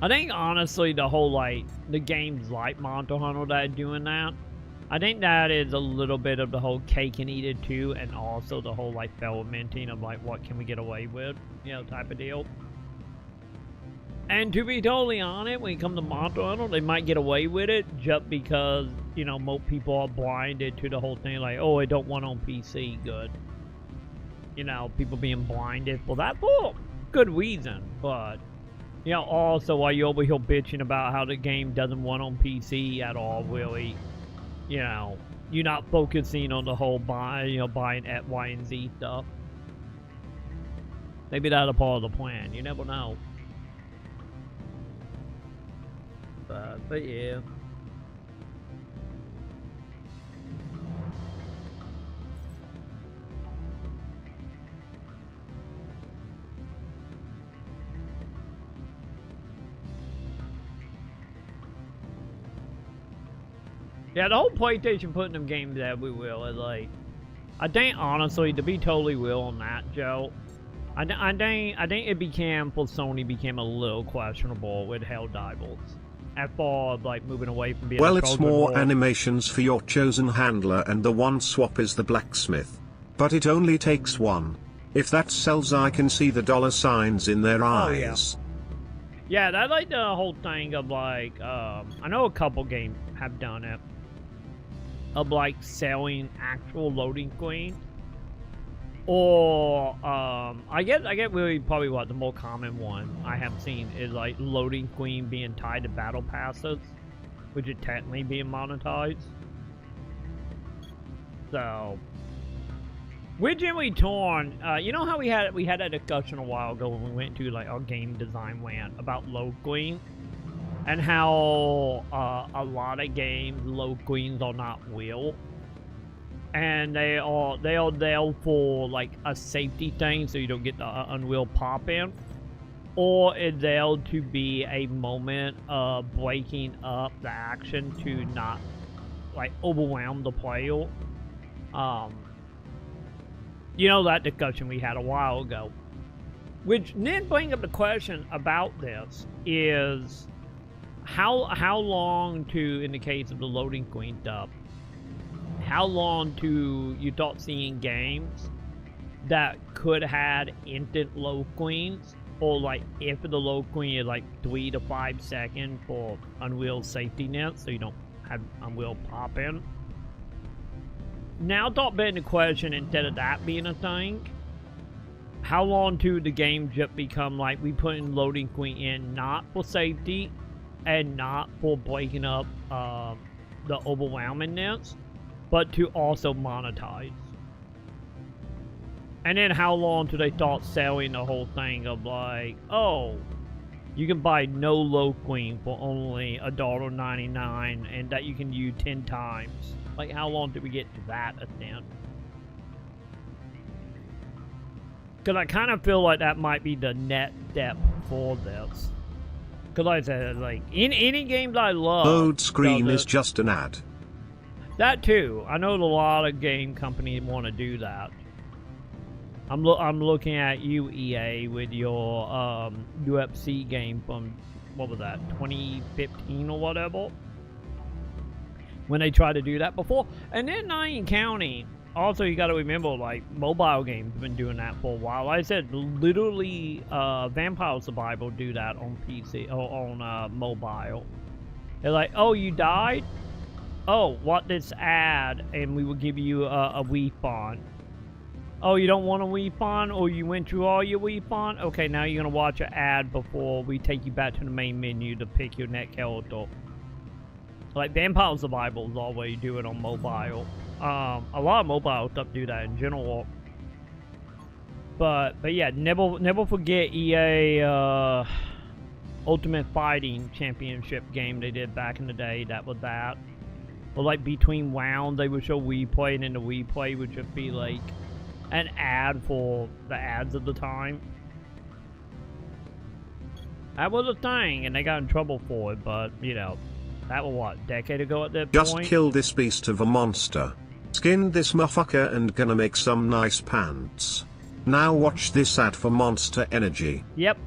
I think, honestly, the whole, like, the games like Monster Hunter that are doing that, I think that is a little bit of the whole cake and eat it too, and also the whole, like, fermenting of, like, what can we get away with, you know, type of deal. And to be totally honest, when it comes to Monster Hunter, they might get away with it just because, you know, most people are blinded to the whole thing, like, oh, I don't want on PC, good. You know, people being blinded for that, for good reason, but, you know, also while you're over here bitching about how the game doesn't want on PC at all, really, you know, you're not focusing on the whole buying X, Y, and Z stuff. Maybe that's a part of the plan, you never know. But yeah. Yeah, the whole PlayStation putting them games everywhere is like, I think honestly, to be totally real on that, Joe, I think it became, for Sony, became a little questionable with Helldivers. As far as, like, moving away from being Well, it's more animations for your chosen handler, and the one swap is the blacksmith. But it only takes one. If that sells, I can see the dollar signs in their eyes. Yeah, that's like the whole thing of, like, I know a couple games have done it, of, like, selling actual loading screens. Or, I get really probably what the more common one I have seen is, like, loading screen being tied to battle passes, which is technically being monetized. So, We're generally torn. You know how we had that discussion a while ago when we went to like our game design rant about low queen, and how a lot of games low queens are not real, and they are there for like a safety thing, so you don't get the unreal pop in, or it's there to be a moment of breaking up the action to not like overwhelm the player. You know, that discussion we had a while ago. Which then brings up the question about this is how long to, in the case of the loading queen stuff, how long to you start seeing games that could have instant low queens, or like if the low queen is like 3 to 5 seconds for unreal safety net, so you don't have unreal pop in. Now start being the question, instead of that being a thing, how long to the game just become like we put in loading queen in not for safety and not for breaking up the overwhelmingness, but to also monetize. And then how long do they start selling the whole thing of like, oh, you can buy no low queen for only $1.99 and that you can use 10 times. Like, how long do we get to that extent? Because I kind of feel like that might be the net step for this. Because like I said, like, in any games I love... Load screen is just an ad. That too. I know a lot of game companies want to do that. I'm looking at you, EA, with your UFC game from, what was that, 2015 or whatever? When they tried to do that before. And then not even counting. Also, you got to remember, like, mobile games have been doing that for a while. Like I said, literally, Vampire Survival do that on PC, or on mobile. They're like, oh, you died? Oh, what this ad, and we will give you a refund. Oh, you don't want a refund, or you went through all your refund? Okay, now you're going to watch an ad before we take you back to the main menu to pick your next character. Like, Vampire Survival is always do it on mobile. A lot of mobile stuff do that in general. But yeah, never forget EA Ultimate Fighting Championship game they did back in the day. That was that. Or like between rounds, they would show replay, and then the replay would just be like an ad for the ads of the time. That was a thing, and they got in trouble for it, but, you know, that was, what, a decade ago at that Just point? kill this beast of a monster. Skin this motherfucker and gonna make some nice pants. Now watch this ad for Monster Energy. Yep.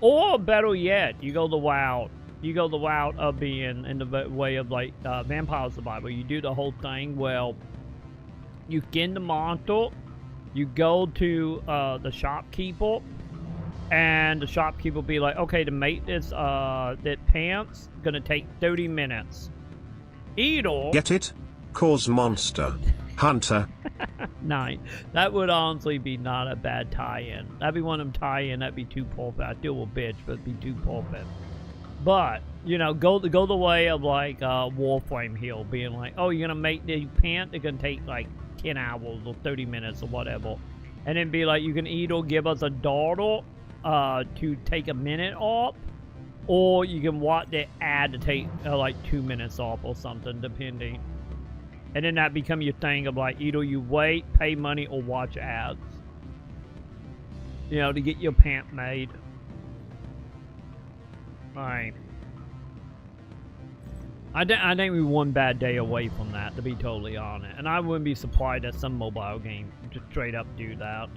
Or better yet, you go the route. You go the route of being in the way of like Vampire Survival. You do the whole thing. Well, you skin the monster. You go to the shopkeeper, and the shopkeeper will be like, okay, to make this that pants gonna take 30 minutes. Either Get it? Cause monster. Hunter. Nice. That would honestly be not a bad tie-in. That'd be one of them tie-in. That'd be too perfect. I still a bitch, but it'd be too perfect. But, you know, go the way of like Warframe Hill, being like, oh, you're gonna make the pant, it's gonna take like 10 hours or 30 minutes or whatever. And then be like, you can either give us a dollar to take a minute off, or you can watch the ad to take like 2 minutes off or something, depending. And then that become your thing of like, either you wait, pay money, or watch ads. You know, to get your pant made. Alright. I think we're one bad day away from that, to be totally honest. And I wouldn't be surprised that some mobile game just straight up do that.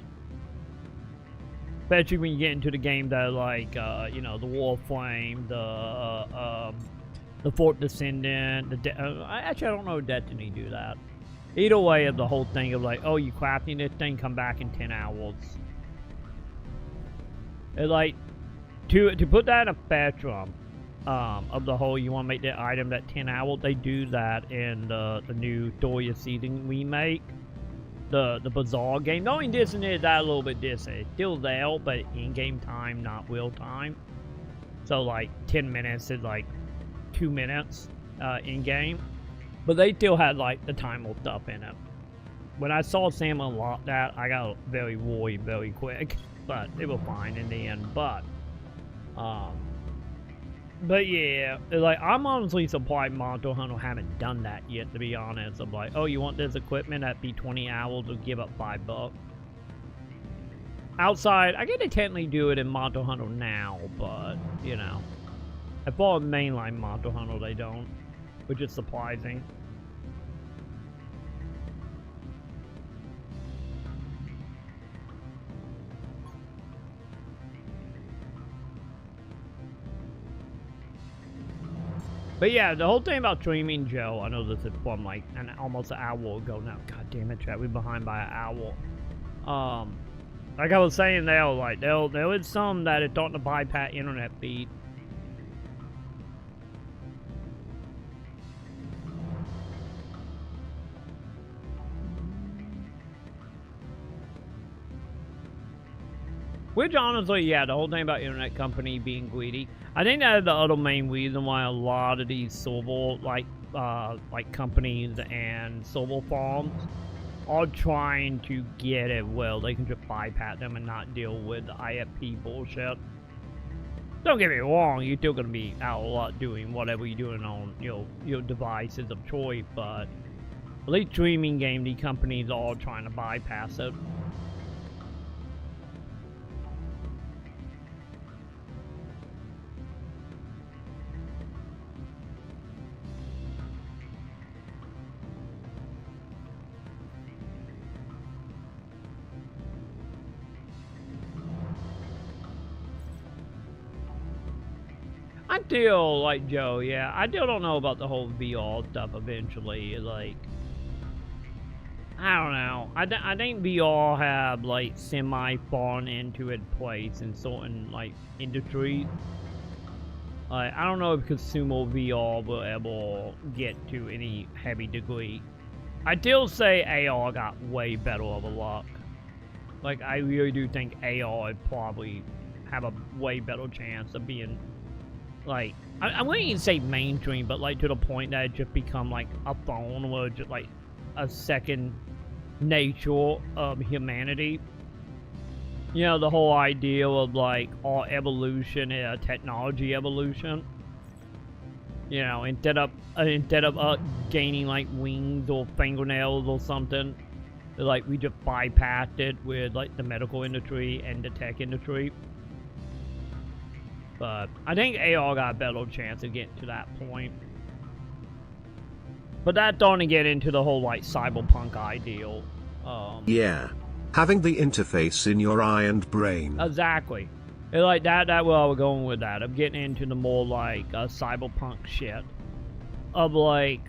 Especially when you get into the game that like, you know, the Warframe, the Fort Descendant, actually I don't know if Destiny do that. Either way of the whole thing of like, oh, you crafting this thing, come back in 10 hours. It's like, to put that in a spectrum of the whole, you want to make that item that 10 hours, they do that in the new Story of Season remake. The Bazaar game. The only difference is that a little bit different. It's still there, but in-game time, not real time. So like 10 minutes is like 2 minutes in-game. But they still had like the timer stuff in it. when I saw Sam unlock that, I got very worried very quick. But they were fine in the end. But yeah, like, I'm honestly surprised Monster Hunter haven't done that yet, to be honest. I'm like, oh, you want this equipment at be 20 hours, or give up $5. Outside, I get to technically do it in Monster Hunter now, but, you know. If all mainline Monster Hunter, they don't, which is surprising. But yeah, the whole thing about streaming, Joe, I know this is from like almost an hour ago now. God damn it, chat, we're behind by an hour. Like I was saying there, like there is some that it don't bypass internet feed. Which honestly, yeah, the whole thing about internet company being greedy, I think that is the other main reason why a lot of these server like companies and server farms are trying to get it well. They can just bypass them and not deal with the IFP bullshit. Don't get me wrong, you're still gonna be out a lot doing whatever you're doing on your devices of choice, but at least streaming game, the companies are all trying to bypass it. I still, like Joe, yeah, I still don't know about the whole VR stuff eventually. Like, I don't know. I think VR have, like, semi-fallen into its place in certain, like, industries. Like, I don't know if consumer VR will ever get to any heavy degree. I still say AR got way better of a luck. Like, I really do think AR would probably have a way better chance of being, like, I wouldn't even say mainstream, but like to the point that it just become like a phone or just like a second nature of humanity. You know, the whole idea of like our evolution is a technology evolution. You know, instead of gaining like wings or fingernails or something, like we just bypassed it with like the medical industry and the tech industry. But I think AR got a better chance of getting to that point. But that don't get into the whole like cyberpunk ideal. Yeah. Having the interface in your eye and brain. Exactly. It's like that where we're going with that. I'm getting into the more like cyberpunk shit. Of like,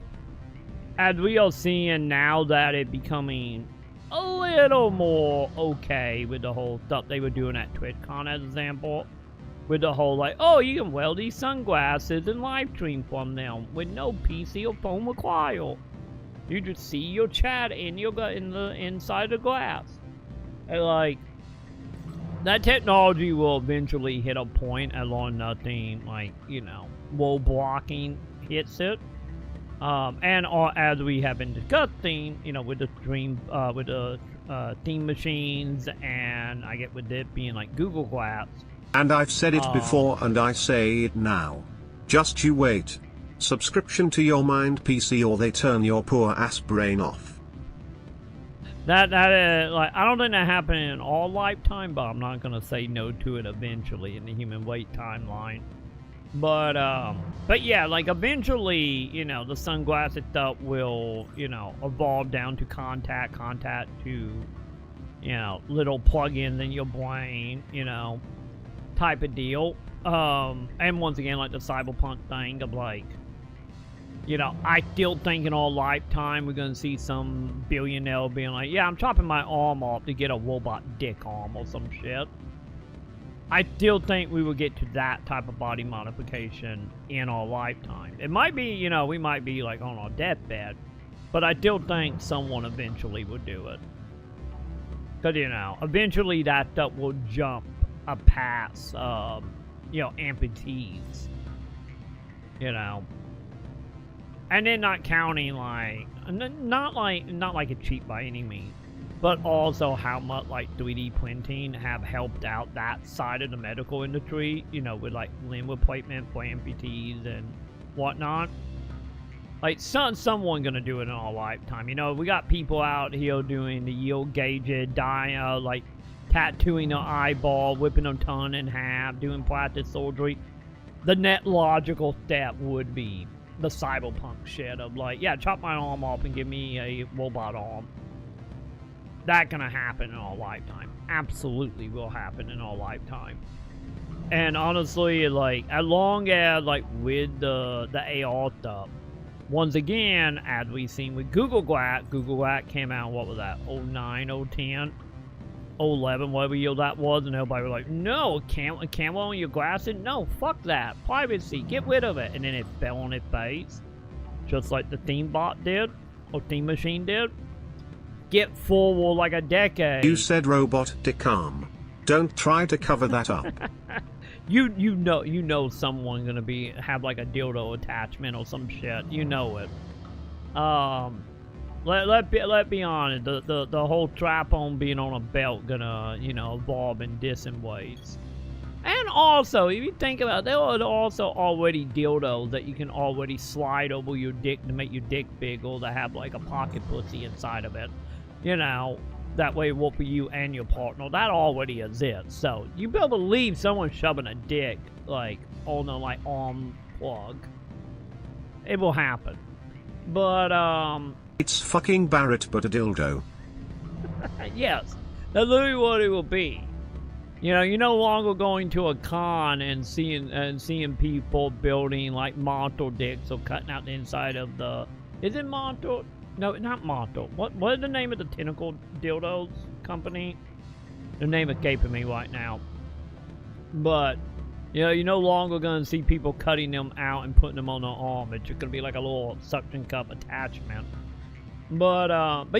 as we are seeing now that it becoming a little more okay with the whole stuff they were doing at TwitchCon as an example. With the whole like, oh, you can wear these sunglasses and live stream from them with no PC or phone required. You just see your chat in the inside the glass. And like, that technology will eventually hit a point as long as nothing like, you know, wall blocking hits it. And as we have been discussing, you know, with the stream, with the Steam machines, and I get with it being like Google Glass. And I've said it before and I say it now. Just you wait. Subscription to your mind PC or they turn your poor ass brain off. That is, like, I don't think that happened in our lifetime, but I'm not gonna say no to it eventually in the human weight timeline. But yeah, like eventually, you know, the sunglasses stuff will, you know, evolve down to contact to, you know, little plugins in your brain, you know, type of deal. And once again, like the cyberpunk thing of like, you know, I still think in our lifetime we're gonna see some billionaire being like, yeah, I'm chopping my arm off to get a robot dick arm or some shit. I still think we will get to that type of body modification in our lifetime. It might be, you know, we might be like on our deathbed, but I still think someone eventually will do it. Cause you know, eventually that stuff will jump past, you know, amputees. You know. And then not counting like, not like a cheap by any means, but also how much like 3D printing have helped out that side of the medical industry, you know, with like limb replacement for amputees and whatnot. Like someone gonna do it in our lifetime. You know, we got people out here doing the yield gauges, dyeing, like tattooing their eyeball, whipping their tongue in half, doing plastic surgery. The net logical step would be the cyberpunk shit of like, yeah, chop my arm off and give me a robot arm. That gonna happen in our lifetime. Absolutely will happen in our lifetime. And honestly, like, as long as like with the AR stuff, once again, as we've seen with Google Glass came out, what was that, 09, 010, 011, whatever year that was, and everybody was like, no, camera on your glasses? No, fuck that. Privacy, get rid of it. And then it fell on its face, just like the Theme Bot did, or Theme Machine did. Get forward like a decade. You said robot decam. Don't try to cover that up. You know someone gonna have like a dildo attachment or some shit. You know it. Let's be honest. The whole strap on being on a belt gonna, you know, evolve in different ways. And also, if you think about it, there are also already dildos that you can already slide over your dick to make your dick bigger, that have like a pocket pussy inside of it. You know, that way it work for you and your partner. That already exists. So you better believe someone shoving a dick like on a like arm plug. It will happen. But it's fucking Barrett but a dildo. yes, that's literally what it will be. You know, you're no longer going to a con and seeing people building like monster dicks or cutting out the inside of the. Is it monster? No, not Monto. What is the name of the tentacle dildos company? The name escaping me right now. But, you know, you're no longer going to see people cutting them out and putting them on their arm. It's just going to be like a little suction cup attachment. But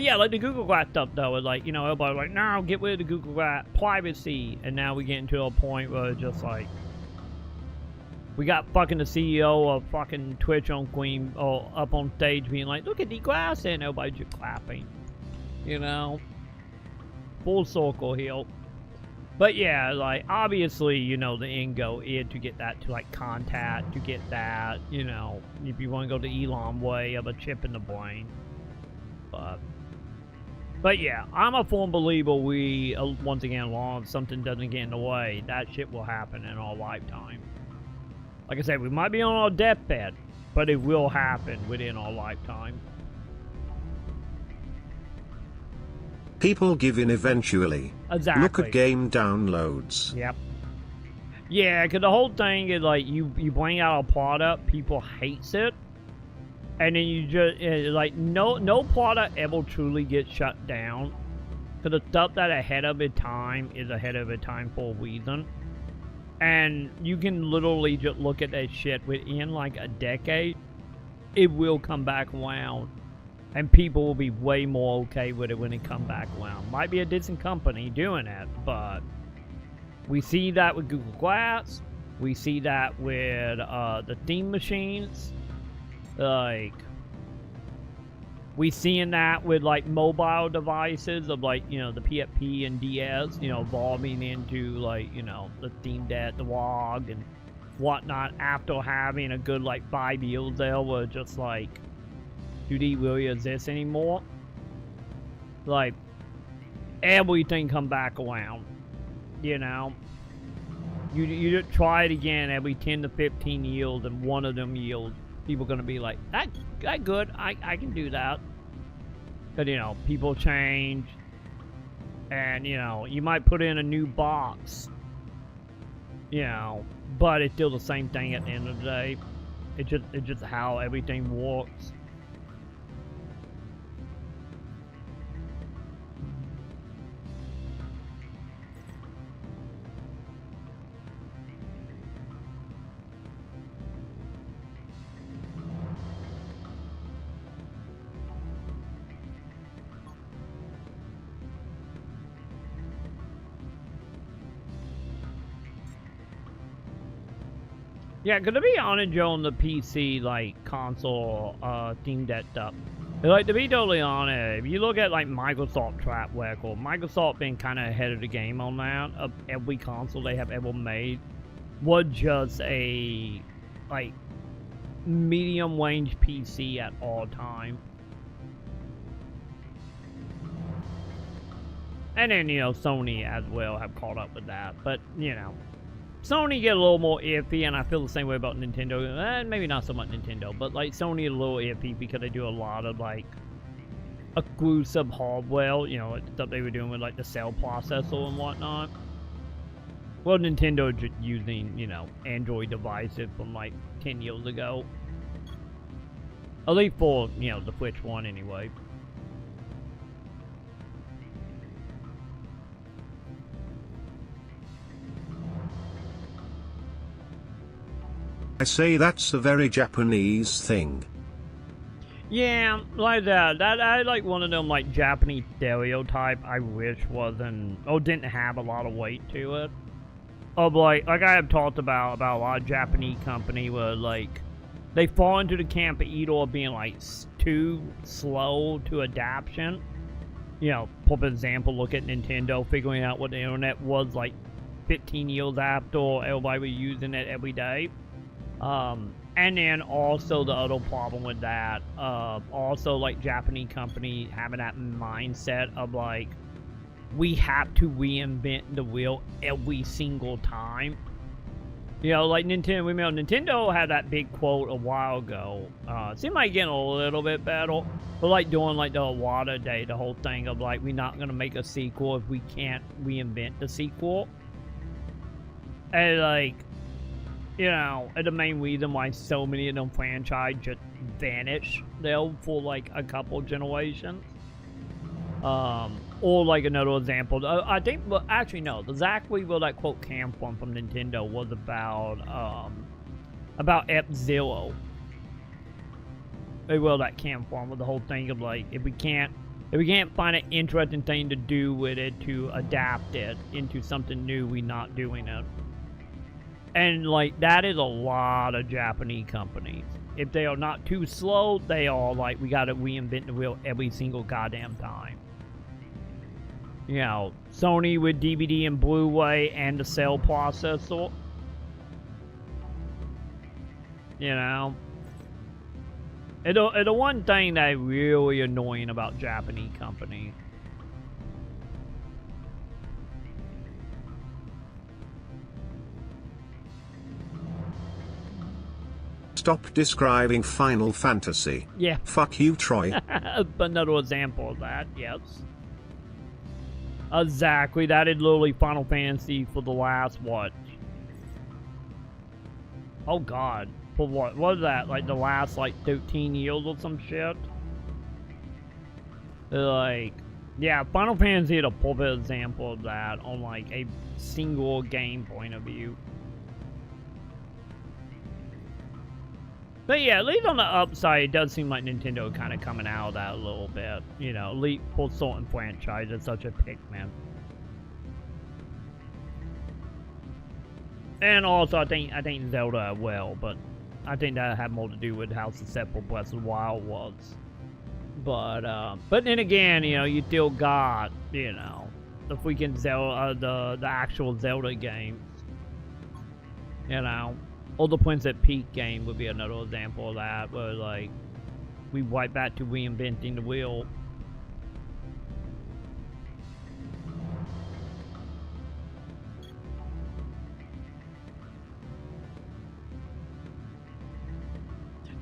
yeah, like the Google Glass stuff, though, is like, you know, everybody's like, no, get rid of the Google Glass, privacy. And now we get to a point where it's just like, we got fucking the CEO of fucking Twitch on Queen up on stage being like, look at the glass, and everybody's just clapping. You know? Full circle here. But yeah, like, obviously, you know, the end goal is to get that to, like, contact, to get that, you know, if you want to go the Elon way of a chip in the brain. But yeah, I'm a firm believer we, once again, as long as something doesn't get in the way, that shit will happen in our lifetime. Like I said, we might be on our deathbed, but it will happen within our lifetime. People give in eventually. Exactly. Look at game downloads. Yep. Yeah, because the whole thing is like, you bring out a product, people hates it, and then you just, like, no product ever truly gets shut down. Because the stuff that ahead of its time is ahead of its time for a reason. And you can literally just look at that shit within like a decade, it will come back around. And people will be way more okay with it when it comes back around. Might be a decent company doing it, but we see that with Google Glass. We see that with the theme machines. Like, we seeing that with like mobile devices of like, you know, the PSP and DS, you know, evolving into like, you know, the Steam Deck, the WOG and whatnot after having a good like 5 years there were just like, do these really exist anymore? Like, everything come back around, you know? You just try it again every 10 to 15 years, and one of them years, people gonna be like, that good, I can do that. But, you know, people change, and, you know, you might put in a new box, you know, but it's still the same thing at the end of the day. It's just how everything works. Yeah, to be honest, Joe, on the PC, like, console, Steam Deck stuff, like, to be totally honest, if you look at, like, Microsoft track record, Microsoft been kind of ahead of the game on that. Of every console they have ever made was just a, like, medium-range PC at all time. And then, you know, Sony as well have caught up with that. But, you know, Sony get a little more iffy, and I feel the same way about Nintendo. Maybe not so much Nintendo, but, like, Sony a little iffy because they do a lot of, like, exclusive hardware, you know, stuff they were doing with, like, the cell processor and whatnot. Well, Nintendo just using, you know, Android devices from, like, 10 years ago. At least for, you know, the Switch one anyway. I say that's a very Japanese thing. Yeah, like that. I like one of them, like, Japanese stereotype I wish wasn't, or didn't have a lot of weight to it. Of, like I have talked about a lot of Japanese company where, like, they fall into the camp of either being, like, too slow to adaptation. You know, for example, look at Nintendo figuring out what the internet was, like, 15 years after everybody was using it every day. And then also the other problem with that, also, like, Japanese company having that mindset of, like, we have to reinvent the wheel every single time. You know, like Nintendo, remember Nintendo had that big quote a while ago. It seemed like getting a little bit better, but like doing like the Awada Day, the whole thing of like, we're not gonna make a sequel if we can't reinvent the sequel. And like, you know, and the main reason why so many of them franchises just vanish there for like a couple generations. Or like another example, I think, well, actually no, exactly where that quote came from Nintendo was about F-Zero. Where that came from with the whole thing of like, if we can't find an interesting thing to do with it to adapt it into something new, we're not doing it. And like, that is a lot of Japanese companies. If they are not too slow, they are like, we gotta reinvent the wheel every single goddamn time. You know, Sony with DVD and Blu-ray and the cell processor. You know. And the one thing that is really annoying about Japanese companies. Stop describing Final Fantasy. Yeah. Fuck you, Troy. Another example of that, yes. Exactly, that is literally Final Fantasy for the last, what? Oh god, for what was that, like the last, like, 13 years or some shit? Like, yeah, Final Fantasy is a perfect example of that on, like, a single game point of view. But yeah, at least on the upside, it does seem like Nintendo kind of coming out of that a little bit. You know, at least for certain franchises such as Pikmin. And also, I think Zelda as well, but I think that had more to do with how successful Breath of the Wild was. But then again, you know, you still got, you know, the freaking Zelda, the actual Zelda games. You know. Or the Princess Peach game would be another example of that, where, like, we wipe back to reinventing the wheel.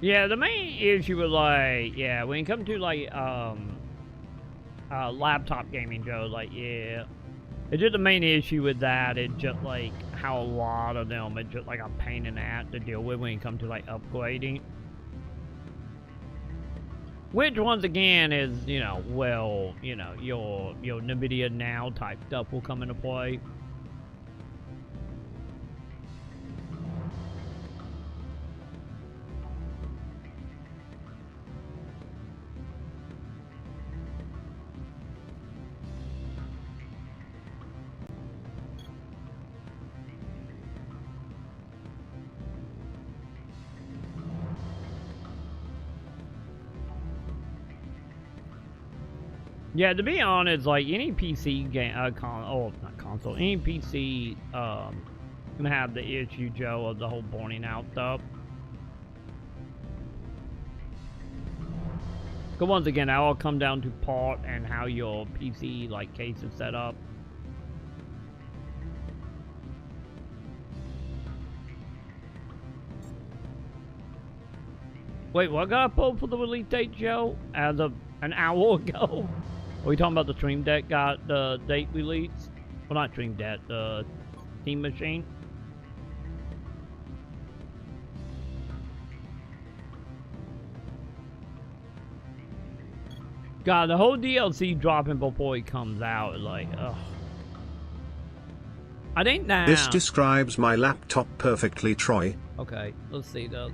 Yeah, the main issue with, like, yeah, when it comes to, like, laptop gaming, Joe, like, yeah. It's just the main issue with that is just, like, how a lot of them are just, like, a pain in the ass to deal with when it comes to, like, upgrading. Which, once again, is, you know, well, you know, your NVIDIA Now type stuff will come into play. Yeah, to be honest, like any PC game, not console, any PC, gonna have the issue, Joe, of the whole burning out stuff. But once again, that all come down to part and how your PC like case is set up. Wait, what got pulled for the release date, Joe? As of an hour ago? Are we talking about the Stream Deck got the date released? Well, not Stream Deck, the Steam Machine. God, the whole DLC dropping before it comes out, like, ugh. I think now. This describes my laptop perfectly, Troy. Okay, let's see this.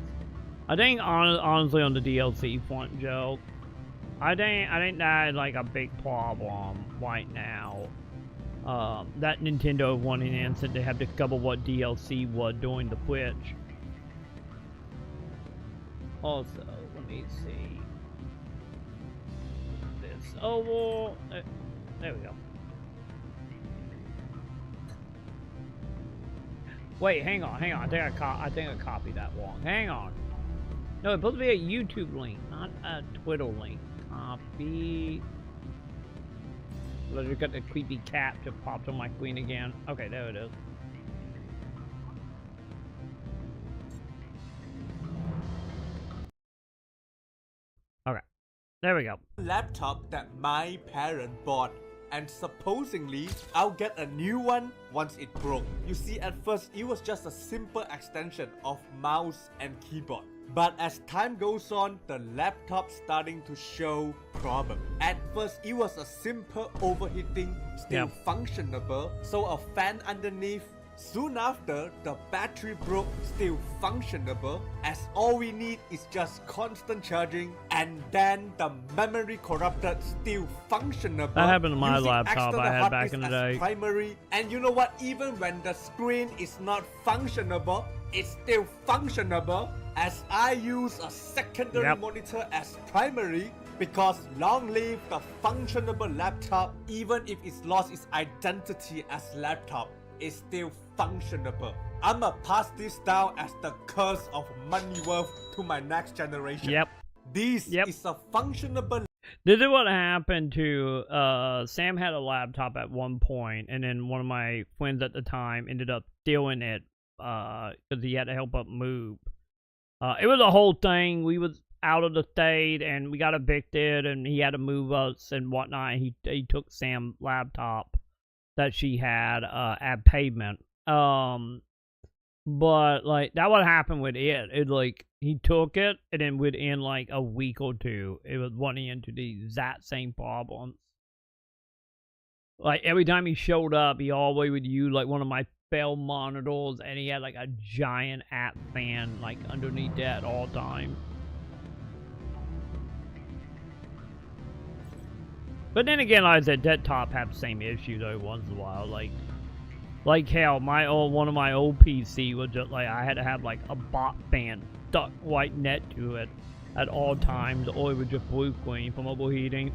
I think honestly on the DLC front, Joe, I think that is like a big problem right now. That Nintendo wanting an instant to have to cover what DLC was doing the Switch. Also, let me see. This over. There we go. Wait, hang on. I think I copied that wrong. Hang on. No, it's supposed to be a YouTube link, not a Twitter link. Copy. I just got the creepy cat just popped on my screen again. Okay, there it is. Okay, there we go. Laptop that my parent bought, and supposedly I'll get a new one once it broke. You see, at first it was just a simple extension of mouse and keyboard. But as time goes on, the laptop starting to show problem. At first, it was a simple overheating, still functionable, so a fan underneath. Soon after, the battery broke, still functionable, as all we need is just constant charging. And then the memory corrupted, still functionable. That happened to my laptop I had back in the day. Primary. And you know what? Even when the screen is not functionable, it's still functionable, as I use a secondary monitor as primary, because long live the functionable laptop. Even if it's lost its identity as laptop, it's still functionable. I'ma pass this down as the curse of money worth to my next generation. This is a functionable. This is what happened to Sam had a laptop at one point, and then one of my friends at the time ended up stealing it because he had to help up move. It was a whole thing. We was out of the state and we got evicted, and he had to move us and whatnot. He took Sam's laptop that she had at Pavement. But like that what happened with it. It like he took it, and then within like a week or two, it was running into the exact same problems. Like every time he showed up, he always would use like one of my fell monitors, and he had like a giant app fan like underneath that at all times. But then again, like I said, desktop have the same issue though once in a while. Like hell, one of my old PC was just like I had to have like a bot fan stuck right next to it at all times, or it would just blue screen from overheating.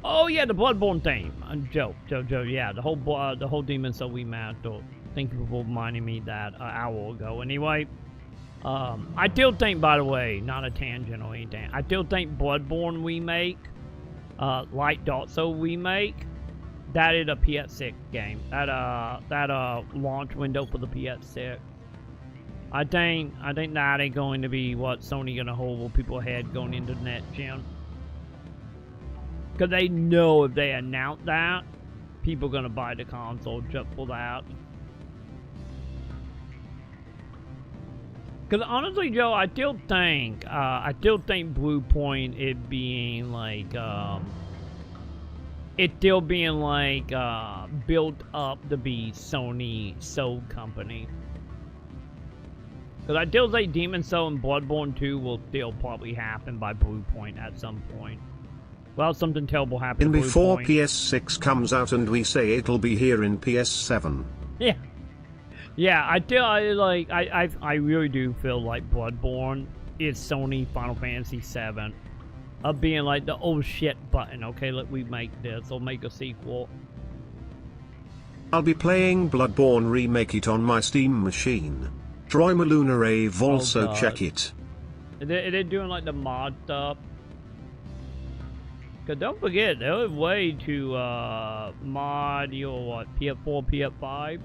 Oh yeah, the Bloodborne thing. Joe, yeah, the whole Demon Soul remaster. Thank you for reminding me that an hour ago. Anyway, I still think, by the way, not a tangent or anything, I still think Bloodborne remake, Light Dark Soul remake, that is a PS6 game. That launch window for the PS6. I think that ain't going to be what Sony gonna hold people's head going into the next gen. Because they know if they announce that, people are going to buy the console just for that. Because honestly, Joe, I still think Blue Point it being like, it's still being like built up to be Sony Soul Company. Because I still say Demon Soul and Bloodborne 2 will still probably happen by Blue Point at some point. Well, something terrible happened. And before PS6 comes out, and we say it'll be here in PS7. Yeah, I really do feel like Bloodborne it's Sony Final Fantasy VII. Of being like the oh shit button. Okay, let we make this or make a sequel. I'll be playing Bloodborne Remake It on my Steam machine. Troy Maluna also check it. Are they doing like the mod stuff? Cause don't forget, there was a way to mod your what, PS4, PS5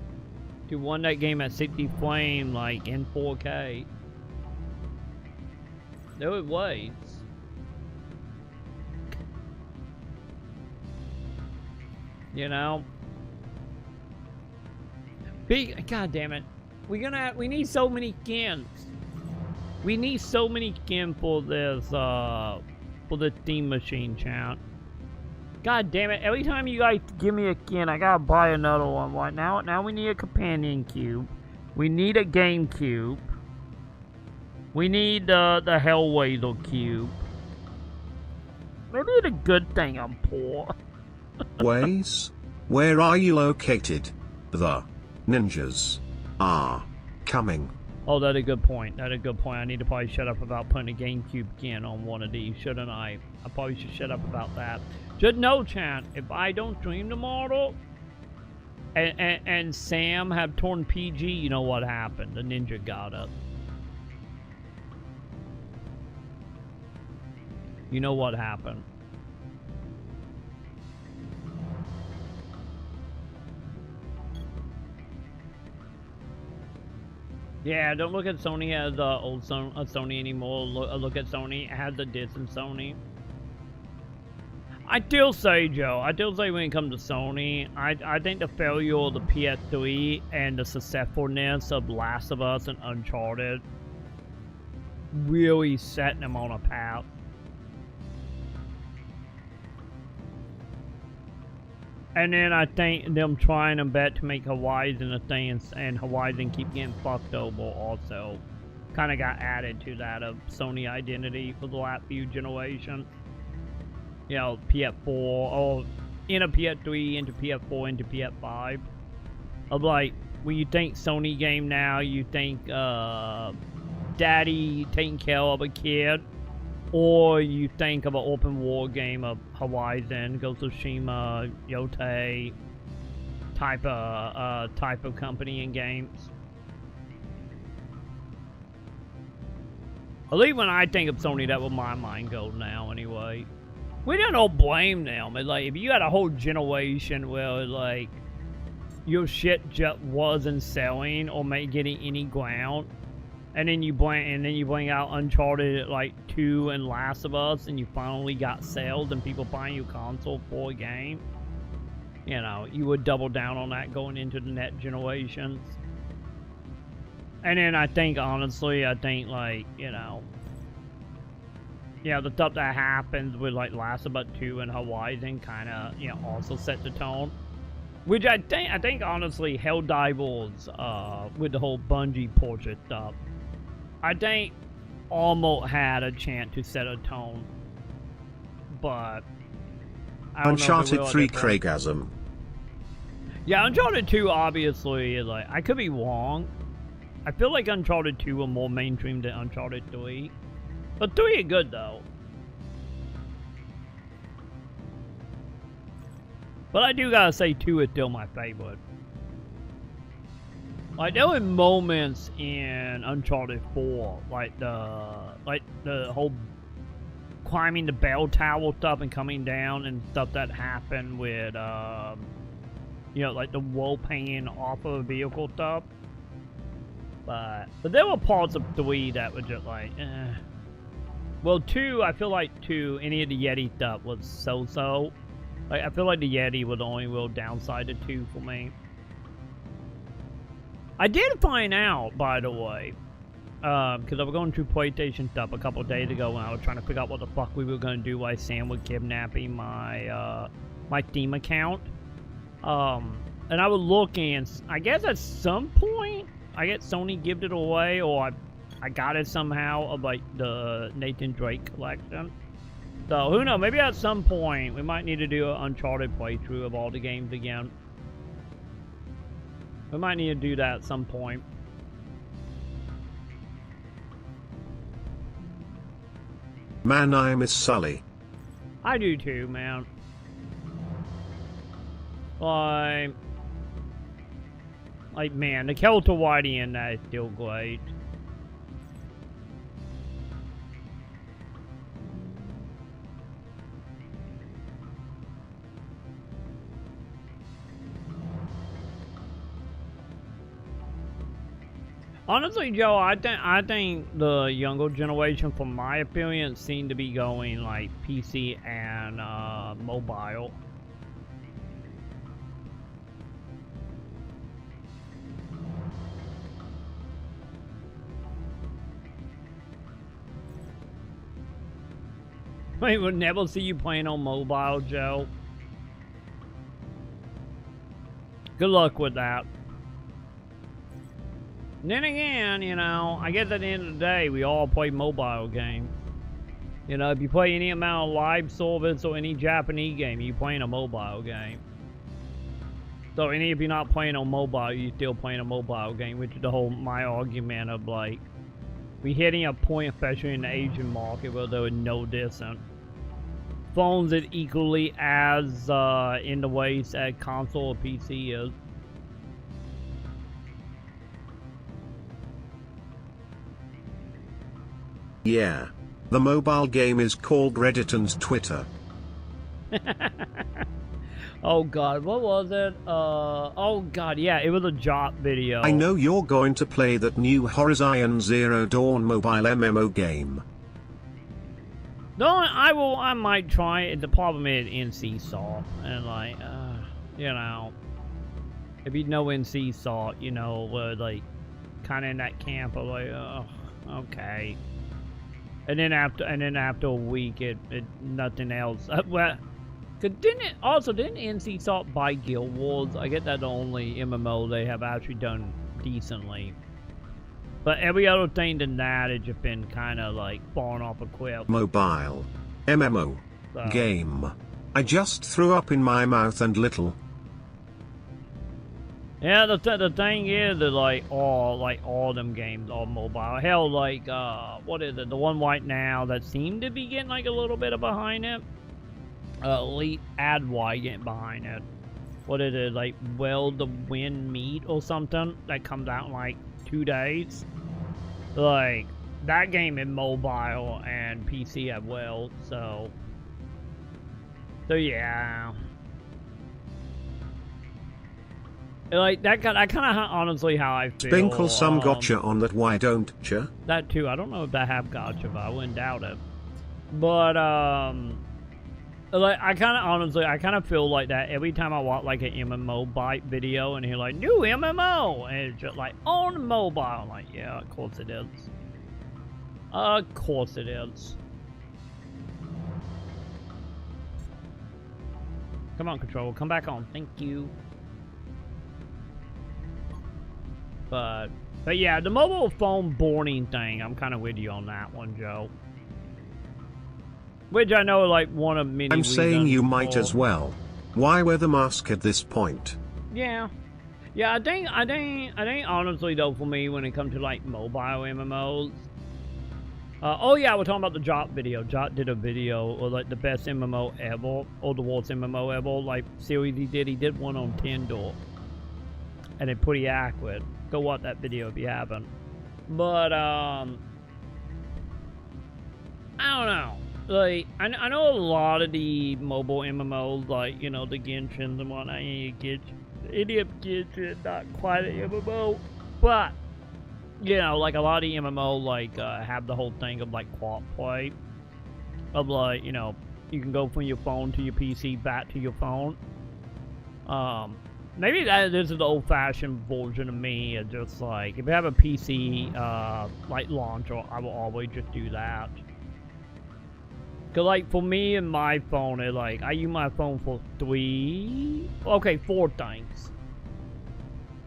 to run that game at 60 frame like in 4K. There was ways. You know? God damn it. We need so many skins. We need so many skins for this, for the Steam machine, chat. God damn it. Every time you guys give me a skin, I gotta buy another one right now. Now we need a companion cube. We need a game cube. We need the Hellraiser cube. Maybe it's a good thing I'm poor. Ways? Where are you located? The ninjas are coming. Oh, that's a good point. That's a good point. I need to probably shut up about putting a GameCube skin on one of these, shouldn't I? I probably should shut up about that. Just know, chat, if I don't stream tomorrow and Sam have torn PG, you know what happened. The ninja got us. You know what happened. Yeah, don't look at Sony as old Sony anymore. Look at Sony as the distant Sony. I still say, Joe, I still say when it comes to Sony, I think the failure of the PS3 and the successfulness of Last of Us and Uncharted really set them on a path. And then I think them trying a bet to make Horizon a thing and Horizon keep getting fucked over also kind of got added to that of Sony identity for the last few generations. You know, PS4 or into PS3, into PS4, into PS5. Of like, when you think Sony game now, you think daddy taking care of a kid. Or you think of an open world game of Horizon, Ghost of Tsushima, Yote type of company and games. At least when I think of Sony, that was my mind goes now anyway. We don't blame them. It's like if you had a whole generation where like your shit just wasn't selling or getting any ground. And then you bring out Uncharted like 2 and Last of Us, and you finally got sales and people buying your console for a game. You know, you would double down on that going into the next generations. And then I think honestly, like, you know, yeah, the stuff that happens with like Last of Us 2 and Horizon kind of, you know, also set the tone. Which I think honestly, Helldivers with the whole Bungie portrait stuff, I think almost had a chance to set a tone, but I don't Uncharted know 3 Craigasm. Yeah, Uncharted 2 obviously is like, I could be wrong. I feel like Uncharted 2 are more mainstream than Uncharted 3, but 3 is good though. But I do gotta say 2 is still my favorite. Like, there were moments in Uncharted 4, like the whole climbing the bell tower stuff and coming down and stuff that happened with, you know, like the rope hanging off of a vehicle stuff. But there were parts of 3 that were just like, eh. Well, 2, I feel like 2, any of the Yeti stuff was so-so. Like, I feel like the Yeti was the only real downside to 2 for me. I did find out, by the way, because I was going through PlayStation stuff a couple of days ago when I was trying to figure out what the fuck we were going to do while Sam was kidnapping my, my Steam account. And I was looking, and I guess at some point, I guess Sony gave it away, or I got it somehow of, like, the Nathan Drake collection. So, who knows, maybe at some point, we might need to do an Uncharted playthrough of all the games again. We might need to do that at some point. Man, I miss Sully. I do too, man. Like man, the Kelter Whitey in that is still great. Honestly, Joe, I think the younger generation, from my opinion, seem to be going like PC and mobile. We would never see you playing on mobile, Joe. Good luck with that. And then again, you know, I guess at the end of the day, we all play mobile games. You know, if you play any amount of live service or any Japanese game, you're playing a mobile game. So, any if you're not playing on mobile, you're still playing a mobile game, which is the whole, my argument of like, we're hitting a point, especially in the Asian market, where there was no distance. Phones is equally as in the ways as console or PC is. Yeah. The mobile game is called Reddit's Twitter. Oh god, what was it? Oh god, yeah, it was a job video. I know you're going to play that new Horizon Zero Dawn mobile MMO game. No, I might try it. The problem is NC Salt, and like, you know, if you know NC Salt, you know, we're like, kind of in that camp of like, oh, okay. And then after a week, it nothing else. Well, didn't NC Salt buy Guild Wars? I get that the only MMO they have actually done decently. But every other thing than that, it's just been kind of like falling off a cliff. Mobile MMO game. I just threw up in my mouth and little. Yeah, the thing is that like all them games are mobile. Hell, like what is it? The one right now that seemed to be getting like a little bit of behind it. Elite Adwy getting behind it. What is it? Like Well the Wind Meat or something that comes out in like 2 days. Like that game in mobile and PC as well. So yeah. Like that kind of honestly how I feel. Sprinkle some gotcha on that, why don't ya? That too. I don't know if they have gotcha, but I wouldn't doubt it. But like I kind of feel like that every time I watch like an MMO bite video and hear like new MMO and it's just like on mobile. I'm like, yeah, of course it is. Of course it is. Come on, Control. Come back on. Thank you. But yeah, the mobile phone boarding thing, I'm kind of with you on that one, Joe. Which I know, like, one of many. I'm saying you might as well. Why wear the mask at this point? Yeah, I think honestly though, for me, when it comes to like mobile MMOs. Oh yeah, we're talking about the Jot video. Jot did a video, or like the best MMO ever, or the worst MMO ever, like series he did one on Tinder, and it's pretty accurate. Go watch that video if you haven't. But I don't know. Like I know a lot of the mobile MMOs, like you know the Genshins and whatnot. Idiot Genshin, not quite an MMO, but you know, like a lot of the MMO like have the whole thing of like co-op play, of like you know you can go from your phone to your PC back to your phone. Maybe this is the old-fashioned version of me. It's just like if you have a PC like launcher, I will always just do that. Cause like for me and my phone, it like I use my phone for 4 things.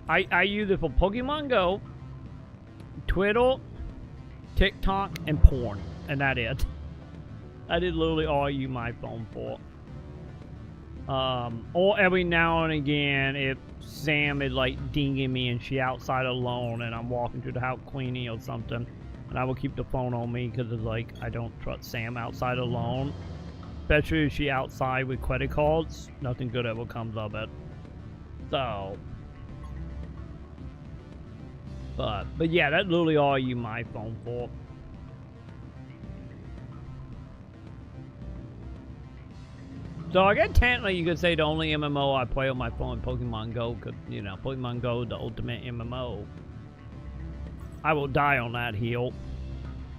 I use it for Pokemon Go, Twitter, TikTok, and porn, and that's it. That is literally all I use my phone for. Or every now and again, if Sam is like dinging me and she outside alone and I'm walking through the house cleaning or something, And I will keep the phone on me because it's like I don't trust Sam outside alone. Especially if she outside with credit cards. Nothing good ever comes of it. So. But yeah, that's literally all I use my phone for. So I guess technically you could say the only MMO I play on my phone is Pokemon Go, because, you know, Pokemon Go is the ultimate MMO. I will die on that hill.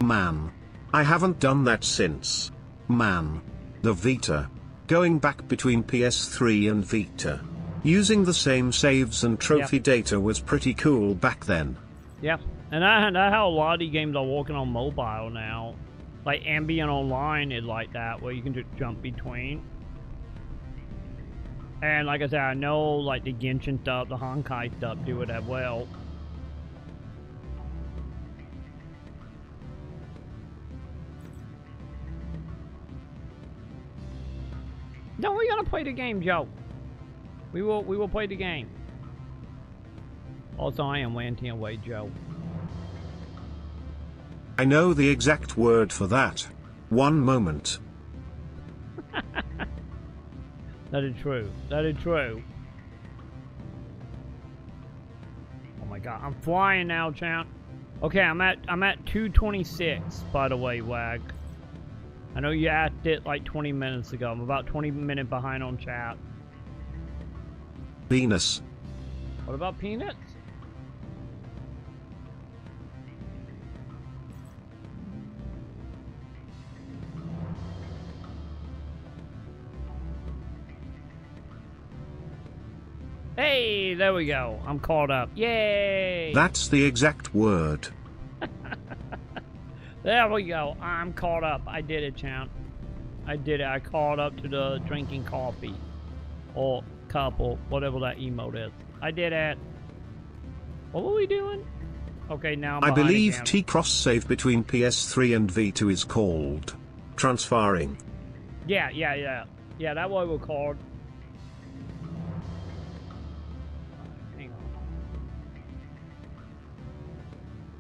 Man. I haven't done that since. Man. The Vita. Going back between PS3 and Vita. Using the same saves and trophy data was pretty cool back then. Yeah, and I how a lot of these games are working on mobile now. Like Ambient Online is like that, where you can just jump between. And like I said, I know like the Genshin stuff, the Honkai stuff do it as well. No, we gotta play the game, Joe. We will play the game. Also, I am ranting away, Joe. I know the exact word for that. One moment. That is true. That is true. Oh my god, I'm flying now, champ. Okay, I'm at 226, by the way, Wag. I know you asked it like 20 minutes ago. I'm about 20 minutes behind on chat. Venus. What about peanuts? Hey, there we go. I'm caught up. Yay! That's the exact word. There we go. I'm caught up. I did it, champ. I did it. I caught up to the drinking coffee. Or cup, or whatever that emote is. I did it. What were we doing? Okay, now I'm I behind believe again. T-cross save between PS3 and V2 is called transferring. Yeah. Yeah, that's what we're called. Hang on.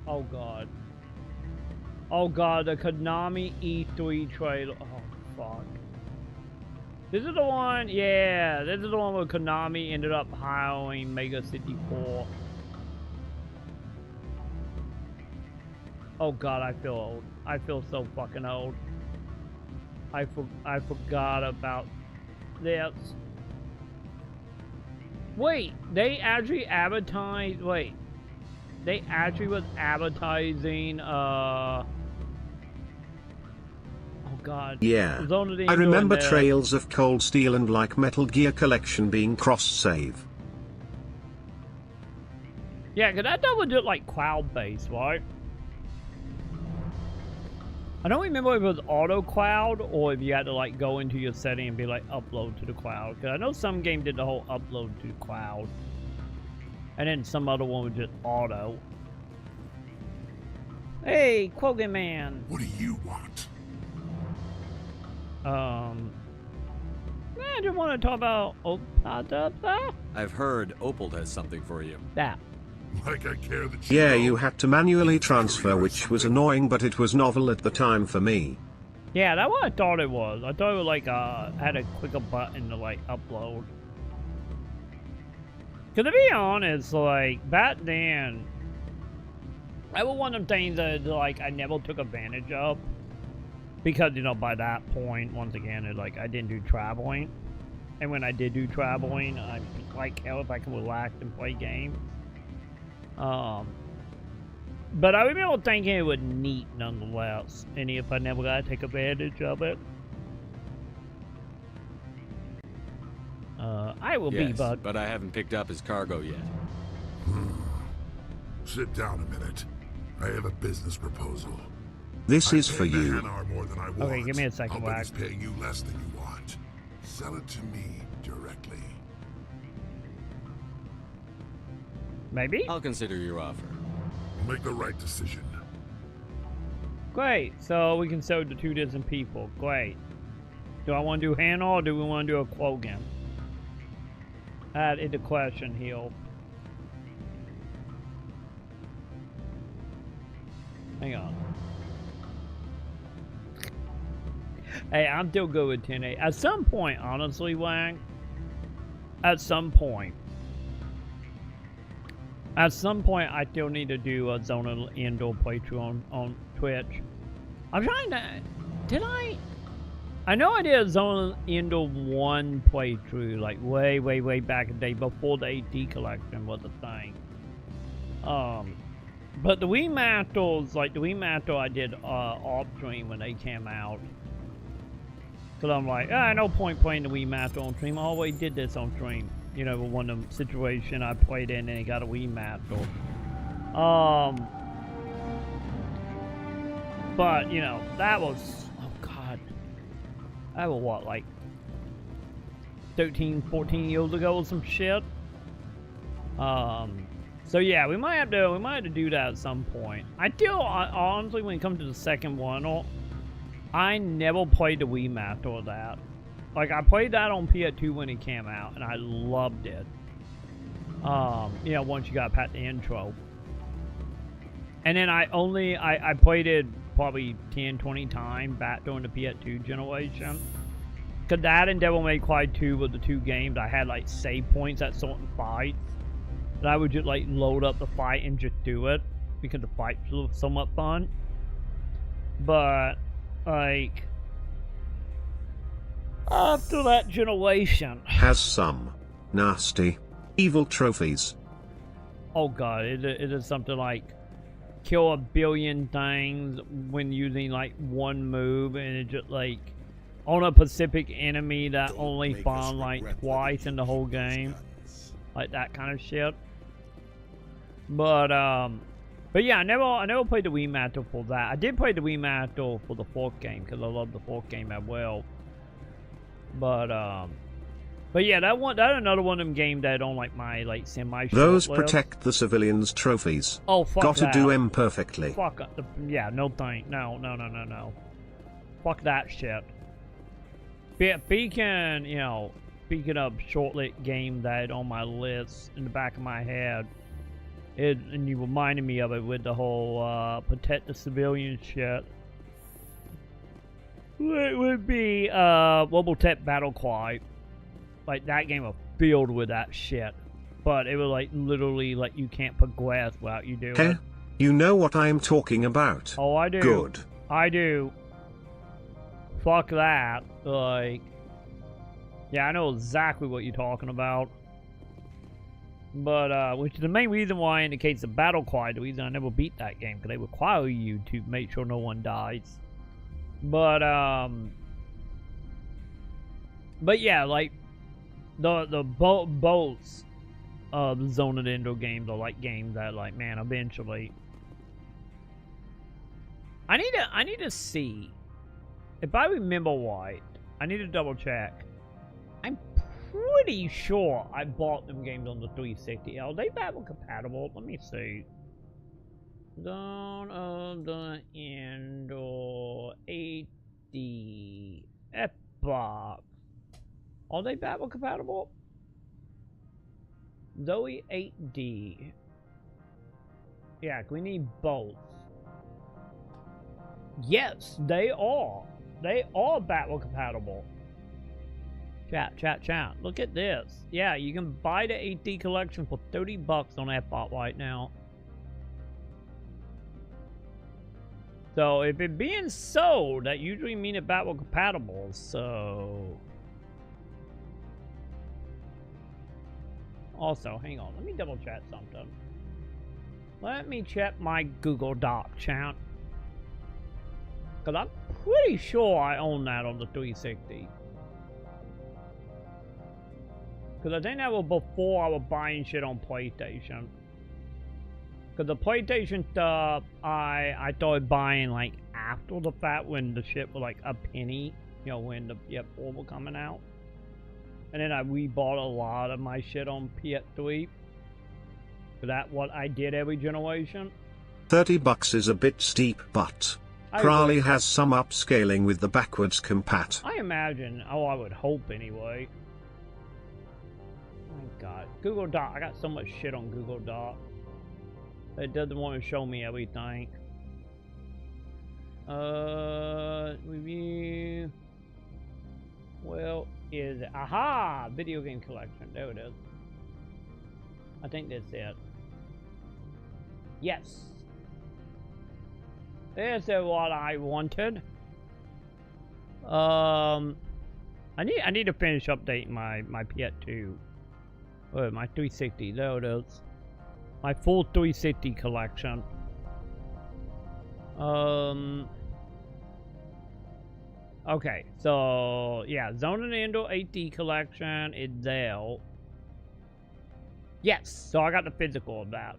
Oh god. Oh god, the Konami E3 trailer. Oh fuck. This is the one, yeah, this is the one where Konami ended up hiring Mega 64. Oh god, I feel old. I feel so fucking old. I forgot about this. Wait, they actually advertised, wait. They actually was advertising, oh god. Yeah. I remember Trails of Cold Steel and like Metal Gear Collection being cross-save. Yeah, because that was just like cloud-based, right? I don't remember if it was auto cloud or if you had to like go into your setting and be like upload to the cloud. Because I know some game did the whole upload to the cloud. And then some other one was just auto. Hey, Quogan Man. What do you want? I just want to talk about Opal. I've heard Opal has something for you. That. Like I care that Yeah, you had to manually transfer, which was annoying, but it was novel at the time for me. Yeah, that's what I thought it was. I thought it was like had a quicker button to like upload. Cause to be honest, like back then, that was one of them things that like I never took advantage of. Because, you know, by that point, once again, it, like, I didn't do traveling. And when I did do traveling, I like hell if I could relax and play games. But I remember thinking it was neat nonetheless. And if I never got to take advantage of it. I will be, bud. But I haven't picked up his cargo yet. Sit down a minute. I have a business proposal. This is for you. More than I want. Okay, give me a second, I'll bet Wax. it's paying you less than you want. Sell it to me directly. Maybe? I'll consider your offer. Make the right decision. Great. So we can sell to two different people. Great. Do I want to do Hannah or do we want to do a Quogan? Add into question here. Hang on. Hey, I'm still good with 1080. At some point, honestly, Wang, at some point, I still need to do a Zona Indoor playthrough on Twitch. I'm trying to... Did I... I know I did a Zona Indoor 1 playthrough, like, way back in the day, before the AT collection was a thing. But the Wii Masters, like, the Wii Master I did off-stream when they came out. Because I'm like, no point playing the Wii Master on stream. I always did this on stream. You know, one of the situation I played in and it got a Wii Master. But, you know, that was, oh God. That was what, like 13, 14 years ago or some shit? So yeah, we might have to do that at some point. Honestly, when it comes to the second one, I never played the Wii Master of that. Like, I played that on PS2 when it came out, and I loved it. You know, once you got past the intro. And then I played it probably 10, 20 times back during the PS2 generation. Cause that and Devil May Cry 2 were the two games I had, like, save points at certain fights. And I would just, like, load up the fight and just do it. Because the fights were somewhat fun. But, like... after that generation... has some nasty, evil trophies. Oh god, it is something like... kill 1 billion things when using, like, one move. And it just, like... on a specific enemy that only spawned, like, twice in the whole game. Like, that kind of shit. But yeah, I never played the Wii Master for that. I did play the Wii Master for the fourth game, because I love the fourth game as well. But yeah, that another one of them games that on, like, my, like, semi-short Those list. protect the civilians' trophies. Oh, fuck Gotta that. do them perfectly. Fuck, yeah, no thank, no. Fuck that shit. Speaking, you know, speaking of short-lit game that on my list in the back of my head, and you reminded me of it with the whole protect the civilian shit. It would be Robotech Battle Cry. Like, that game was filled with that shit. But it was, like, literally, like, you can't progress without you doing it. You know what I'm talking about. Oh, I do. Good. I do. Fuck that. Like, yeah, I know exactly what you're talking about. But, which is the main reason why indicates the Battle Cry, the reason I never beat that game, because they require you to make sure no one dies. But yeah, like, the bolts of the Zona Indoor games are, like, games that, like, man, eventually... I need to see... If I remember right, I need to double check. I'm pretty sure I bought them games on the 360. Are they backward compatible? Let me see. Dawn of the Indoor 80 Xbox. Are they backward compatible? Zoe 8D. Yeah, we need both. Yes, they are. They are backward compatible. Chat. Look at this. Yeah, you can buy the 8D collection for $30 on Xbox right now. So if it's being sold, that usually means it's backward compatible. So also, hang on. Let me double check something. Let me check my Google Doc chat. Because I'm pretty sure I own that on the 360. Because I think that was before I was buying shit on PlayStation. Because the PlayStation stuff, I started buying, like, after the fact when the shit was, like, a penny. You know, when the PS4 was coming out. And then I rebought a lot of my shit on PS3. So that's what I did every generation. $30 is a bit steep, but... Crowley has some upscaling with the backwards compat. I imagine. Oh, I would hope anyway. Oh my god. Google Doc. I got so much shit on Google Doc. It doesn't want to show me everything. Review. Well, is it? Aha! Video game collection. There it is. I think that's it. Yes. This is what I wanted. I need to finish updating my PS2. Oh, my 360. There it is. My full 360 collection. Okay, so yeah, Zone and Endor HD collection is there. Yes, so I got the physical of that.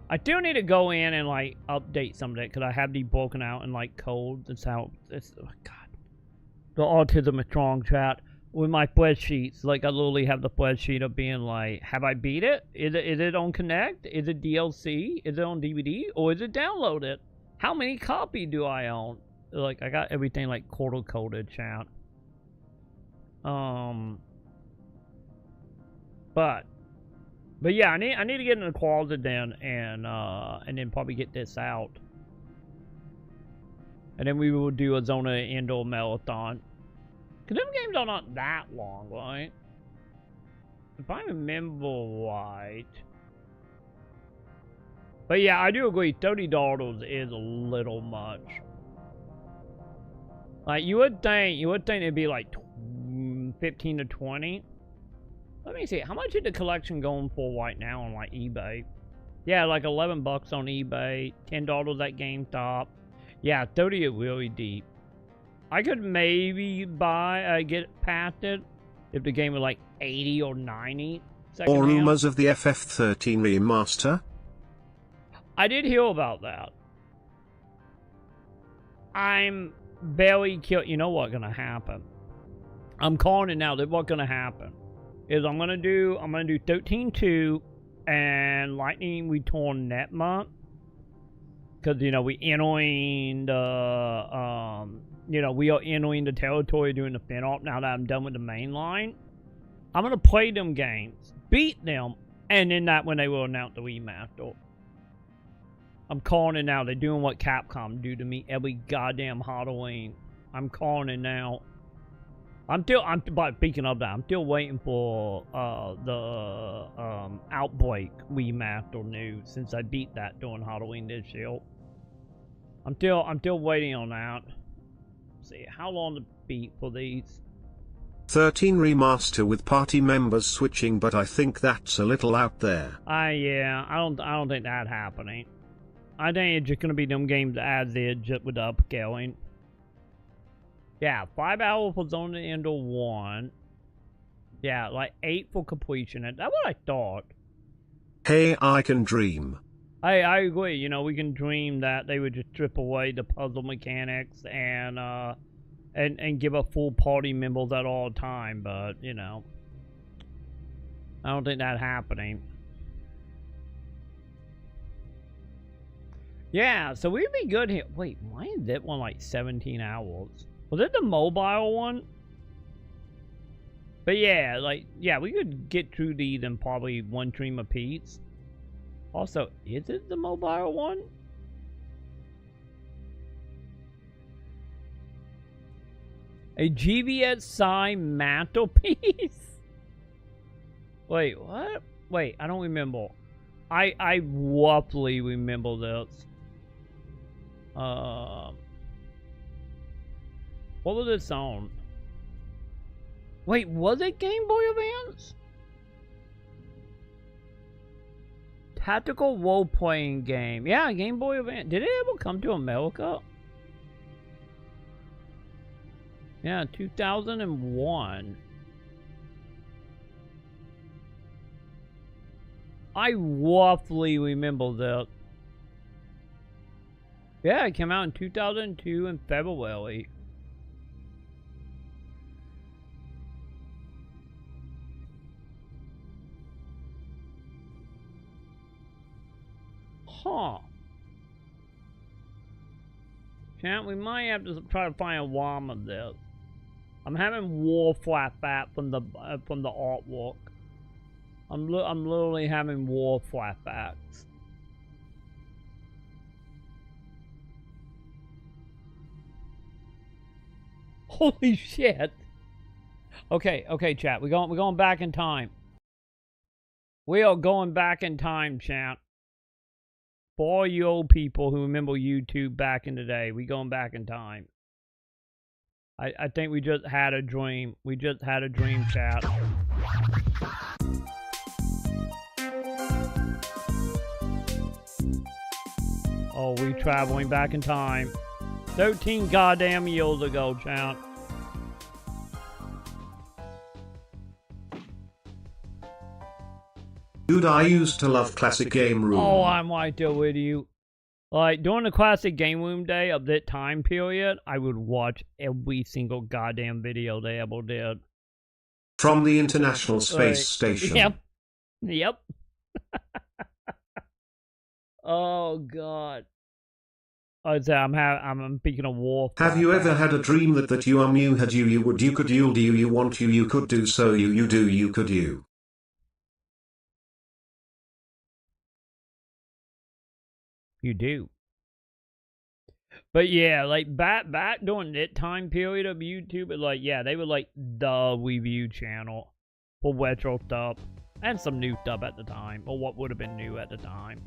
I do need to go in and like update some of it because I have these broken out in like codes. It's how it's, oh god, the autism is strong, chat. With my spreadsheets, like I literally have the spreadsheet of being like, have I beat it? Is it on Connect? Is it DLC? Is it on DVD? Or is it downloaded? How many copies do I own? Like I got everything like quarter coded, chat. But yeah, I need to get in the closet then and then probably get this out. And then we will do a Zona Endor marathon. Cause them games are not that long, right? If I remember right. But yeah, I do agree, $30 is a little much. Like you would think it'd be like 15 to 20. Let me see, how much is the collection going for right now on like eBay? Yeah, like 11 bucks on eBay, $10 at GameStop. Yeah, 30 is really deep. I could maybe buy, get past it if the game was like 80 or 90. Or rumors of the FF13 remaster? I did hear about that. I'm very curious. You know what's gonna happen? I'm calling it now. That what's gonna happen is I'm gonna do 13.2 and Lightning Return that month because you know we entering the we are entering the territory doing the spin-off now that I'm done with the main line. I'm gonna play them games, beat them, and then that when they will announce the remaster. I'm calling it now. They're doing what Capcom do to me every goddamn Halloween. I'm calling it now. But speaking of that, I'm still waiting for the Outbreak remaster news since I beat that during Halloween this year. I'm still waiting on that. Let's see how long to beat for these. 13 remaster with party members switching, but I think that's a little out there. Yeah, I don't think that's happening. I think it's just gonna be them games as is, just with the upscaling. Yeah, 5 hours for Zone and Endor 1. Yeah, like 8 for completion. That's what I thought. Hey, I can dream. I agree. You know, we can dream that they would just strip away the puzzle mechanics and give a full party members at all time. But you know, I don't think that's happening. Yeah, so we'd be good here. Wait, why is that one like 17 hours? Was it the mobile one? But yeah, like, yeah, we could get through these in probably one stream apiece. Also, is it the mobile one? A GVSI mantelpiece? Wait, what? Wait, I don't remember. I roughly remember this. What was this on? Wait, was it Game Boy Advance? Tactical role-playing game. Yeah, Game Boy Advance. Did it ever come to America? Yeah, 2001. I roughly remember that. Yeah, it came out in 2002 in February. Huh. Chat, we might have to try to find a ROM of this. I'm having war flashback from the artwork. I'm literally having war flashbacks. Holy shit. Okay, chat. We're going back in time. We are going back in time, chat. For all you old people who remember YouTube back in the day, we going back in time. I think we just had a dream. We just had a dream, chat. Oh, we traveling back in time. 13 goddamn years ago, chat. Dude, I used to love Classic Game Room. Oh, I'm right there with you. Like, during the Classic Game Room day of that time period, I would watch every single goddamn video they ever did. From the International Space Station. Yep. Oh, God. I'm speaking of war. Have you ever had a dream that you had you would you could you do you want you could do so you do you could you? You do. But yeah, like back during that time period of YouTube, like yeah, they were like the review channel for retro stuff and some new stuff at the time, or what would have been new at the time.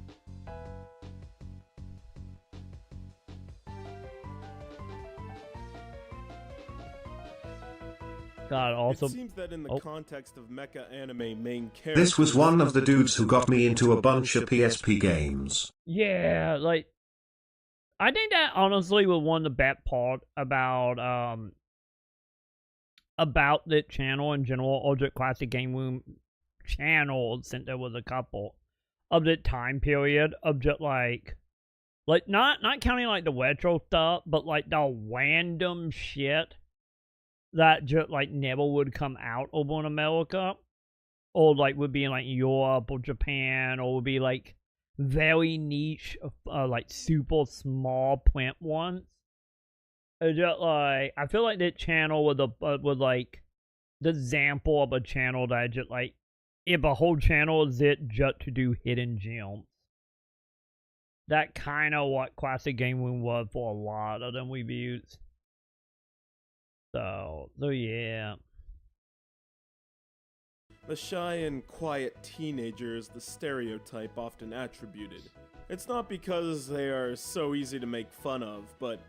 God, also. It seems that in the context of mecha anime main characters. This was one of the dudes who got me into a bunch of PSP games. Yeah, like I think that honestly was one of the best part about that channel in general, or the Classic Game Room channel, since there was a couple of the time period of just like not counting like the retro stuff, but like the random shit that just like never would come out over in America, or like would be in like Europe or Japan, or would be like very niche, like super small print ones. It's just like I feel like that channel was like the example of a channel that just like if a whole channel is it just to do hidden gems. That kind of what Classic Game Room was for a lot of them reviews. So yeah. The shy and quiet teenager is the stereotype often attributed. It's not because they are so easy to make fun of, but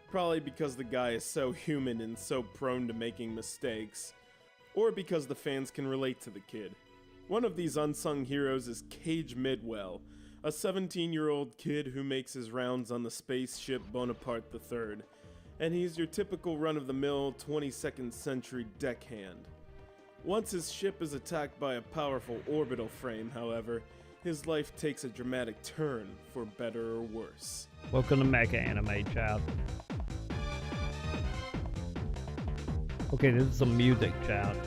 probably because the guy is so human and so prone to making mistakes, or because the fans can relate to the kid. One of these unsung heroes is Cage Midwell, a 17-year-old kid who makes his rounds on the spaceship Bonaparte III. And he's your typical run-of-the-mill 22nd century deckhand. Once his ship is attacked by a powerful orbital frame, however, his life takes a dramatic turn, for better or worse. Welcome to Mecha Anime, chat. Okay, this is some music, chat.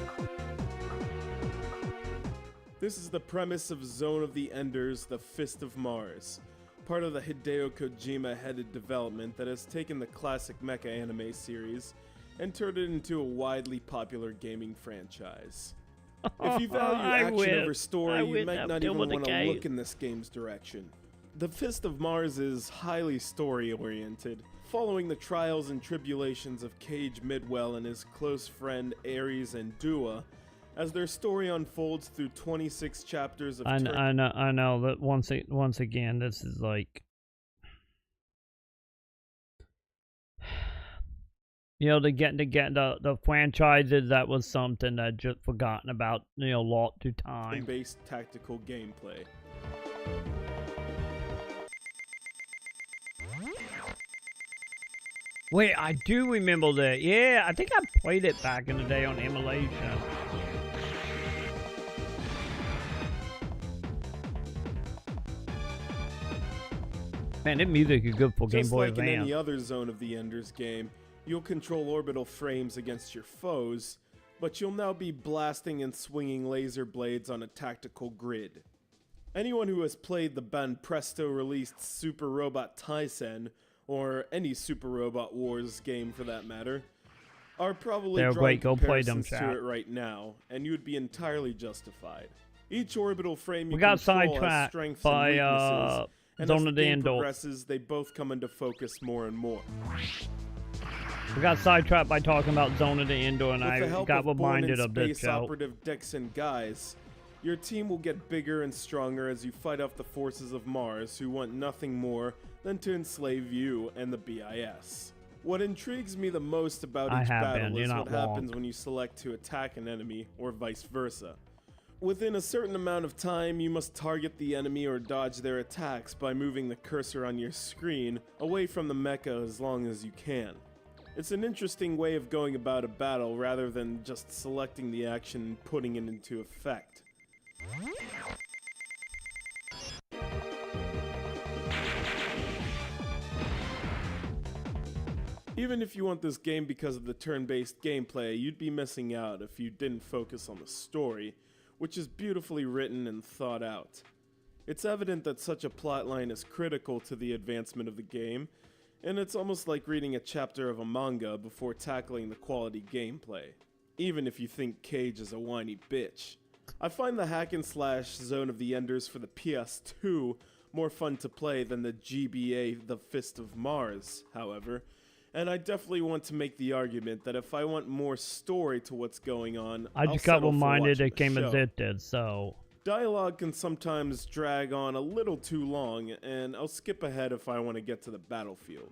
This is the premise of Zone of the Enders, The Fist of Mars, part of the Hideo Kojima-headed development that has taken the classic mecha anime series and turned it into a widely popular gaming franchise. If you value action over story, you might not even want to look in this game's direction. The Fist of Mars is highly story-oriented, following the trials and tribulations of Cage Midwell and his close friend Ares and Dua, as their story unfolds through 26 chapters of I know that once again this is like, you know, to get the franchises, that was something that just forgotten about, you know, lot to time. Based tactical gameplay. Wait, I do remember that. Yeah, I think I played it back in the day on emulation. Man, that music is good for Game Boy Advance. Just like in any other Zone of the Enders game, you'll control orbital frames against your foes, but you'll now be blasting and swinging laser blades on a tactical grid. Anyone who has played the Banpresto released Super Robot Taisen, or any Super Robot Wars game for that matter, are probably drawing comparisons to it right now, and you'd be entirely justified. Each orbital frame you control has strengths and weaknesses, and as the game progresses, they both come into focus more and more. We got sidetracked by talking about Zone of the Endor, and With the I help got of born reminded in of this space show. operative Dixon Guys, your team will get bigger and stronger as you fight off the forces of Mars, who want nothing more than to enslave you and the BIS. What intrigues me the most about each battle is what happens when you select to attack an enemy, or vice versa. Within a certain amount of time, you must target the enemy or dodge their attacks by moving the cursor on your screen away from the mecha as long as you can. It's an interesting way of going about a battle rather than just selecting the action and putting it into effect. Even if you want this game because of the turn-based gameplay, you'd be missing out if you didn't focus on the story, which is beautifully written and thought out. It's evident that such a plotline is critical to the advancement of the game, and it's almost like reading a chapter of a manga before tackling the quality gameplay, even if you think Cage is a whiny bitch. I find the hack and slash Zone of the Enders for the PS2 more fun to play than the GBA The Fist of Mars, however, and I definitely want to make the argument that if I want more story to what's going on, I just got reminded it came as it did, so... Dialogue can sometimes drag on a little too long, and I'll skip ahead if I want to get to the battlefield.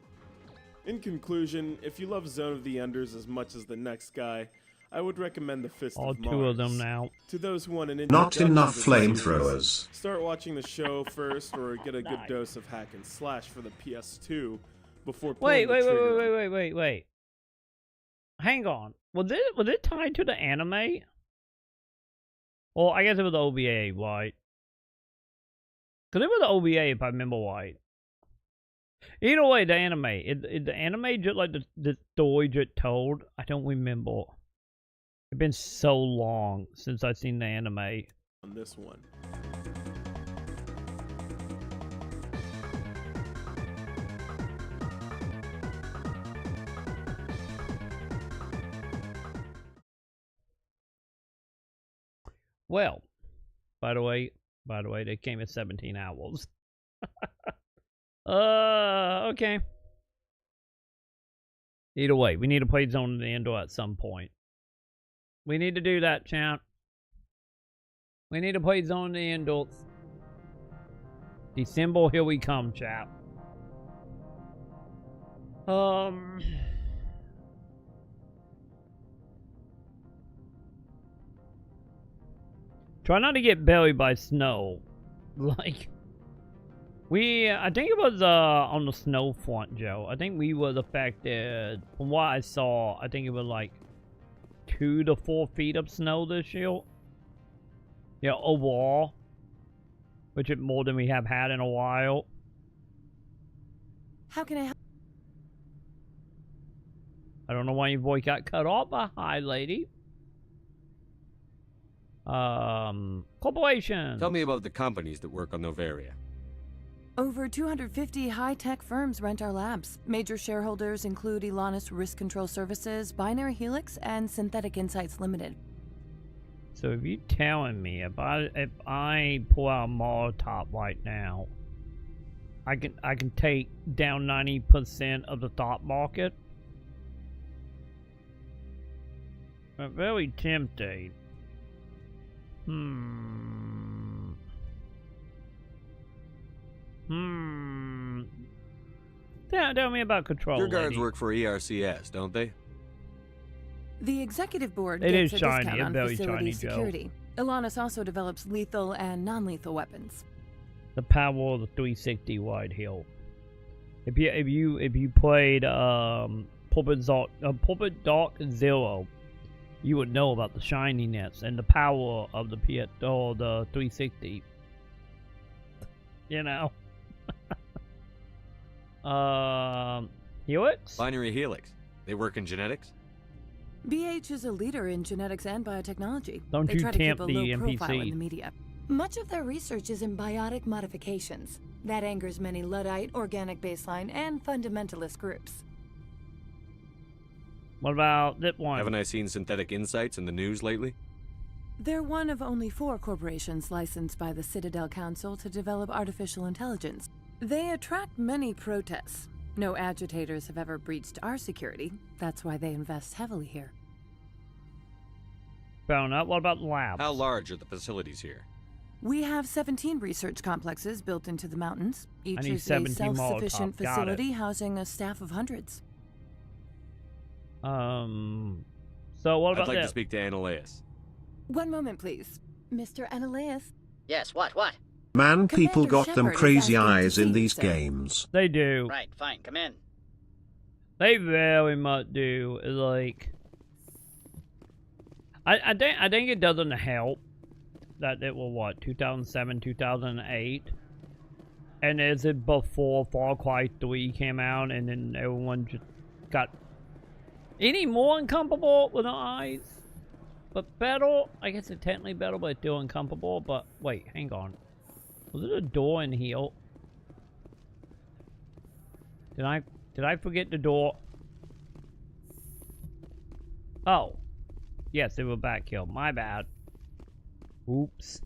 In conclusion, if you love Zone of the Enders as much as the next guy, I would recommend The Fist of Mars. All two of them now. To those who want an Not enough introduction to the flamethrowers. series, start watching the show first, or get a good dose of hack and slash for the PS2 before pulling the trigger. Wait. Hang on. Was it tied to the anime? Well, I guess it was the OVA, right? Because it was the OVA, if I remember right. Either way, the anime. Is the anime just like the story just told? I don't remember. It's been so long since I've seen the anime. On this one. Well, by the way, they came at 17 hours. Okay. Either way, we need to play Zone of the Endor at some point. We need to do that, champ. We need to play Zone of the Endor. December, here we come, chap. Try not to get buried by snow. Like, I think it was on the snow front, Joe. I think we was affected, from what I saw, I think it was like 2 to 4 feet of snow this year. Yeah, overall. Which is more than we have had in a while. How can I help? I don't know why your voice got cut off, but hi, lady. Corporations. Tell me about the companies that work on Novaria. Over 250 high-tech firms rent our labs. Major shareholders include Elanus Risk Control Services, Binary Helix, and Synthetic Insights Limited. So if you telling me if I pull out a Molotov right now, I can take down 90% of the stock market? I'm very tempted. Tell me about control. Your guards lady. work for ERCS, don't they? The executive board It gets is a shiny, discount it's on very facility shiny, Joe. security. Elanus also develops lethal and non-lethal weapons. The power of the 360 wide hill. If you played Puppet Dark Zero, you would know about the shininess and the power of the the 360. You know. Helix? Binary Helix. They work in genetics? BH is a leader in genetics and biotechnology. Don't they you try to keep tempt a the low profile NPC. in the media. Much of their research is in biotic modifications. That angers many Luddite, organic baseline, and fundamentalist groups. What about that one? Haven't I seen Synthetic Insights in the news lately? They're one of only 4 corporations licensed by the Citadel Council to develop artificial intelligence. They attract many protests. No agitators have ever breached our security. That's why they invest heavily here. Fair enough. What about the labs? How large are the facilities here? We have 17 research complexes built into the mountains. Each need is a 17 self-sufficient Molotov. Got facility housing a staff of hundreds. So what about I'd like this? to speak to Annaleus. One moment, please. Mr. Annaleus? Yes, what? Man, people got them Shepard is crazy asking to eyes see in you, these sir. games. They do. Right, fine, come in. They very much do. Like, I think it doesn't help that it was what 2007, 2008, and is it before Far Cry 3 came out, and then everyone just got any more uncomfortable with the eyes. But better, I guess it's technically better, but it's still uncomfortable. But wait, hang on. Was it a door in here? Did I forget the door? Oh. Yes, they were back here. My bad. Oops.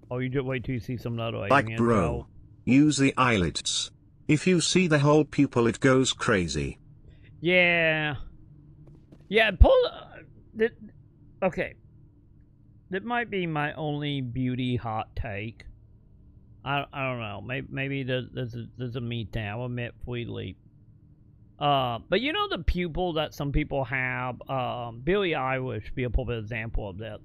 Oh, you just wait till you see some other Like, alien, bro, use the eyelids. If you see the whole pupil, it goes crazy. Yeah. Yeah, pull... okay. That might be my only beauty hot take. I don't know. Maybe there's a meet down. I'll admit freely. But you know the pupil that some people have? Billie Eilish be a perfect example of that.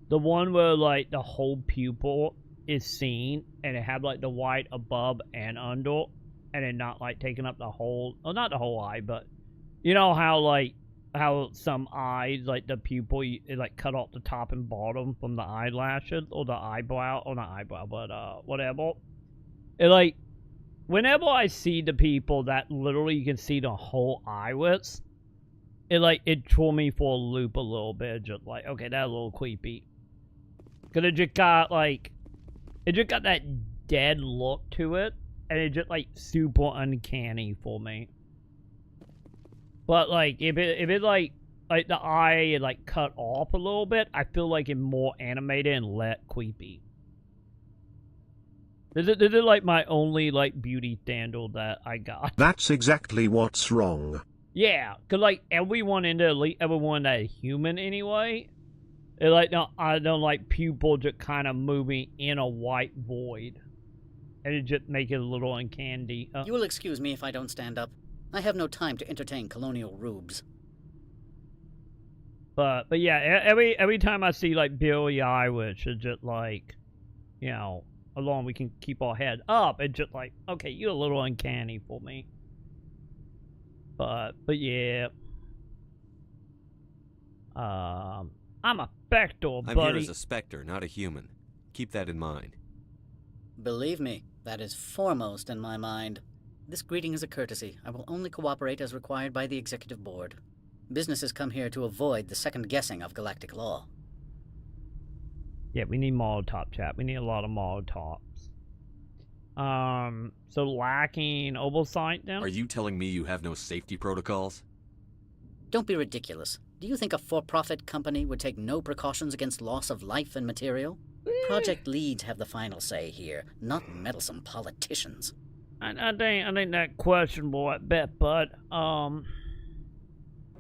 The one where, like, the whole pupil is seen, and it had, like, the white above and under, and it not, like, taking up the whole... Well, not the whole eye, but... You know how, like, how some eyes, like, the pupil, it, like, cut off the top and bottom from the eyelashes, or the eyebrow, or not eyebrow, but, whatever. It, like... Whenever I see the people that literally you can see the whole iris, it threw me for a loop a little bit. Just like, okay, that's a little creepy. Cause it just got that dead look to it, and it just like super uncanny for me. But like, if it like the eye is like cut off a little bit, I feel like it's more animated and less creepy. This is like my only like beauty standard that I got. That's exactly what's wrong. Yeah, cause like everyone that is human anyway, it like I don't like pupil just kind of moving in a white void, and it just make it a little uncanny. You will excuse me if I don't stand up. I have no time to entertain colonial rubes. But yeah, every time I see like Billie Eilish, it's just like, you know. Along we can keep our head up, and just like, okay, you're a little uncanny for me. But yeah. I'm a Spectre, buddy. I'm here as a Spectre, not a human. Keep that in mind. Believe me, that is foremost in my mind. This greeting is a courtesy. I will only cooperate as required by the Executive Board. Businesses come here to avoid the second guessing of galactic law. Yeah, we need Molotov, chat. We need a lot of Molotovs. So lacking oversight then? Are you telling me you have no safety protocols? Don't be ridiculous. Do you think a for-profit company would take no precautions against loss of life and material? Project leads have the final say here, not meddlesome politicians. I think that questionable at best, but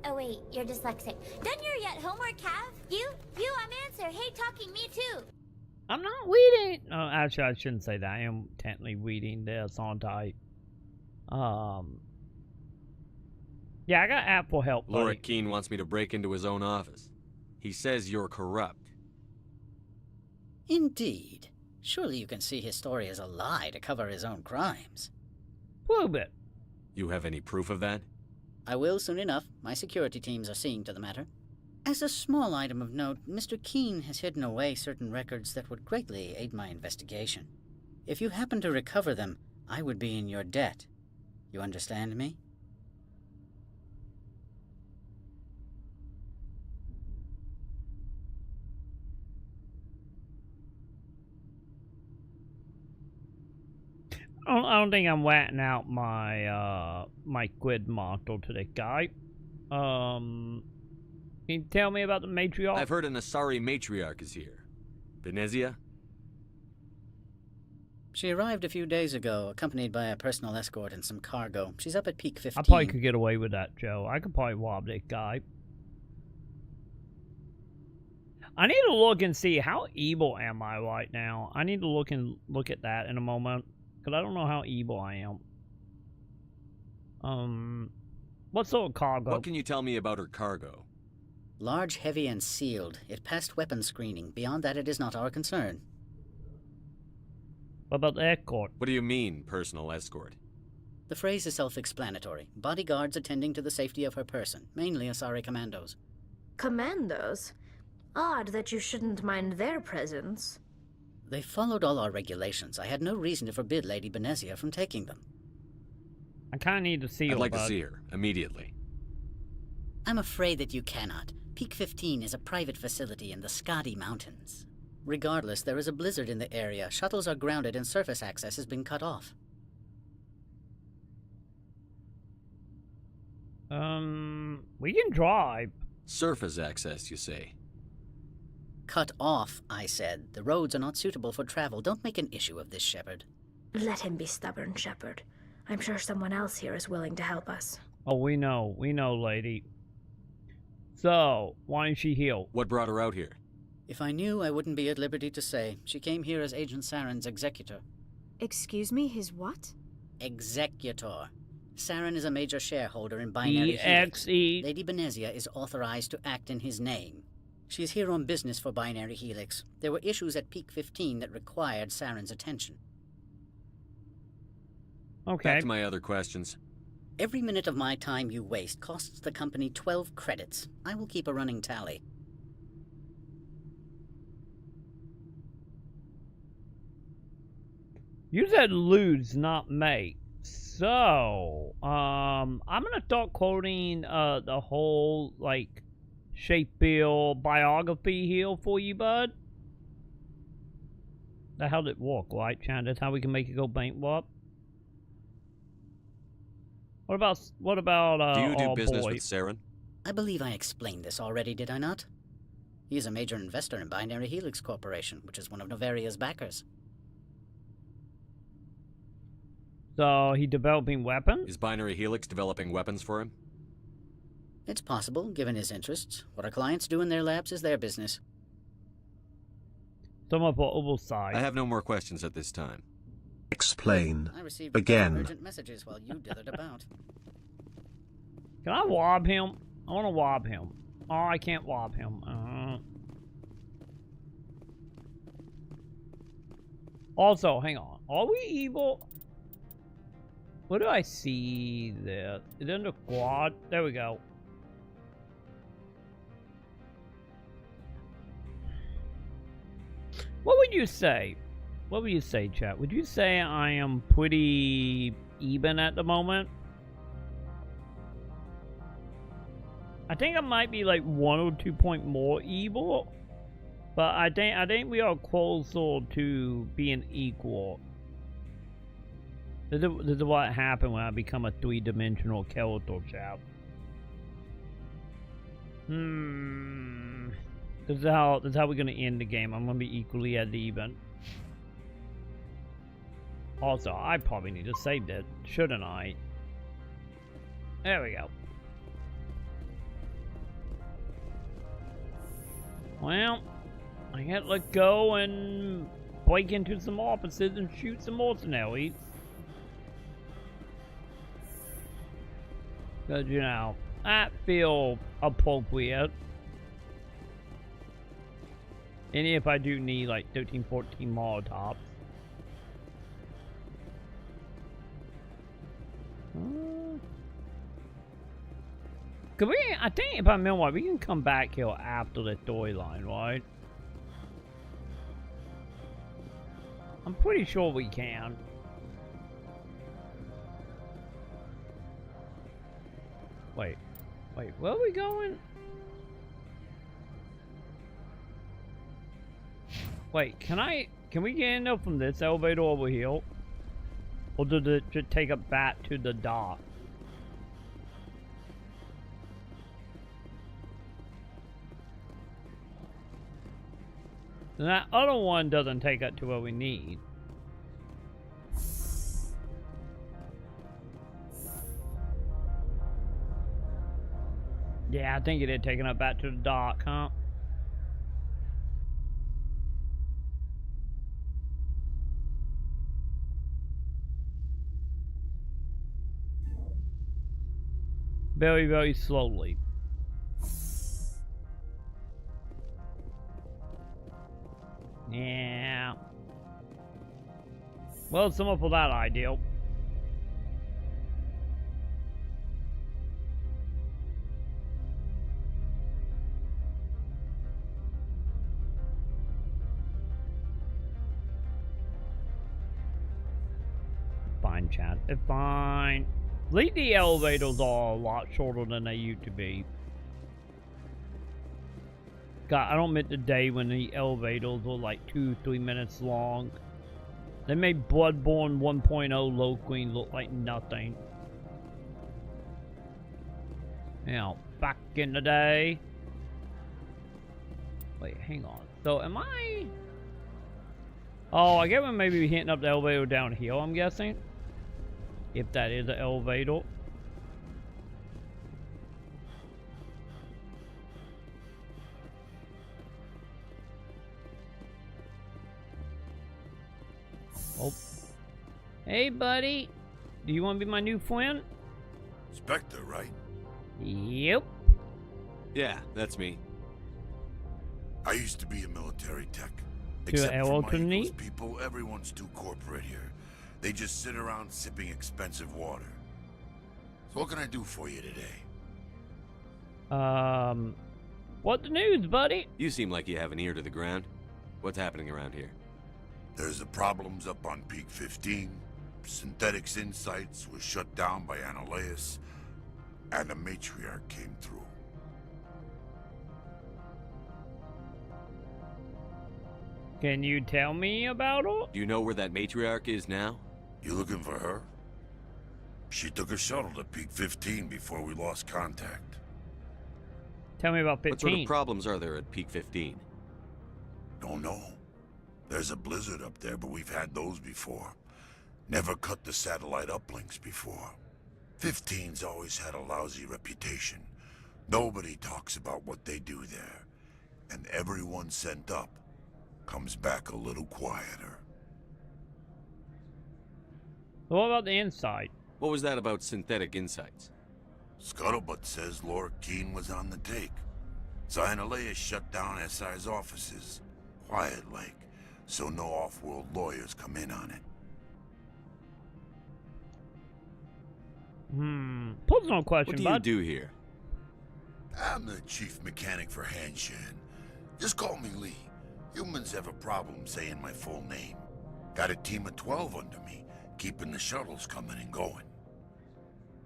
Oh wait, you're dyslexic. Done your yet homework, Cav? You, I'm Answer. Hey, talking, me too. I'm not reading. Oh, actually, I shouldn't say that. I am technically reading this, aren't I? Yeah, I got app for help, buddy. Laura Keene wants me to break into his own office. He says you're corrupt. Indeed. Surely you can see his story as a lie to cover his own crimes. Prove it. You have any proof of that? I will soon enough. My security teams are seeing to the matter. As a small item of note, Mr. Keene has hidden away certain records that would greatly aid my investigation. If you happen to recover them, I would be in your debt. You understand me? I don't think I'm ratting out my my quid model to this guy. Can you tell me about the matriarch? I've heard an Asari matriarch is here. Venezia? She arrived a few days ago, accompanied by a personal escort and some cargo. She's up at Peak 15. I probably could get away with that, Joe. I could probably rob this guy. I need to look and see how evil am I right now. I need to look at that in a moment, because I don't know how evil I am. What sort of cargo? What can you tell me about her cargo? Large, heavy, and sealed. It passed weapons screening. Beyond that, it is not our concern. What about the escort? What do you mean, personal escort? The phrase is self-explanatory. Bodyguards attending to the safety of her person, mainly Asari commandos. Commandos? Odd that you shouldn't mind their presence. They followed all our regulations. I had no reason to forbid Lady Benezia from taking them. I kind of need to see her. I'd like to see her, immediately. I'm afraid that you cannot. Peak 15 is a private facility in the Skadi Mountains. Regardless, there is a blizzard in the area. Shuttles are grounded and surface access has been cut off. We can drive. Surface access, you say? Cut off, I said. The roads are not suitable for travel. Don't make an issue of this, Shepard. Let him be stubborn, Shepard. I'm sure someone else here is willing to help us. Oh, we know, lady. So, why is she here? What brought her out here? If I knew, I wouldn't be at liberty to say. She came here as Agent Saren's executor. Excuse me, his what? Executor. Saren is a major shareholder in Binary Helix. Lady Benezia is authorized to act in his name. She's here on business for Binary Helix. There were issues at Peak 15 that required Saren's attention. Okay. Back to my other questions. Every minute of my time you waste costs the company 12 credits. I will keep a running tally. You said lose, not make. So, I'm gonna start quoting the whole like Shakespeare biography here for you, bud. The hell did it work, right, Chan? That's how we can make it go bankrupt. What about do you do our business boy? with Saren? I believe I explained this already, did I not? He is a major investor in Binary Helix Corporation, which is one of Novaria's backers. So, he developing weapons? Is Binary Helix developing weapons for him? It's possible, given his interests. What our clients do in their labs is their business. Some of our oversight. I have no more questions at this time. Explain. I received Again. urgent messages while you dithered about. Can I rob him? I want to rob him. Oh, I can't rob him. Also, hang on. Are we evil? What do I see there? Is it in the quad? There we go. What would you say? What would you say, chat? Would you say I am pretty even at the moment? I think I might be like 1 or 2 points more evil, but I think we are closer to being equal. This is what happened when I become a 3-dimensional character, chat. This is how we're gonna end the game. I'm gonna be equally as even. Also, I probably need to save that, shouldn't I? There we go. Well, I had to let go and break into some offices and shoot some mercenaries. Because, you know, that feels appropriate. And if I do need like 13, 14 Molotovs. Cause I think if I remember right, we can come back here after the storyline, right? I'm pretty sure we can. Wait, where are we going? Wait, can we get in there from this elevator over here? Or does it just take us back to the dock? And that other one doesn't take us to where we need. Yeah, I think it had taken up back to the dock, huh? Very, very slowly. Yeah. Well, some up with that idea. Fine, chat. It's fine. At least the elevators are a lot shorter than they used to be. God, I don't miss the day when the elevators were like 2-3 minutes long. They made Bloodborne 1.0 Low Queen look like nothing. You know, back in the day. Wait, hang on. So am I... Oh, I get when maybe hitting up the elevator down here, I'm guessing. If that is an elevator. Oh. Hey, buddy. Do you want to be my new friend? Spectre, right? Yep. Yeah, that's me. I used to be a military tech. To Except for my alternate? Eagles people, everyone's too corporate here. They just sit around sipping expensive water. So what can I do for you today? What the news, buddy? You seem like you have an ear to the ground. What's happening around here? There's the problems up on Peak 15. Synthetics Insights was shut down by Annihilus. And the Matriarch came through. Can you tell me about her? Do you know where that matriarch is now? You looking for her? She took a shuttle to Peak 15 before we lost contact. Tell me about 15. What sort of problems are there at Peak 15? Don't know. There's a blizzard up there, but we've had those before. Never cut the satellite uplinks before. 15's always had a lousy reputation. Nobody talks about what they do there. And everyone sent up comes back a little quieter. What about the inside? What was that about Synthetic Insights? Scuttlebutt says Laura Keene was on the take. Annihilus shut down SI's offices. Quiet like, so no off-world lawyers come in on it. Personal question, What do you do here? I'm the chief mechanic for Hanshan. Just call me Lee. Humans have a problem saying my full name. Got a team of 12 under me, keeping the shuttles coming and going.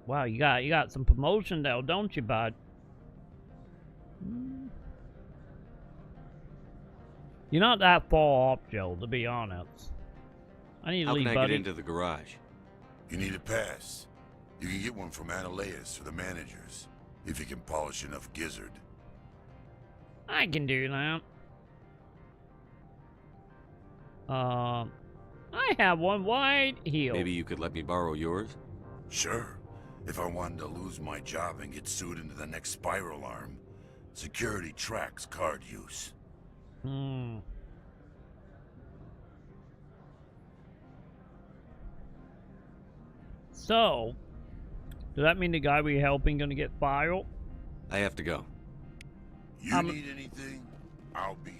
Wow, you got some promotion though, don't you, bud? You're not that far off, Joe, to be honest. I need to leave, buddy. How can I buddy. get into the garage? You need a pass. You can get one from Annihilus or the managers, if you can polish enough gizzard. I can do that. I have one right here. Maybe you could let me borrow yours? Sure. If I wanted to lose my job and get sued into the next spiral arm, security tracks card use. So, does that mean the guy we're helping gonna get fired? I have to go. You need anything? I'll be here.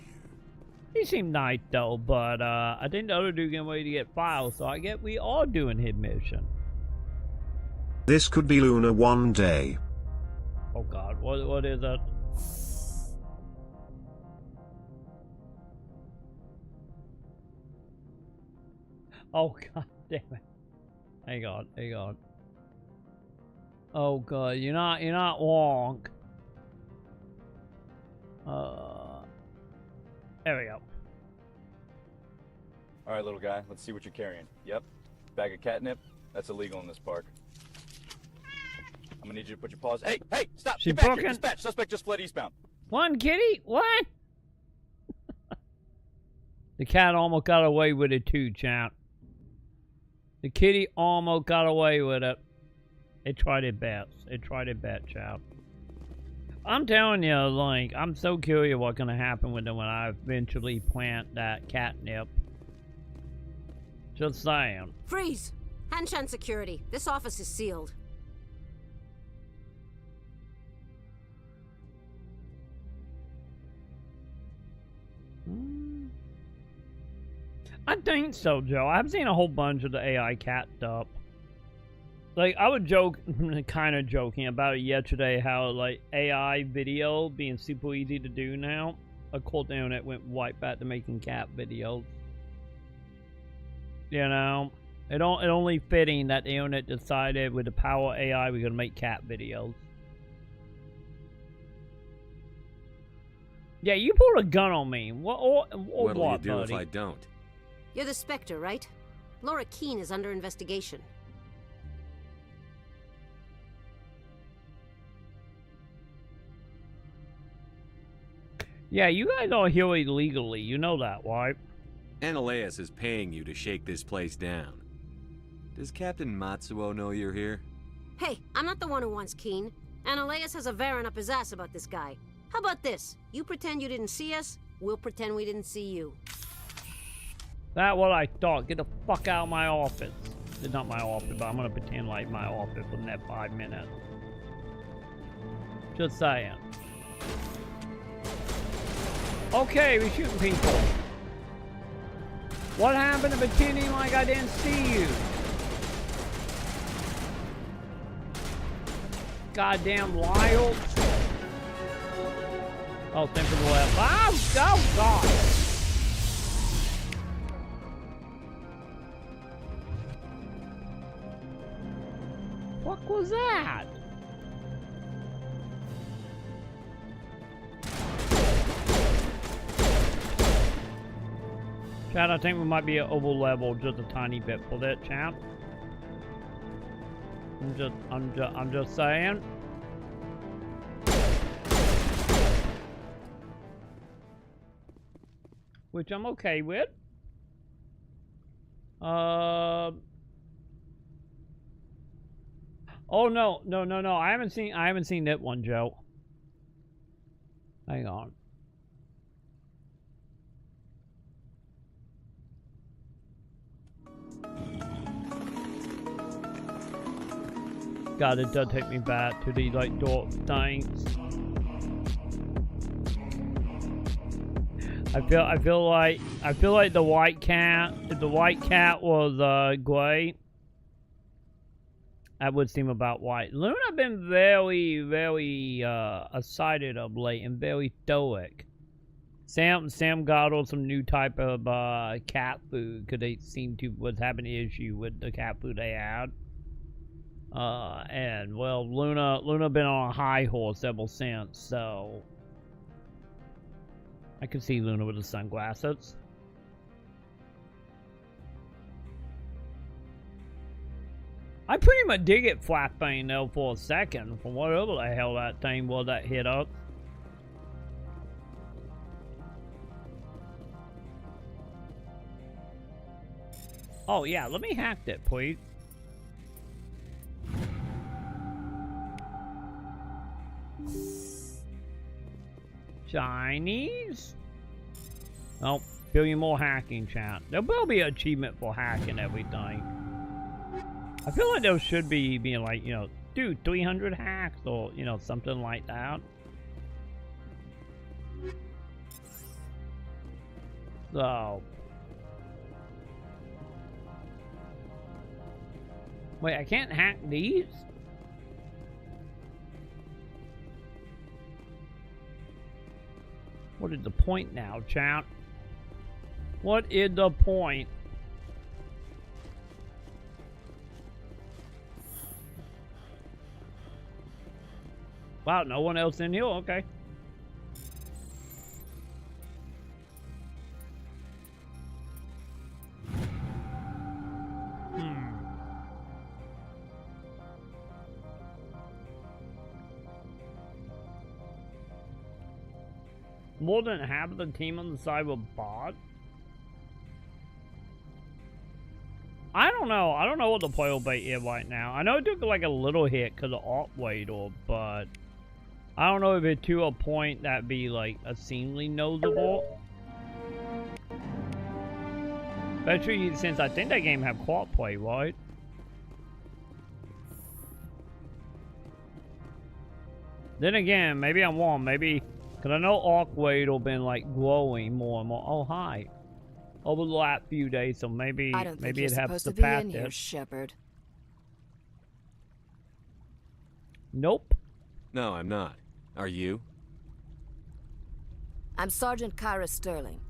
He seemed nice though, but I think the other dude getting ready to get fired, so I guess we are doing his mission. This could be Luna one day. Oh god, what is that? Oh god damn it. Hang on. Oh god, you're not wrong. There we go. Alright, little guy, let's see what you're carrying. Yep. Bag of catnip. That's illegal in this park. I'm gonna need you to put your paws. Hey! Stop! She Get back broken. here! Dispatch! Suspect just fled eastbound. One kitty? What? The cat almost got away with it too, champ. The kitty almost got away with it. It tried it best. Champ. I'm telling you, like, I'm so curious what's gonna happen with it when I eventually plant that catnip. Just saying. Freeze! Hanshan security. This office is sealed. I think so, Joe. I've seen a whole bunch of the AI cat stuff. Like, I was kind of joking about it yesterday, how, like, AI video being super easy to do now. Of course, the internet went right back to making cat videos. You know? It only fitting that the internet decided with the power of AI we're going to make cat videos. Yeah, you pulled a gun on me. What'll you do buddy? if I don't? You're the Spectre, right? Laura Keene is under investigation. Yeah, you guys are here illegally. You know that, right? Ananias is paying you to shake this place down. Does Captain Matsuo know you're here? Hey, I'm not the one who wants Keene. Ananias has a Varen up his ass about this guy. How about this? You pretend you didn't see us, we'll pretend we didn't see you. That's what I thought. Get the fuck out of my office. It's not my office, but I'm gonna pretend like my office for the next 5 minutes. Just saying. Okay, we're shooting people. What happened to pretending like I didn't see you? Goddamn wild. Oh, think for the left. Oh, God. What was that? Chad, I think we might be at over level just a tiny bit for that, champ. I'm just saying. Which I'm okay with. Oh no. I haven't seen that one, Joe. Hang on. God, it does take me back to the like dark things. I feel like the white cat. If the white cat was gray, that would seem about white. Luna been very excited of late and very stoic. Sam got on some new type of cat food because they seemed to was having an issue with the cat food they had. And well, Luna been on a high horse ever since, so I can see Luna with the sunglasses. I pretty much did get flashbang though for a second from whatever the hell that thing was that hit up. Oh yeah, let me hack that, please. Chinese? Oh, billion more hacking, chat. There will be an achievement for hacking everything. I feel like there should be being like, you know, dude, 300 hacks or, you know, something like that. So. Wait, I can't hack these? What is the point now, chat? What is the point? Wow, no one else in here? Okay. More than half of the team on the side were bot. I don't know. I don't know what the player bait is right now. I know it took like a little hit because of alt wader, but I don't know if it's to a point that'd be like extremely noticeable. Especially since I think that game have co-op play, right? Then again, maybe I'm wrong. Maybe, because I know Arcwade'll been like growing more and more. Oh, hi. Over the last few days, so maybe I don't think maybe you're it has supposed to to be pass in here, it. Shepard. Nope. No, I'm not. Are you? I'm Sergeant Kyra Sterling,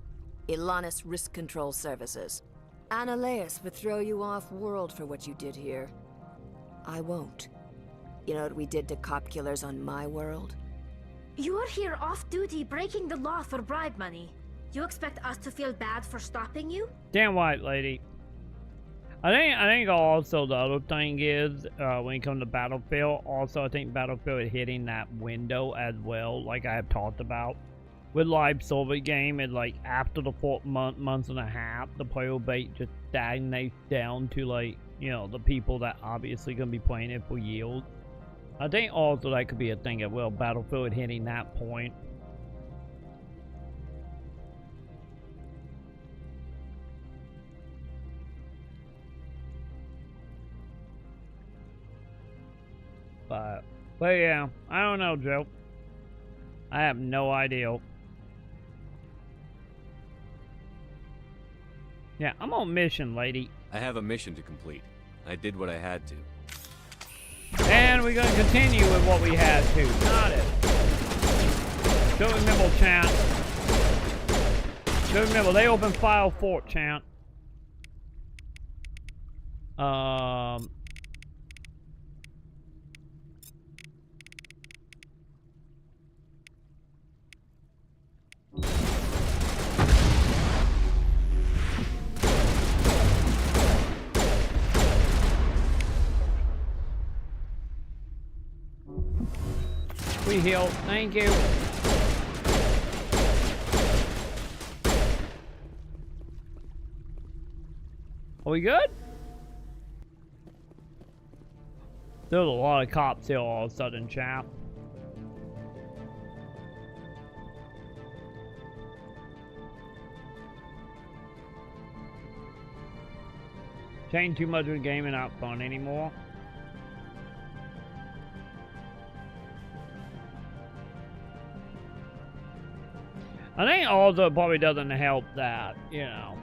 Ilanis Risk Control Services. Annaleus would throw you off-world for what you did here. I won't. You know what we did to cop killers on my world? You're here off-duty breaking the law for bribe money. You expect us to feel bad for stopping you? Damn right, lady. I think also the other thing is when it comes to Battlefield, also I think Battlefield is hitting that window as well, like I have talked about. With live server game, and like after the 4 months and a half, the player base just stagnates down to like, you know, the people that obviously gonna be playing it for years. I think also that could be a thing as well, Battlefield hitting that point. But yeah, I don't know, Joe. I have no idea. Yeah, I'm on mission, lady. I have a mission to complete. I did what I had to. And we're gonna continue with what we had to. Got it. Don't remember, chant. Don't remember, they open file fort, chant. We heal. Thank you. Are we good? There's a lot of cops here all of a sudden, chap. Change too much of the game and not fun anymore. I think also probably doesn't help that, you know,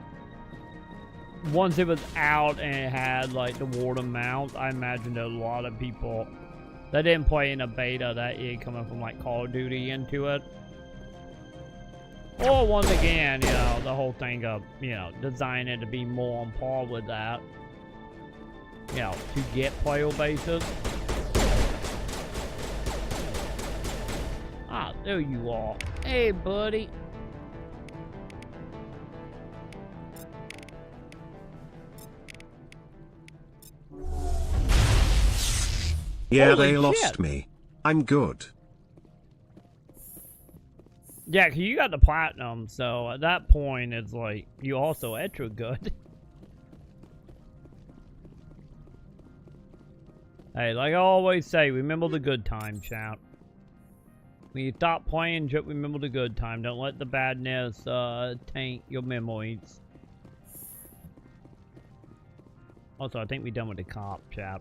once it was out and it had like the word of mouth, I imagine there were a lot of people that didn't play in a beta that is coming from like Call of Duty into it. Or once again, you know, the whole thing of, you know, designing it to be more on par with that, you know, to get player bases. Ah, there you are. Hey, buddy. Yeah, Holy they lost shit. me. I'm good. Yeah, 'cause you got the platinum, so at that point, it's like, you also extra good. Hey, like I always say, remember the good time, chat. When you stop playing, just remember the good time. Don't let the badness taint your memories. Also, I think we're done with the cop, chat.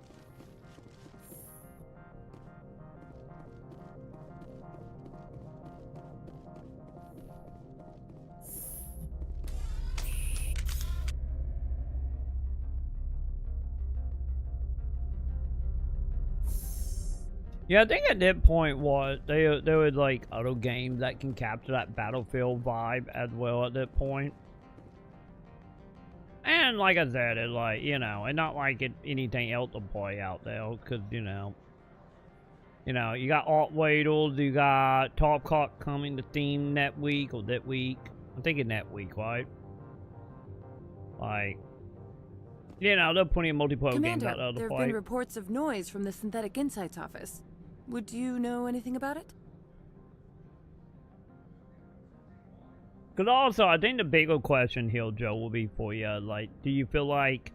Yeah, I think at that point was there was like other games that can capture that Battlefield vibe as well at that point. And like I said, it's like, you know, and not like anything else to play out there, because, you know, you got Alt Waddles, you got Top Clock coming to Steam that week, or that week. I'm thinking that week, right? Like, you know, there are plenty of multiplayer games out there to there have play. been reports of noise from the Synthetic Insights office. Would you know anything about it? Because also, I think the bigger question here, Joe, will be for you, like, do you feel like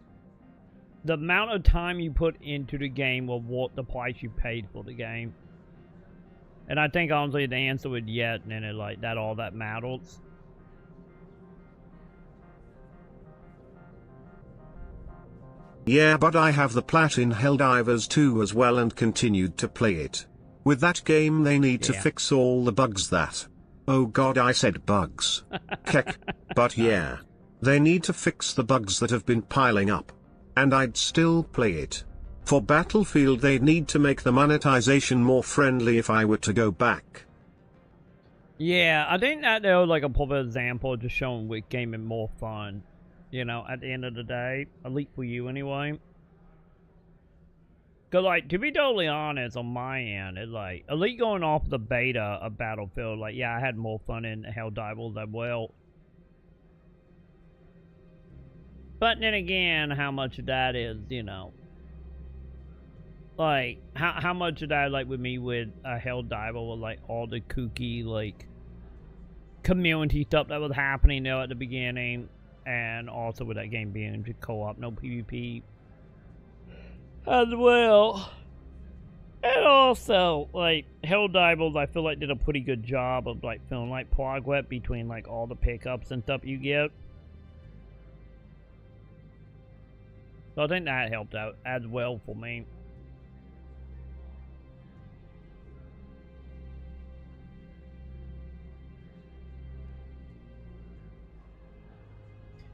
the amount of time you put into the game will worth the price you paid for the game? And I think honestly the answer would yes, and then it like that all that matters. Yeah, but I have the plat in Helldivers 2 as well and continued to play it. With that game they need to fix all the bugs that... Oh god, I said bugs. Keck. But yeah. They need to fix the bugs that have been piling up. And I'd still play it. For Battlefield they need to make the monetization more friendly if I were to go back. Yeah, I think that there was like a proper example of just showing with gaming more fun. You know, at the end of the day. At least for you anyway. Cause like, to be totally honest, on my end, it's like, at least going off the beta of Battlefield, like, yeah, I had more fun in Helldivers as well. But then again, how much of that is, you know, like, how much of that, like, with me with a Helldiver, with, like, all the kooky, like, community stuff that was happening there at the beginning, and also with that game being co-op, no PvP as well. And also, like, Helldivers, I feel like did a pretty good job of, like, feeling like progress between, like, all the pickups and stuff you get. So I think that helped out as well for me.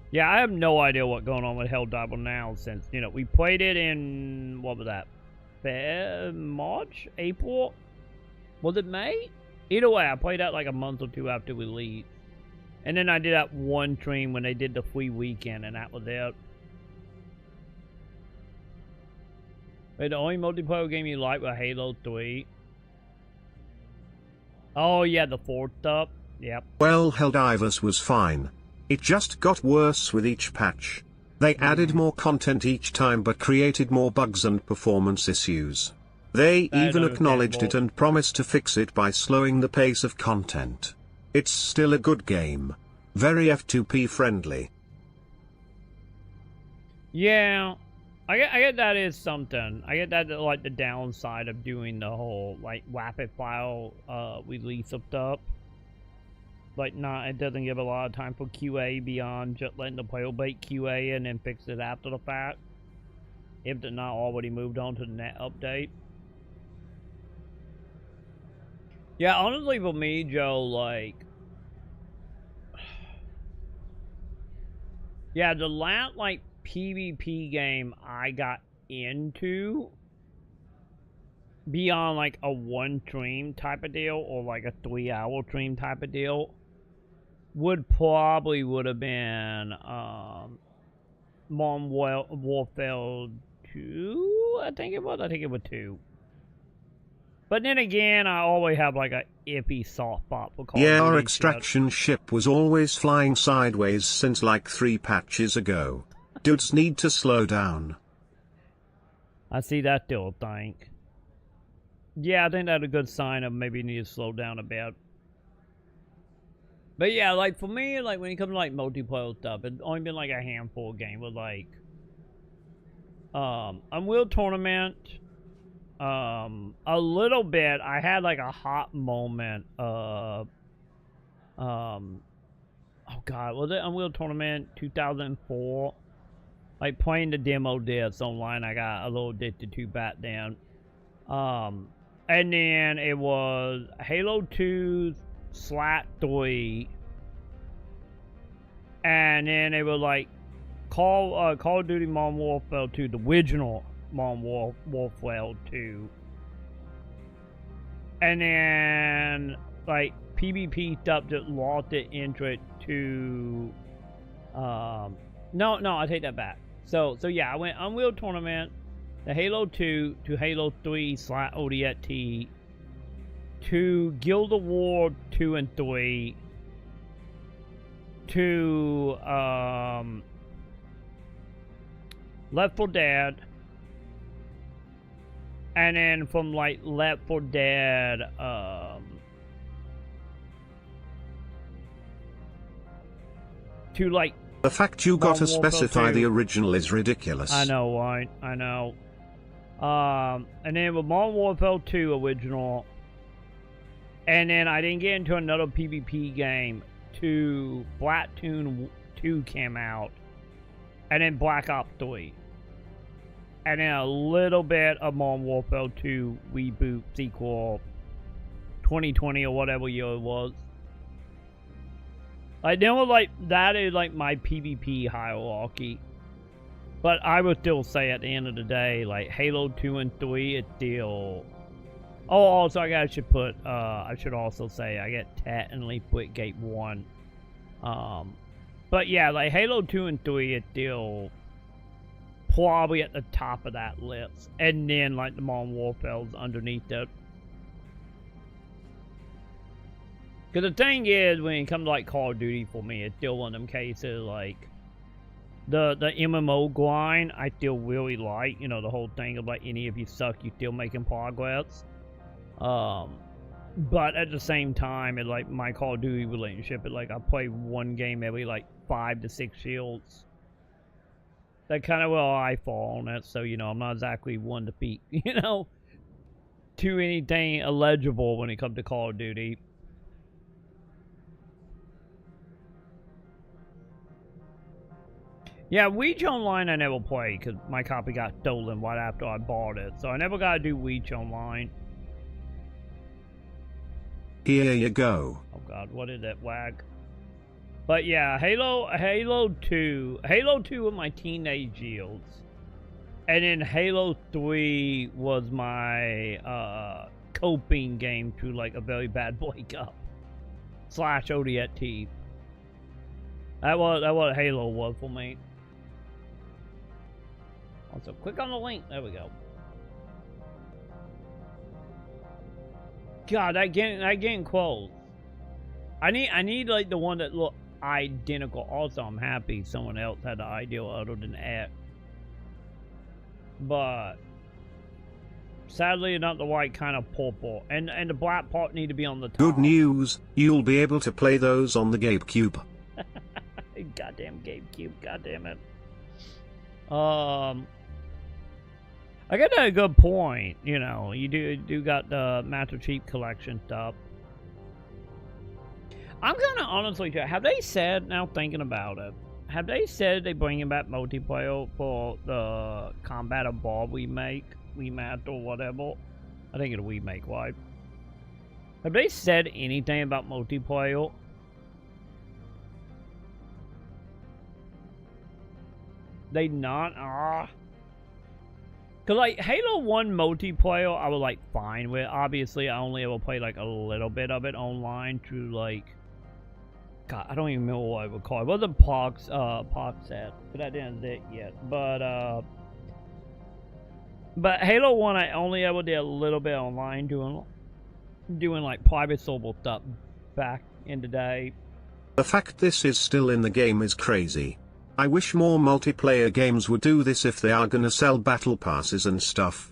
Yeah, I have no idea what's going on with Helldiver now since, you know, we played it in, what was that? March? April? Was it May? Either way, I played that like a month or two after we leave. And then I did that one stream when they did the free weekend, and that was it. Wait, the only multiplayer game you like was Halo 3. Oh, yeah, the 4th stuff. Yep. Well, Helldivers was fine. It just got worse with each patch. They added more content each time but created more bugs and performance issues. They even acknowledged it and promised to fix it by slowing the pace of content. It's still a good game. Very F2P friendly. Yeah, I get that is something. I get that like the downside of doing the whole like rapid file release of stuff. Like, it doesn't give a lot of time for QA beyond just letting the player bait QA and then fix it after the fact. If they're not already moved on to the net update. Yeah, honestly for me, Joe, like... Yeah, the last, like, PvP game I got into... beyond, like, a one stream type of deal, or, like, a 3-hour stream type of deal... would have been Modern Warfare 2, I think it was 2. But then again, I always have like a iffy soft spot for Call of Duty. Yeah, our extraction ship was always flying sideways since like 3 patches ago. Dudes need to slow down. I see that still, think. Yeah, I think that's a good sign of maybe need to slow down a bit. But yeah, like for me, like when it comes to like multiplayer stuff, it's only been like a handful of games with like Unreal Tournament. A little bit. I had like a hot moment of oh god, was it Unreal Tournament 2004? Like playing the demo discs online, I got a little addicted to back then. And then it was Halo 2 /3, and then it was like Call of Duty Modern Warfare 2, the original Modern Warfare 2, and then like PvP stuff just lost it interest to no, I take that back. So yeah, I went Unreal Tournament, the Halo 2 to Halo 3 /ODST, to Guild of War 2 and 3, to Left 4 Dead, and then from like Left 4 Dead to like the fact you gotta specify the original is ridiculous. I know, right? I know. And then with Modern Warfare 2 original, And then I didn't get into another PvP game till Splatoon 2 came out. And then Black Ops 3. And then a little bit of Modern Warfare 2 reboot sequel 2020 or whatever year it was. Like, they were like, that is like my PvP hierarchy. But I would still say at the end of the day, like Halo 2 and 3, it's still. Oh, also I should put. I should also say I get technically put Gate 1. But yeah, like Halo 2 and 3, it's still probably at the top of that list, and then like the Modern Warfare's underneath it. Because the thing is, when it comes to like Call of Duty for me, it's still one of them cases like. The MMO grind, I still really like, you know, the whole thing of like, any of you suck, you still making progress. But at the same time, it's like my Call of Duty relationship, it's like I play one game every like 5 to 6 shields. That kind of where I fall on it, so, you know, I'm not exactly one to beat, you know, to anything illegible when it comes to Call of Duty. Yeah, Reach Online I never played because my copy got stolen right after I bought it. So I never got to do Reach Online. Here you go. Oh god, what is that wag? But yeah, Halo 2 was my teenage years. And then Halo 3 was my coping game through like a very bad breakup. / ODST. That was what Halo was for me. Also, click on the link. There we go. God, that getting close. I need like the one that look identical. Also, I'm happy someone else had the idea other than that. But sadly, not the right kind of purple. And the black part need to be on the top. Good news, you'll be able to play those on the GameCube. Goddamn GameCube, goddamn it. I got a good point, you know. You do got the Master Chief Collection stuff. I'm gonna honestly tell, have they said, now thinking about it, have they said they bringing back multiplayer for the Combat Evolved remaster or whatever? I think it's a remake, right? Have they said anything about multiplayer? They not? Cause like Halo 1 multiplayer I was like fine with. Obviously I only ever played like a little bit of it online through like, God, I don't even know what I would call it. It wasn't Pox set, but I didn't do it yet. But Halo 1 I only ever did a little bit online doing like private server stuff back in the day. The fact this is still in the game is crazy. I wish more multiplayer games would do this if they are gonna sell battle passes and stuff.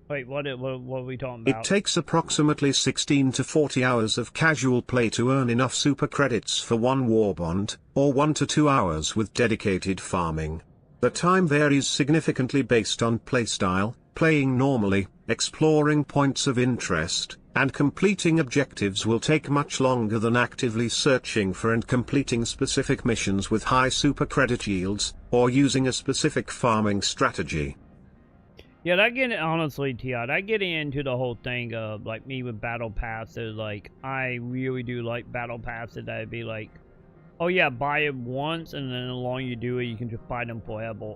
Wait, what are we talking about? It takes approximately 16 to 40 hours of casual play to earn enough super credits for one war bond, or 1 to 2 hours with dedicated farming. The time varies significantly based on playstyle, playing normally, exploring points of interest, and completing objectives will take much longer than actively searching for and completing specific missions with high super credit yields, or using a specific farming strategy. Yeah, that get honestly, T.I., that getting into the whole thing of like me with battle passes. Like I really do like battle passes that'd be like, oh yeah, buy it once and then the longer you do it, you can just buy them forever.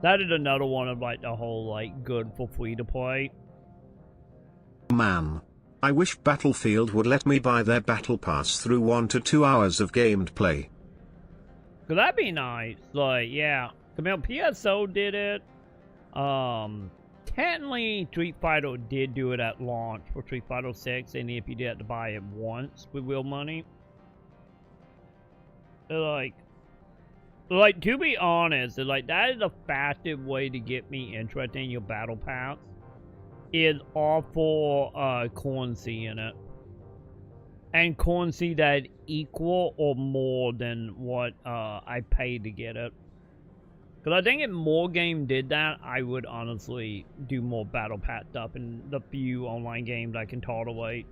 That is another one of like the whole like good for free to play. Man, I wish Battlefield would let me buy their battle pass through 1 to 2 hours of gamed play. Cause that'd be nice. Like, yeah. I mean, PSO did it. Technically, Street Fighter did do it at launch for Street Fighter 6, and if you did have to buy it once with real money. Like to be honest, like that is the fastest way to get me interested in your battle pass. Is offer currency in it, and currency that equal or more than what I paid to get it. Because I think if more game did that, I would honestly do more battle pass stuff in the few online games I can tolerate.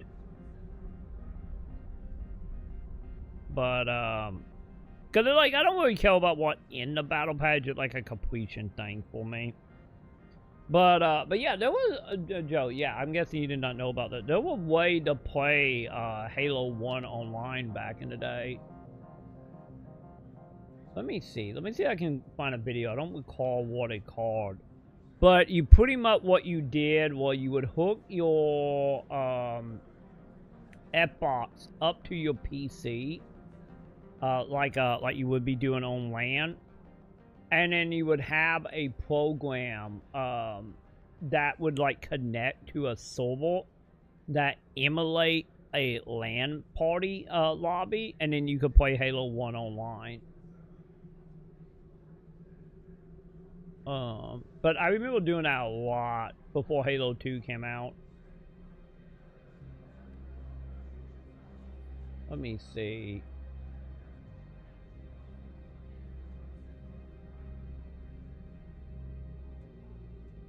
But, because like, I don't really care about what in the battle pass, it's like a completion thing for me. But yeah, there was, Joe, yeah, I'm guessing you did not know about that. There was a way to play Halo 1 online back in the day. Let me see if I can find a video. I don't recall what it called. But you pretty much, what you did was you would hook your Xbox up to your PC. Like you would be doing on LAN. And then you would have a program that would like connect to a server that emulate a LAN party lobby, and then you could play Halo 1 online. But I remember doing that a lot before Halo 2 came out. Let me see.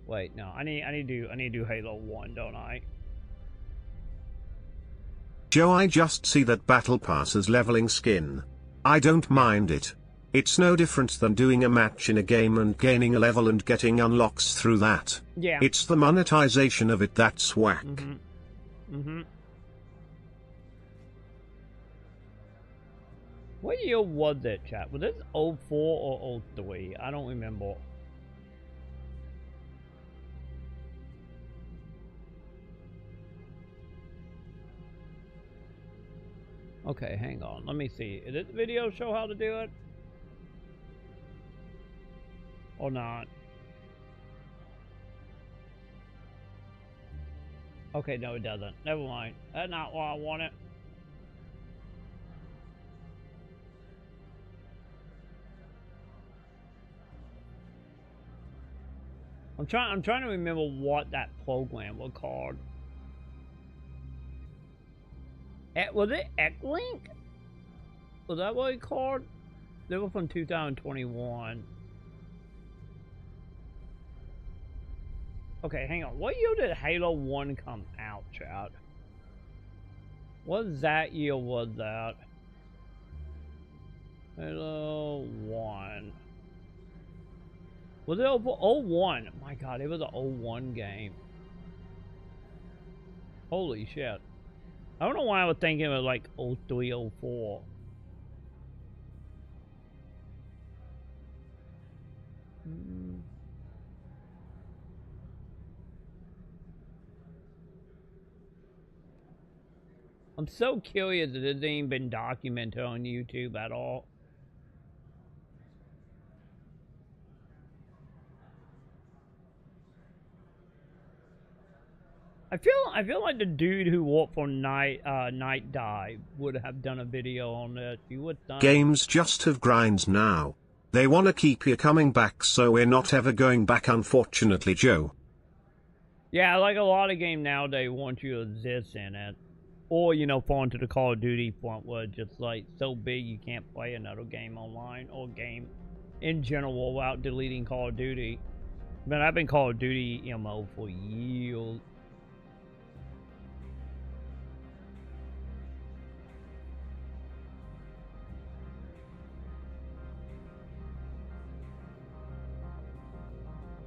Wait, no, I need to do Halo 1, don't I? Joe, I just see that Battle Pass as leveling skin. I don't mind it. It's no different than doing a match in a game and gaining a level and getting unlocks through that. Yeah. It's the monetization of it that's whack. What year was it, chat? Was this 04 or 03? I don't remember. Okay, hang on. Let me see. Did this video show how to do it? Or not? Okay, no, it doesn't. Never mind. That's not what I wanted. I'm trying to remember what that program was called. Was it X-Link? Was that what it called? They were from 2021. Okay, hang on. What year did Halo 1 come out, chat? What that year was that? Halo 1. Was it 01? My god, it was an 01 game. Holy shit. I don't know why I was thinking of like 03, 04. I'm so curious that it hasn't even been documented on YouTube at all. I feel like the dude who worked for Night Dive would have done a video on this. You would done. Games just have grinds now. They wanna keep you coming back, so we're not ever going back, unfortunately, Joe. Yeah, like a lot of games nowadays want you to exist in it. Or, you know, fall into the Call of Duty front where it's just like so big you can't play another game online or game in general without deleting Call of Duty. Man, I've been Call of Duty MO for years.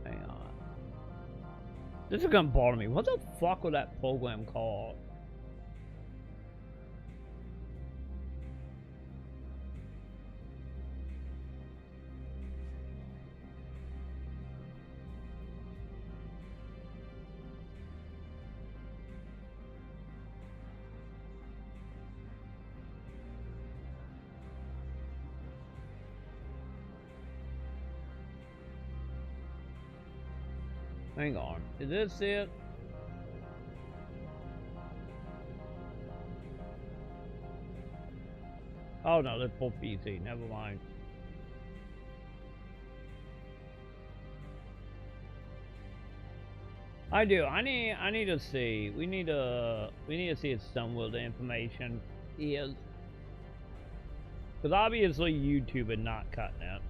Hang on. This is gonna bother me. What the fuck was that program called? Hang on. Is this it? Oh no, that's for PC. Never mind. I do. I need to see. We need to see if somewhere the information is. Because obviously YouTube is not cutting it.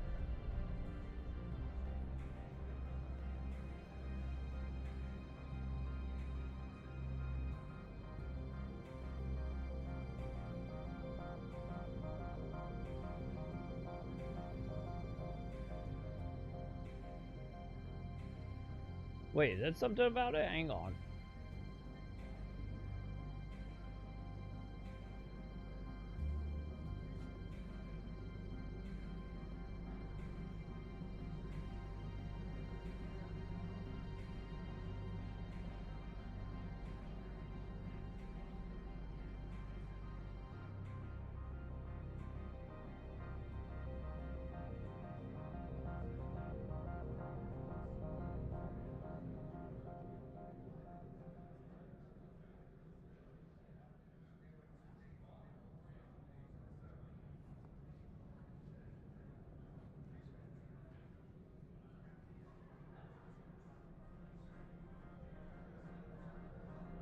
Wait, that's something about it? Hang on.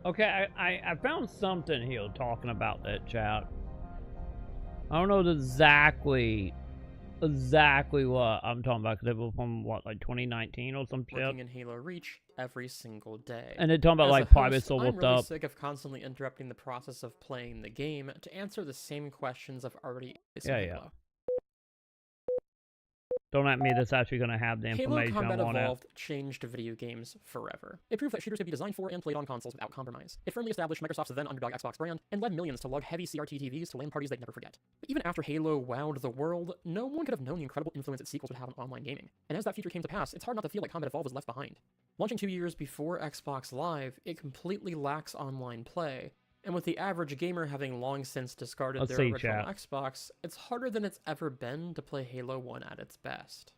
Okay, I found something here talking about that, chat. I don't know exactly what I'm talking about, because it was from, what, like 2019 or some shit? Working in Halo Reach every single day. And they're talking about, As like, a private host, server I'm really stuff. sick of constantly interrupting the process of playing the game to answer the same questions I've already asked in Halo. Don't at me that's actually going to have the Halo information Combat I want. Evolved changed video games forever. It proved that shooters could be designed for and played on consoles without compromise. It firmly established Microsoft's then underdog Xbox brand, and led millions to lug heavy CRT TVs to LAN parties they'd never forget. But even after Halo wowed the world, no one could have known the incredible influence its sequels would have on online gaming. And as that future came to pass, it's hard not to feel like Combat Evolved was left behind. Launching 2 years before Xbox Live, it completely lacks online play, and with the average gamer having long since discarded their original Xbox, it's harder than it's ever been to play Halo 1 at its best.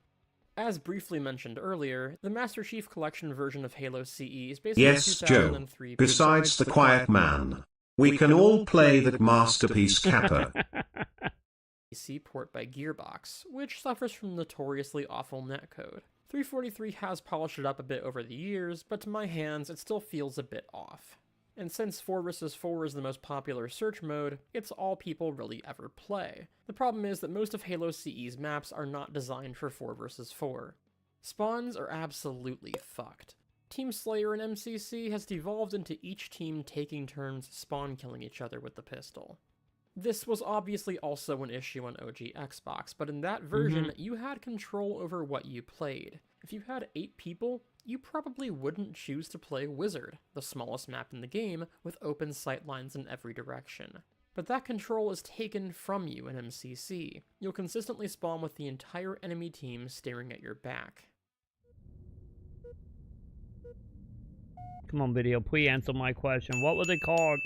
As briefly mentioned earlier, the Master Chief Collection version of Halo CE is based on the 2003 Besides the Quiet Man, we can all play that masterpiece Kappa. PC port by Gearbox, which suffers from notoriously awful netcode. 343 has polished it up a bit over the years, but to my hands it still feels a bit off. And since 4 vs 4 is the most popular search mode, it's all people really ever play. The problem is that most of Halo CE's maps are not designed for 4 vs 4. Spawns are absolutely fucked. Team Slayer in MCC has devolved into each team taking turns spawn killing each other with the pistol. This was obviously also an issue on OG Xbox, but in that version, you had control over what you played. If you had 8 people, you probably wouldn't choose to play Wizard, the smallest map in the game, with open sightlines in every direction. But that control is taken from you in MCC. You'll consistently spawn with the entire enemy team staring at your back. Come on, video, please answer my question. What was it called?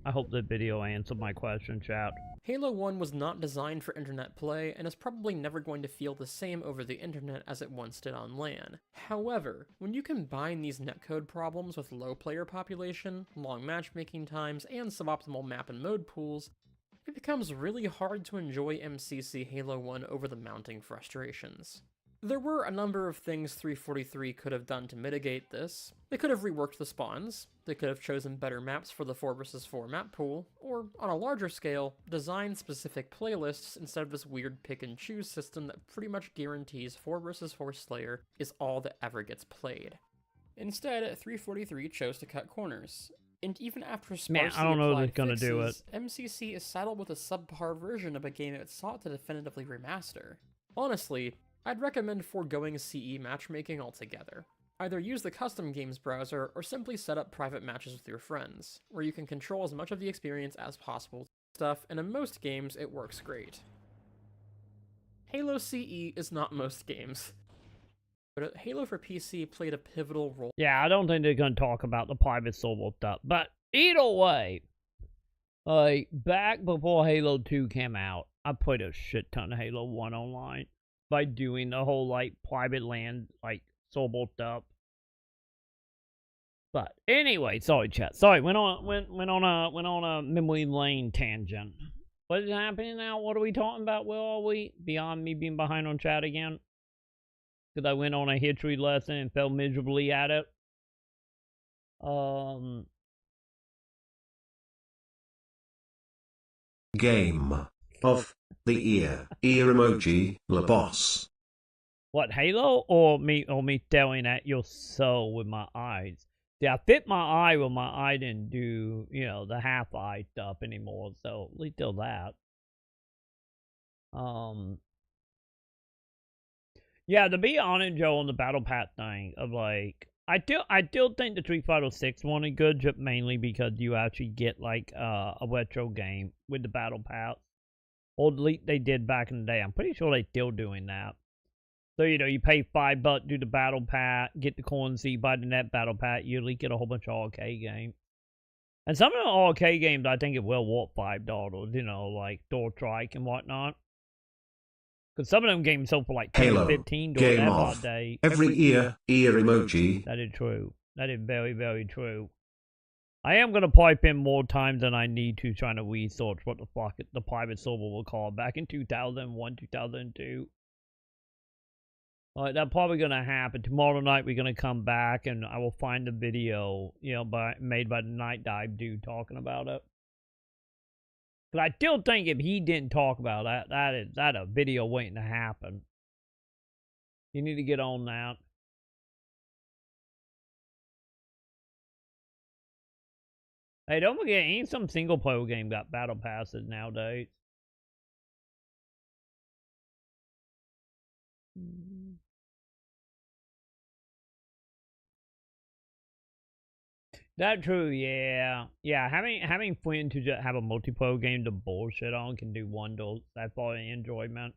I hope the video answered my question, chat. Halo 1 was not designed for internet play, and is probably never going to feel the same over the internet as it once did on LAN. However, when you combine these netcode problems with low player population, long matchmaking times, and suboptimal map and mode pools, it becomes really hard to enjoy MCC Halo 1 over the mounting frustrations. There were a number of things 343 could have done to mitigate this. They could have reworked the spawns, they could have chosen better maps for the 4 vs 4 map pool, or, on a larger scale, designed specific playlists instead of this weird pick-and-choose system that pretty much guarantees 4 vs 4 Slayer is all that ever gets played. Instead, 343 chose to cut corners. And even after sparsely I don't know if applied it's gonna do it. fixes, MCC is saddled with a subpar version of a game it sought to definitively remaster. Honestly, I'd recommend foregoing CE matchmaking altogether. Either use the custom games browser, or simply set up private matches with your friends, where you can control as much of the experience as possible stuff, and in most games it works great. Halo CE is not most games, but Halo for PC played a pivotal role. Yeah, I don't think they're going to talk about the private server stuff, but either way, like, back before Halo 2 came out, I played a shit ton of Halo 1 online by doing the whole, like, private LAN, like, server stuff. But anyway, sorry, chat. Sorry, went on a memory lane tangent. What is happening now? What are we talking about? Where are we? Beyond me being behind on chat again? Because I went on a history lesson and fell miserably at it. Game of the year. Ear emoji, la boss. What, Halo? Or me staring at your soul with my eyes? See, I fit my eye when my eye didn't do, you know, the half eye stuff anymore, so at least till that. Yeah, to be honest, Joe, on the Battle Pass thing of like, I still think the Street Fighter 6 one is good, just mainly because you actually get like a retro game with the Battle Pass. Or at least they did back in the day. I'm pretty sure they're still doing that. So, you know, you pay $5, do the Battle Pass, get the currency, buy the net Battle Pass, you at least get a whole bunch of arcade games. And some of the arcade games, I think it will worth $5, you know, like Door Strike and whatnot. Because some of them games sold for like $10 Halo, or $15 game that off. day. Every ear emoji. That is true. That is very, very true. I am going to pipe in more times than I need to trying to research what the fuck the private server will call back in 2001, 2002. That's probably going to happen. Tomorrow night we're going to come back and I will find a video, you know, made by the Night Dive dude talking about it. But I still think if he didn't talk about that, that a video waiting to happen. You need to get on that. Hey, don't forget, ain't some single player game got battle passes nowadays. That's true, yeah. Yeah, having friends who just have a multiplayer game to bullshit on can do wonders. That's probably enjoyment.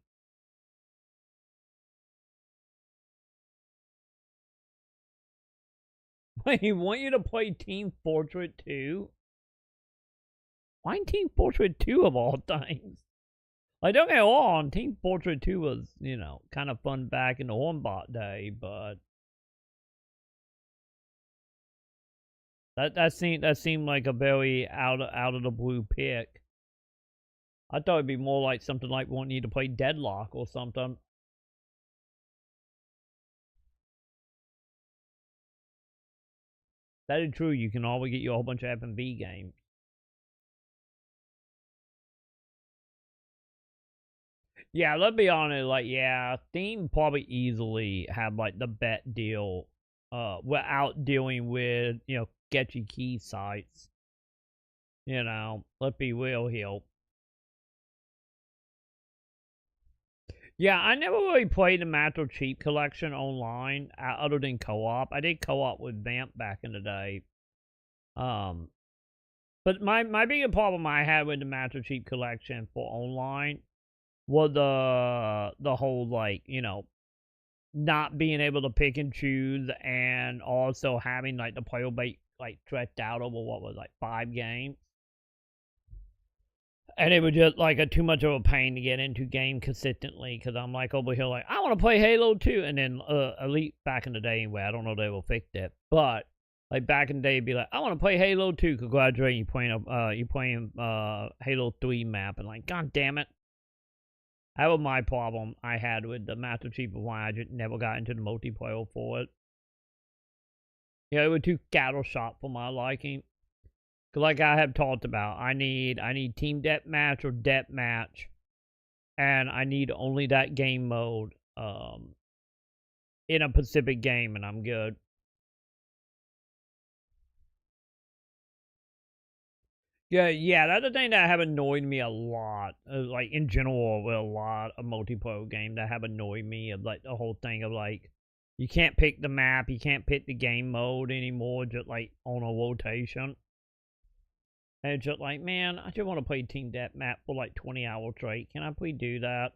Wait, he want you to play Team Fortress 2? Why Team Fortress 2 of all things? Like, don't get me wrong, Team Fortress 2 was, you know, kind of fun back in the Hornbot day, but that seemed like a very out of the blue pick. I thought it'd be more like something like wanting you to play Deadlock or something. That is true. You can always get you a whole bunch of F&B games. Yeah, let's be honest. Like, yeah, Steam probably easily have like the bet deal, without dealing with, you know, sketchy key sites. You know, let's be real here. Yeah, I never really played the Master Chief Collection online, other than co-op. I did co-op with Vamp back in the day. But my biggest problem I had with the Master Chief Collection for online was the whole, like, you know, not being able to pick and choose, and also having, like, the player base, like, stretched out over, what was, like, 5 games. And it was just, like, too much of a pain to get into game consistently, because I'm, like, over here, like, I want to play Halo 2, and then, Elite back in the day, anyway, I don't know if they will fix it, but, like, back in the day, it'd be like, I want to play Halo 2, congratulations, you're playing Halo 3 map, and, like, god damn it. That was my problem I had with the Master Chief, of why I just never got into the multiplayer for it. Yeah, it was too scattershot for my liking. Cause like I have talked about, I need team deathmatch or deathmatch, and I need only that game mode in a Pacific game, and I'm good. Yeah, that's the thing that have annoyed me a lot. Like, in general, with a lot of multiplayer games that have annoyed me, of like the whole thing of like, you can't pick the map, you can't pick the game mode anymore, just like on a rotation. And it's just like, man, I just want to play Team Deathmatch for like 20 hours straight. Can I please do that?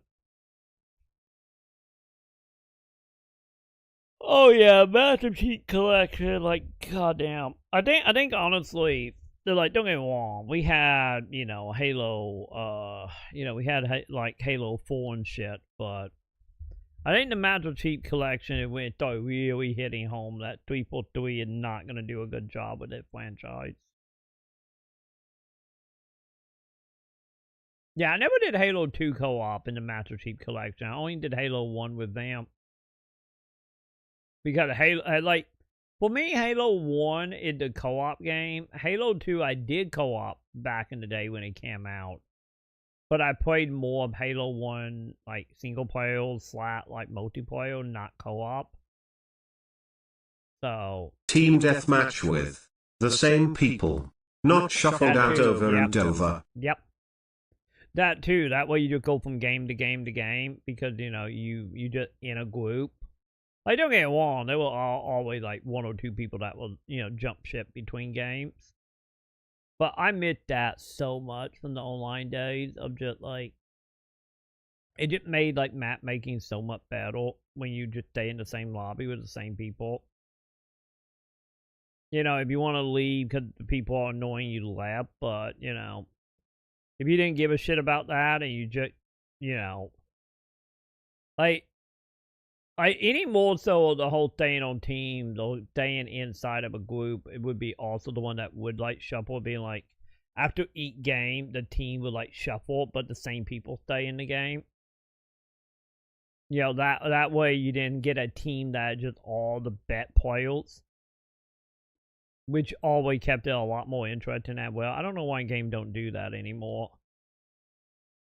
Oh yeah, Master Chief Collection, like, goddamn. I think honestly, they're like, don't get me wrong, we had, you know, Halo, you know, we had like Halo 4 and shit, but I think the Master Chief Collection, it went really hitting home that 343 is not going to do a good job with that franchise. Yeah, I never did Halo 2 co-op in the Master Chief Collection. I only did Halo 1 with Vamp. Because Halo, like, for me, Halo 1 is the co-op game. Halo 2, I did co-op back in the day when it came out. But I played more of Halo 1, like, single player / like, multiplayer, not co-op. So. Team deathmatch with the same people. Not shuffled out over and over. Yep. That too. That way you just go from game to game to game because, you know, you just in a group. Like, don't get me wrong, there will always, like, one or two people that will, you know, jump ship between games. But I miss that so much from the online days of just, like, it just made, like, map making so much better when you just stay in the same lobby with the same people. You know, if you want to leave because the people are annoying, you left, but, you know, if you didn't give a shit about that and you just, you know, like any more so the whole staying on teams or staying inside of a group, it would be also the one that would like shuffle, being like after each game, the team would like shuffle, but the same people stay in the game. You know, that way you didn't get a team that just all the bet players, which always kept it a lot more interesting as well. I don't know why game don't do that anymore.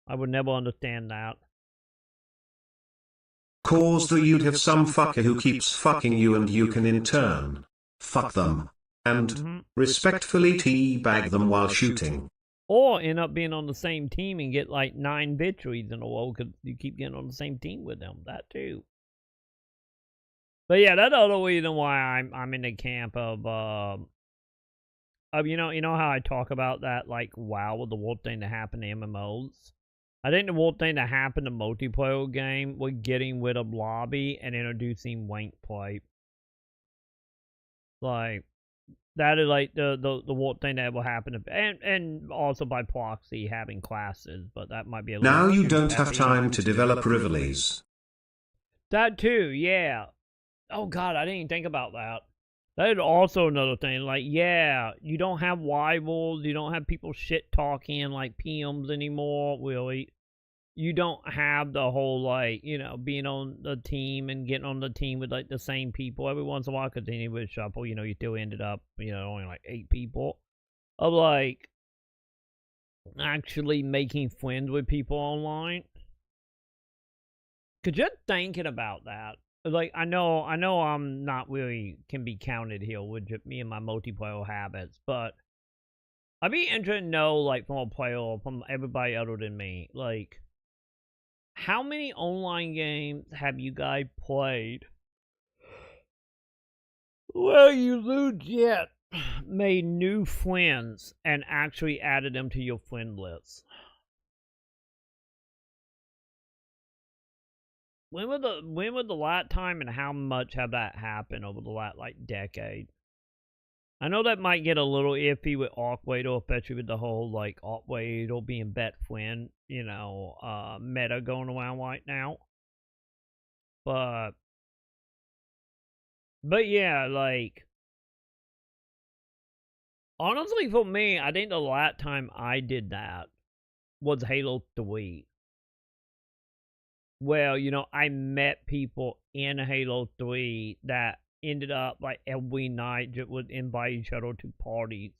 I would never understand that. Cause that you'd have some fucker who keeps fucking you and you can in turn fuck them and respectfully teabag them while shooting. Or end up being on the same team and get like 9 victories in a row because you keep getting on the same team with them. That too. But yeah, that's the other reason why I'm in the camp of you know how I talk about that, like, WoW was the worst thing to happen to MMOs. I think the worst thing that happened to multiplayer game was getting rid of lobby and introducing rank play. Like, that is like the worst thing that ever happened to, and also by proxy having classes, but that might be a little. Now you don't have time to develop rivalries. That too, yeah. Oh god, I didn't even think about that. That is also another thing. Like, yeah, you don't have rivals. You don't have people shit talking like PMs anymore, really. You don't have the whole, like, you know, being on the team and getting on the team with, like, the same people. Every once in a while, continue with shuffle, you know, you still ended up, you know, only like 8 people. Of, like, actually making friends with people online. Cause just thinking about that. Like, I know I'm not really can be counted here with just me and my multiplayer habits, but I'd be interested to know, like, from a player, from everybody other than me, like, how many online games have you guys played where you legit made new friends and actually added them to your friend list? When was the last time and how much have that happened over the last, like, decade? I know that might get a little iffy with Arcwader, especially with the whole, like, Arcwader being bet friend, you know, meta going around right now. But yeah, like, honestly, for me, I think the last time I did that was Halo 3. Well, you know, I met people in Halo 3 that ended up, like, every night just would invite each other to parties.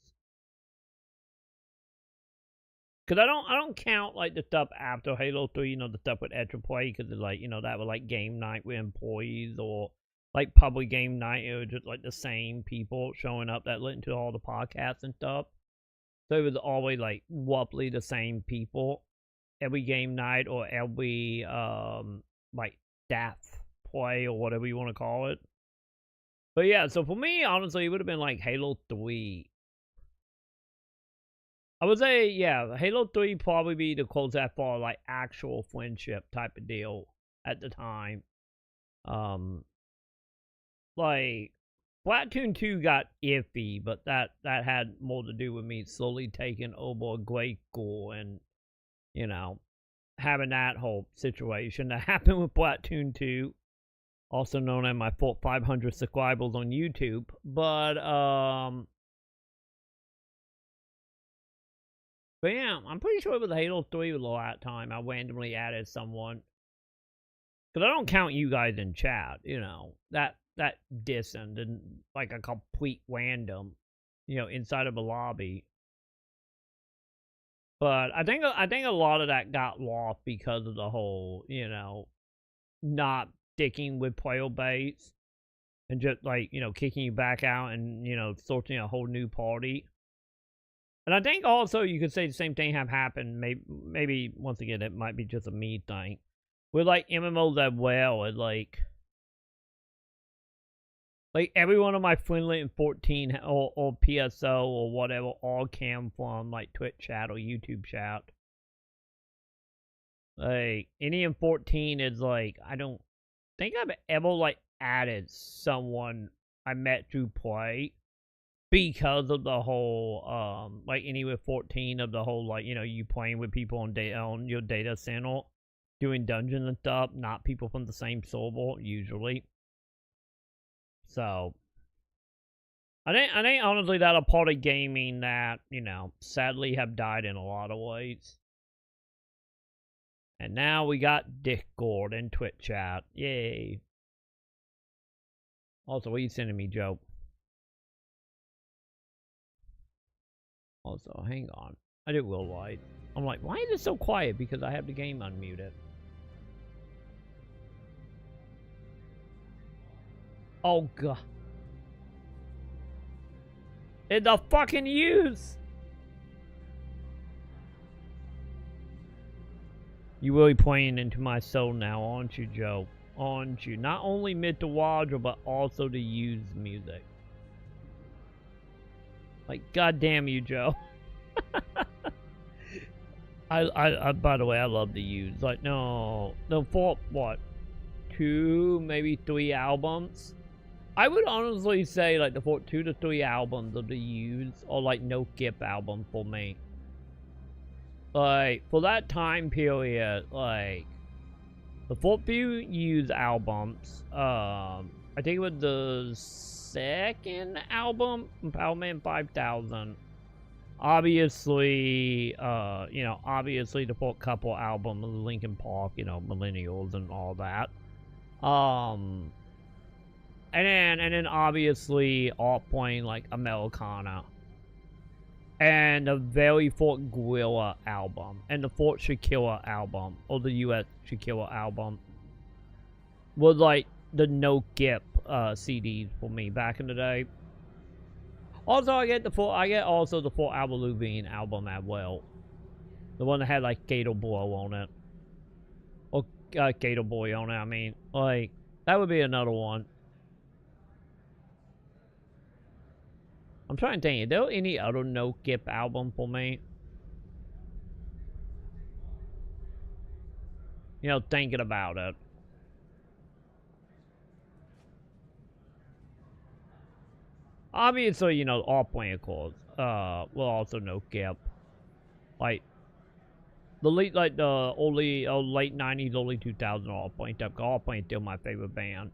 Because I don't count, like, the stuff after Halo 3, you know, the stuff with Extra Play, because, like, you know, that was, like, game night with employees, or, like, public game night, it was just, like, the same people showing up that listened to all the podcasts and stuff. So it was always, like, roughly the same people every game night, or every, like, staff play, or whatever you want to call it. But yeah, so for me, honestly, it would have been, like, Halo 3. I would say, yeah, Halo 3 probably be the closest for, like, actual friendship type of deal at the time. Like, Splatoon 2 got iffy, but that had more to do with me slowly taking over a grade school and, you know, having that whole situation that happened with Splatoon 2, also known as my 500 subscribers on YouTube. But yeah, I'm pretty sure it was Halo 3 was the last time I randomly added someone. Because I don't count you guys in chat, you know, that dissing and, like, a complete random, you know, inside of a lobby. But I think a lot of that got lost because of the whole, you know, not sticking with player base and just, like, you know, kicking you back out and, you know, sorting a whole new party. And I think also you could say the same thing have happened. Maybe once again, it might be just a me thing. With like MMOs that well, and like every one of my friendly in 14 or PSO or whatever all came from like Twitch chat or YouTube chat. Like any in 14 is like, I don't think I've ever like added someone I met through play because of the whole like any with 14 of the whole like, you know, you playing with people on your data center doing dungeons and stuff, not people from the same server usually. So I think honestly that a part of gaming that, you know, sadly have died in a lot of ways. And now we got Discord and Twitch chat. Yay. Also, what are you sending me, Joe? Also, hang on. I did Will Light. I'm like, why is it so quiet? Because I have the game unmuted. Oh, God. It's the fucking use. You really playing into my soul now, aren't you, Joe? Aren't you? Not only mythological, but also the use music. Like, goddamn you, Joe. I by the way, I love the use. Like, no, for what? 2, maybe 3 albums. I would honestly say like the 2 to 3 albums of the use are like no skip album for me. Like, for that time period, like, the 4 few use albums, I think it was the 2nd album, Empowerment 5000. Obviously, you know, obviously the 4th couple album of Linkin Park, you know, Millennials and all that. And then obviously all playing like Americana. And the very 4th Gorilla album. And the 4th Shakira album. Or the US Shakira album. Was like the no skip CDs for me back in the day. Also I get also the 4th Avril Lavigne album as well. The one that had like Gator Boy on it. Or Gator Boy on it, I mean. Like, that would be another one. I'm trying to think, is there any other no skip album for me? You know, thinking about it. Obviously, you know, all playing chords. Will also no skip. Like the late, like the only late 90s, early 2000s all playing stuff. All playing still my favorite band.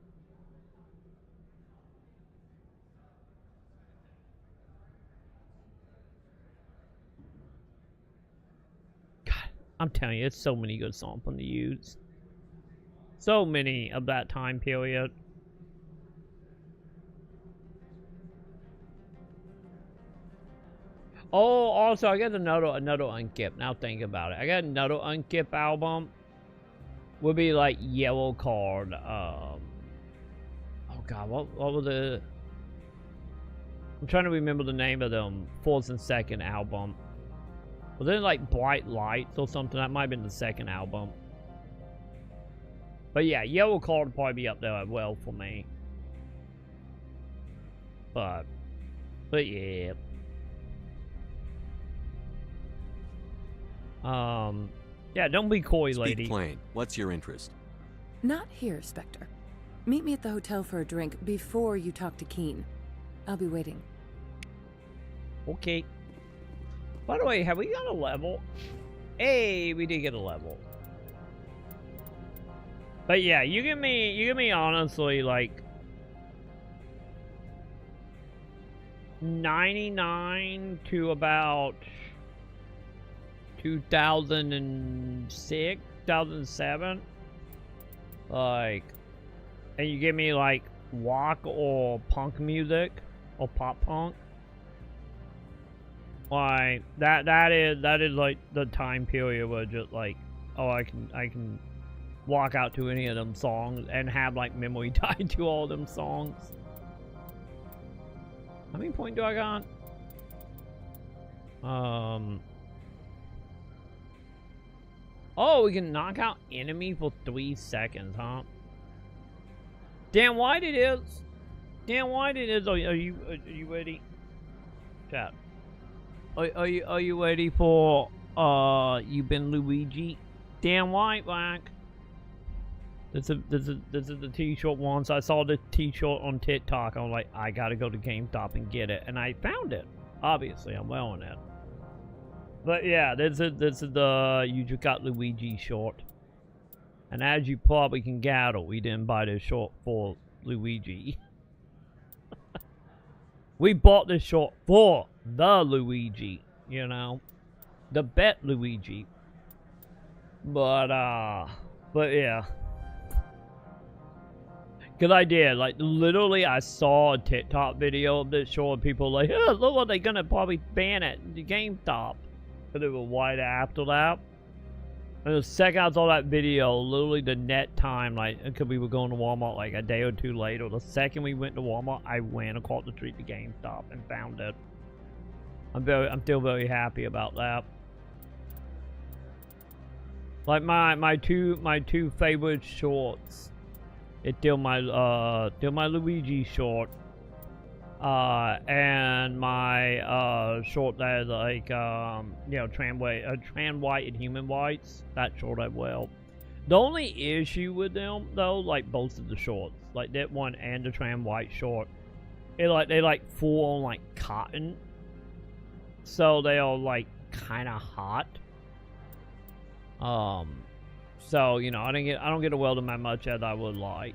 I'm telling you, it's so many good songs from the Utes. So many of that time period. Oh, also, I got another unskip. Now think about it. I got another unskip album. Would be like Yellow Card. Oh God, what was the? I'm trying to remember the name of them. 4th and 2nd album. Was it like Bright Lights or something? That might have been the 2nd album. But yeah, Yellow Card would probably be up there as well for me. But yeah. Yeah, don't be coy, lady. Speak plain. What's your interest? Not here, Spectre. Meet me at the hotel for a drink before you talk to Keen. I'll be waiting. Okay. By the way, have we got a level? Hey, we did get a level. But yeah, you give me honestly like 99 to about 2006, 2007. Like, and you give me like rock or punk music or pop punk. Like that is like the time period where just like, oh, I can walk out to any of them songs and have like memory tied to all them songs. How many points do I got? Oh, we can knock out enemy for 3 seconds, huh? Damn white it is. Damn white it is. Are you ready? Chat. Are you ready for you been Luigi? Damn white, Black. This is the t-shirt once. I saw the t-shirt on TikTok. I was like, I gotta go to GameStop and get it, and I found it. Obviously, I'm wearing it. But yeah, this is the you just got Luigi short. And as you probably can gather, we didn't buy this short for Luigi. We bought this short for the Luigi, you know, the bet Luigi. But yeah. Good idea. Like, literally, I saw a TikTok video of this short. People like, oh, look what they're gonna probably ban it at the GameStop. But it was white after that. And the second I saw that video, literally the net time, like, because we were going to Walmart like a day or two later, the second we went to Walmart, I ran across the street to GameStop and found it. I'm still very happy about that. Like my two favorite shorts. It's still my Luigi short. And my short that is like you know, trans white and human whites. That short I will. The only issue with them though, like both of the shorts, like that one and the trans white short, they like full on like cotton, so they are like kind of hot. So you know, I don't get to weld them as much as I would like.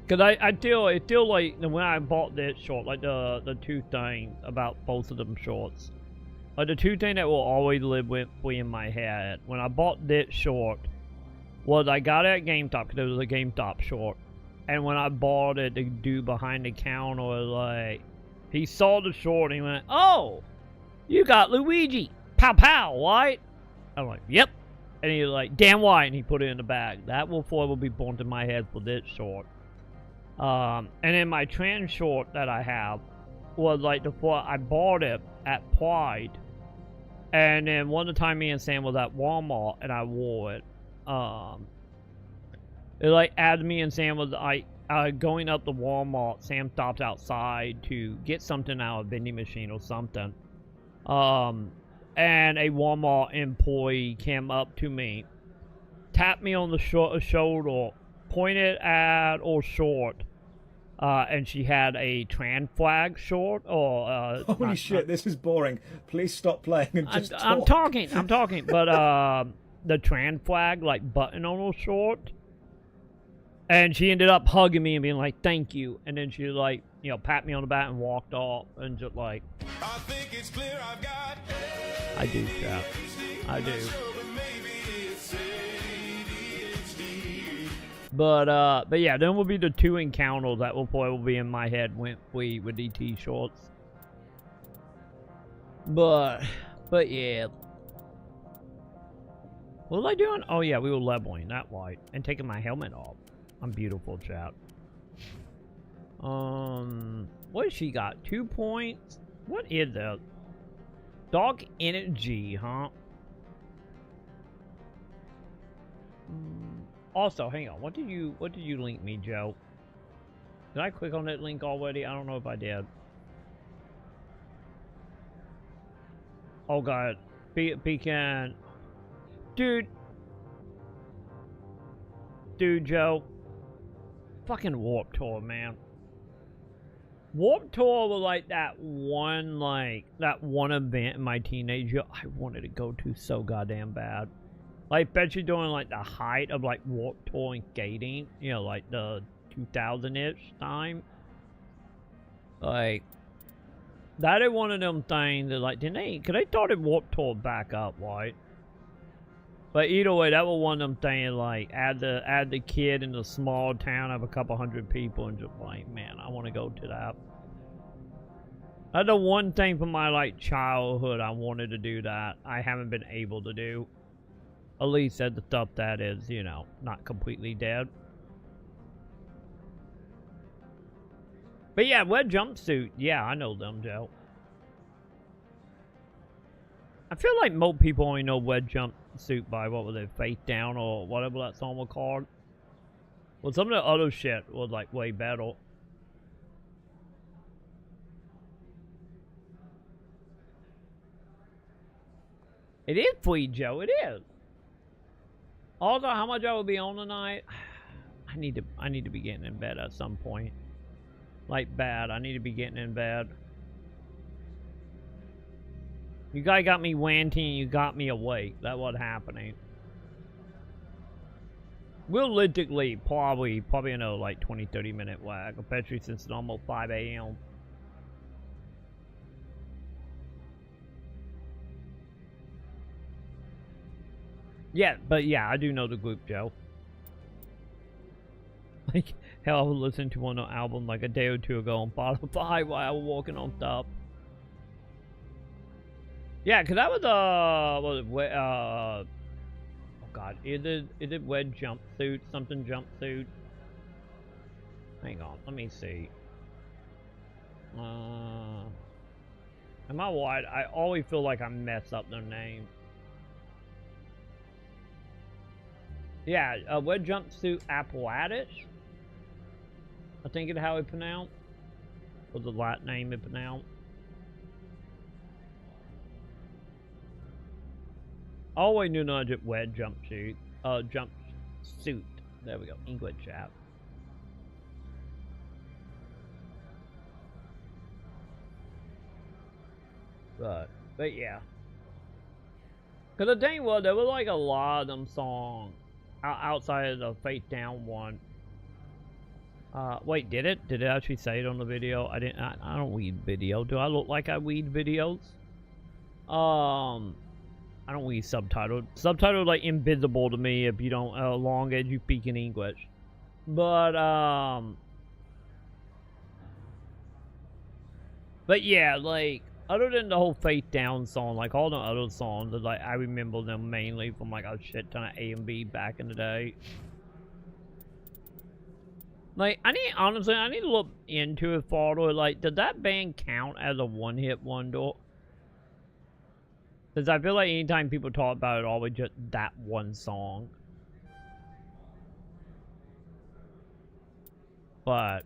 Cause I feel like when I bought this short, like the two things about both of them shorts, like the two things that will always live with me in my head when I bought this short was I got it at GameStop because it was a GameStop short, and when I bought it, the dude behind the counter was like, he saw the short and he went, "Oh, you got Luigi, pow pow, right?" I'm like, "Yep," and he was like, "Damn white," and he put it in the bag. That will forever be born in my head for this short. And then my trans short that I have was like I bought it at Pride, and then one of the time me and Sam was at Walmart and I wore it. It like as me and Sam was going up to Walmart, Sam stopped outside to get something out of a vending machine or something. And a Walmart employee came up to me, tapped me on the shoulder, pointed at or short, and she had a trans flag short or holy shit, this is boring. Please stop playing and just talk. I'm talking, but the trans flag like button on her short, and she ended up hugging me and being like, "Thank you," and then she like, you know, pat me on the back and walked off and just like, I think it's clear I've got I do, Chap. I do. But yeah, then will be the two encounters that will probably be in my head with DT shorts. But yeah. What was I doing? Oh yeah, we were leveling that white and taking my helmet off. I'm beautiful, chat. What has she got? 2 points? What is that? Dark energy, huh? Also, hang on. What did you link me, Joe? Did I click on that link already? I don't know if I did. Oh god. Beacon. Dude, Joe. Fucking Warped Tour, man. Warped Tour was like that one event in my teenage year I wanted to go to so goddamn bad. Like, bet you're doing like the height of like Warped Tour and skating, you know, like the 2000-ish time. Like, that is one of them things that like, cause they started Warped Tour back up, right? But either way, that was one of them things like, add the kid in the small town of a couple hundred people and just like, man, I want to go to that. That's the one thing from my like childhood I wanted to do that I haven't been able to do. At least at the stuff that is, you know, not completely dead. But yeah, wet jumpsuit. Yeah, I know them, Joe. I feel like most people only know wet jumpsuit by, what was it, Face Down or whatever that song was called. Well, some of the other shit was like way better. It is free, Joe. It is. Also, how much I will be on tonight? I need to be getting in bed at some point. Like bad. I need to be getting in bed. You guys got me wanting, you got me awake. That's what's happening. Realistically, probably another like 20-30 minute lag, especially since it's almost 5 a.m. Yeah, but yeah, I do know the group, Joe. Like, hell, I was listening to one of the album like a day or two ago on Spotify while I was walking on top. Yeah, cause that was oh god, is it wed jumpsuit, something jumpsuit? Hang on, let me see. Am I white? I always feel like I mess up their name. Yeah, wed jumpsuit apparatus. I think it's how it pronounced. Or the Latin name it pronounced. I always knew not to wed jumpsuit. Jumpsuit. There we go. English chat. But yeah. Cause the thing was, there was like a lot of them songs outside of the Face Down one. Wait, did it? Did it actually say it on the video? I didn't. I don't read video. Do I look like I read videos? I don't read subtitled. Subtitled like invisible to me if you don't, long as you speak in English. But yeah, like, other than the whole Face Down song, like all the other songs, like I remember them mainly from like a shit ton of A&B back in the day. Like, honestly, I need to look into it further. Like, does that band count as a one-hit wonder? Because I feel like anytime people talk about it, always just that one song. But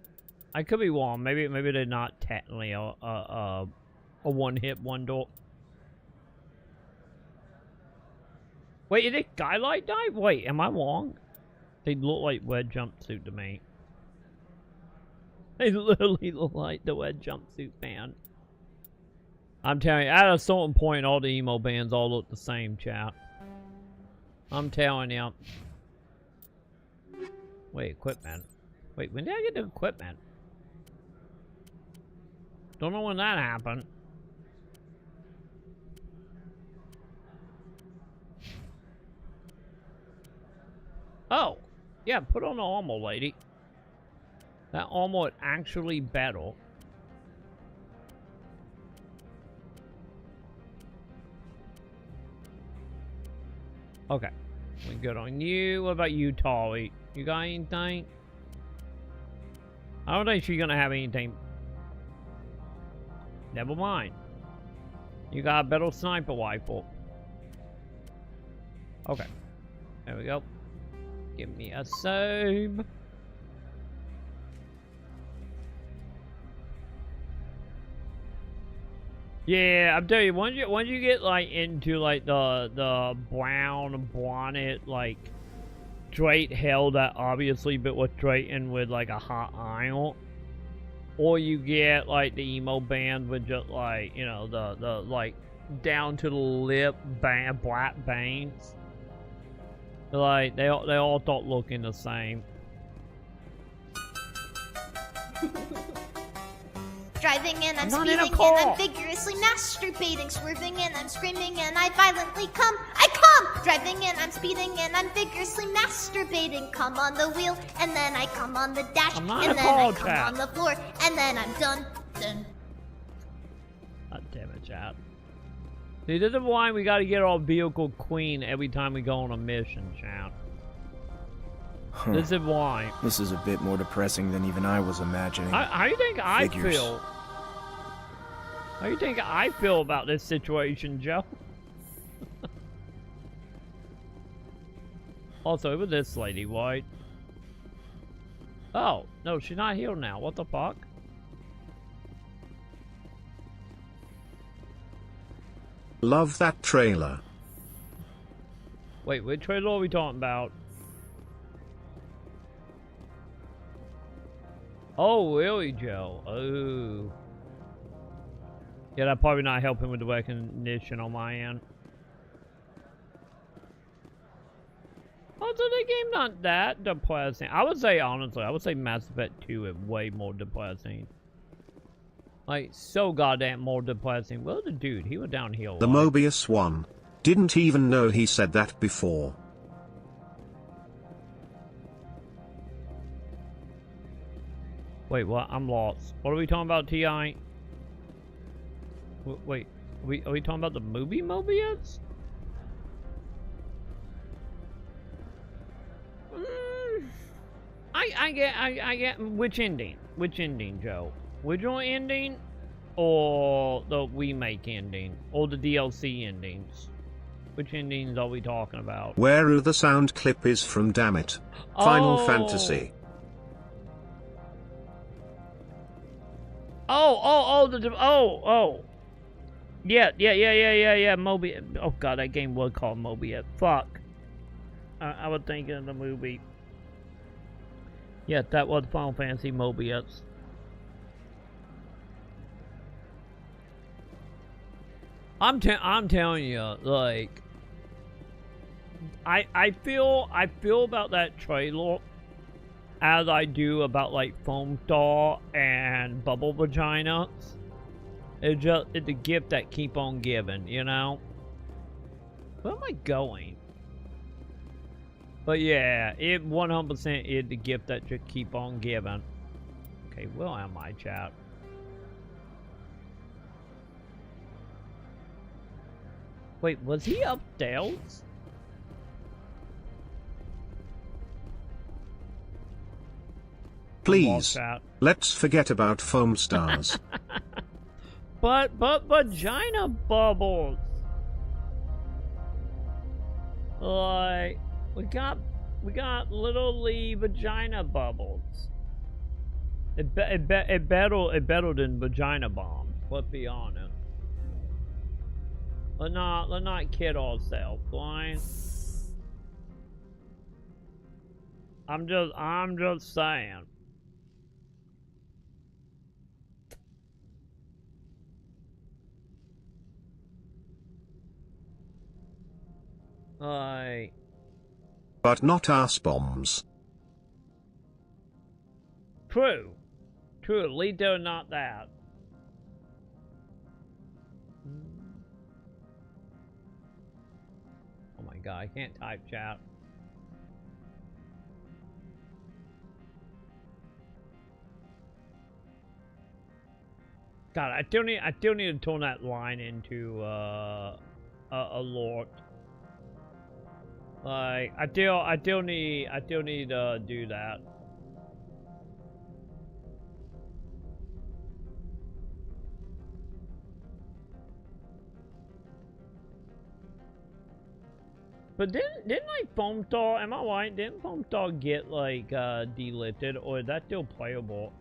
I could be wrong. Maybe they're not technically a one-hit wonder. Wait, is it Skylight Dive? Wait, am I wrong? They look like wed jumpsuit to me. They literally look like the wed jumpsuit band. I'm telling you, at a certain point, all the emo bands all look the same, chat. I'm telling you. Wait, equipment. Wait, when did I get the equipment? Don't know when that happened. Oh, yeah, put on the armor, lady. That armor is actually better. Okay, we good on you. What about you, Tolly? You got anything? I don't think she's gonna have anything. Never mind. You got a better sniper rifle. Okay, there we go. Give me a save. Yeah, I'm telling you, once you get like into like the brown bonnet, like straight hell that obviously but was straightened with like a hot iron, or you get like the emo band with just like, you know, the like down to the lip black bangs, like they all start looking the same. Driving and I'm not in a speeding car. and I'm vigorously masturbating, swerving and I'm screaming and I violently come. I come! Driving and I'm speeding and I'm vigorously masturbating. Come on the wheel and then I come on the dash and then I come on the floor and then I'm done. God damn it, chat. See, this is why we gotta get our vehicle clean every time we go on a mission, chat. Huh. This is why. This is a bit more depressing than even I was imagining. How do you think I Figures. feel? How do you think I feel about this situation, Joe? Also, with this lady, White. Oh, no, she's not healed now. What the fuck? Love that trailer. Wait, which trailer are we talking about? Oh, really, Joe? Oh. Yeah, that probably not helping with the recognition on my end. Also, the game not that depressing. I would say, honestly, I would say Mass Effect 2 is way more depressing. Like, so goddamn more depressing. Well, the dude, he was down here. The Mobius one. Didn't even know he said that before. Wait, what? I'm lost. What are we talking about, T.I.? Wait, are we talking about the movie Mobius? I get which ending? Which ending, Joe? Original ending, or the remake ending, or the DLC endings? Which endings are we talking about? Where the sound clip is from, damn it. Final Fantasy. Yeah, Mobius. Oh god, that game was called Mobius. Fuck. I was thinking of the movie. Yeah, that was Final Fantasy Mobius. I'm telling you, like, I feel about that trailer as I do about like Foam Star and Bubble Vaginas. It's a gift that keep on giving, you know? Where am I going? But yeah, it 100% is the gift that just keep on giving. Okay, where am I, chat? Wait, was he upstairs? Please, let's forget about foam stars. But vagina bubbles. Like, we got little Lee vagina bubbles. It better than vagina bombs. Let's be honest. Let's not kid ourselves, right? I'm just saying. But not ass bombs. True. At least they're not that. Oh my god, I can't type, chat. God, I still need to turn that line into alert. Like, I still need to do that. But didn't like Foam Star, am I right? Didn't Foam Star get like delisted, or is that still playable?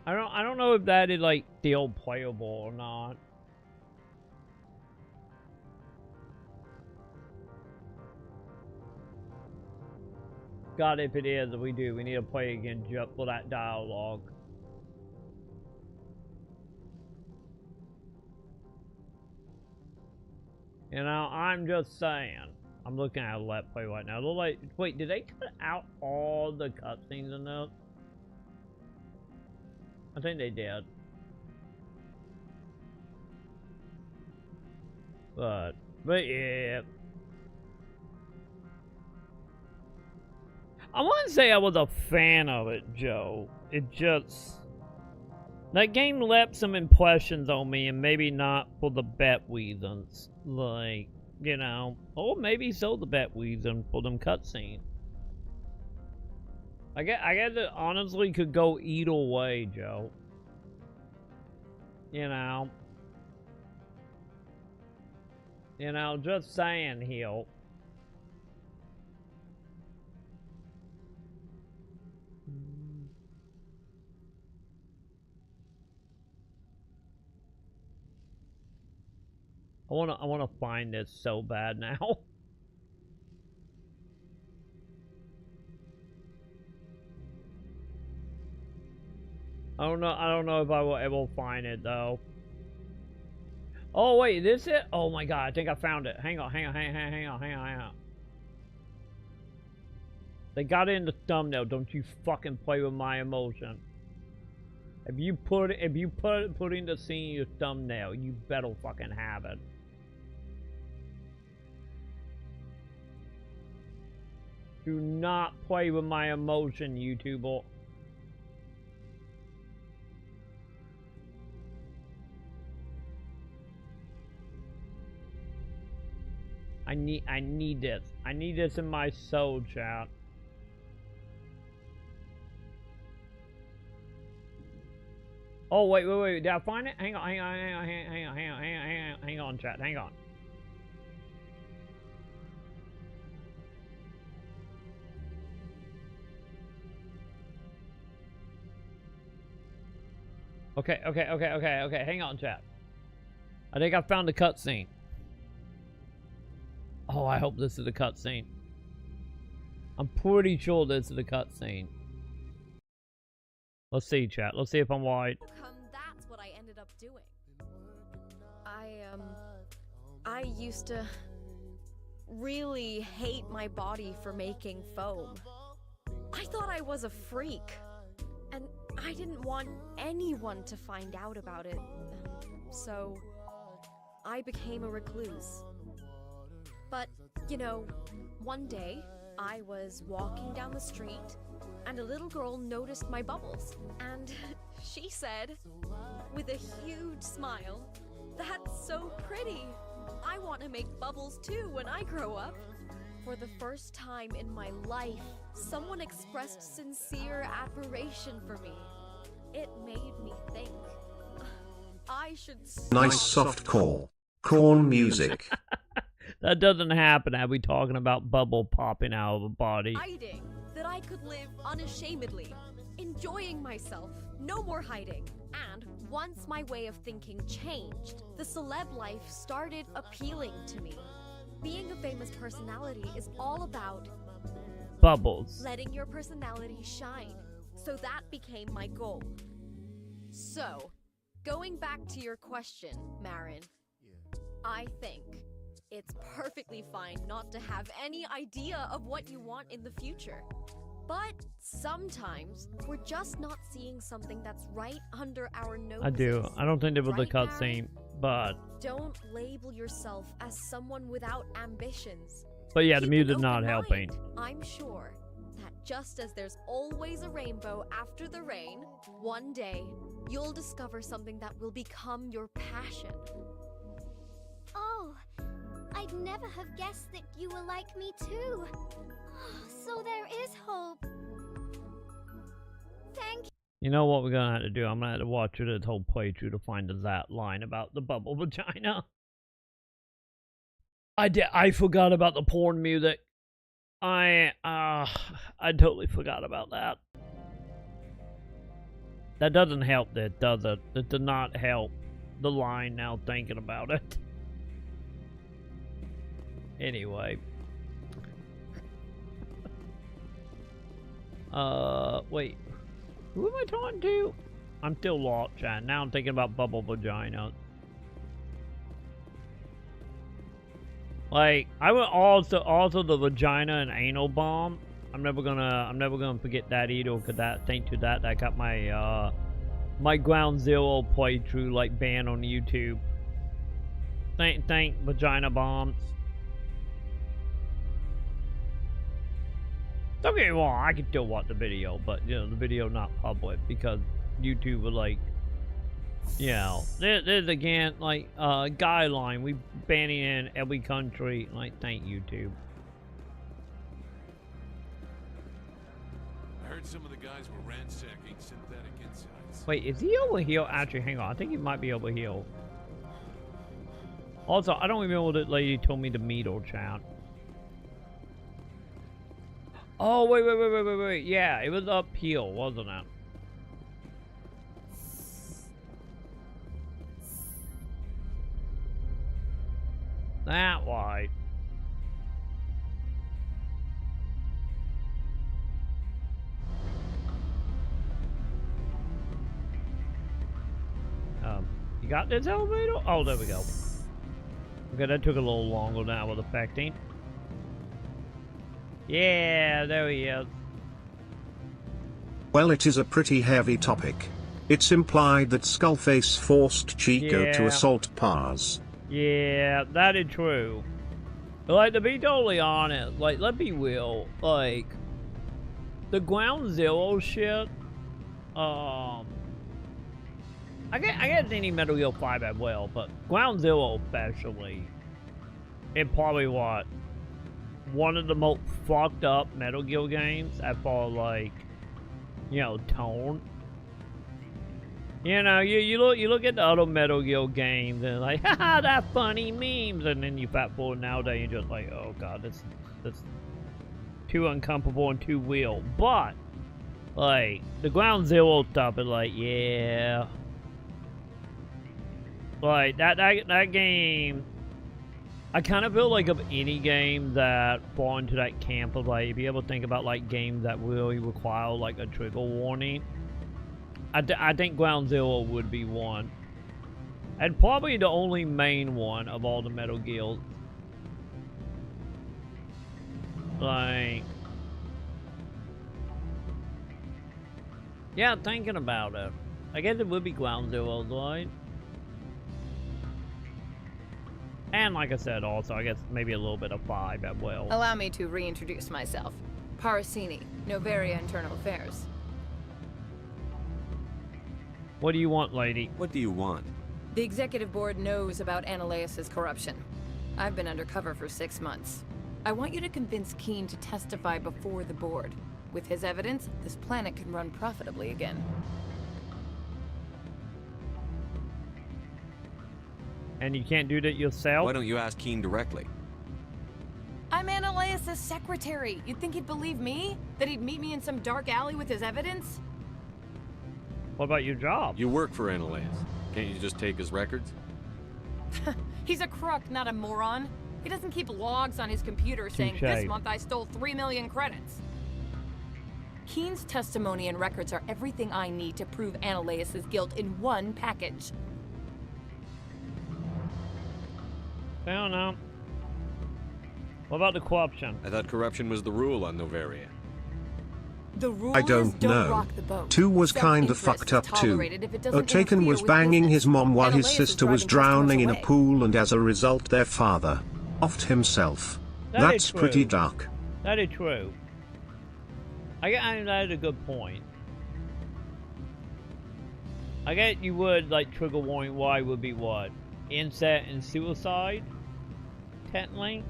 I don't know if that is like still playable or not. God, if it is, we need to play again just for that dialogue. You know, I'm just saying. I'm looking at a Let's Play right now. Look like, wait, did they cut out all the cutscenes in this? I think they did. But yeah. I wouldn't say I was a fan of it, Joe. It just... that game left some impressions on me, and maybe not for the best reasons. Like, you know. Or maybe sold the bat reason for them cutscenes. I guess it honestly could go either way, Joe. You know. You know, just saying here. I wanna find this so bad now. I don't know if I will ever find it though. Oh wait, this it? Oh my god, I think I found it. Hang on. They got it in the thumbnail. Don't you fucking play with my emotion. If you put in the scene in your thumbnail, you better fucking have it. Do not play with my emotion, YouTuber. I need this. I need this in my soul, chat. Oh wait, did I find it? Hang on, chat, hang on. Okay, hang on, chat. I think I found the cutscene. Oh, I hope this is the cutscene. I'm pretty sure this is the cutscene. Let's see, chat. Let's see if I'm right. That's what I ended up doing. I used to really hate my body for making foam. I thought I was a freak. And I didn't want anyone to find out about it. So I became a recluse. But, you know, one day I was walking down the street and a little girl noticed my bubbles. And she said, with a huge smile, "That's so pretty. I want to make bubbles too when I grow up." For the first time in my life, someone expressed sincere admiration for me. It made me think, I should Nice soft call. Corn music. That doesn't happen. Are we talking about bubble popping out of a body? hiding, that I could live unashamedly, enjoying myself, no more hiding. And once my way of thinking changed, the celeb life started appealing to me. Being a famous personality is all about bubbles. Letting your personality shine. So that became my goal. So, going back to your question, Marin, I think it's perfectly fine not to have any idea of what you want in the future. But sometimes we're just not seeing something that's right under our noses. I do. I don't think it was right, a cutscene, but don't label yourself as someone without ambitions. but yeah, the Keep music's an not open helping. mind. I'm sure that just as there's always a rainbow after the rain, one day you'll discover something that will become your passion. Oh, I'd never have guessed that you were like me too. So there is hope. Thank you. You know what we're gonna have to do? I'm gonna have to watch this whole playthrough to find that line about the bubble vagina. I forgot about the porn music. I totally forgot about that. That doesn't help, that does it? It did not help the line now thinking about it. Anyway. Wait. Who am I talking to? I'm still lost, chat. Now I'm thinking about bubble vagina. Like, I would also the vagina and anal bomb. I'm never gonna forget that either, cause thanks to that I got my my Ground Zero playthrough like banned on YouTube. Thank vagina bombs. Don't get me wrong, I can still watch the video, but you know the video not public because YouTube will like You know, there's again, like, guideline. We banning in every country. Like, thank YouTube. I heard some of the guys were ransacking synthetic insides. Wait, is he over here? Actually, hang on. I think he might be over here. Also, I don't remember what the lady told me to meet or chat. Oh, wait. Yeah, it was up here, wasn't it? That way. You got this elevator? Oh, there we go. Okay, that took a little longer now with affecting. Yeah, there he is. Well, it is a pretty heavy topic. It's implied that Skullface forced Chico to assault Paz. Yeah, that is true. Like, to be totally honest, like, let's be real, like, the Ground Zero shit, I guess any Metal Gear 5 as well, but Ground Zero especially, it probably, what, one of the most fucked up Metal Gear games as far as, like, you know, tone. You know, you look at the other Metal Gear games and like, haha, that funny memes, and then you fast forward nowadays and you're just like, oh god, that's too uncomfortable and too real. But like the Ground Zero stuff is like, yeah, like that game. I kind of feel like of any game that fall into that camp of like, if you ever think about like games that really require like a trigger warning. I think Ground Zero would be one. And probably the only main one of all the Metal Gears. Like... yeah, thinking about it. I guess it would be Ground Zero, right? And like I said, also, I guess maybe a little bit of 5 as well. Allow me to reintroduce myself. Parasini, Novaria Internal Affairs. What do you want, lady? What do you want? The executive board knows about Ananias' corruption. I've been undercover for 6 months. I want you to convince Keene to testify before the board. With his evidence, this planet can run profitably again. And you can't do that yourself? Why don't you ask Keene directly? I'm Ananias' secretary. You'd think he'd believe me? That he'd meet me in some dark alley with his evidence? What about your job? You work for Ananias. Can't you just take his records? He's a crook, not a moron. He doesn't keep logs on his computer saying, this month I stole 3 million credits. Keene's testimony and records are everything I need to prove Ananias' guilt in one package. I don't know. What about the corruption? I thought corruption was the rule on Novaria. The rules I don't know. rock the boat. 2 was kinda fucked up too. Otaken was banging his mom while his sister was drowning in a pool, and as a result their father offed himself. That's pretty dark. That is true. I mean, that is a good point. I guess you would, like, trigger warning Y would be what? Incest and suicide? Technically?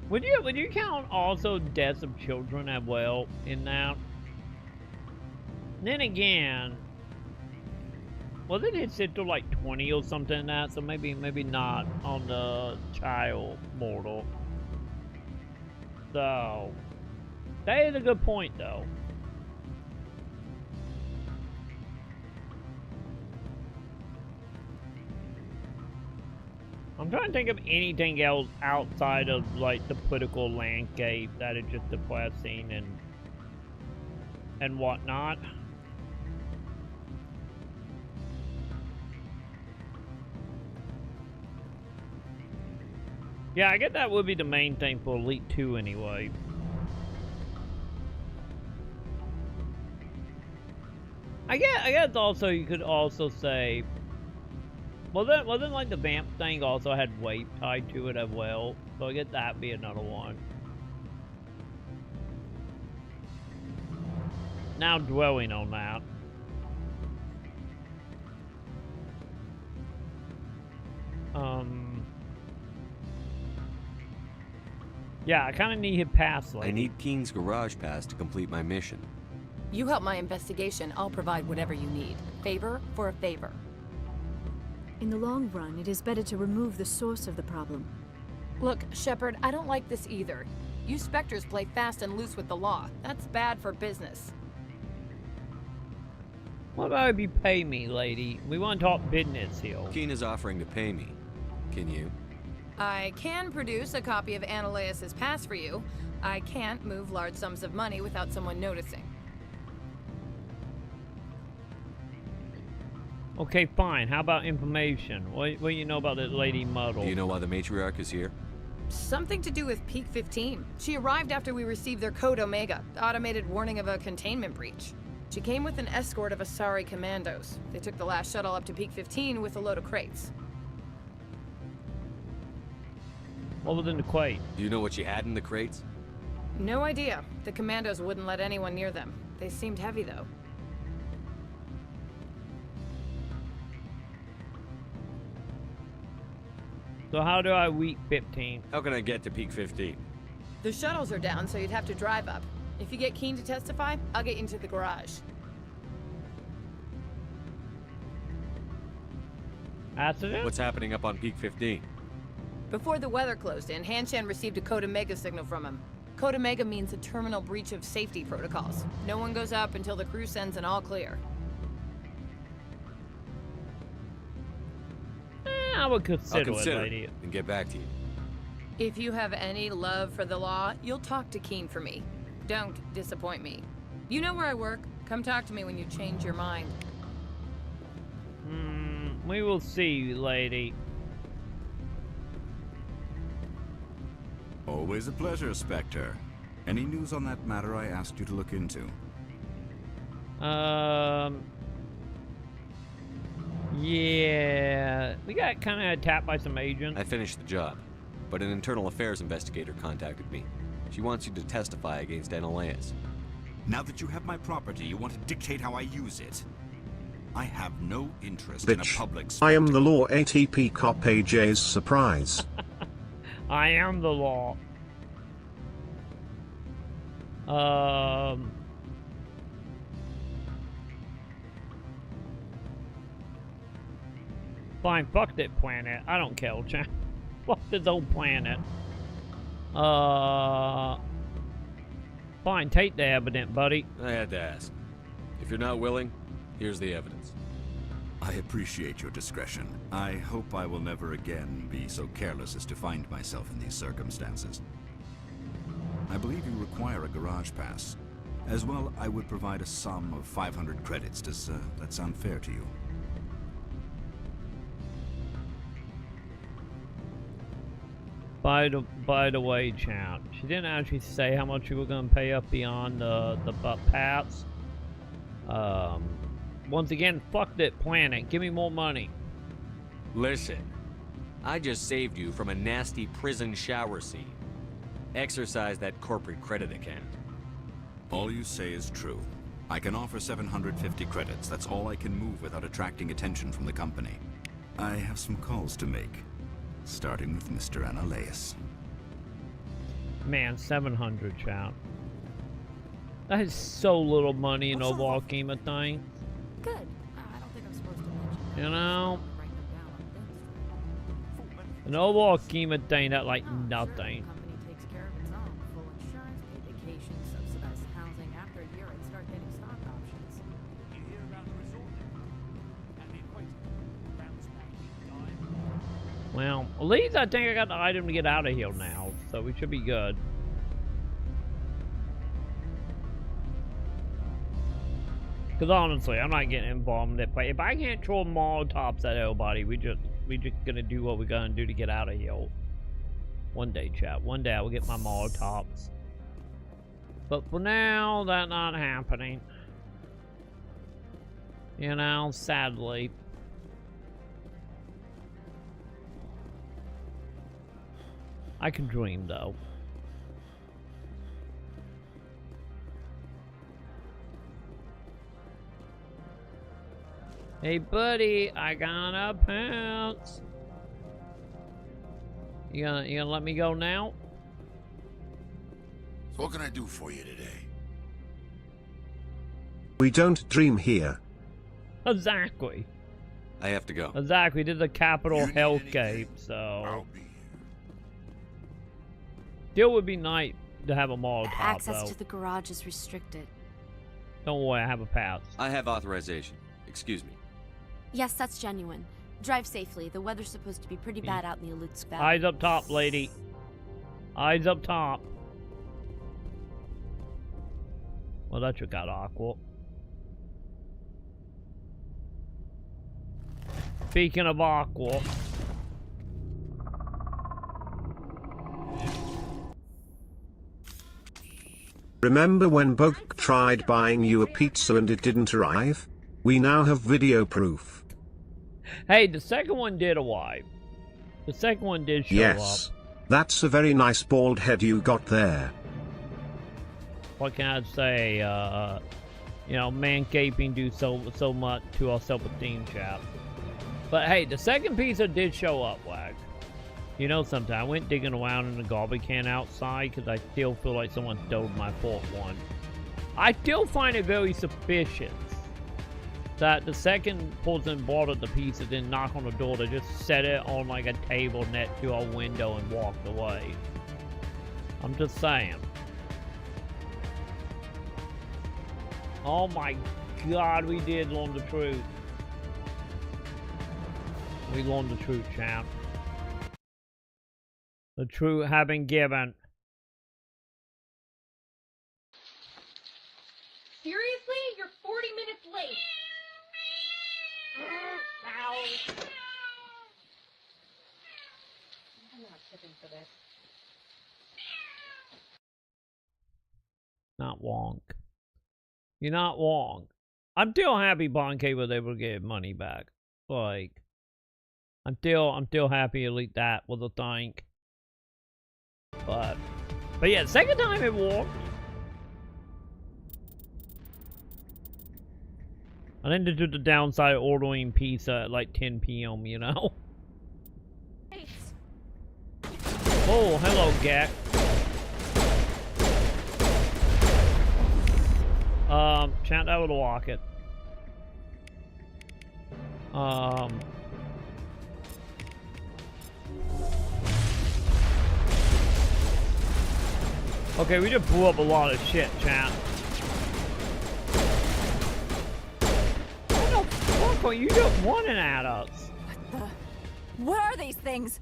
Would you count also deaths of children as well in that? Then again, wasn't his sister like 20 or something in that? So maybe not on the child mortal. So that is a good point though. I'm trying to think of anything else outside of like the political landscape that is just depressing and whatnot. Yeah, I guess that would be the main thing for Elite 2 anyway. I guess also you could also say, wasn't like the vamp thing also had weight tied to it as well? So I guess that'd be another one. now dwelling on that. Yeah, I kind of need his pass. Lady. I need Keen's garage pass to complete my mission. You help my investigation, I'll provide whatever you need. Favor for a favor. In the long run, it is better to remove the source of the problem. Look, Shepard, I don't like this either. You Spectres play fast and loose with the law. That's bad for business. What about if you pay me, lady? We want to talk business here. Keen is offering to pay me. Can you? I can produce a copy of Ananias's pass for you. I can't move large sums of money without someone noticing. Okay, fine. How about information? What do you know about this lady Muddle? Do you know why the matriarch is here? Something to do with Peak 15. She arrived after we received their code Omega, automated warning of a containment breach. She came with an escort of Asari commandos. They took the last shuttle up to Peak 15 with a load of crates. What was in the crate? Do you know what she had in the crates? No idea. The commandos wouldn't let anyone near them. They seemed heavy, though. So how do I reach 15? How can I get to Peak 15? The shuttles are down, so you'd have to drive up. If you get Keen to testify, I'll get you into the garage. Accident? What's happening up on Peak 15? Before the weather closed in, Hanshan received a Code Omega signal from him. Code Omega means a terminal breach of safety protocols. No one goes up until the crew sends an all clear. I would consider, I'll consider it, lady. And get back to you. If you have any love for the law, you'll talk to Keen for me. Don't disappoint me. You know where I work. Come talk to me when you change your mind. We will see, lady. Always a pleasure, Spectre. Any news on that matter I asked you to look into? Yeah. We got kind of attacked by some agents. I finished the job, but an internal affairs investigator contacted me. She wants you to testify against Ananias. Now that you have my property, you want to dictate how I use it? I have no interest in a Bitch, public I am the law. ATP cop AJ's surprise. I am the law. Fine, fuck that planet. I don't care, champ. Fuck this whole planet. Fine, take the evidence, buddy. I had to ask. If you're not willing, here's the evidence. I appreciate your discretion. I hope I will never again be so careless as to find myself in these circumstances. I believe you require a garage pass. As well, I would provide a sum of 500 credits. Does that sound fair to you? By the way, champ, she didn't actually say how much you were gonna pay up beyond the butt pats. Once again, fuck that planet. Give me more money. Listen, I just saved you from a nasty prison shower scene. Exercise that corporate credit account. All you say is true. I can offer 750 credits. That's all I can move without attracting attention from the company. I have some calls to make, starting with Mr. Ananias. Man, 700, champ. That is so little money in overall scheme of things. Good. I don't think I'm supposed to mention that. You know? An overall scheme of things, that like nothing. Company takes care of its own. Full insurance, paid vacation, subsidized housing. After a year, I'd start getting stock options. You hear about the resort and the equator. Bounce back in time. Well, at least I think I got the item to get out of here now, so we should be good. Because honestly, I'm not getting involved in it. But if I can't throw Molotovs at everybody, we just gonna do what we're gonna do to get out of here. One day, chat. One day I will get my Molotovs. But for now, that's not happening. You know, sadly. I can dream, though. Hey, buddy, I got a pants. You gonna let me go now? So what can I do for you today? We don't dream here. Exactly. I have to go. Exactly. Did the Capitol Hellscape, so. Still would be nice to have a Molotov, Access though. to the garage is restricted. Don't worry, I have a pass. I have authorization. Excuse me. Yes, that's genuine. Drive safely. The weather's supposed to be pretty bad out in the Alutsk Valley. Eyes up top, lady. Eyes up top. Well, that just got awkward. Speaking of awkward. Remember when Bug tried buying you a pizza and it didn't arrive? We now have video proof. Hey, the second one did arrive. The second one did show Yes. up. That's a very nice bald head you got there. What can I say? You know, manscaping do so much to our self-esteem, chap. But hey, the second pizza did show up, Wag. You know, sometimes I went digging around in the garbage can outside because I still feel like someone stole my fourth one. I still find it very suspicious that the second person bought the pizza didn't knock on the door. They just set it on like a table next to our window and walked away. I'm just saying. Oh my God, we did learn the truth. We learned the truth, champ. The truth have been given. Seriously? You're 40 minutes late. Ow. I'm not tipping for this. Not wrong. You're not wrong. I'm still happy Bonk was able to get money back. Like, I'm still happy at least that was a thing. But yeah, second time it worked. I think this is the downside of ordering pizza at like 10 p.m., you know? Oh, hello, Gak. Chant out of the rocket. Okay, we just blew up a lot of shit, chat. What the fuck are you just running at us? What the? Where are these things?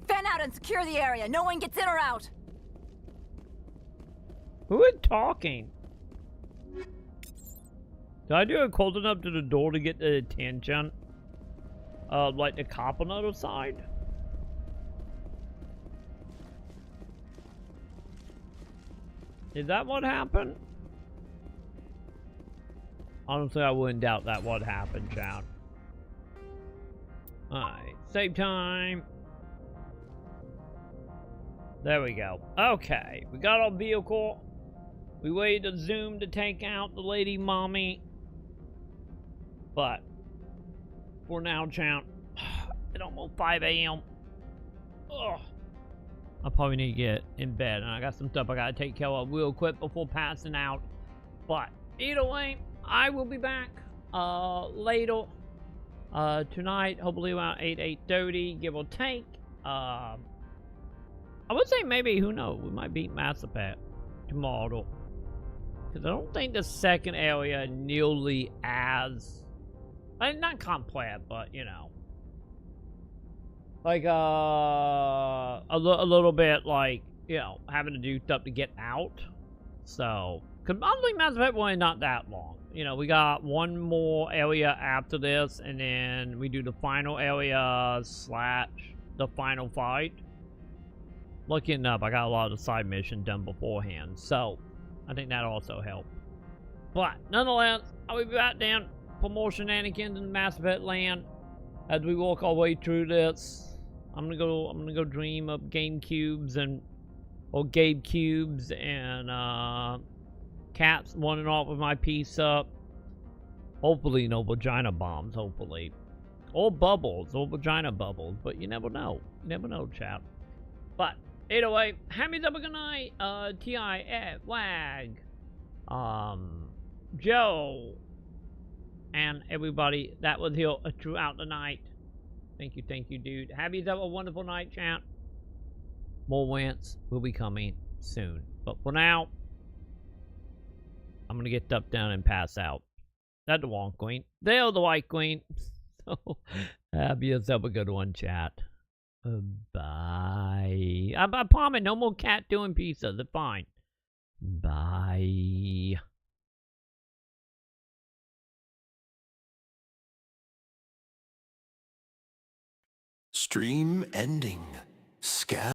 Fan out and secure the area. No one gets in or out. Who is talking? Did I do it close enough to the door to get the attention of, like, the cop on the other side? Is that what happened? Honestly, I wouldn't doubt that what happened, chat. Alright, save time. There we go. Okay, we got our vehicle. We waited to zoom to take out the lady mommy. But for now, chat, it's almost 5 a.m. Ugh. I probably need to get in bed, and I got some stuff I gotta take care of real quick before passing out. But either way, I will be back later tonight, hopefully around 8:30, give or take. I would say maybe, who knows, we might beat Mass Effect tomorrow. Because I don't think the second area nearly as, not complex, but you know, like a little bit like, you know, having to do stuff to get out. So, because honestly, Mass Effect 1 is not that long. You know, we got one more area after this, and then we do the final area / the final fight. Lucky enough, I got a lot of the side missions done beforehand, so I think that also helped. But nonetheless, I will be back down for more shenanigans in Mass Effect land as we walk our way through this. I'm gonna go dream of Gabe Cubes and Caps running off with my piece up. Hopefully no vagina bombs, hopefully. Or bubbles, or vagina bubbles, but you never know. You never know, chap. But, either way, happy double good night, T.I.F. Wag, Joe, and everybody that was here throughout the night. Thank you, dude. Have you have a wonderful night, chat. More wins will be coming soon. But for now, I'm gonna get up, down, and pass out. That's the wrong queen. There's the white queen. So, have yourself a good one, chat. Bye. I promise, no more cat doing pizzas. It's fine. Bye. Stream ending. Scan.